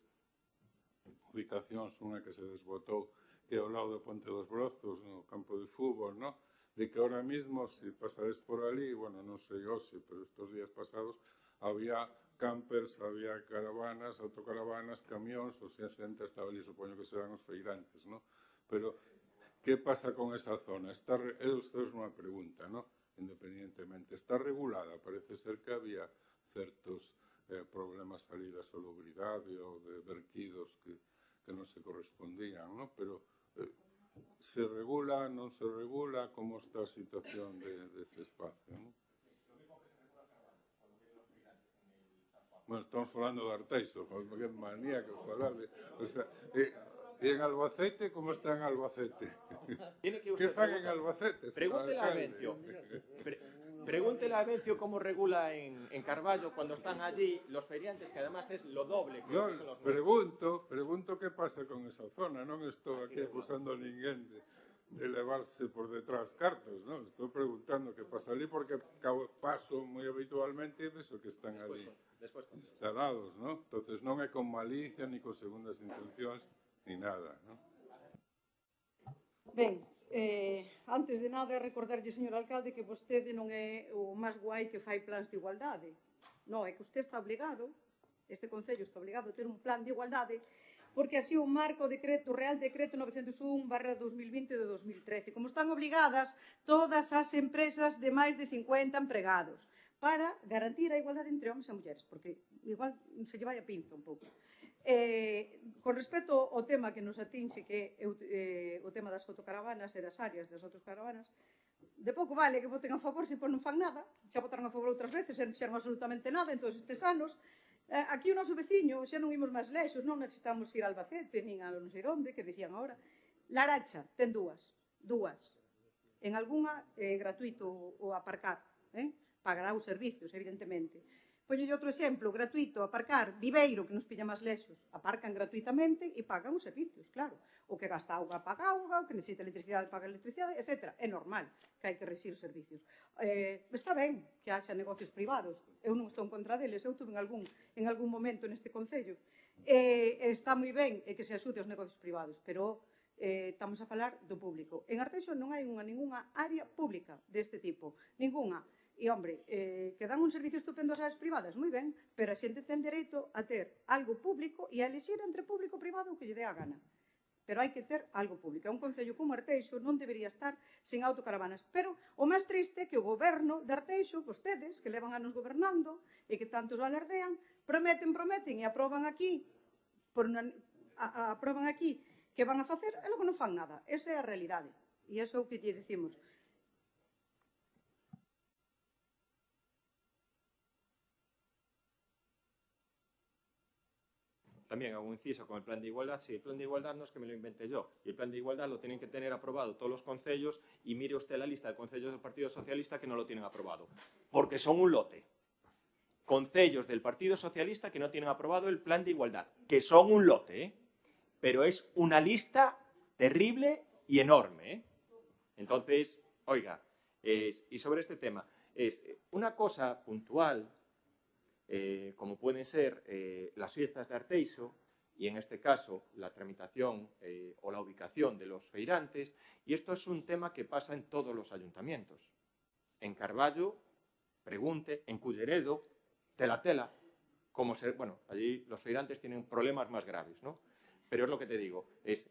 ubicacións, unha que se desbotou, que é ao lado do Ponte dos Brozos, no campo de fútbol, non? De que ahora mismo, se pasades por ali, bueno, non sei hoxe, pero estos días pasados, había campers, había caravanas, autocaravanas, camións, ou sea, xente estaba ali, supoño que serán os feirantes, non? Pero, que pasa con esa zona? Isto é unha pregunta, non? Independientemente. Está regulada, parece ser que había certos problemas ali da salubridade ou de verquidos que non se correspondían, non? Pero se regula, non se regula, como está a situación dese espacio, non? Bueno, estamos falando de Arteixo, que manía que falarle. O sea, e en Albacete, como está en Albacete? Que fan en Albacete? Pregúntele a Bencio. Pregúntele a Bencio cómo regula en Carballo cuando están allí los feriantes, que además es lo doble. Non, pregunto que pasa con esa zona. Non estou aquí acusando a ninguén de levarse por detrás cartos, non? Estou preguntando que pasa ali porque paso moi habitualmente e vexo que están ali instalados, non? Entonces non é con malicia, ni con segundas intencións, ni nada, non? Ben, antes de nada, recordarlle, señor alcalde, que vostede non é o máis guai que fai plans de igualdade. Non, é que usted está obligado, este Concello está obligado a ter un plan de igualdade, porque así o marco decreto, Real Decreto 901/2020 de 2013, como están obligadas todas as empresas de máis de 50 empregados, para garantir a igualdade entre homens e mulleres, porque igual se lle vai a pinza un pouco. Con respecto ao tema que nos atinxe, que é o tema das autocaravanas e das áreas das autocaravanas, de pouco vale que voten a favor se non fan nada, xa votaron a favor outras veces e non fixeron absolutamente nada en todos estes anos. Aquí o noso veciño, xa non imos máis lexos, non necesitamos ir a Albacete, nin a non sei onde, que dicían agora. Laracha ten dúas. En algunha é gratuito o aparcar, pagará os servicios, evidentemente. Poñolle outro exemplo, gratuito aparcar Viveiro, que nos pilla máis lexos, aparcan gratuitamente e pagan os servicios, claro. O que gasta auga paga auga, o que necesita electricidade paga electricidade, etc. É normal que hai que rexir os servicios. Está ben que haxa negocios privados, eu non estou en contra deles, eu tuve en algún momento neste Concello. Está moi ben que se axude aos negocios privados, pero estamos a falar do público. En Arteixo non hai ningunha área pública deste tipo, ningunha. E, hombre, que dan un servicio estupendo ás áreas privadas, moi ben, pero a xente ten dereito a ter algo público e a elixir entre público e privado o que lle dé a gana. Pero hai que ter algo público. Un concello como Arteixo non debería estar sen autocaravanas. Pero o máis triste é que o goberno de Arteixo, vostedes, que levan anos gobernando e que tantos alardean, prometen e aproban aquí que van a facer e logo non fan nada. Esa é a realidade. E iso é o que lle dicimos. También hago un inciso con el plan de igualdad. Sí, el plan de igualdad no es que me lo invente yo. Y el plan de igualdad lo tienen que tener aprobado todos los concellos, y mire usted la lista de concellos del Partido Socialista que no lo tienen aprobado. Porque son un lote. Concellos del Partido Socialista que no tienen aprobado el plan de igualdad. Que son un lote, ¿eh? Pero es una lista terrible y enorme, ¿eh? Entonces, oiga, y sobre este tema, es una cosa puntual, como pueden ser las fiestas de Arteixo, y en este caso la tramitación o la ubicación de los feirantes, y esto es un tema que pasa en todos los ayuntamientos. En Carballo, pregunte, en Culleredo, Tela, bueno, allí los feirantes tienen problemas más graves, ¿no? Pero es lo que te digo, es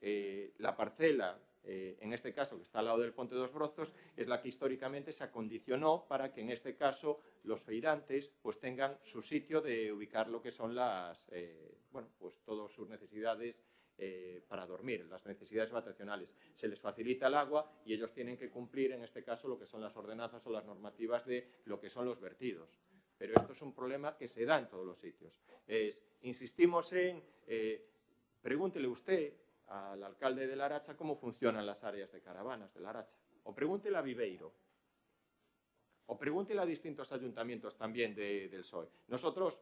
la parcela, en este caso que está al lado del Ponte dos Brozos, es la que históricamente se acondicionó para que en este caso los feirantes pues tengan su sitio de ubicar lo que son las, bueno, pues todas sus necesidades para dormir, las necesidades vacacionales. Se les facilita el agua y ellos tienen que cumplir en este caso lo que son las ordenanzas o las normativas de lo que son los vertidos. Pero esto es un problema que se da en todos los sitios. Insistimos en, pregúntele usted al alcalde de Laracha cómo funcionan las áreas de caravanas de Laracha. O pregúntele a Viveiro. O pregúntele a distintos ayuntamientos también del PSOE. Nosotros,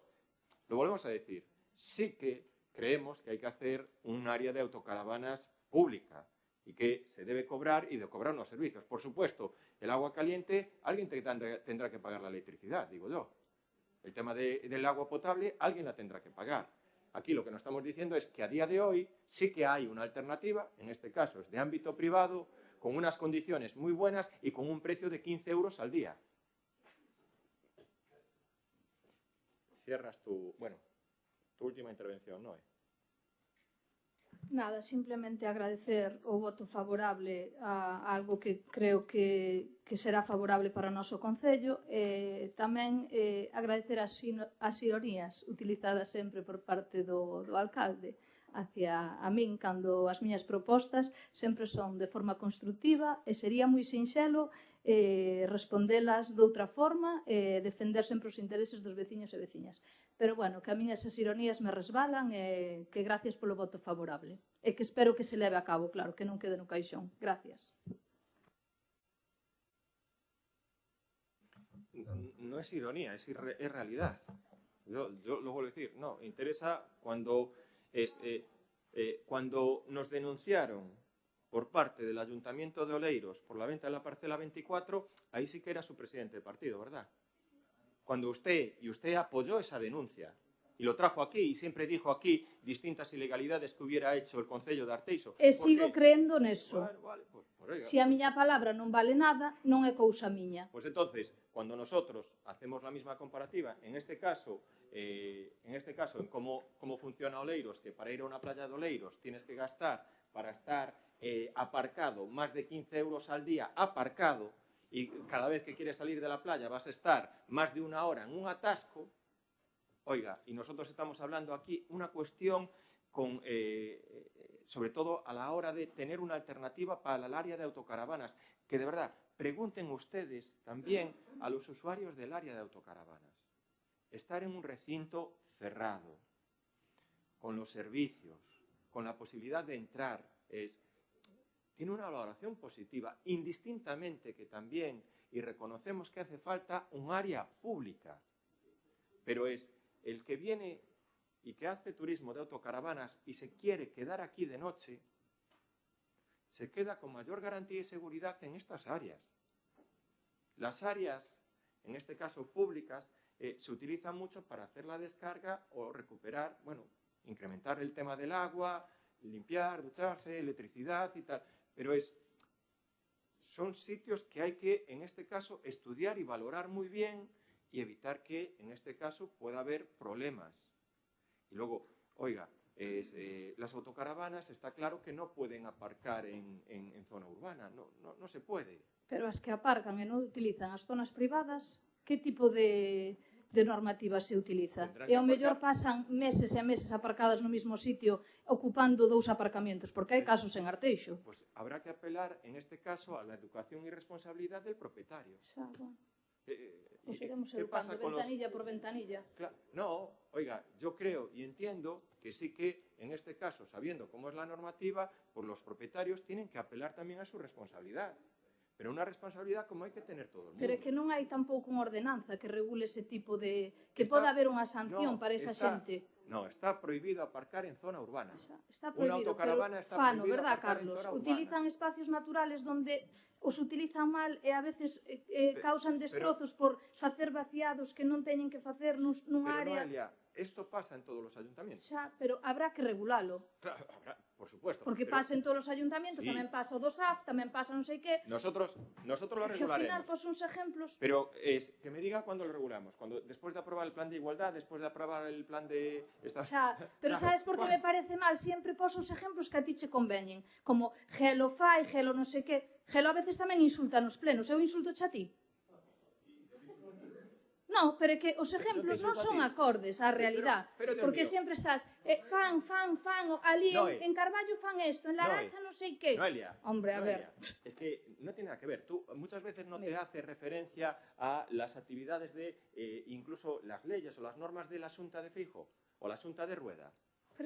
lo volvemos a decir, sí que creemos que hay que hacer un área de autocaravanas pública y que se debe cobrar y de cobrar unos servicios. Por supuesto, el agua caliente, alguien tendrá que pagar la electricidad, digo yo. El tema del agua potable, alguien la tendrá que pagar. Aquí lo que nos estamos diciendo es que a día de hoy sí que hay una alternativa, en este caso es de ámbito privado, con unas condiciones muy buenas y con un precio de 15 euros al día. Cierras tu última intervención, Noé. Nada, simplemente agradecer o voto favorable a algo que creo que será favorable para o noso Concello. Tamén agradecer as ironías utilizadas sempre por parte do alcalde hacia a min, cando as miñas propostas sempre son de forma constructiva e sería moi sinxelo respondelas de outra forma e defender sempre os intereses dos veciños e veciñas. Pero, bueno, que a min esas ironías me resbalan e que gracias polo voto favorable. E que espero que se leve a cabo, claro, que non quede no caixón. Gracias. No es ironía, es realidad. Yo lo vuelvo a decir, no, interesa cuando nos denunciaron por parte del Ayuntamiento de Oleiros por la venta de la parcela 24, ahí sí que era su presidente de partido, ¿verdad? Cuando usted apoyó esa denuncia y lo trajo aquí y siempre dijo aquí distintas ilegalidades que hubiera hecho el Concello de Arteixo. E sigo creendo neso. Vale, pues, oiga. Se a miña palabra non vale nada, non é cousa miña. Pues entonces, cuando nosotros hacemos la misma comparativa, en este caso en cómo funciona Oleiros, que para ir a una playa de Oleiros tienes que gastar para estar aparcado más de 15 euros al día aparcado, y cada vez que quieres salir de la playa vas a estar más de una hora en un atasco, oiga, y nosotros estamos hablando aquí una cuestión sobre todo a la hora de tener una alternativa para el área de autocaravanas, que de verdad, pregunten ustedes también a los usuarios del área de autocaravanas. Estar en un recinto cerrado, con los servicios, con la posibilidad de entrar, tiene una valoración positiva, indistintamente que también, y reconocemos que hace falta un área pública, pero es el que viene y que hace turismo de autocaravanas y se quiere quedar aquí de noche, se queda con mayor garantía y seguridad en estas áreas. Las áreas, en este caso públicas, se utilizan mucho para hacer la descarga o recuperar, bueno, incrementar el tema del agua, limpiar, ducharse, electricidad y tal, pero son sitios que hay que, en este caso, estudiar y valorar muy bien y evitar que, en este caso, pueda haber problemas. Y luego, oiga, las autocaravanas está claro que no pueden aparcar en zona urbana, no se puede. Pero as que aparcan e non utilizan as zonas privadas, que tipo de normativa se utiliza? E ao mellor pasan meses e meses aparcadas no mismo sitio ocupando 2 aparcamentos, porque hai casos en Arteixo. Pues habrá que apelar, en este caso, a la educación y responsabilidad del propietario. Xa, bueno. Pues iremos educando ventanilla por ventanilla. Claro, no, oiga, yo creo y entiendo que sí que, en este caso, sabiendo cómo es la normativa, pues los propietarios tienen que apelar también a su responsabilidad. Pero unha responsabilidad como hai que tener todo el mundo. Pero é que non hai tampouco unha ordenanza que regule ese tipo de... que poda haber unha sanción para esa xente. No, está prohibido aparcar en zona urbana. Está Una prohibido, autocaravana pero está fano, prohibido verdad, aparcar en Carlos? zona urbana. Utilizan espacios naturales donde os utilizan mal e a veces causan destrozos por facer vaciados que non teñen que facer nunha Pero, área. Noelia, esto pasa en todos los ayuntamientos. Xa, pero habrá que regulalo. Claro, habrá, por supuesto. Porque pero pasa en todos os ayuntamientos, Sí. tamén pasa o do SAF, tamén pasa non sei que. Nosotros lo Que ao final, regularemos. pos uns ejemplos. Pero es que me diga cuándo lo regulamos. Cuando, después de aprobar el plan de igualdad, después de aprobar el plan de... Xa, pero sabes por que me parece mal? Sempre poso os exemplos que a ti che conveñen. Como Gelo fai, Gelo non sei que. Gelo a veces tamén insulta nos plenos. Eu insulto a ti? No, pero é que os exemplos non son acordes á realidad. Pero, Dios Porque mío. sempre estás fan, ali Noe. en Carballo fan esto, en Laracha non sei que. Noelia, Hombre, a ver. es que no tiene nada que ver. Tú muchas veces no te haces referencia a las actividades de incluso las leyes o las normas de la Xunta de Feijóo o la Xunta de Rueda.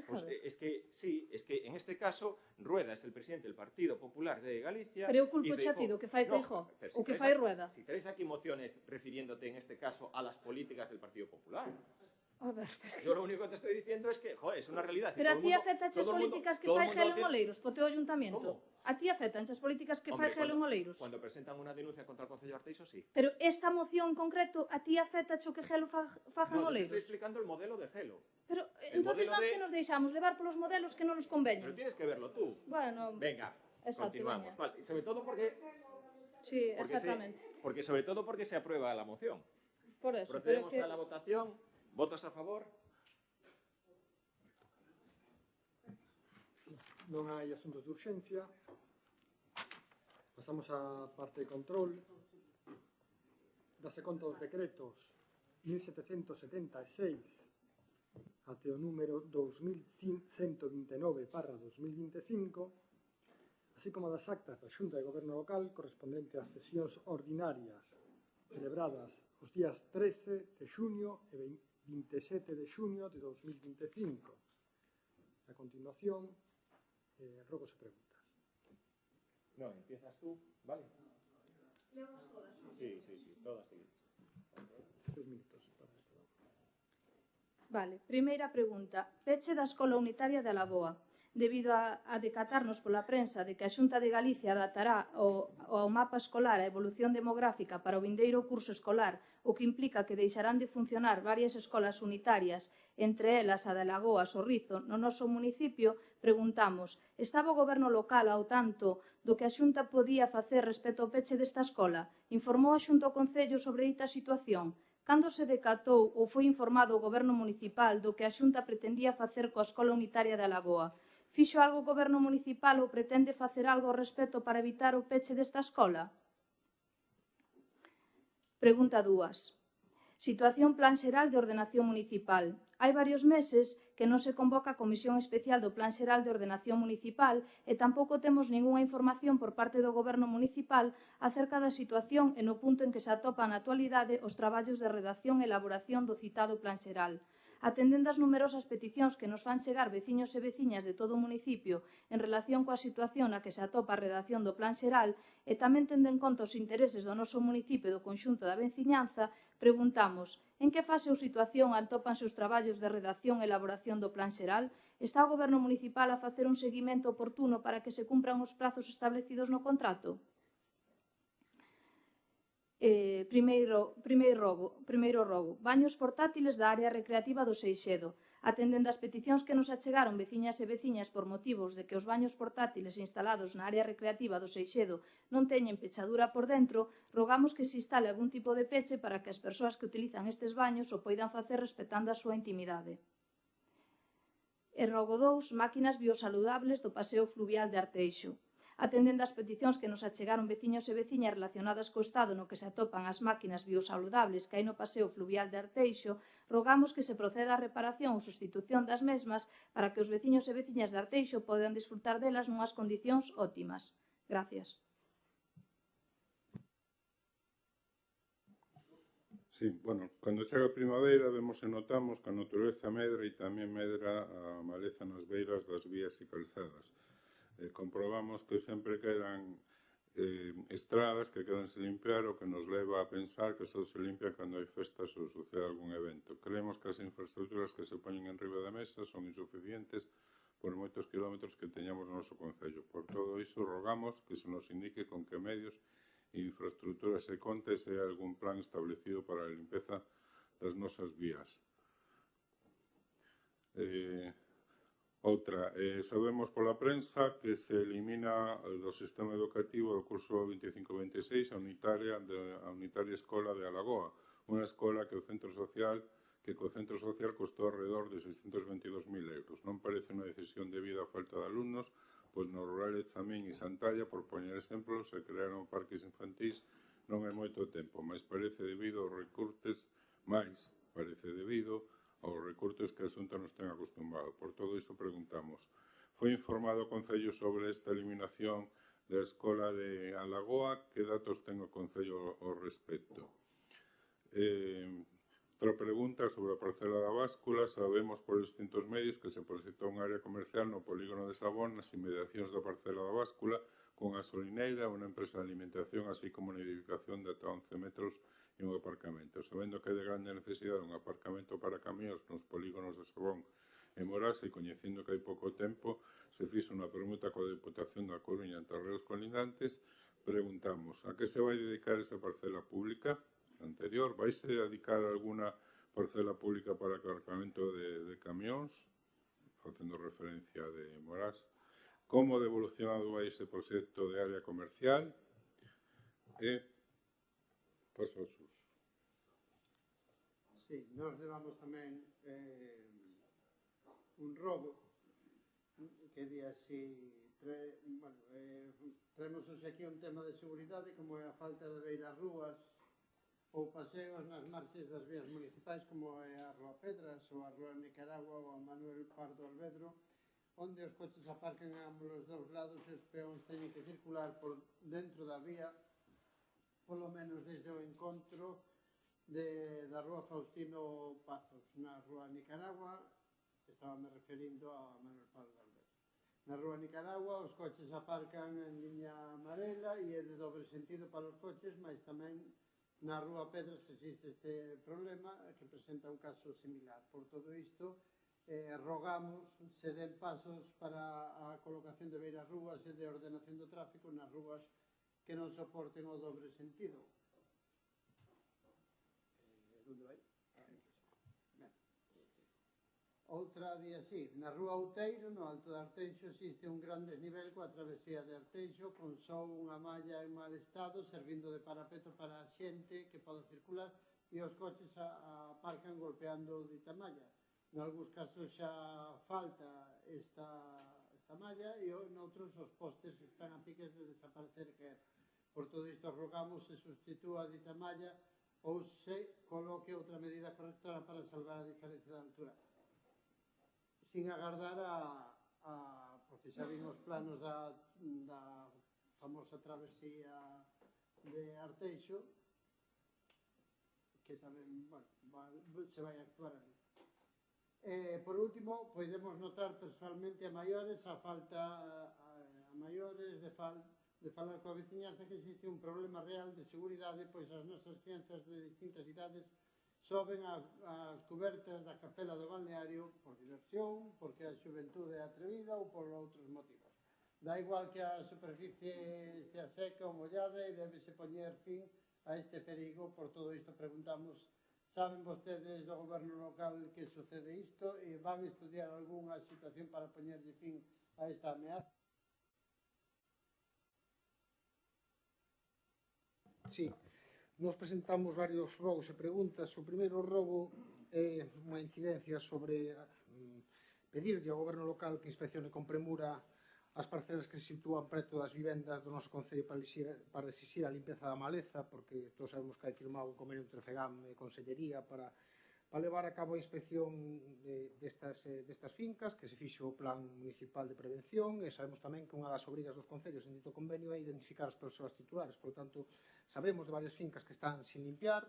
Pues es que sí, es que en este caso Rueda es el presidente del Partido Popular de Galicia. Pero eu culpo y xa ti do que fai Feijóo, pero o que traes fai Rueda. Si traes aquí mociones refiriéndote en este caso a las políticas del Partido Popular. A ver, Yo lo único que te estoy diciendo es que, joder, es una realidad. pero a ti afectan as políticas que fai Gelo en Oleiros, po teu ayuntamento. ¿Cómo? A ti afectan as políticas que fai Gelo en Oleiros. Cuando presentan una denuncia contra el Concello de Arteixo, sí. Pero esta moción en concreto a ti afecta o que Gelo faja en No, te estoy Oleiros. explicando el modelo de Gelo. Pero el entonces modelo nós de- que nos deixamos levar polos modelos que non nos Pero conveñen. tienes que verlo tú. Bueno, Venga, exacto, continuamos. veña. Vale, y sobre todo porque Sí, porque exactamente. porque sobre todo porque se aprueba la moción. Por eso, pero Procedemos que a la votación. ¿Votos a favor? Non hai asuntos de urxencia. Pasamos á parte de control. Dase conta dos decretos 1776 até o número 2129/2025, así como das actas da Xunta de Goberno Local correspondente ás sesións ordinarias celebradas os días 13 de xuño e 27 de xuño de 2025. A continuación, rogos e preguntas. No, empiezas tú, ¿vale? Leamos todas. Sí, todas seguidas. 6 minutos para cada uno. Vale, primeira pregunta. Peche da Escola Unitaria de Alagoa. Debido a decatarnos pola prensa de que a Xunta de Galicia adaptará ao mapa escolar a evolución demográfica para o vindeiro curso escolar, o que implica que deixarán de funcionar varias escolas unitarias, entre elas a de Alagoa, Sorrizo, no noso municipio, preguntamos, estaba o goberno local ao tanto do que a Xunta podía facer respecto ao peche desta escola? Informou a Xunta ao Concello sobre dita situación? Cando se decatou ou foi informado o goberno municipal do que a Xunta pretendía facer coa Escola Unitaria de Alagoa? Fixo algo o goberno municipal ou pretende facer algo ao respecto para evitar o peche desta escola? Pregunta 2. Situación Plan Xeral de Ordenación Municipal. Hai varios meses que non se convoca a Comisión Especial do Plan Xeral de Ordenación Municipal e tampouco temos ningunha información por parte do Goberno Municipal acerca da situación e no punto en que se atopan na actualidade os traballos de redacción e elaboración do citado Plan Xeral. Atendendo as numerosas peticións que nos fan chegar veciños e veciñas de todo o municipio en relación coa situación na que se atopa a redacción do Plan Xeral e tamén tendo en conta os intereses do noso municipio e do conxunto da veciñanza, preguntamos en que fase ou situación atópanse os traballos de redacción e elaboración do Plan Xeral? Está o Goberno Municipal a facer un seguimento oportuno para que se cumpran os prazos establecidos no contrato? Primeiro rogo, baños portátiles da área recreativa do Seixedo. Atendendo as peticións que nos achegaron veciñas e veciñas por motivos de que os baños portátiles instalados na área recreativa do Seixedo non teñen pechadura por dentro, rogamos que se instale algún tipo de peche para que as persoas que utilizan estes baños o poidan facer respetando a súa intimidade. E rogo 2, máquinas biosaludables do paseo fluvial de Arteixo. Atendendo as peticións que nos achegaron veciños e veciñas relacionadas co estado no que se atopan as máquinas biosaludables que hai no paseo fluvial de Arteixo, rogamos que se proceda á reparación ou sustitución das mesmas para que os veciños e veciñas de Arteixo podan disfrutar delas nunhas condicións óptimas. Gracias. Sí, bueno, cando chega a primavera vemos e notamos que a natureza medra e tamén medra a maleza nas beiras das vías e calzadas. Comprobamos que sempre quedan estradas que quedan sen limpiar o que nos leva a pensar que só se limpian cando hai festas ou sucede algún evento. Creemos que as infraestructuras que se poñen en riba da mesa son insuficientes por moitos kilómetros que teñamos no noso concello. Por todo iso, rogamos que se nos indique con que medios e infraestructuras se conta e se hai algún plan establecido para a limpeza das nosas vías. Outra, sabemos pola prensa que se elimina do sistema educativo do curso 25-26 a unitaria escola de Alagoa, unha escola que co centro social costou alrededor de 622.000 euros. Non parece unha decisión debida á falta de alumnos, pois no rural de Chamín e Santalla, por poñer exemplos, se crearon parques infantís non hai moito tempo, mas parece debido aos recortes que a Xunta nos ten acostumbrado. Por todo iso preguntamos, foi informado o Concello sobre esta eliminación da escola de Alagoa? Que datos ten o Concello ao respecto? Outra pregunta sobre a parcela da báscula. Sabemos por distintos medios que se proxectou un área comercial no polígono de Sabón nas inmediacións da parcela da báscula con gasolineira, unha empresa de alimentación, así como unha edificación de ata 11 metros e un aparcamento. Sabendo que hai de grande necesidade un aparcamento para camións nos polígonos de Sabón e Morás e coñecendo que hai pouco tempo se fixo unha permuta coa Deputación da Coruña entre os colindantes, preguntamos a que se vai dedicar esa parcela pública anterior? Vaise dedicar alguna parcela pública para aparcamento de camións, facendo referencia de Morás? Como devolucionado vai ese proxecto de área comercial? E paso a Xus. Sí, nós levamos tamén un robo que di así, traemos hoxe aquí un tema de seguridade como é a falta de beiras rúas ou paseos nas marxes das vías municipais como é a Rúa Pedras ou a Rúa Nicaragua ou a Manuel Pardo Alvedro, onde os coches aparcan a ambos os dous lados e os peóns teñen que circular por dentro da vía, polo menos desde o encontro da Rúa Faustino Pazos. Na Rúa Nicaragua, estábame referindo a Manuel Pardo Alvedro. Na Rúa Nicaragua os coches aparcan en liña amarela e é de dobre sentido para os coches, mas tamén na Rúa Pedras existe este problema que presenta un caso similar. Por todo isto, rogamos se den pasos para a colocación de beiras rúas e de ordenación do tráfico nas rúas que non soporten o dobre sentido. Onde vai? Outra di así, na Rúa Outeiro, no Alto de Arteixo, existe un gran desnivel coa travesía de Arteixo con só unha malla en mal estado servindo de parapeto para a xente que pode circular e os coches aparcan golpeando dita malla. Nalgúns casos xa falta esta malla e noutros os postes están a piques de desaparecer que por todo isto rogamos se sustitúa dita malla ou se coloque outra medida correctora para salvar a diferencia da altura. Sin agardar porque xa vimos planos da famosa travesía de Arteixo que tamén, se vai a actuar ali. Por último, podemos notar personalmente a maiores a falta a maiores de falar coa veciñanza que existe un problema real de seguridade, pois as nosas crianzas de distintas idades soben as cubertas da capela do balneario por diversión, porque a xuventude é atrevida ou por outros motivos. Dá igual que a superficie estea seca ou mollada e débese poñer fin a este perigo. Por todo isto preguntamos, saben vostedes do goberno local que sucede isto e van estudiar algunha situación para poñerlle fin a esta ameaza? Sí, nos presentamos varios rogos e preguntas. O primeiro rogo é unha incidencia sobre pedirlle ao goberno local que inspeccione con premura as parcelas que se sitúan preto das vivendas do noso concello para exixir a limpeza da maleza, porque todos sabemos que hai firmado un convenio entre FEGAM e Consellería para levar a cabo a inspección destas fincas, que se fixo o Plan Municipal de Prevención, e sabemos tamén que unha das obrigas dos concellos en dito convenio é identificar as persoas titulares. Por tanto, sabemos de varias fincas que están sin limpiar,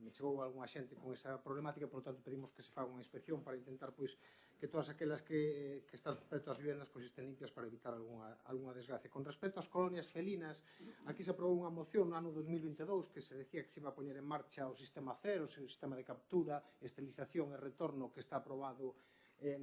me chegou algunha xente con esa problemática, por lo tanto pedimos que se faga unha inspección para intentar pois que todas aquelas que están preto ás vivendas pois estén limpias para evitar algunha desgracia. Con respecto ás colonias felinas, aquí se aprobou unha moción no ano 2022 que se decía que se iba a poñer en marcha o sistema cero, o sistema de captura, esterilización e retorno que está aprobado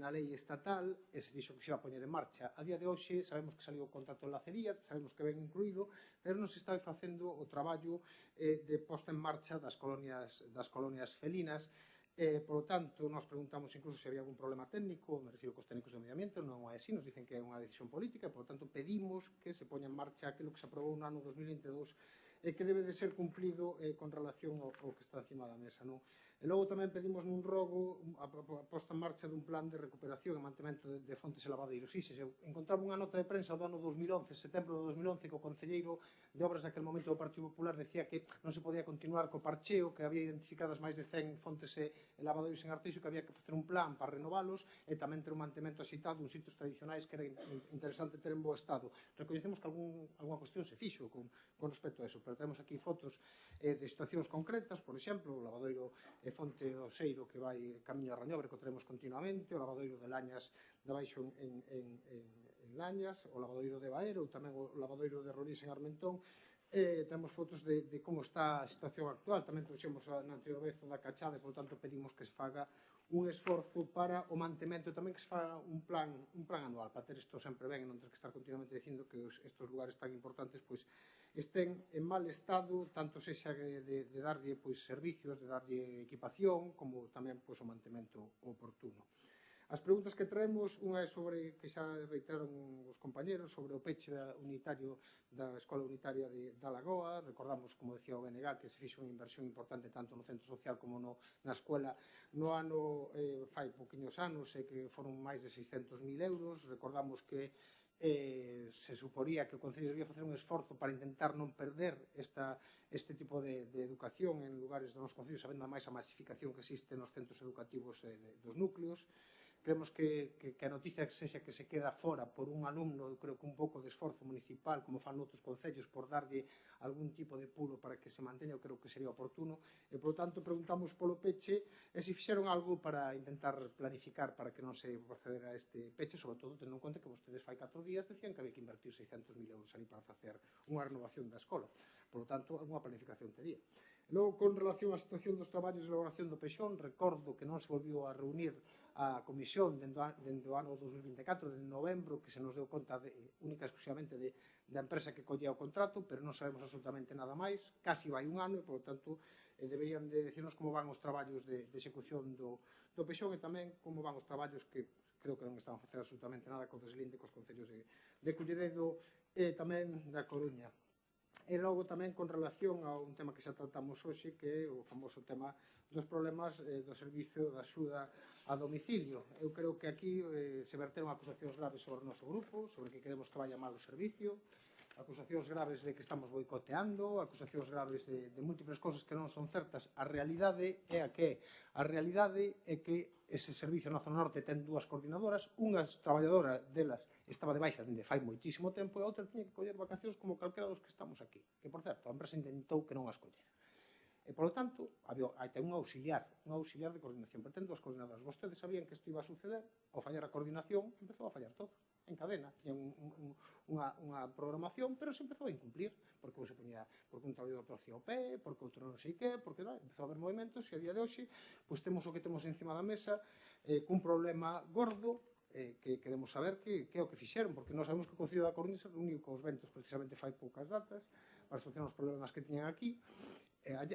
na lei estatal, e se dixo que se iba a poñer en marcha. A día de hoxe sabemos que saliu o contrato de lacería, sabemos que ven incluído, pero non se está facendo o traballo de posta en marcha das colonias felinas. Por lo tanto, nos preguntamos incluso se había algún problema técnico, me refiro cos técnicos de medio ambiente, non é así, nos dicen que é unha decisión política, por lo tanto pedimos que se poña en marcha aquilo que se aprobou no ano 2022 e que debe de ser cumplido con relación ao que está encima da mesa, non? E logo tamén pedimos nun rogo a posta en marcha dun plan de recuperación e mantemento de fontes e lavadeiros. Se encontraba unha nota de prensa do ano 2011, setembro de 2011, que o concelleiro de obras daquel momento do Partido Popular decía que non se podía continuar co parcheo, que había identificadas máis de 100 fontes e lavadeiros en Arteixo, que había que facer un plan para renovalos e tamén ter un mantemento axeitado uns sitios tradicionais que era interesante ter en bo estado. Recoñecemos que algunha cuestión se fixo con respecto a eso, pero temos aquí fotos de situacións concretas, por exemplo, o lavadoiro e fonte do Seiro que vai camiño a Rañobre, que o tenemos continuamente, o lavadoiro de Lañas de baixo en Lañas, o lavadoiro de Baero, ou tamén o lavadoiro de Rorís en Armentón. Temos fotos de como está a situación actual, tamén trouxemos na anterior vez da Cachada, e, por tanto, pedimos que se faga un esforzo para o mantemento, tamén que se faga un plan anual, para ter isto sempre ben e non ter que estar continuamente dicindo que estes lugares tan importantes pois estén en mal estado, tanto sexa de darlle pois servicios, de darlle equipación, como tamén pois o mantemento oportuno. As preguntas que traemos, unha é sobre, que xa reiteraron os compañeros, sobre o peche unitario da Escola Unitaria da Lagoa. Recordamos, como decía o BNG, que se fixe unha inversión importante tanto no centro social como na escola no ano, fai pouquiños anos, e que foron máis de 600.000 euros. Recordamos que se suporía que o Concello debía facer un esforzo para intentar non perder este tipo de educación en lugares do noso Concello, sabendo máis a masificación que existe nos centros educativos dos núcleos. Creemos que a noticia sexa que se queda fora por un alumno, eu creo que un pouco de esforzo municipal, como fan outros concellos, por darlle algún tipo de pulo para que se manteña, eu creo que sería oportuno. E, por tanto, preguntamos polo peche e se fixeron algo para intentar planificar para que non se procedera a este peche, sobre todo tendo en conta que vostedes fai 4 días decían que había que invertir 600.000 euros ali para facer unha renovación da escola. Por tanto, alguna planificación tería. Logo, con relación á situación dos traballos de elaboración do peixón, recordo que non se volviu a reunir a comisión dende o ano 2024, de novembro, que se nos deu conta única e exclusivamente da empresa que collía o contrato, pero non sabemos absolutamente nada máis, casi vai un ano, e, por tanto, deberían de decirnos como van os traballos de execución do peixón e tamén como van os traballos que creo que non están a facer absolutamente nada co deslinde cos concellos de Culleredo e tamén da Coruña. E logo tamén con relación a un tema que xa tratamos hoxe, que é o famoso tema dos problemas do servicio de axuda a domicilio. Eu creo que aquí se verteron acusacións graves sobre o noso grupo, sobre que queremos que vaya mal o servicio, acusacións graves de que estamos boicoteando, acusacións graves de múltiples cosas que non son certas. A realidade é a que é. A realidade é que ese servicio na Zona Norte ten 2 coordinadoras, unha traballadora delas estaba de baixa dende fai moitísimo tempo e a outra tiña que coller vacacións como calquera dos que estamos aquí. Que, por certo, a empresa intentou que non as collera. E, polo tanto, hai un auxiliar de coordinación, pero ten 2 coordinadoras. Vostedes sabían que isto iba a suceder, ao fallar a coordinación, empezou a fallar todo, en cadena. Tiña unha programación, pero se empezou a incumplir, porque un traballador torcía o pé, porque outro non sei que, porque empezou a haber movimentos, e a día de hoxe, pois temos o que temos encima da mesa, cun problema gordo, que queremos saber que é o que fixeron, porque nós sabemos que o Concello da Coruña se reuniu cos ventos precisamente fai poucas datas para solucionar os problemas que tiñan aquí.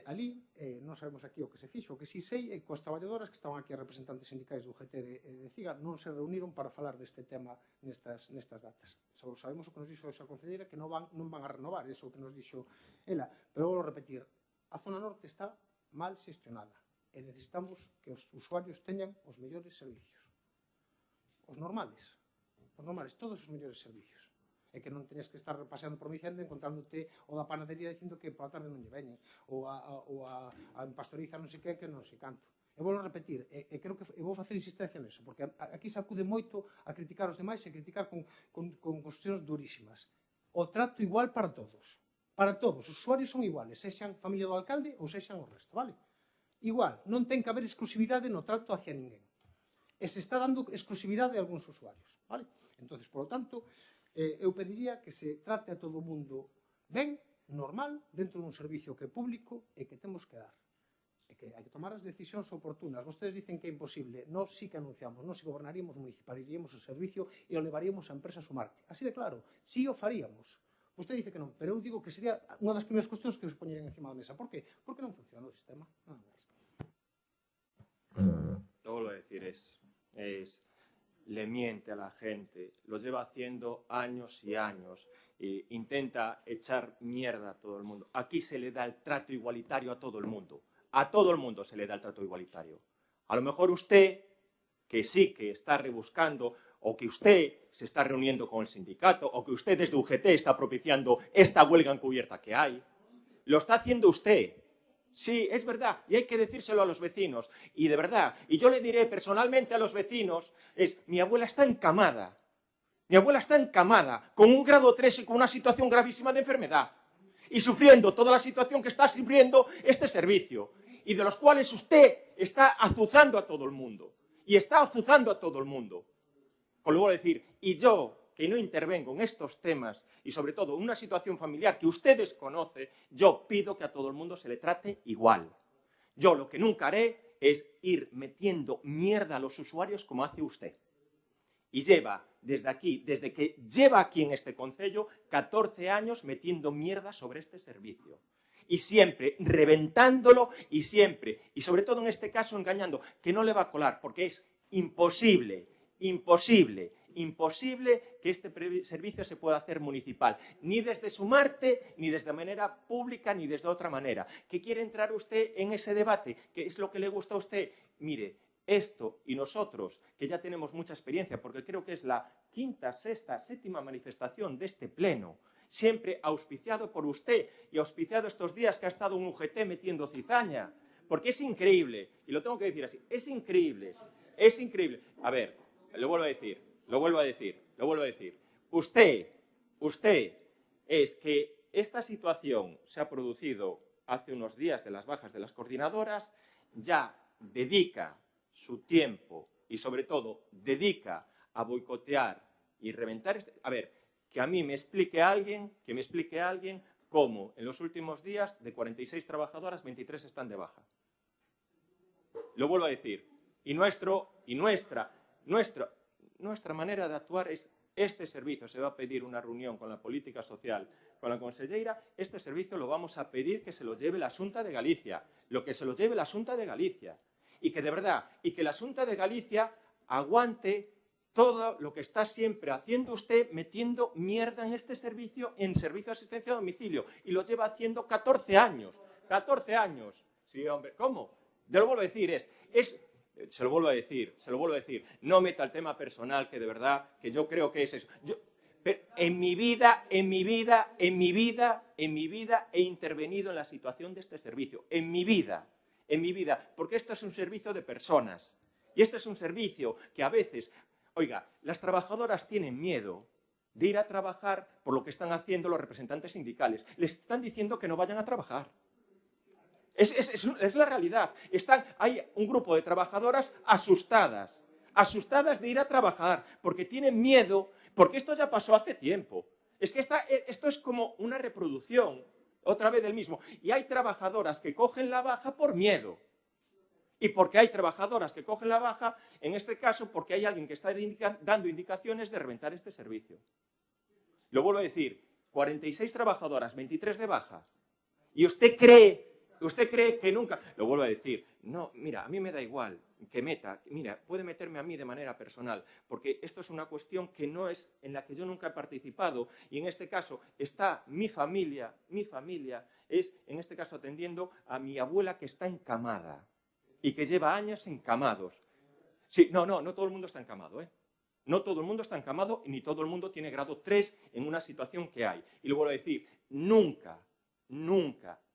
Ali non sabemos aquí o que se fixo. O que si sei é que as traballadoras que estaban aquí, as representantes sindicais do UGT de CIGA, non se reuniron para falar deste tema nestas datas. Só sabemos o que nos dixo esa concelleira, que non van a renovar, iso que nos dixo ela. Pero vou repetir, a Zona Norte está mal xestionada e necesitamos que os usuarios teñan os mellores servicios. Os normales, todos os mellores servicios. E que non teñes que estar paseando por Vicente encontrándote o da panadería dicindo que pola tarde non lle veñen, ou a pastoriza non sei que non sei canto. E vou repetir, e creo que vou facer insistencia neso, porque aquí se acude moito a criticar os demais e criticar con cuestións durísimas. O trato igual para todos. para todos. Os usuarios son iguales, sexan familia do alcalde ou sexan o resto, vale? Igual, non ten que haber exclusividade no trato hacia ninguén. E se está dando exclusividade a algúns usuarios, vale? Entonces, por lo tanto, eu pediría que se trate a todo o mundo ben, normal, dentro dun servicio que é público e que temos que dar. E que hai que tomar as decisións oportunas. Vostedes dicen que é imposible. Nós sí que anunciamos. Nós si gobernaríamos, municipalizaríamos o servicio e o levaríamos a empresa a Sumarte. Así de claro. Sí o faríamos. Vostede dice que non, pero eu digo que sería unha das primeiras cuestións que se poñerían encima da mesa. Por qué? Porque non funciona o sistema. Nada máis. Lo vuelvo a decir, le miente a la gente, lo lleva haciendo años y años, intenta echar mierda a todo el mundo. Aquí se le da el trato igualitario a todo el mundo se le da el trato igualitario. A lo mejor usted, que sí que está rebuscando, o que usted se está reuniendo con el sindicato, o que usted desde UGT está propiciando esta huelga encubierta que hay, lo está haciendo usted. Sí, es verdad, y hay que decírselo a los vecinos. Y de verdad, y yo le diré personalmente a los vecinos, mi abuela está encamada. Mi abuela está encamada, con un grado 3 y con una situación gravísima de enfermedad. Y sufriendo toda la situación que está sufriendo este servicio. Y de los cuales usted está azuzando a todo el mundo. Y está azuzando a todo el mundo. Con lo vuelvo a decir, y yo, que no intervengo en estos temas y sobre todo en una situación familiar que ustedes conocen, yo pido que a todo el mundo se le trate igual. Yo lo que nunca haré es ir metiendo mierda a los usuarios como hace usted. Y lleva desde aquí, desde que lleva aquí en este concello, 14 años metiendo mierda sobre este servicio. Y siempre reventándolo y siempre, y sobre todo en este caso engañando, que no le va a colar porque es imposible que este servicio se pueda hacer municipal, ni desde Sumarte, ni desde manera pública, ni desde otra manera. ¿Que quiere entrar usted en ese debate? ¿Qué es lo que le gusta a usted? Mire, esto y nosotros, que ya tenemos mucha experiencia, porque creo que es la quinta, sexta, séptima manifestación de este pleno, siempre auspiciado por usted y auspiciado estos días que ha estado un UGT metiendo cizaña, porque es increíble, y lo tengo que decir así, es increíble. A ver, lo vuelvo a decir. Usted es que esta situación se ha producido hace unos días de las bajas de las coordinadoras, ya dedica su tiempo y sobre todo dedica a boicotear y reventar A ver, que a mí me explique alguien cómo en los últimos días de 46 trabajadoras 23 están de baja. Lo vuelvo a decir. Y nuestra manera de actuar es este servicio. Se va a pedir una reunión con la política social, con la consellera. Este servicio lo vamos a pedir que se lo lleve la Xunta de Galicia. Lo que se lo lleve la Xunta de Galicia. Y que de verdad, y que la Xunta de Galicia aguante todo lo que está siempre haciendo usted metiendo mierda en este servicio, en servicio de asistencia a domicilio. Y lo lleva haciendo 14 años. 14 años. Sí, hombre, ¿cómo? Yo lo vuelvo a decir, se lo vuelvo a decir, no meta el tema personal, que de verdad, que yo creo que es eso. En mi vida he intervenido en la situación de este servicio, en mi vida, porque esto es un servicio de personas, y este es un servicio que a veces, oiga, las trabajadoras tienen miedo de ir a trabajar por lo que están haciendo los representantes sindicales, les están diciendo que no vayan a trabajar. Es la realidad. Hay un grupo de trabajadoras asustadas de ir a trabajar, porque tienen miedo, porque esto ya pasó hace tiempo. Es que esto es como una reproducción, otra vez del mismo. Y hay trabajadoras que cogen la baja por miedo. Y porque hay trabajadoras que cogen la baja, en este caso, porque hay alguien que está dando indicaciones de reventar este servicio. Lo vuelvo a decir, 46 trabajadoras, 23 de baja. Y usted cree que nunca... Lo vuelvo a decir. No, mira, a mí me da igual que puede meterme a mí de manera personal, porque esto es una cuestión que no es en la que yo nunca he participado, y en este caso está mi familia es, en este caso, atendiendo a mi abuela que está encamada, y que lleva años encamados. Sí, no todo el mundo está encamado, ¿eh? No todo el mundo está encamado, y ni todo el mundo tiene grado 3 en una situación que hay. Y lo vuelvo a decir, nunca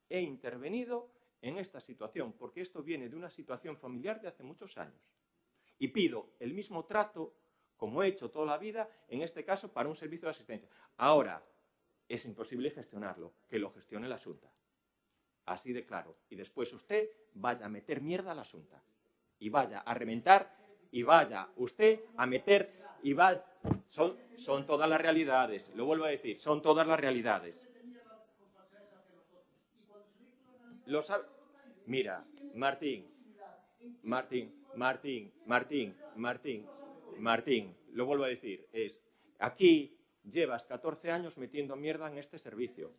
he intervenido en esta situación, porque esto viene de una situación familiar de hace muchos años. Y pido el mismo trato, como he hecho toda la vida, en este caso, para un servicio de asistencia. Ahora, es imposible gestionarlo, que lo gestione la Xunta. Así de claro. Y después usted vaya a meter mierda a la Xunta. Y vaya a reventar, y vaya usted a meter, y va... Son todas las realidades, lo vuelvo a decir, son todas las realidades. Lo sabe... Mira, Martín, lo vuelvo a decir, aquí llevas 14 años metiendo mierda en este servicio.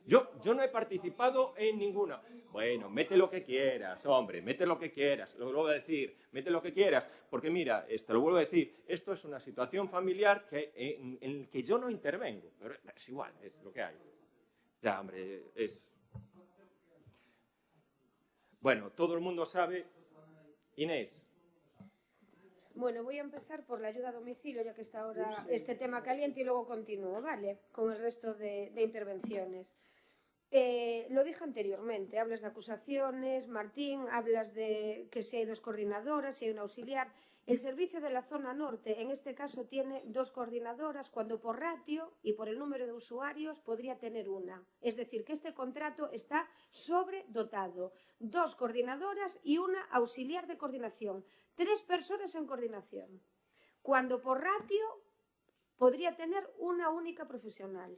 Yo no he participado en ninguna. Bueno, mete lo que quieras, hombre, mete lo que quieras, lo vuelvo a decir, mete lo que quieras, porque mira, lo vuelvo a decir, esto es una situación familiar en la que yo no intervengo, pero es igual, es lo que hay. Ya, hombre, Bueno, todo el mundo sabe. Inés. Bueno, voy a empezar por la ayuda a domicilio, ya que está ahora este tema caliente, y luego continúo, ¿vale? Con el resto de intervenciones. Lo dije anteriormente, hablas de acusaciones, Martín, hablas de que si hay 2 coordinadoras, si hay un auxiliar. El servicio de la zona norte, en este caso, tiene 2 coordinadoras, cuando por ratio y por el número de usuarios podría tener una. Es decir, que este contrato está sobredotado. 2 coordinadoras y una auxiliar de coordinación. 3 personas en coordinación. Cuando por ratio podría tener una única profesional.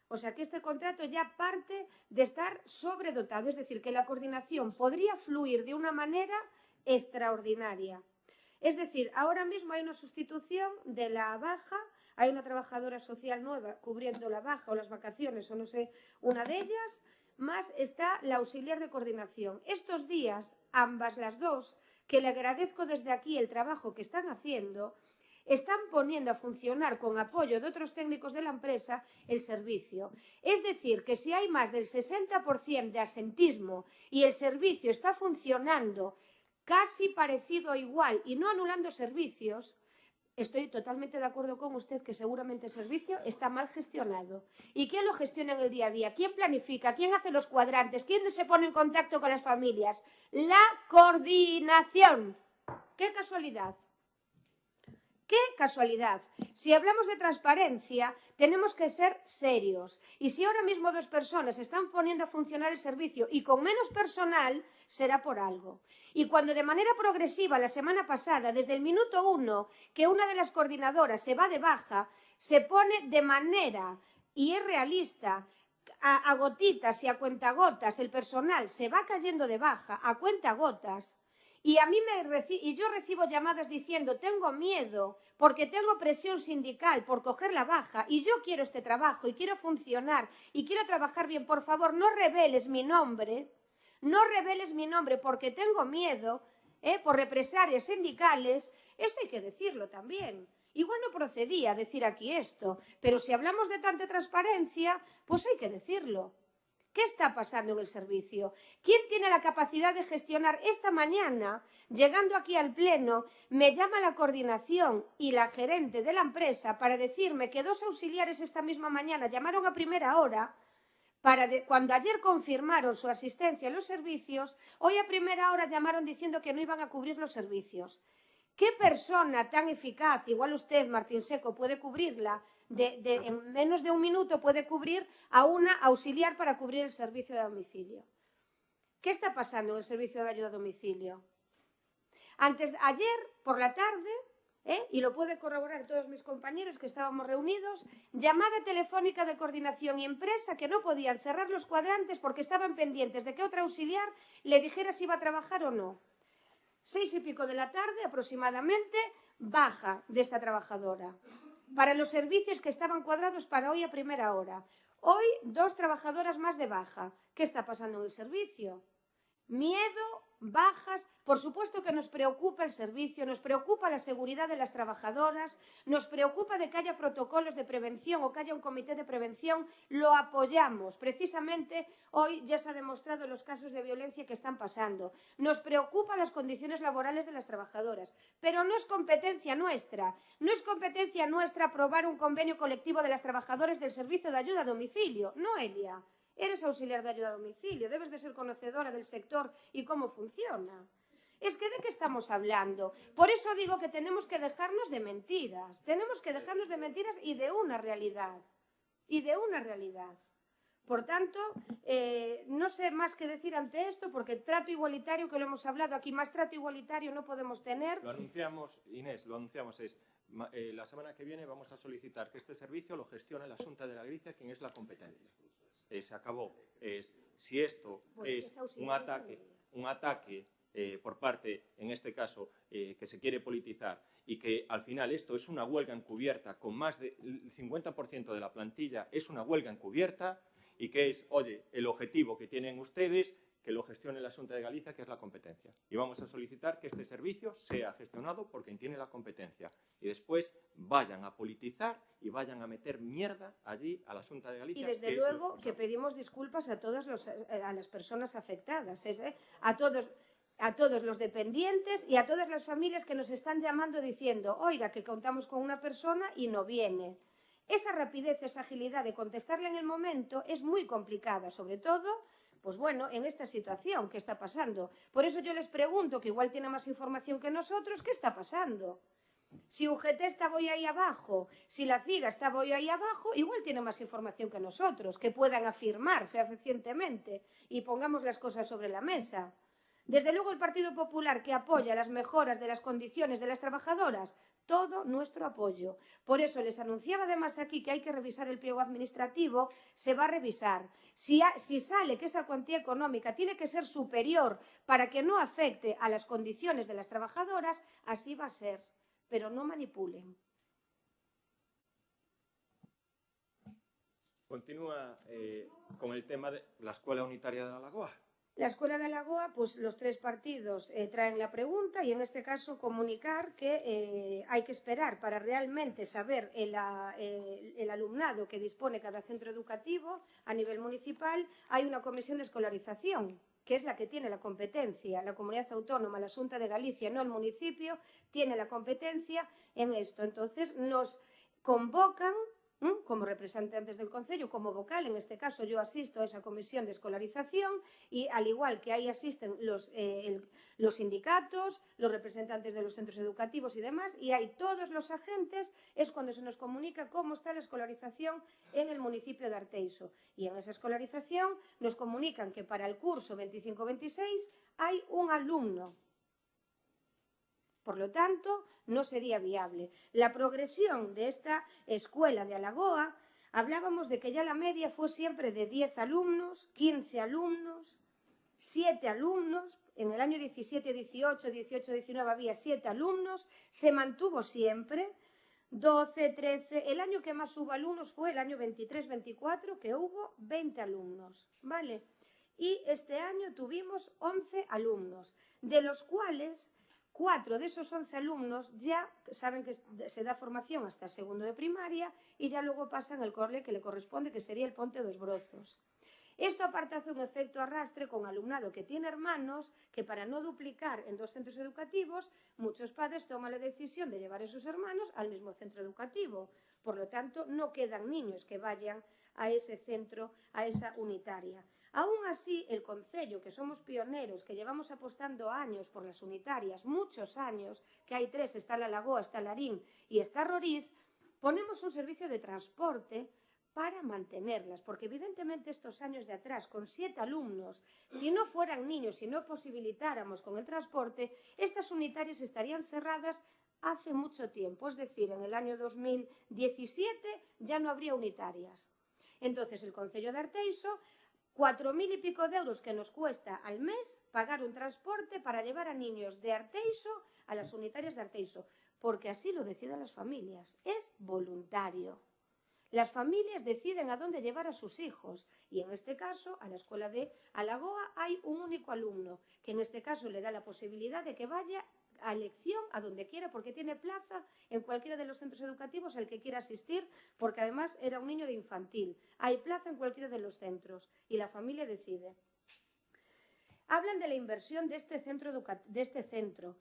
O sea que este contrato ya parte de estar sobredotado, es decir, que la coordinación podría fluir de una manera extraordinaria. Es decir, ahora mismo hay una sustitución de la baja, hay una trabajadora social nueva cubriendo la baja o las vacaciones o no sé, una de ellas, más está la auxiliar de coordinación. Estos días, ambas las 2, que le agradezco desde aquí el trabajo que están haciendo, están poniendo a funcionar con apoyo de otros técnicos de la empresa el servicio. Es decir, que si hay más del 60% de asentismo y el servicio está funcionando casi parecido o igual y no anulando servicios, estoy totalmente de acuerdo con usted que seguramente el servicio está mal gestionado. ¿Y quién lo gestiona en el día a día? ¿Quién planifica? ¿Quién hace los cuadrantes? ¿Quién se pone en contacto con las familias? La coordinación. ¡Qué casualidad! ¡Qué casualidad! Si hablamos de transparencia, tenemos que ser serios. Y si ahora mismo 2 personas están poniendo a funcionar el servicio y con menos personal, será por algo. Y cuando de manera progresiva la semana pasada, desde el minuto 1, que una de las coordinadoras se va de baja, se pone de manera, y es realista, a gotitas y a cuentagotas, el personal se va cayendo de baja a cuentagotas. Y yo recibo llamadas diciendo, tengo miedo porque tengo presión sindical por coger la baja y yo quiero este trabajo y quiero funcionar y quiero trabajar bien. Por favor, no reveles mi nombre porque tengo miedo por represalias sindicales. Esto hay que decirlo también. Igual no procedía decir aquí esto, pero si hablamos de tanta transparencia, pues hay que decirlo. ¿Qué está pasando en el servicio? ¿Quién tiene la capacidad de gestionar? Esta mañana, llegando aquí al pleno, me llama la coordinación y la gerente de la empresa para decirme que 2 auxiliares esta misma mañana llamaron a primera hora cuando ayer confirmaron su asistencia a los servicios, hoy a primera hora llamaron diciendo que no iban a cubrir los servicios. ¿Qué persona tan eficaz, igual usted, Martín Seco, puede cubrirla? En menos de un minuto puede cubrir a una auxiliar para cubrir el servicio de domicilio. ¿Qué está pasando en el servicio de ayuda a domicilio? Ayer por la tarde, y lo puede corroborar todos mis compañeros que estábamos reunidos, llamada telefónica de coordinación y empresa que no podían cerrar los cuadrantes porque estaban pendientes de que otra auxiliar le dijera si iba a trabajar o no. 6 y pico de la tarde aproximadamente, baja de esta trabajadora. Para los servicios que estaban cuadrados para hoy a primera hora. Hoy 2 trabajadoras más de baja. ¿Qué está pasando en el servicio? Miedo, bajas. Por supuesto que nos preocupa el servicio, nos preocupa la seguridad de las trabajadoras, nos preocupa de que haya protocolos de prevención o que haya un comité de prevención. Lo apoyamos. Precisamente hoy ya se ha demostrado los casos de violencia que están pasando. Nos preocupan las condiciones laborales de las trabajadoras. Pero no es competencia nuestra. No es competencia nuestra aprobar un convenio colectivo de las trabajadoras del servicio de ayuda a domicilio. No, Elia. Eres auxiliar de ayuda a domicilio, debes de ser conocedora del sector y cómo funciona. Es que ¿de qué estamos hablando? Por eso digo que tenemos que dejarnos de mentiras. Tenemos que dejarnos de mentiras y de una realidad. y de una realidad. Por tanto, no sé más que decir ante esto, porque trato igualitario, que lo hemos hablado aquí, más trato igualitario no podemos tener. Lo anunciamos, Inés, la semana que viene vamos a solicitar que este servicio lo gestione la Xunta de Galicia, quien es la competencia. Se acabó. Si esto es un ataque por parte, en este caso, que se quiere politizar y que al final esto es una huelga encubierta con más del 50% de la plantilla, es una huelga encubierta y que es, oye, el objetivo que tienen ustedes, que lo gestione la Xunta de Galicia, que es la competencia. Y vamos a solicitar que este servicio sea gestionado por quien tiene la competencia. Y después vayan a politizar y vayan a meter mierda allí a la Xunta de Galicia. Y desde luego que pedimos disculpas a todas las personas afectadas, a todos los dependientes y a todas las familias que nos están llamando diciendo, oiga, que contamos con una persona y no viene. Esa rapidez, esa agilidad de contestarle en el momento es muy complicada, sobre todo, pues bueno, en esta situación que está pasando. Por eso yo les pregunto, que igual tiene más información que nosotros, ¿qué está pasando? Si UGT está hoy ahí abajo, si la CIGA está hoy ahí abajo, igual tiene más información que nosotros, que puedan afirmar fehacientemente y pongamos las cosas sobre la mesa. Desde luego el Partido Popular, que apoya las mejoras de las condiciones de las trabajadoras, todo nuestro apoyo. Por eso les anunciaba además aquí que hay que revisar el pliego administrativo, se va a revisar. Si sale que esa cuantía económica tiene que ser superior para que no afecte a las condiciones de las trabajadoras, así va a ser. Pero no manipulen. Continúa con el tema de la Escuela Unitaria de la Lagoa. La Escuela de Lagoa, pues los tres partidos traen la pregunta y en este caso comunicar que hay que esperar para realmente saber el alumnado que dispone cada centro educativo a nivel municipal. Hay una comisión de escolarización, que es la que tiene la competencia, la comunidad autónoma, la Xunta de Galicia, no el municipio, tiene la competencia en esto. Entonces nos convocan como representantes del Concello, como vocal, en este caso yo asisto a esa comisión de escolarización y al igual que ahí asisten los sindicatos, los representantes de los centros educativos y demás, y hay todos los agentes, es cuando se nos comunica cómo está la escolarización en el municipio de Arteixo. Y en esa escolarización nos comunican que para el curso 25-26 hay un alumno. Por lo tanto, no sería viable. La progresión de esta escuela de Alagoa, hablábamos de que ya la media fue siempre de 10 alumnos, 15 alumnos, 7 alumnos. En el año 17-18, 18-19 había 7 alumnos, se mantuvo siempre, 12, 13. El año que más hubo alumnos fue el año 23-24, que hubo 20 alumnos, ¿vale? Y este año tuvimos 11 alumnos, de los cuales 4 de esos 11 alumnos ya saben que se da formación hasta el segundo de primaria y ya luego pasan el cole que le corresponde, que sería el Ponte dos Brozos. Esto aparte hace un efecto arrastre con alumnado que tiene hermanos, que para no duplicar en 2 centros educativos, muchos padres toman la decisión de llevar a sus hermanos al mismo centro educativo. Por lo tanto, no quedan niños que vayan a ese centro, a esa unitaria. Aún así, el Concello, que somos pioneros, que llevamos apostando años por las unitarias, muchos años, que hay 3, está La Lagoa, está Larín y está Rorís, ponemos un servicio de transporte para mantenerlas, porque evidentemente estos años de atrás, con 7 alumnos, si no fueran niños, si no posibilitáramos con el transporte, estas unitarias estarían cerradas hace mucho tiempo, es decir, en el año 2017 ya no habría unitarias. Entonces, el Concello de Arteixo, 4.000 y pico de euros que nos cuesta al mes pagar un transporte para llevar a niños de Arteixo a las unitarias de Arteixo, porque así lo deciden las familias, es voluntario. Las familias deciden a dónde llevar a sus hijos y en este caso a la escuela de Alagoa hay un único alumno que en este caso le da la posibilidad de que vaya a elección a donde quiera porque tiene plaza en cualquiera de los centros educativos al que quiera asistir porque además era un niño de infantil. Hay plaza en cualquiera de los centros y la familia decide. Hablan de la inversión de este centro.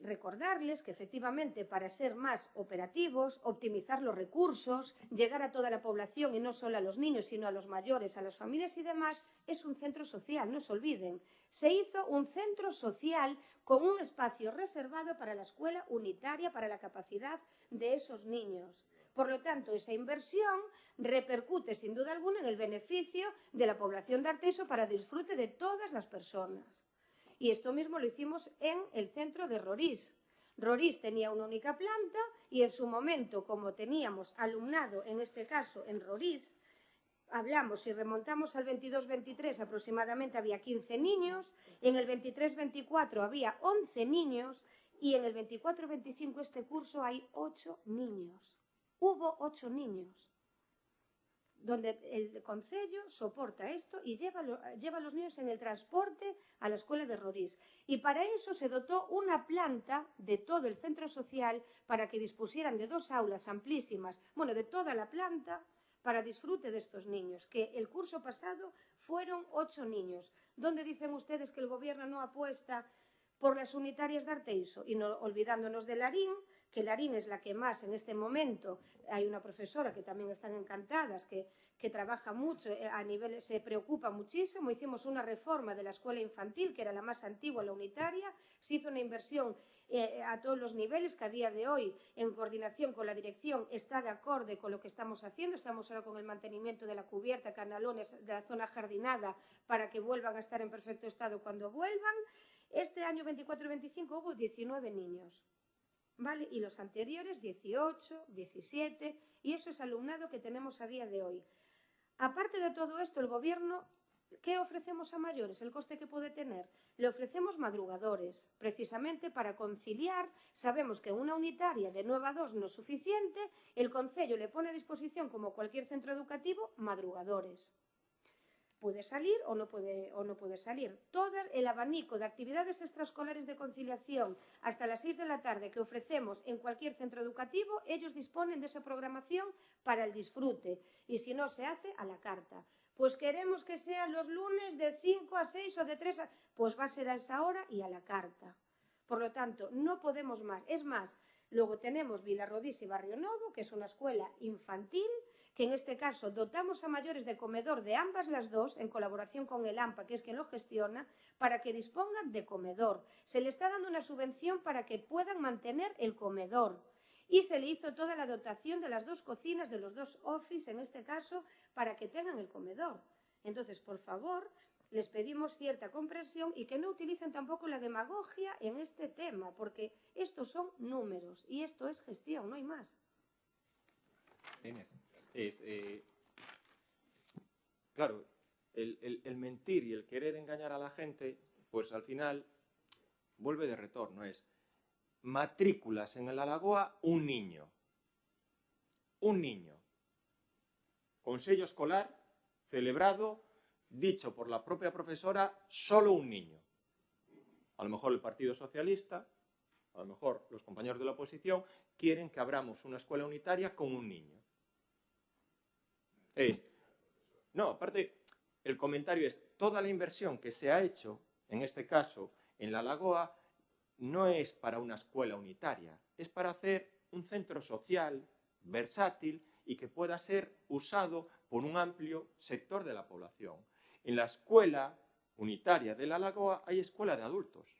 Recordarles que efectivamente para ser más operativos, optimizar los recursos, llegar a toda la población y no solo a los niños sino a los mayores, a las familias y demás, es un centro social, no se olviden. Se hizo un centro social con un espacio reservado para la escuela unitaria, para la capacidad de esos niños. Por lo tanto, esa inversión repercute sin duda alguna en el beneficio de la población de Arteixo para disfrute de todas las personas. Y esto mismo lo hicimos en el centro de Rorís. Rorís tenía una única planta y en su momento, como teníamos alumnado, en este caso en Rorís, hablamos, si remontamos al 22-23 aproximadamente había 15 niños, en el 23-24 había 11 niños y en el 24-25 este curso hay 8 niños. Hubo 8 niños, donde el concello soporta esto y lleva a los niños en el transporte a la escuela de Rorís. Y para eso se dotó una planta de todo el centro social para que dispusieran de 2 aulas amplísimas, bueno, de toda la planta, para disfrute de estos niños, que el curso pasado fueron 8 niños. ¿Dónde dicen ustedes que el gobierno no apuesta por las unitarias de Arteixo? Y no, olvidándonos de Larín, que Larín es la que más en este momento, hay una profesora que también están encantadas, que trabaja mucho, a nivel, se preocupa muchísimo. Hicimos una reforma de la escuela infantil, que era la más antigua, la unitaria, se hizo una inversión a todos los niveles, que a día de hoy, en coordinación con la dirección, está de acorde con lo que estamos haciendo. Estamos ahora con el mantenimiento de la cubierta, canalones de la zona jardinada, para que vuelvan a estar en perfecto estado cuando vuelvan. Este año 24-25 hubo 19 niños, ¿vale? Y los anteriores 18, 17, y eso es alumnado que tenemos a día de hoy. Aparte de todo esto, el gobierno, ¿qué ofrecemos a mayores? El coste que puede tener. Le ofrecemos madrugadores, precisamente para conciliar. Sabemos que una unitaria de 9 a 2 no es suficiente, el concello le pone a disposición, como cualquier centro educativo, madrugadores. Puede salir o no puede salir. Todo el abanico de actividades extraescolares de conciliación hasta las 6 de la tarde que ofrecemos en cualquier centro educativo, ellos disponen de esa programación para el disfrute. Y si no, se hace a la carta. Pues queremos que sean los lunes de 5 a 6 o de 3 a... Pues va a ser a esa hora y a la carta. Por lo tanto, no podemos más. Es más, luego tenemos Vilarrodís y Barrio Novo, que es una escuela infantil, que en este caso dotamos a mayores de comedor de ambas las dos, en colaboración con el AMPA, que es quien lo gestiona, para que dispongan de comedor. Se le está dando una subvención para que puedan mantener el comedor. Y se le hizo toda la dotación de las 2 cocinas, de los 2 office, en este caso, para que tengan el comedor. Entonces, por favor, les pedimos cierta comprensión y que no utilicen tampoco la demagogia en este tema, porque estos son números y esto es gestión, no hay más. Inés. Claro, el mentir y el querer engañar a la gente, pues al final vuelve de retorno. Es matrículas en el Alagoa, un niño. Consello escolar celebrado, dicho por la propia profesora, solo un niño. A lo mejor el Partido Socialista, a lo mejor los compañeros de la oposición, quieren que abramos una escuela unitaria con un niño. No, aparte, el comentario es, toda la inversión que se ha hecho, en este caso, en la Lagoa, no es para una escuela unitaria, es para hacer un centro social, versátil y que pueda ser usado por un amplio sector de la población. En la escuela unitaria de la Lagoa hay escuela de adultos,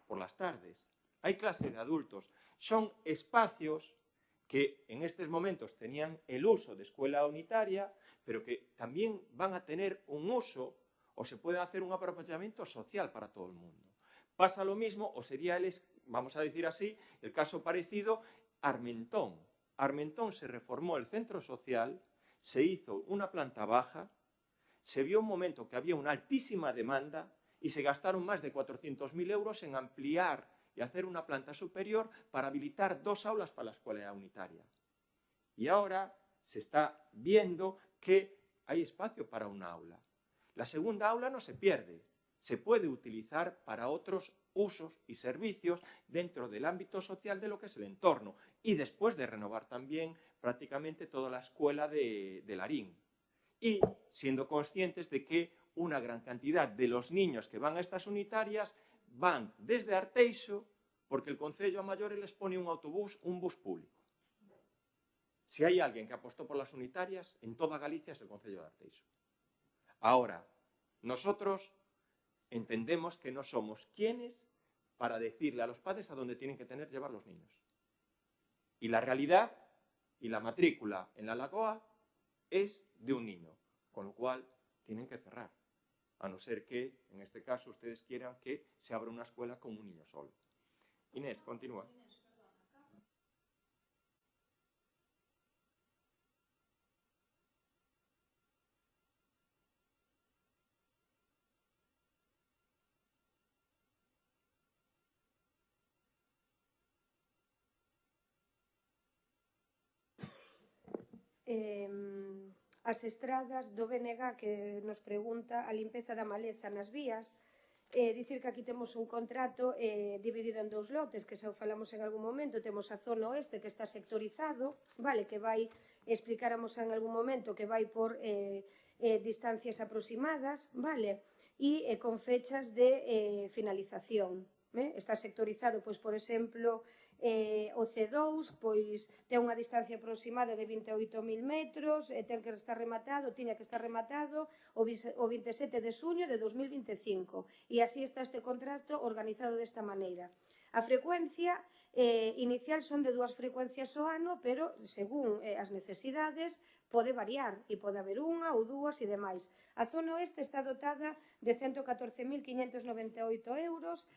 por las tardes, hay clase de adultos. Son espacios que en estos momentos tenían el uso de escuela unitaria, pero que también van a tener un uso o se puede hacer un aprovechamiento social para todo el mundo. Pasa lo mismo, o sería, vamos a decir así, el caso parecido, Armentón. Armentón se reformó el centro social, se hizo una planta baja, se vio un momento que había una altísima demanda y se gastaron más de 400.000 euros en ampliar y hacer una planta superior para habilitar 2 aulas para la escuela unitaria. Y ahora se está viendo que hay espacio para una aula. La segunda aula no se pierde, se puede utilizar para otros usos y servicios dentro del ámbito social de lo que es el entorno y después de renovar también prácticamente toda la escuela de Larín. Y siendo conscientes de que una gran cantidad de los niños que van a estas unitarias van desde Arteixo, porque el Concello a mayores les pone un autobús, un bus público. Si hay alguien que apostó por las unitarias, en toda Galicia es el Concello de Arteixo. Ahora, nosotros entendemos que no somos quienes para decirle a los padres a dónde tienen que llevar los niños. Y la realidad y la matrícula en la Lagoa es de un niño, con lo cual tienen que cerrar, a no ser que, en este caso, ustedes quieran que se abra una escuela con un niño solo. Inés, continúa. As estradas do BNG que nos pregunta a limpeza da maleza nas vías, dicir que aquí temos un contrato dividido en dous lotes, que xa o falamos en algún momento. Temos a zona oeste que está sectorizado, vale, que vai, explicáramos en algún momento, que vai por distancias aproximadas, vale, e con fechas de finalización. Está sectorizado, pois, por exemplo, o C2 pois ten unha distancia aproximada de 28.000 metros, ten que estar rematado, tiña que estar rematado o 27 de xuño de 2025, e así está este contrato organizado desta maneira. A frecuencia inicial son de 2 frecuencias ao ano, pero según as necesidades pode variar e pode haber unha ou dúas e demais. A zona oeste está dotada de 114.598 euros,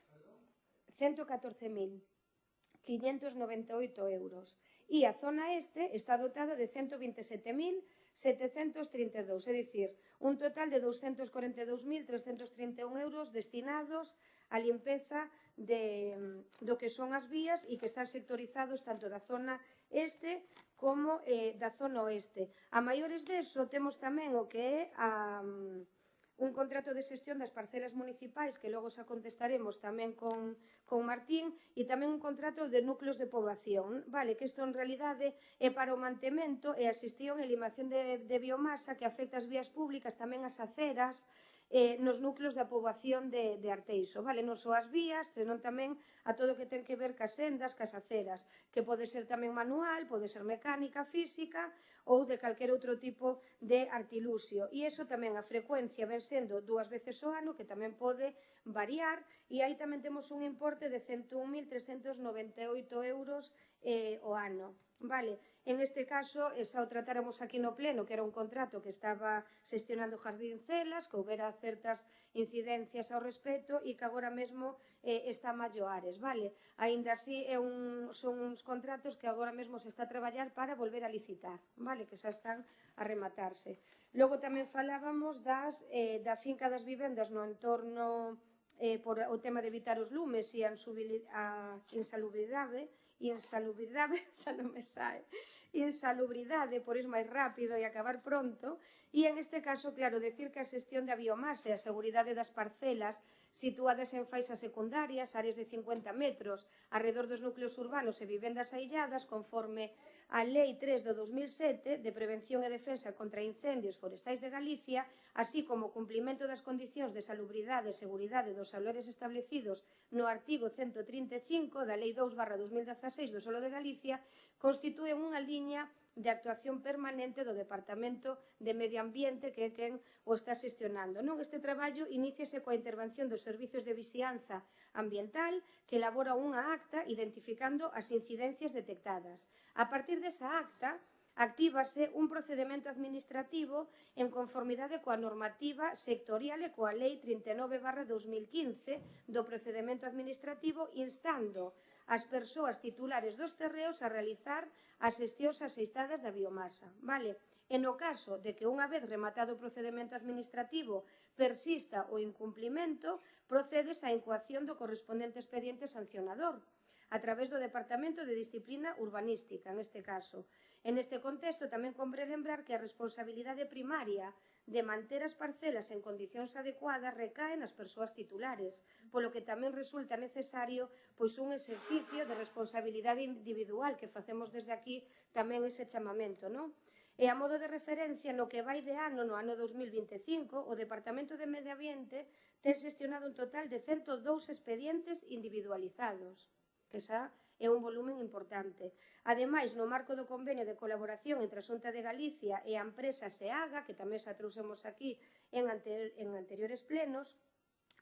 114.598 euros. E a zona este está dotada de 127.732, é dicir, un total de 242.331 euros destinados á limpeza do que son as vías e que están sectorizados tanto da zona este como da zona oeste. A maiores deso temos tamén o que é un contrato de xestión das parcelas municipais, que logo xa contestaremos tamén con Martín, e tamén un contrato de núcleos de poboación, vale, que isto en realidade é para o mantemento e a xestión e eliminación de biomasa que afecta as vías públicas, tamén as aceras, nos núcleos da poboación de Arteixo, vale, non só as vías, senón tamén a todo o que ten que ver cas sendas, cas aceras, que pode ser tamén manual, pode ser mecánica, física ou de calquer outro tipo de artiluxio. E iso tamén a frecuencia ven sendo 2 veces ao ano, que tamén pode variar, e aí tamén temos un importe de 101.398 euros ao ano. Vale, en este caso, xa o tratáramos aquí no pleno, que era un contrato que estaba xestionando Jardín Celas, que houbera certas incidencias ao respecto e que agora mesmo está a Malloares, vale? Aínda así, son uns contratos que agora mesmo se está a traballar para volver a licitar, vale? Que xa están a rematarse. Logo tamén falábamos da finca das vivendas no entorno por o tema de evitar os lumes e a insalubridade, xa non me sae, insalubridade, por ir máis rápido e acabar pronto, e en este caso, claro, decir que a xestión da biomasa e a seguridade das parcelas situadas en faixas secundarias, áreas de 50 metros, arredor dos núcleos urbanos e vivendas ailladas, conforme a Lei 3 do 2007 de Prevención e Defensa contra Incendios Forestais de Galicia, así como o cumplimento das condicións de salubridade e seguridade dos valores establecidos no artigo 135 da Lei 2/2016 do Solo de Galicia, constitúen unha liña de actuación permanente do Departamento de Medio Ambiente, que é quen o está xestionando. Este traballo iníciase coa intervención dos servizos de vixianza ambiental, que elabora unha acta identificando as incidencias detectadas. A partir desa acta, actívase un procedimento administrativo en conformidade coa normativa sectorial e coa Lei 39/2015 do procedimento administrativo, instando as persoas titulares dos terreos a realizar as xestións axeistadas da biomasa, vale? E no caso de que unha vez rematado o procedimento administrativo persista o incumplimento, procedes á incoación do correspondente expediente sancionador, a través do Departamento de Disciplina Urbanística, neste caso. En este contexto tamén convén lembrar que a responsabilidade primaria de manter as parcelas en condicións adecuadas recae nas persoas titulares, polo que tamén resulta necesario un exercicio de responsabilidade individual, que facemos desde aquí tamén ese chamamento, non? E a modo de referencia, no que vai de ano, no ano 2025, o Departamento de Medio Ambiente ten xestionado un total de 102 expedientes individualizados, que xa é un volumen importante. Ademais, no marco do convenio de colaboración entre a Xunta de Galicia e a empresa SEAGA, que tamén xa trouxemos aquí en anteriores plenos,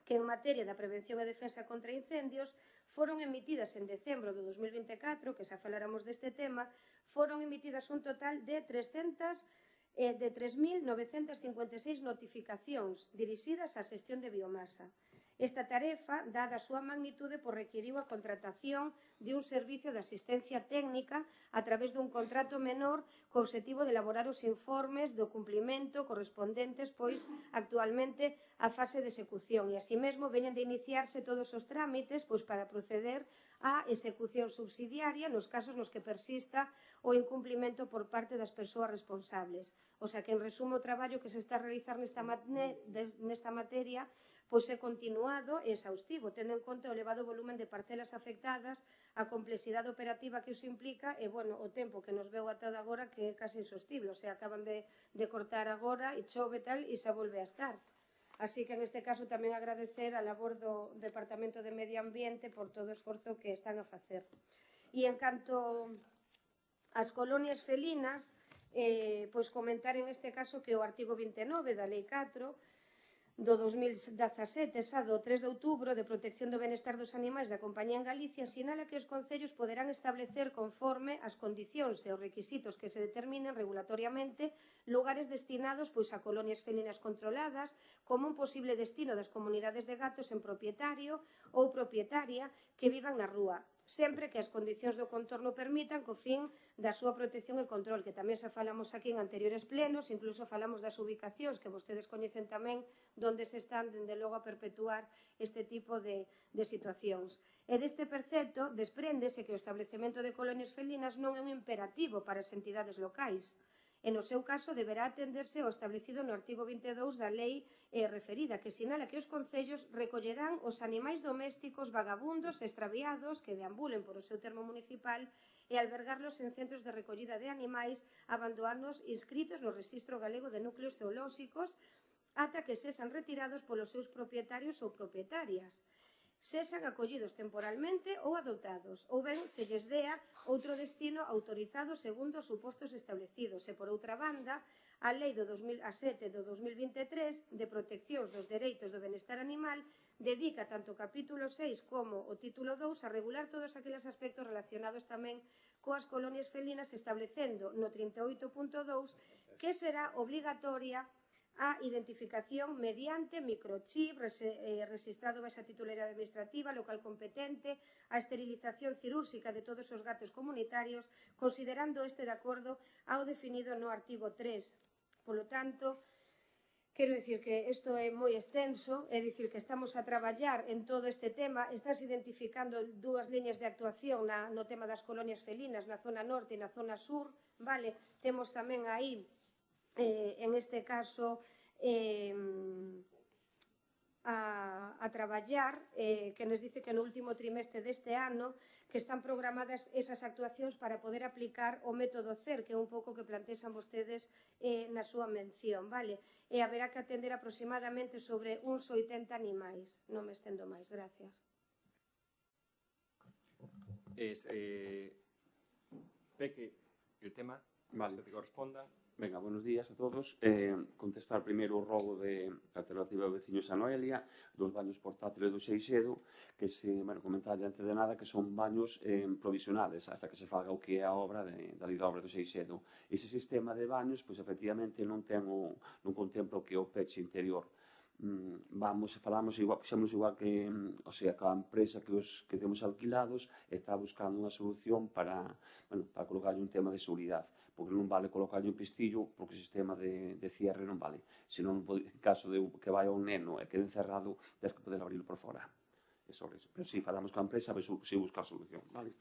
que en materia da prevención e defensa contra incendios foron emitidas en decembro de 2024, que xa faláramos deste tema, foron emitidas un total de 3.956 notificacións dirixidas á xestión de biomasa. Esta tarefa, dada a súa magnitude, requiriu a contratación de un servicio de asistencia técnica a través dun contrato menor co obxectivo de elaborar os informes do cumplimento correspondentes, pois, actualmente, a fase de execución. E, así mesmo, veñen de iniciarse todos os trámites para proceder á execución subsidiaria nos casos nos que persista o incumplimento por parte das persoas responsables. O sea que, en resumo, o traballo que se está a realizar nesta materia é continuado e exhaustivo, tendo en conta o elevado volumen de parcelas afectadas, a complexidade operativa que iso implica e, o tempo que nos veu ata agora que é casi insostible, o sea, acaban de cortar agora e chove tal e xa volve a estar. Así que, en este caso, tamén agradecer a labor do Departamento de Medio Ambiente por todo o esforzo que están a facer. E, en canto ás colonias felinas, comentar en este caso que o artigo 29 da Lei 4 do 2017, xa do 3 de outubro, de protección do benestar dos animais da Compañía en Galicia, sinala que os concellos poderán establecer conforme as condicións e os requisitos que se determinen regulatoriamente lugares destinados a colonias felinas controladas como un posible destino das comunidades de gatos en propietario ou propietaria que vivan na rúa, sempre que as condicións do contorno permitan co fin da súa protección e control, que tamén xa falamos aquí en anteriores plenos, incluso falamos das ubicacións que vostedes coñecen tamén donde se están, dende logo, a perpetuar este tipo de situacións. E deste precepto despréndese que o establecemento de colonias felinas non é un imperativo para as entidades locais. E, no seu caso, deberá atenderse ao establecido no artigo 22 da lei referida, que sinala que os concellos recollerán os animais domésticos vagabundos e extraviados que deambulen por o seu termo municipal e albergarlos en centros de recollida de animais abandonados inscritos no Rexistro Galego de Núcleos Zoolóxicos ata que sexan retirados polos seus propietarios ou propietarias, sexan acollidos temporalmente ou adoptados, ou ben se lles dea outro destino autorizado segundo os supostos establecidos. E, por outra banda, a Lei 7 do 2023 de protección dos dereitos do benestar animal dedica tanto o capítulo 6 como o título 2 a regular todos aqueles aspectos relacionados tamén coas colonias felinas, establecendo no 38.2 que será obligatoria a identificación mediante microchip registrado baixo a titularidade administrativa local competente, a esterilización cirúrxica de todos os gatos comunitarios, considerando este de acordo ao definido no artigo 3. Polo tanto, quero dicir que isto é moi extenso, é dicir que estamos a traballar en todo este tema, estás identificando dúas liñas de actuación no tema das colonias felinas na zona norte e na zona sur, temos tamén aí en este caso a traballar, que nos dice que no último trimestre deste ano que están programadas esas actuacións para poder aplicar o método CER, que é un pouco que plantexan vostedes na súa mención, e haberá que atender aproximadamente sobre uns 80 animais. Non me estendo máis, gracias. Peque, el tema que te corresponda. Venga, buenos días a todos. Contestar primeiro o rogo de alternativa ao veciño Xa Noelia, dos baños portátiles do Seixedo, que se, comentar antes de nada, que son baños provisionales, hasta que se faga o que é a obra da lei da obra do Seixedo. Ese sistema de baños, pois, efectivamente, non contempla o que é o peche interior. Falamos igual, puxemos igual que, o sea, que a empresa que temos alquilados está buscando unha solución para colocarlle un tema de seguridade, porque non vale colocarlle un pistillo, porque o sistema de cierre non vale, senón en caso de que vai un neno e quede encerrado, tens que poder abrirlo por fora. Pero si falamos con a empresa, se buscar solución, vale?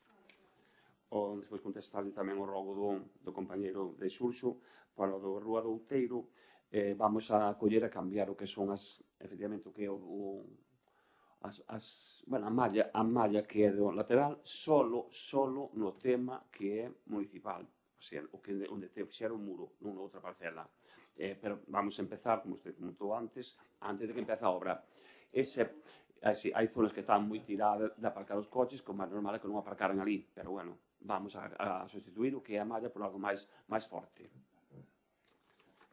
Despois contestarle tamén o rogo do compañeiro de Xurxo para o do Rúa do Outeiro. Vamos a coller a cambiar o que son efectivamente, o que é a malla que é do lateral solo no tema que é municipal, o sea, onde te fixera un muro, non outra parcela. Pero vamos a empezar, como usted comentou antes de que empece a obra. Hai zonas que están moi tiradas de aparcar os coches, como é normal que non aparcaran ali, pero bueno, vamos a sustituir o que é a malla por algo máis forte.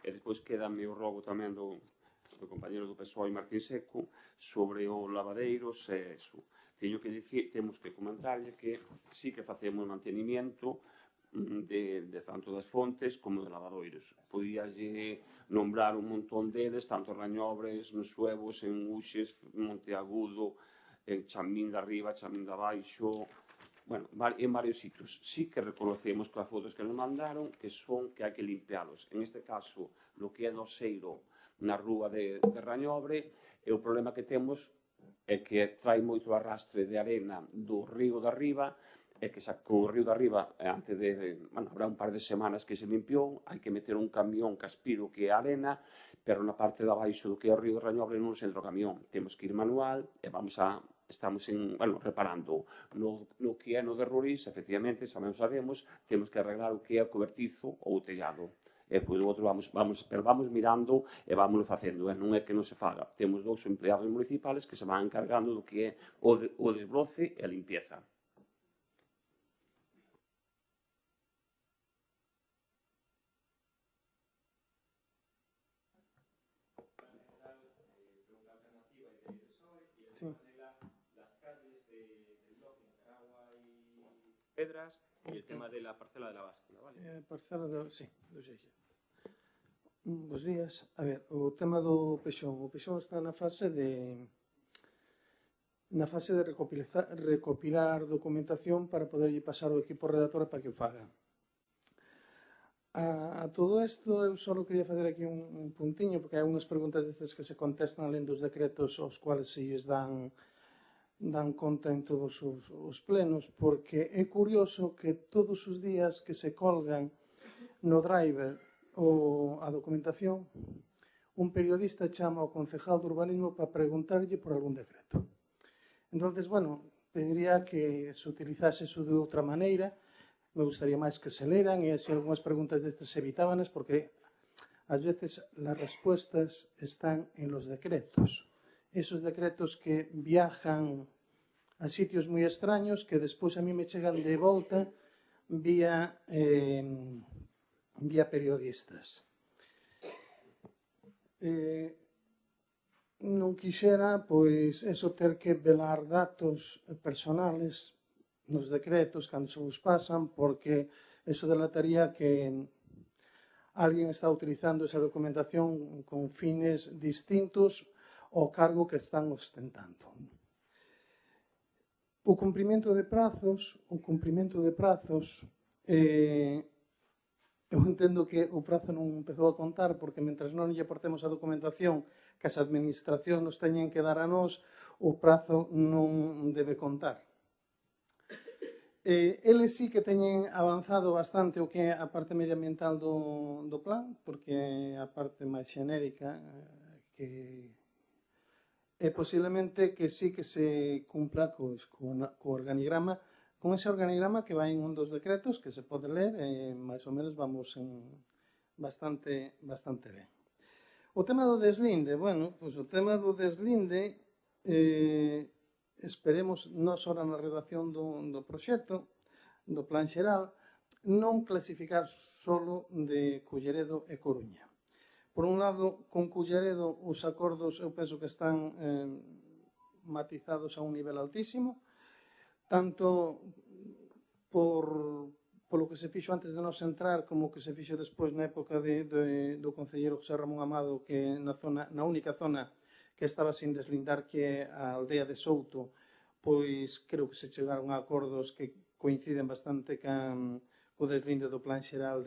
E despois quedame o rogo tamén o compañero do PSOE Martín Seco sobre os lavadeiros e eso. Teño que dicir, temos que comentarlle que sí que facemos mantenimiento de tanto das fontes como de lavadoiros. Podíalle nombrar un montón deles, tanto Rañobres, nos Suevos, en Uxes, Monteagudo, en Chamín de arriba, Chamín de abaixo, bueno, en varios sitios. Sí que reconocemos que as fotos que nos mandaron que son que hai que limpialos. En este caso, lo que é do Seiro na rúa de Rañobre, e o problema que temos é que trae moito arrastre de arena do río de arriba, e que o río de arriba, antes de, bueno, habrá un par de semanas que se limpiou, hai que meter un camión caspiro que é arena, pero na parte de abaixo do que é o río de Rañobre non se entra o camión. Temos que ir manual e estamos reparando. No que é no de Roriz, efectivamente, xa non sabemos, temos que arreglar o que é o cobertizo ou o tellado. E pois outro vamos mirando e vámonos facendo, non é que non se faga. Temos 2 empleados municipales que se van encargando do que é o desbroce e a limpieza. Pedras y el tema de la parcela de la báscula, ¿vale? Parcela sí, do Xeixe. Bos días. A ver, o tema do Pexón. O Pexón está na fase de recopilar documentación para poderlle pasar ao equipo redactor para que o faga. A todo isto, eu só quería facer aquí un puntiño, porque hai unhas preguntas destas que se contestan alén dos decretos aos cuales se lles dan conta en todos os plenos, porque é curioso que todos os días que se colgan no driver a documentación, un periodista chama ao concejal de urbanismo para preguntarlle por algún decreto. Entonces, bueno, pediría que se utilizase eso de outra maneira, me gustaría máis que se leran e así algunhas preguntas destas se evitábanas, porque ás veces las respuestas están en los decretos. Esos decretos que viajan a sitios moi extraños que despois a mí me chegan de volta vía periodistas. Non quixera, pois, eso ter que velar datos personales nos decretos cando se vos pasan, porque eso delataría que alguén está utilizando esa documentación con fines distintos ao cargo que están ostentando. O cumprimento de prazos, eu entendo que o prazo non empezou a contar porque mentras non lle aportemos a documentación que as administracións nos teñen que dar a nós, o prazo non debe contar. Eles sí que teñen avanzado bastante o que é a parte medioambiental do plan, porque é a parte máis xenérica que e posiblemente que sí que se cumpla co organigrama, con ese organigrama que vai en un dos decretos que se pode ler e máis ou menos vamos bastante ben. O tema do deslinde, bueno, pois o tema do deslinde esperemos nós ora na redacción do proxecto, do plan xeral, non clasificar solo de Culleredo e Coruña. Por un lado, con Culleredo os acordos eu penso que están matizados a un nivel altísimo, tanto polo que se fixo antes de nos entrar como que se fixo despois na época do concelleiro José Ramón Amado, que na única zona que estaba sin deslindar, que é a aldea de Souto, pois creo que se chegaron a acordos que coinciden bastante co deslinde do plan xeral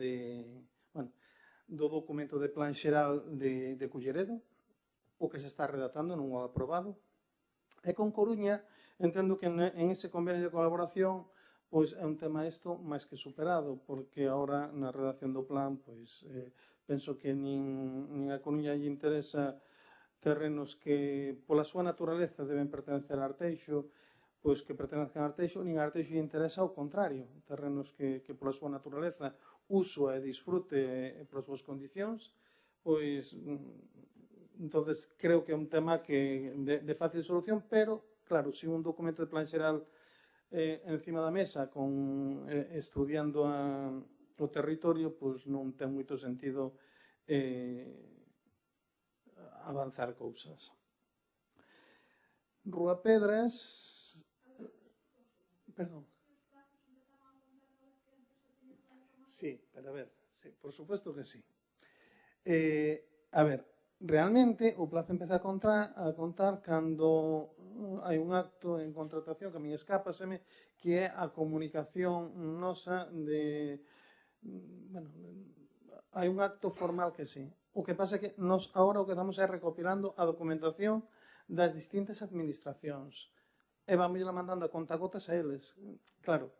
do documento de plan xeral de Culleredo, o que se está redactando, non o aprobado. E con Coruña, entendo que en ese convenio de colaboración pois é un tema isto máis que superado, porque agora na redacción do plan pois penso que nin a Coruña lle interesa terrenos que pola súa naturaleza deben pertenecer a Arteixo, pois que pertenezcan a Arteixo, nin a Arteixo lle interesa ao contrario, terrenos que pola súa naturaleza uso e disfrute polas súas condicións, pois entonces creo que é un tema que de fácil solución, pero claro, se un documento de plan xeral encima da mesa estudiando o territorio, pois non ten moito sentido avanzar cousas. Rúa Pedras... Perdón. Sí, pero a ver, sí, por supuesto que sí. A ver, realmente o plazo empeza a contar cando hai un acto en contratación que a min escápaseme, que é a comunicación nosa de... Bueno, hai un acto formal que sí. O que pasa é que nos agora o que estamos é recopilando a documentación das distintas administracións e vamos la mandando a contagotas a eles. Claro,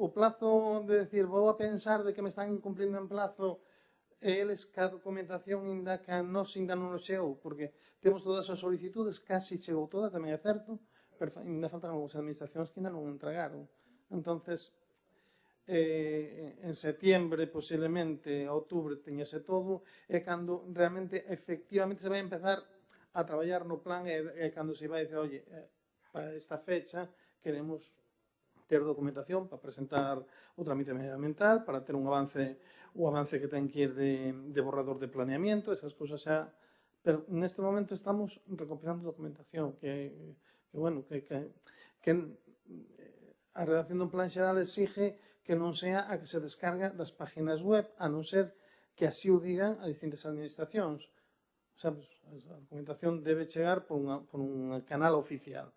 o plazo de decir vou a pensar de que me están incumplindo en plazo e eles ca documentación ainda que nos ainda non nos chegou, porque temos todas as solicitudes, casi chegou toda, tamén é certo, pero ainda faltan algunhas administracións que ainda non entregaron. Entonces, en setiembre, posiblemente, outubro, teñase todo, e cando realmente, efectivamente, se vai empezar a traballar no plan e cando se vai dizer, oye, para esta fecha queremos ter documentación para presentar o trámite medioambiental, para ter un avance, o avance que ten que ir de borrador de planeamiento, esas cousas xa. Pero neste momento estamos recopilando documentación que a redacción dun plan xeral exige que non sea a que se descarga das páginas web, a non ser que así o digan a distintas administracións. O sea, a documentación debe chegar por un canal oficial.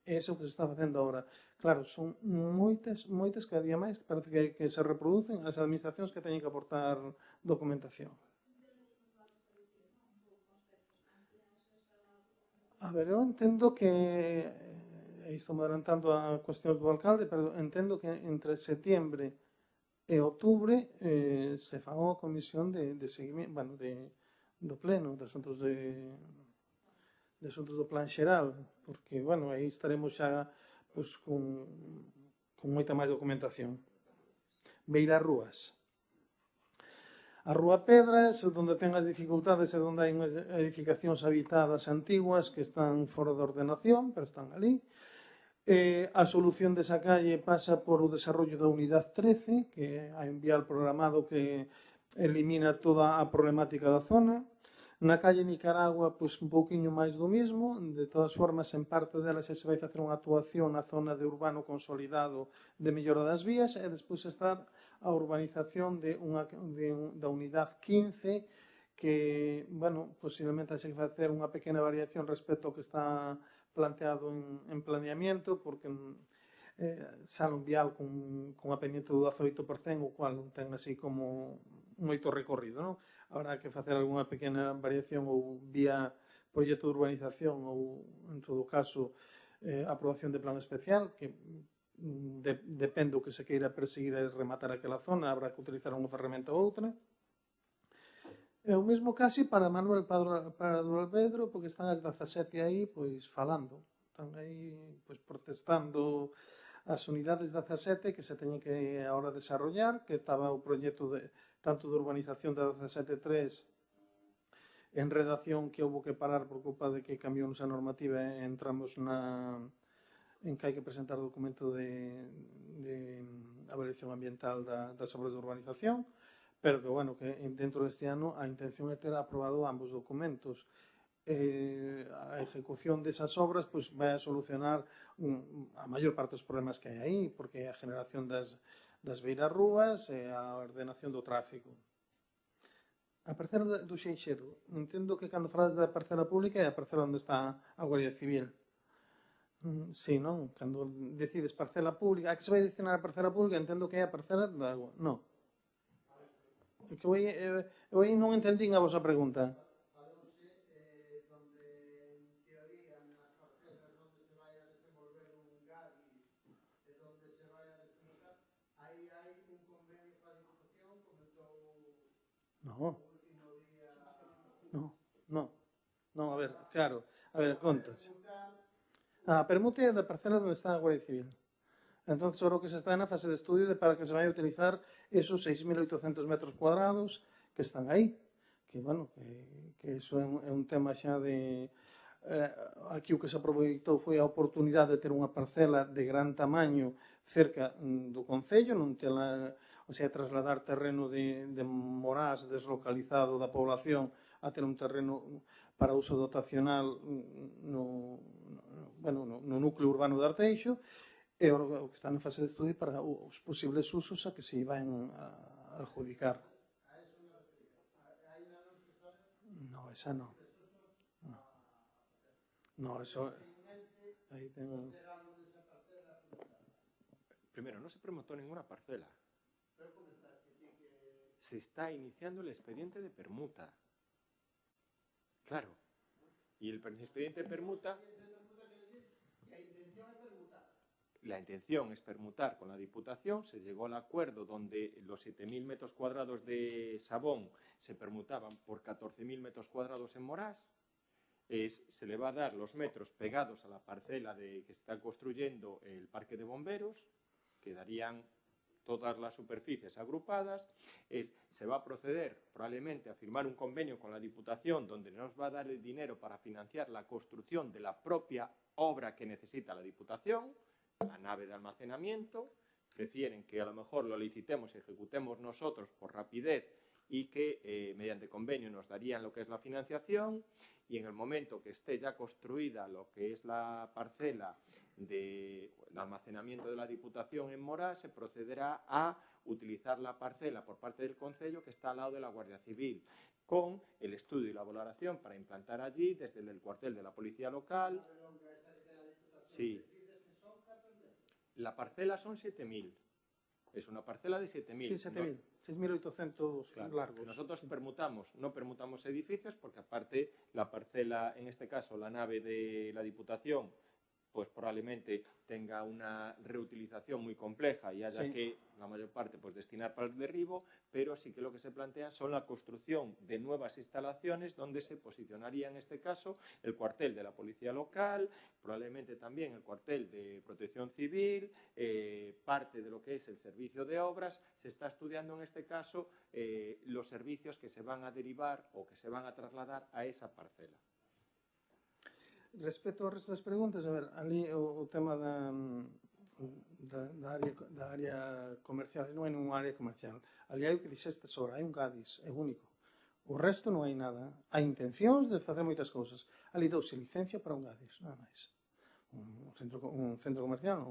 É iso que se está facendo agora. Claro, son moitas cada día máis, parece que se reproducen as administracións que teñen que aportar documentación. A ver, eu entendo que, e estou adelantando a cuestións do alcalde, pero entendo que entre setiembre e outubro se faga unha comisión de seguimento, bueno, do pleno, de asuntos do plan xeral, porque, bueno, aí estaremos xa con moita máis documentación. Beirarrúas. A Rúa Pedras, onde ten as dificultades e onde hai unhas edificacións habitadas antiguas que están fora de ordenación, pero están ali. A solución desa calle pasa por o desarrollo da unidade 13, que hai un vial programado que elimina toda a problemática da zona. Na calle Nicaragua, pois un pouquiño máis do mismo. De todas formas, en parte dela xa se vai facer unha actuación na zona de urbano consolidado de mellora das vías e despois está a urbanización da unidade 15 que, bueno, posiblemente hai que facer unha pequena variación respecto ao que está planteado en planeamiento, porque sale un vial con a pendiente do 18%, o cual non ten así como moito recorrido, non? Habrá que facer algunha pequena variación ou vía proxecto de urbanización ou, en todo caso, aprobación de plan especial, que depende do que se queira perseguir e rematar aquela zona, habrá que utilizar unha ferramenta ou outra. E o mesmo casi para Manuel Prado Alvedro, porque están as 17 aí, pois, falando. Están aí, pois, protestando as unidades 17 que se teñen que agora desarrollar, que estaba o proxecto tanto de urbanización da 17.3 en redacción que houve que parar por culpa de que cambiou a normativa e entramos en que hai que presentar o documento de avaliación ambiental das obras de urbanización, pero que, bueno, que dentro deste ano a intención é ter aprobado ambos documentos. A ejecución desas obras pois vai a solucionar a maior parte dos problemas que hai aí, porque a generación das beirarrúas e a ordenación do tráfico. A parcela do Xeixedo, entendo que cando falas da parcela pública é a parcela onde está a Guardia Civil. Sí, non? Cando decides parcela pública, a que se vai destinar a parcela pública, entendo que é a parcela da agua. Non. Eu aí non entendín a vosa pregunta. Non, a ver, claro, a ver, contaxe. A permuta é da parcela onde está a Guardia Civil. Entón, só que se está na fase de estudio para que se vai a utilizar esos 6.800 metros cuadrados que están aí. Que, bueno, que iso é un tema xa de... Aquí o que se aproveitou foi a oportunidade de ter unha parcela de gran tamaño cerca do Concello, non tela... O sea, trasladar terreno de morás deslocalizado da población a ter un terreno para uso dotacional no núcleo urbano de Arteixo, e o que está na fase de estudio para os posibles usos a que se iban a adjudicar. No, esa no. No, eso... Aí ten... Primero, no se permutó ninguna parcela. Se está iniciando el expediente de permuta. Claro. Y el expediente de permuta... La intención es permutar con la Diputación. Se llegó al acuerdo donde los 7.000 metros cuadrados de Sabón se permutaban por 14.000 metros cuadrados en Morás. Se le va a dar los metros pegados a la parcela que se está construyendo el parque de bomberos. Quedarían todas las superficies agrupadas. Se va a proceder probablemente a firmar un convenio con la Diputación donde nos va a dar el dinero para financiar la construcción de la propia obra que necesita la Diputación, la nave de almacenamiento. Prefieren que a lo mejor lo licitemos y ejecutemos nosotros por rapidez y que mediante convenio nos darían lo que es la financiación, y en el momento que esté ya construida lo que es la parcela de almacenamiento de la Diputación en Morás, se procederá a utilizar la parcela por parte del Concello que está al lado de la Guardia Civil, con el estudio y la valoración para implantar allí desde el cuartel de la Policía Local. Sí. La parcela son 7.000. Es una parcela de 7.000. Sí, 7.000. 6.800 claro, largos. Nosotros no permutamos edificios porque aparte la parcela, en este caso la nave de la Diputación, pues probablemente tenga una reutilización muy compleja y haya que, la mayor parte, pues destinar para el derribo, pero sí que lo que se plantea son la construcción de nuevas instalaciones donde se posicionaría en este caso el cuartel de la Policía Local, probablemente también el cuartel de Protección Civil, parte de lo que es el servicio de obras. Se está estudiando en este caso los servicios que se van a derivar o que se van a trasladar a esa parcela. Respecto ao resto das preguntas, a ver, ali o tema da área comercial, non hai nunha área comercial. Ali hai o que dixeste agora, hai un Gadis, é único. O resto non hai nada. Hai intencións de facer moitas cousas. Ali douse licencia para un Gadis, nada máis. Un centro comercial,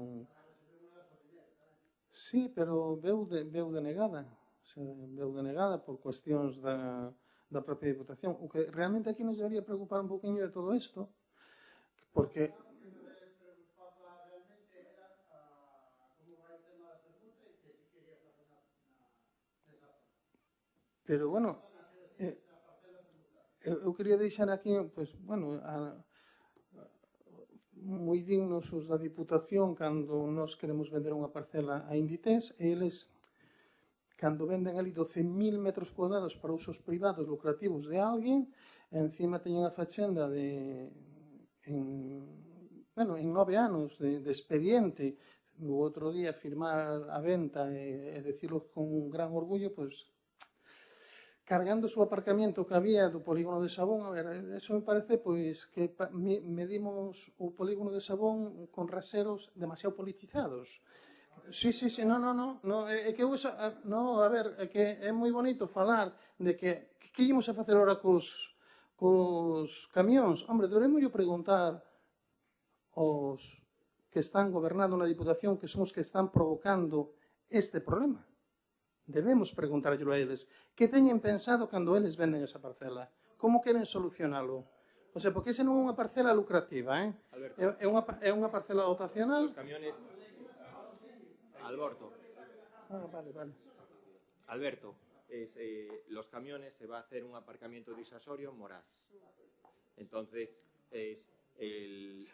Sí, pero veu denegada. Veu denegada por cuestións da propia Diputación. O que realmente aquí nos debería preocupar un poquinho de todo isto, porque pero bueno, eu quería deixar aquí, pues, bueno, moi dignos os da Diputación cando nós queremos vender unha parcela a Inditex, e eles, cando venden ali 12.000 metros cuadrados para usos privados lucrativos de alguén, encima teñen a fachenda en 9 anos de expediente, o outro día firmar a venta e decirlo con un gran orgullo, pues, cargando o aparcamiento que había do polígono de Sabón. A ver, eso me parece pois que medimos o polígono de Sabón con raseros demasiado politizados. Sí, é que a ver, é que é moi bonito falar de que ímos a facer ahora cos camións. Hombre, debemos preguntar aos que están gobernando na Diputación, que son os que están provocando este problema. Debemos preguntarlo a eles. Que teñen pensado cando eles venden esa parcela? Como queren solucionalo? O sea, porque esa non é unha parcela lucrativa, é unha parcela dotacional. Los camiones... Alberto. Vale. Alberto, los camiones se va a hacer un aparcamiento disuasorio en Morás. Entonces, el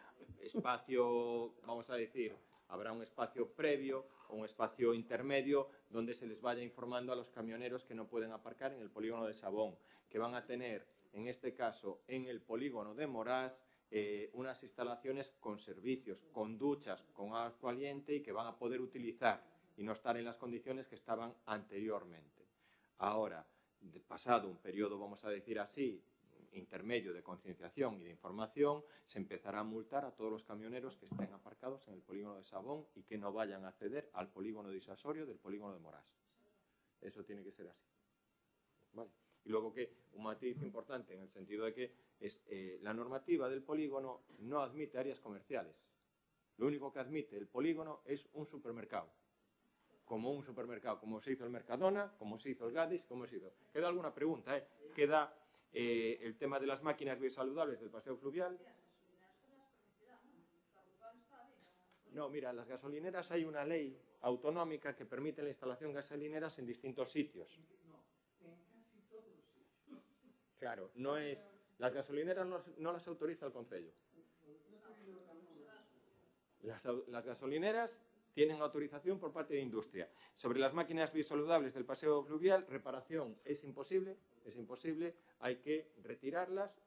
espacio, vamos a decir, habrá un espacio previo o un espacio intermedio donde se les vaya informando a los camioneros que no pueden aparcar en el polígono de Sabón, que van a tener, en este caso, en el polígono de Morás, unas instalaciones con servicios, con duchas, con agua caliente y que van a poder utilizar y no estar en las condiciones que estaban anteriormente. Ahora, pasado un periodo, vamos a decir así, intermedio de concienciación y de información, se empezará a multar a todos los camioneros que estén aparcados en el polígono de Sabón y que no vayan a acceder al polígono disuasorio del polígono de Morás. Eso tiene que ser así. ¿Vale? Y luego que un matiz importante en el sentido de que la normativa del polígono no admite áreas comerciales. Lo único que admite el polígono es un supermercado. Como se hizo el Mercadona, como se hizo el Gadis, como se hizo. Queda alguna pregunta, Queda el tema de las máquinas biosaludables del paseo fluvial. No, mira, las gasolineras hay una ley autonómica que permite la instalación de gasolineras en distintos sitios. Claro, no es... Las gasolineras no las autoriza el Concello. Las gasolineras tienen autorización por parte de industria. Sobre las máquinas biosaludables del paseo fluvial, reparación es imposible, hay que retirarlas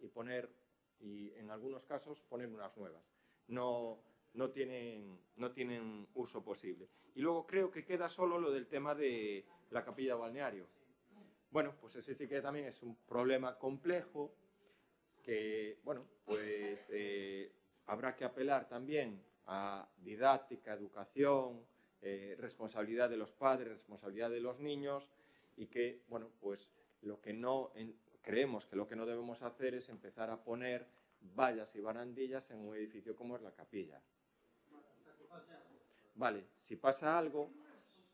y en algunos casos poner unas nuevas. No tienen uso posible. Y luego creo que queda solo lo del tema de la capilla balneario. Bueno, pues ese sí que también es un problema complejo que, bueno, pues habrá que apelar también a didáctica, educación, responsabilidad de los padres, responsabilidad de los niños y que, bueno, pues creemos que lo que no debemos hacer es empezar a poner vallas y barandillas en un edificio como es la capilla. Vale, si pasa algo,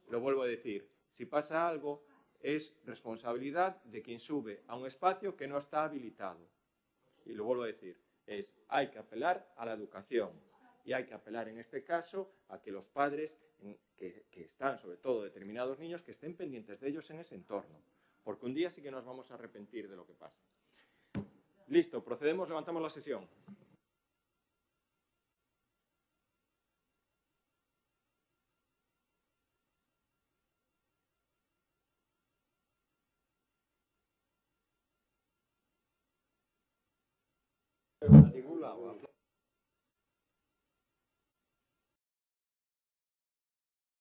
lo vuelvo a decir, si pasa algo es responsabilidad de quien sube a un espacio que no está habilitado. Y lo vuelvo a decir, hay que apelar a la educación y hay que apelar en este caso a que los padres que están, sobre todo determinados niños, que estén pendientes de ellos en ese entorno, porque un día sí que nos vamos a arrepentir de lo que pasa. Listo, procedemos, levantamos la sesión. Ningún lado,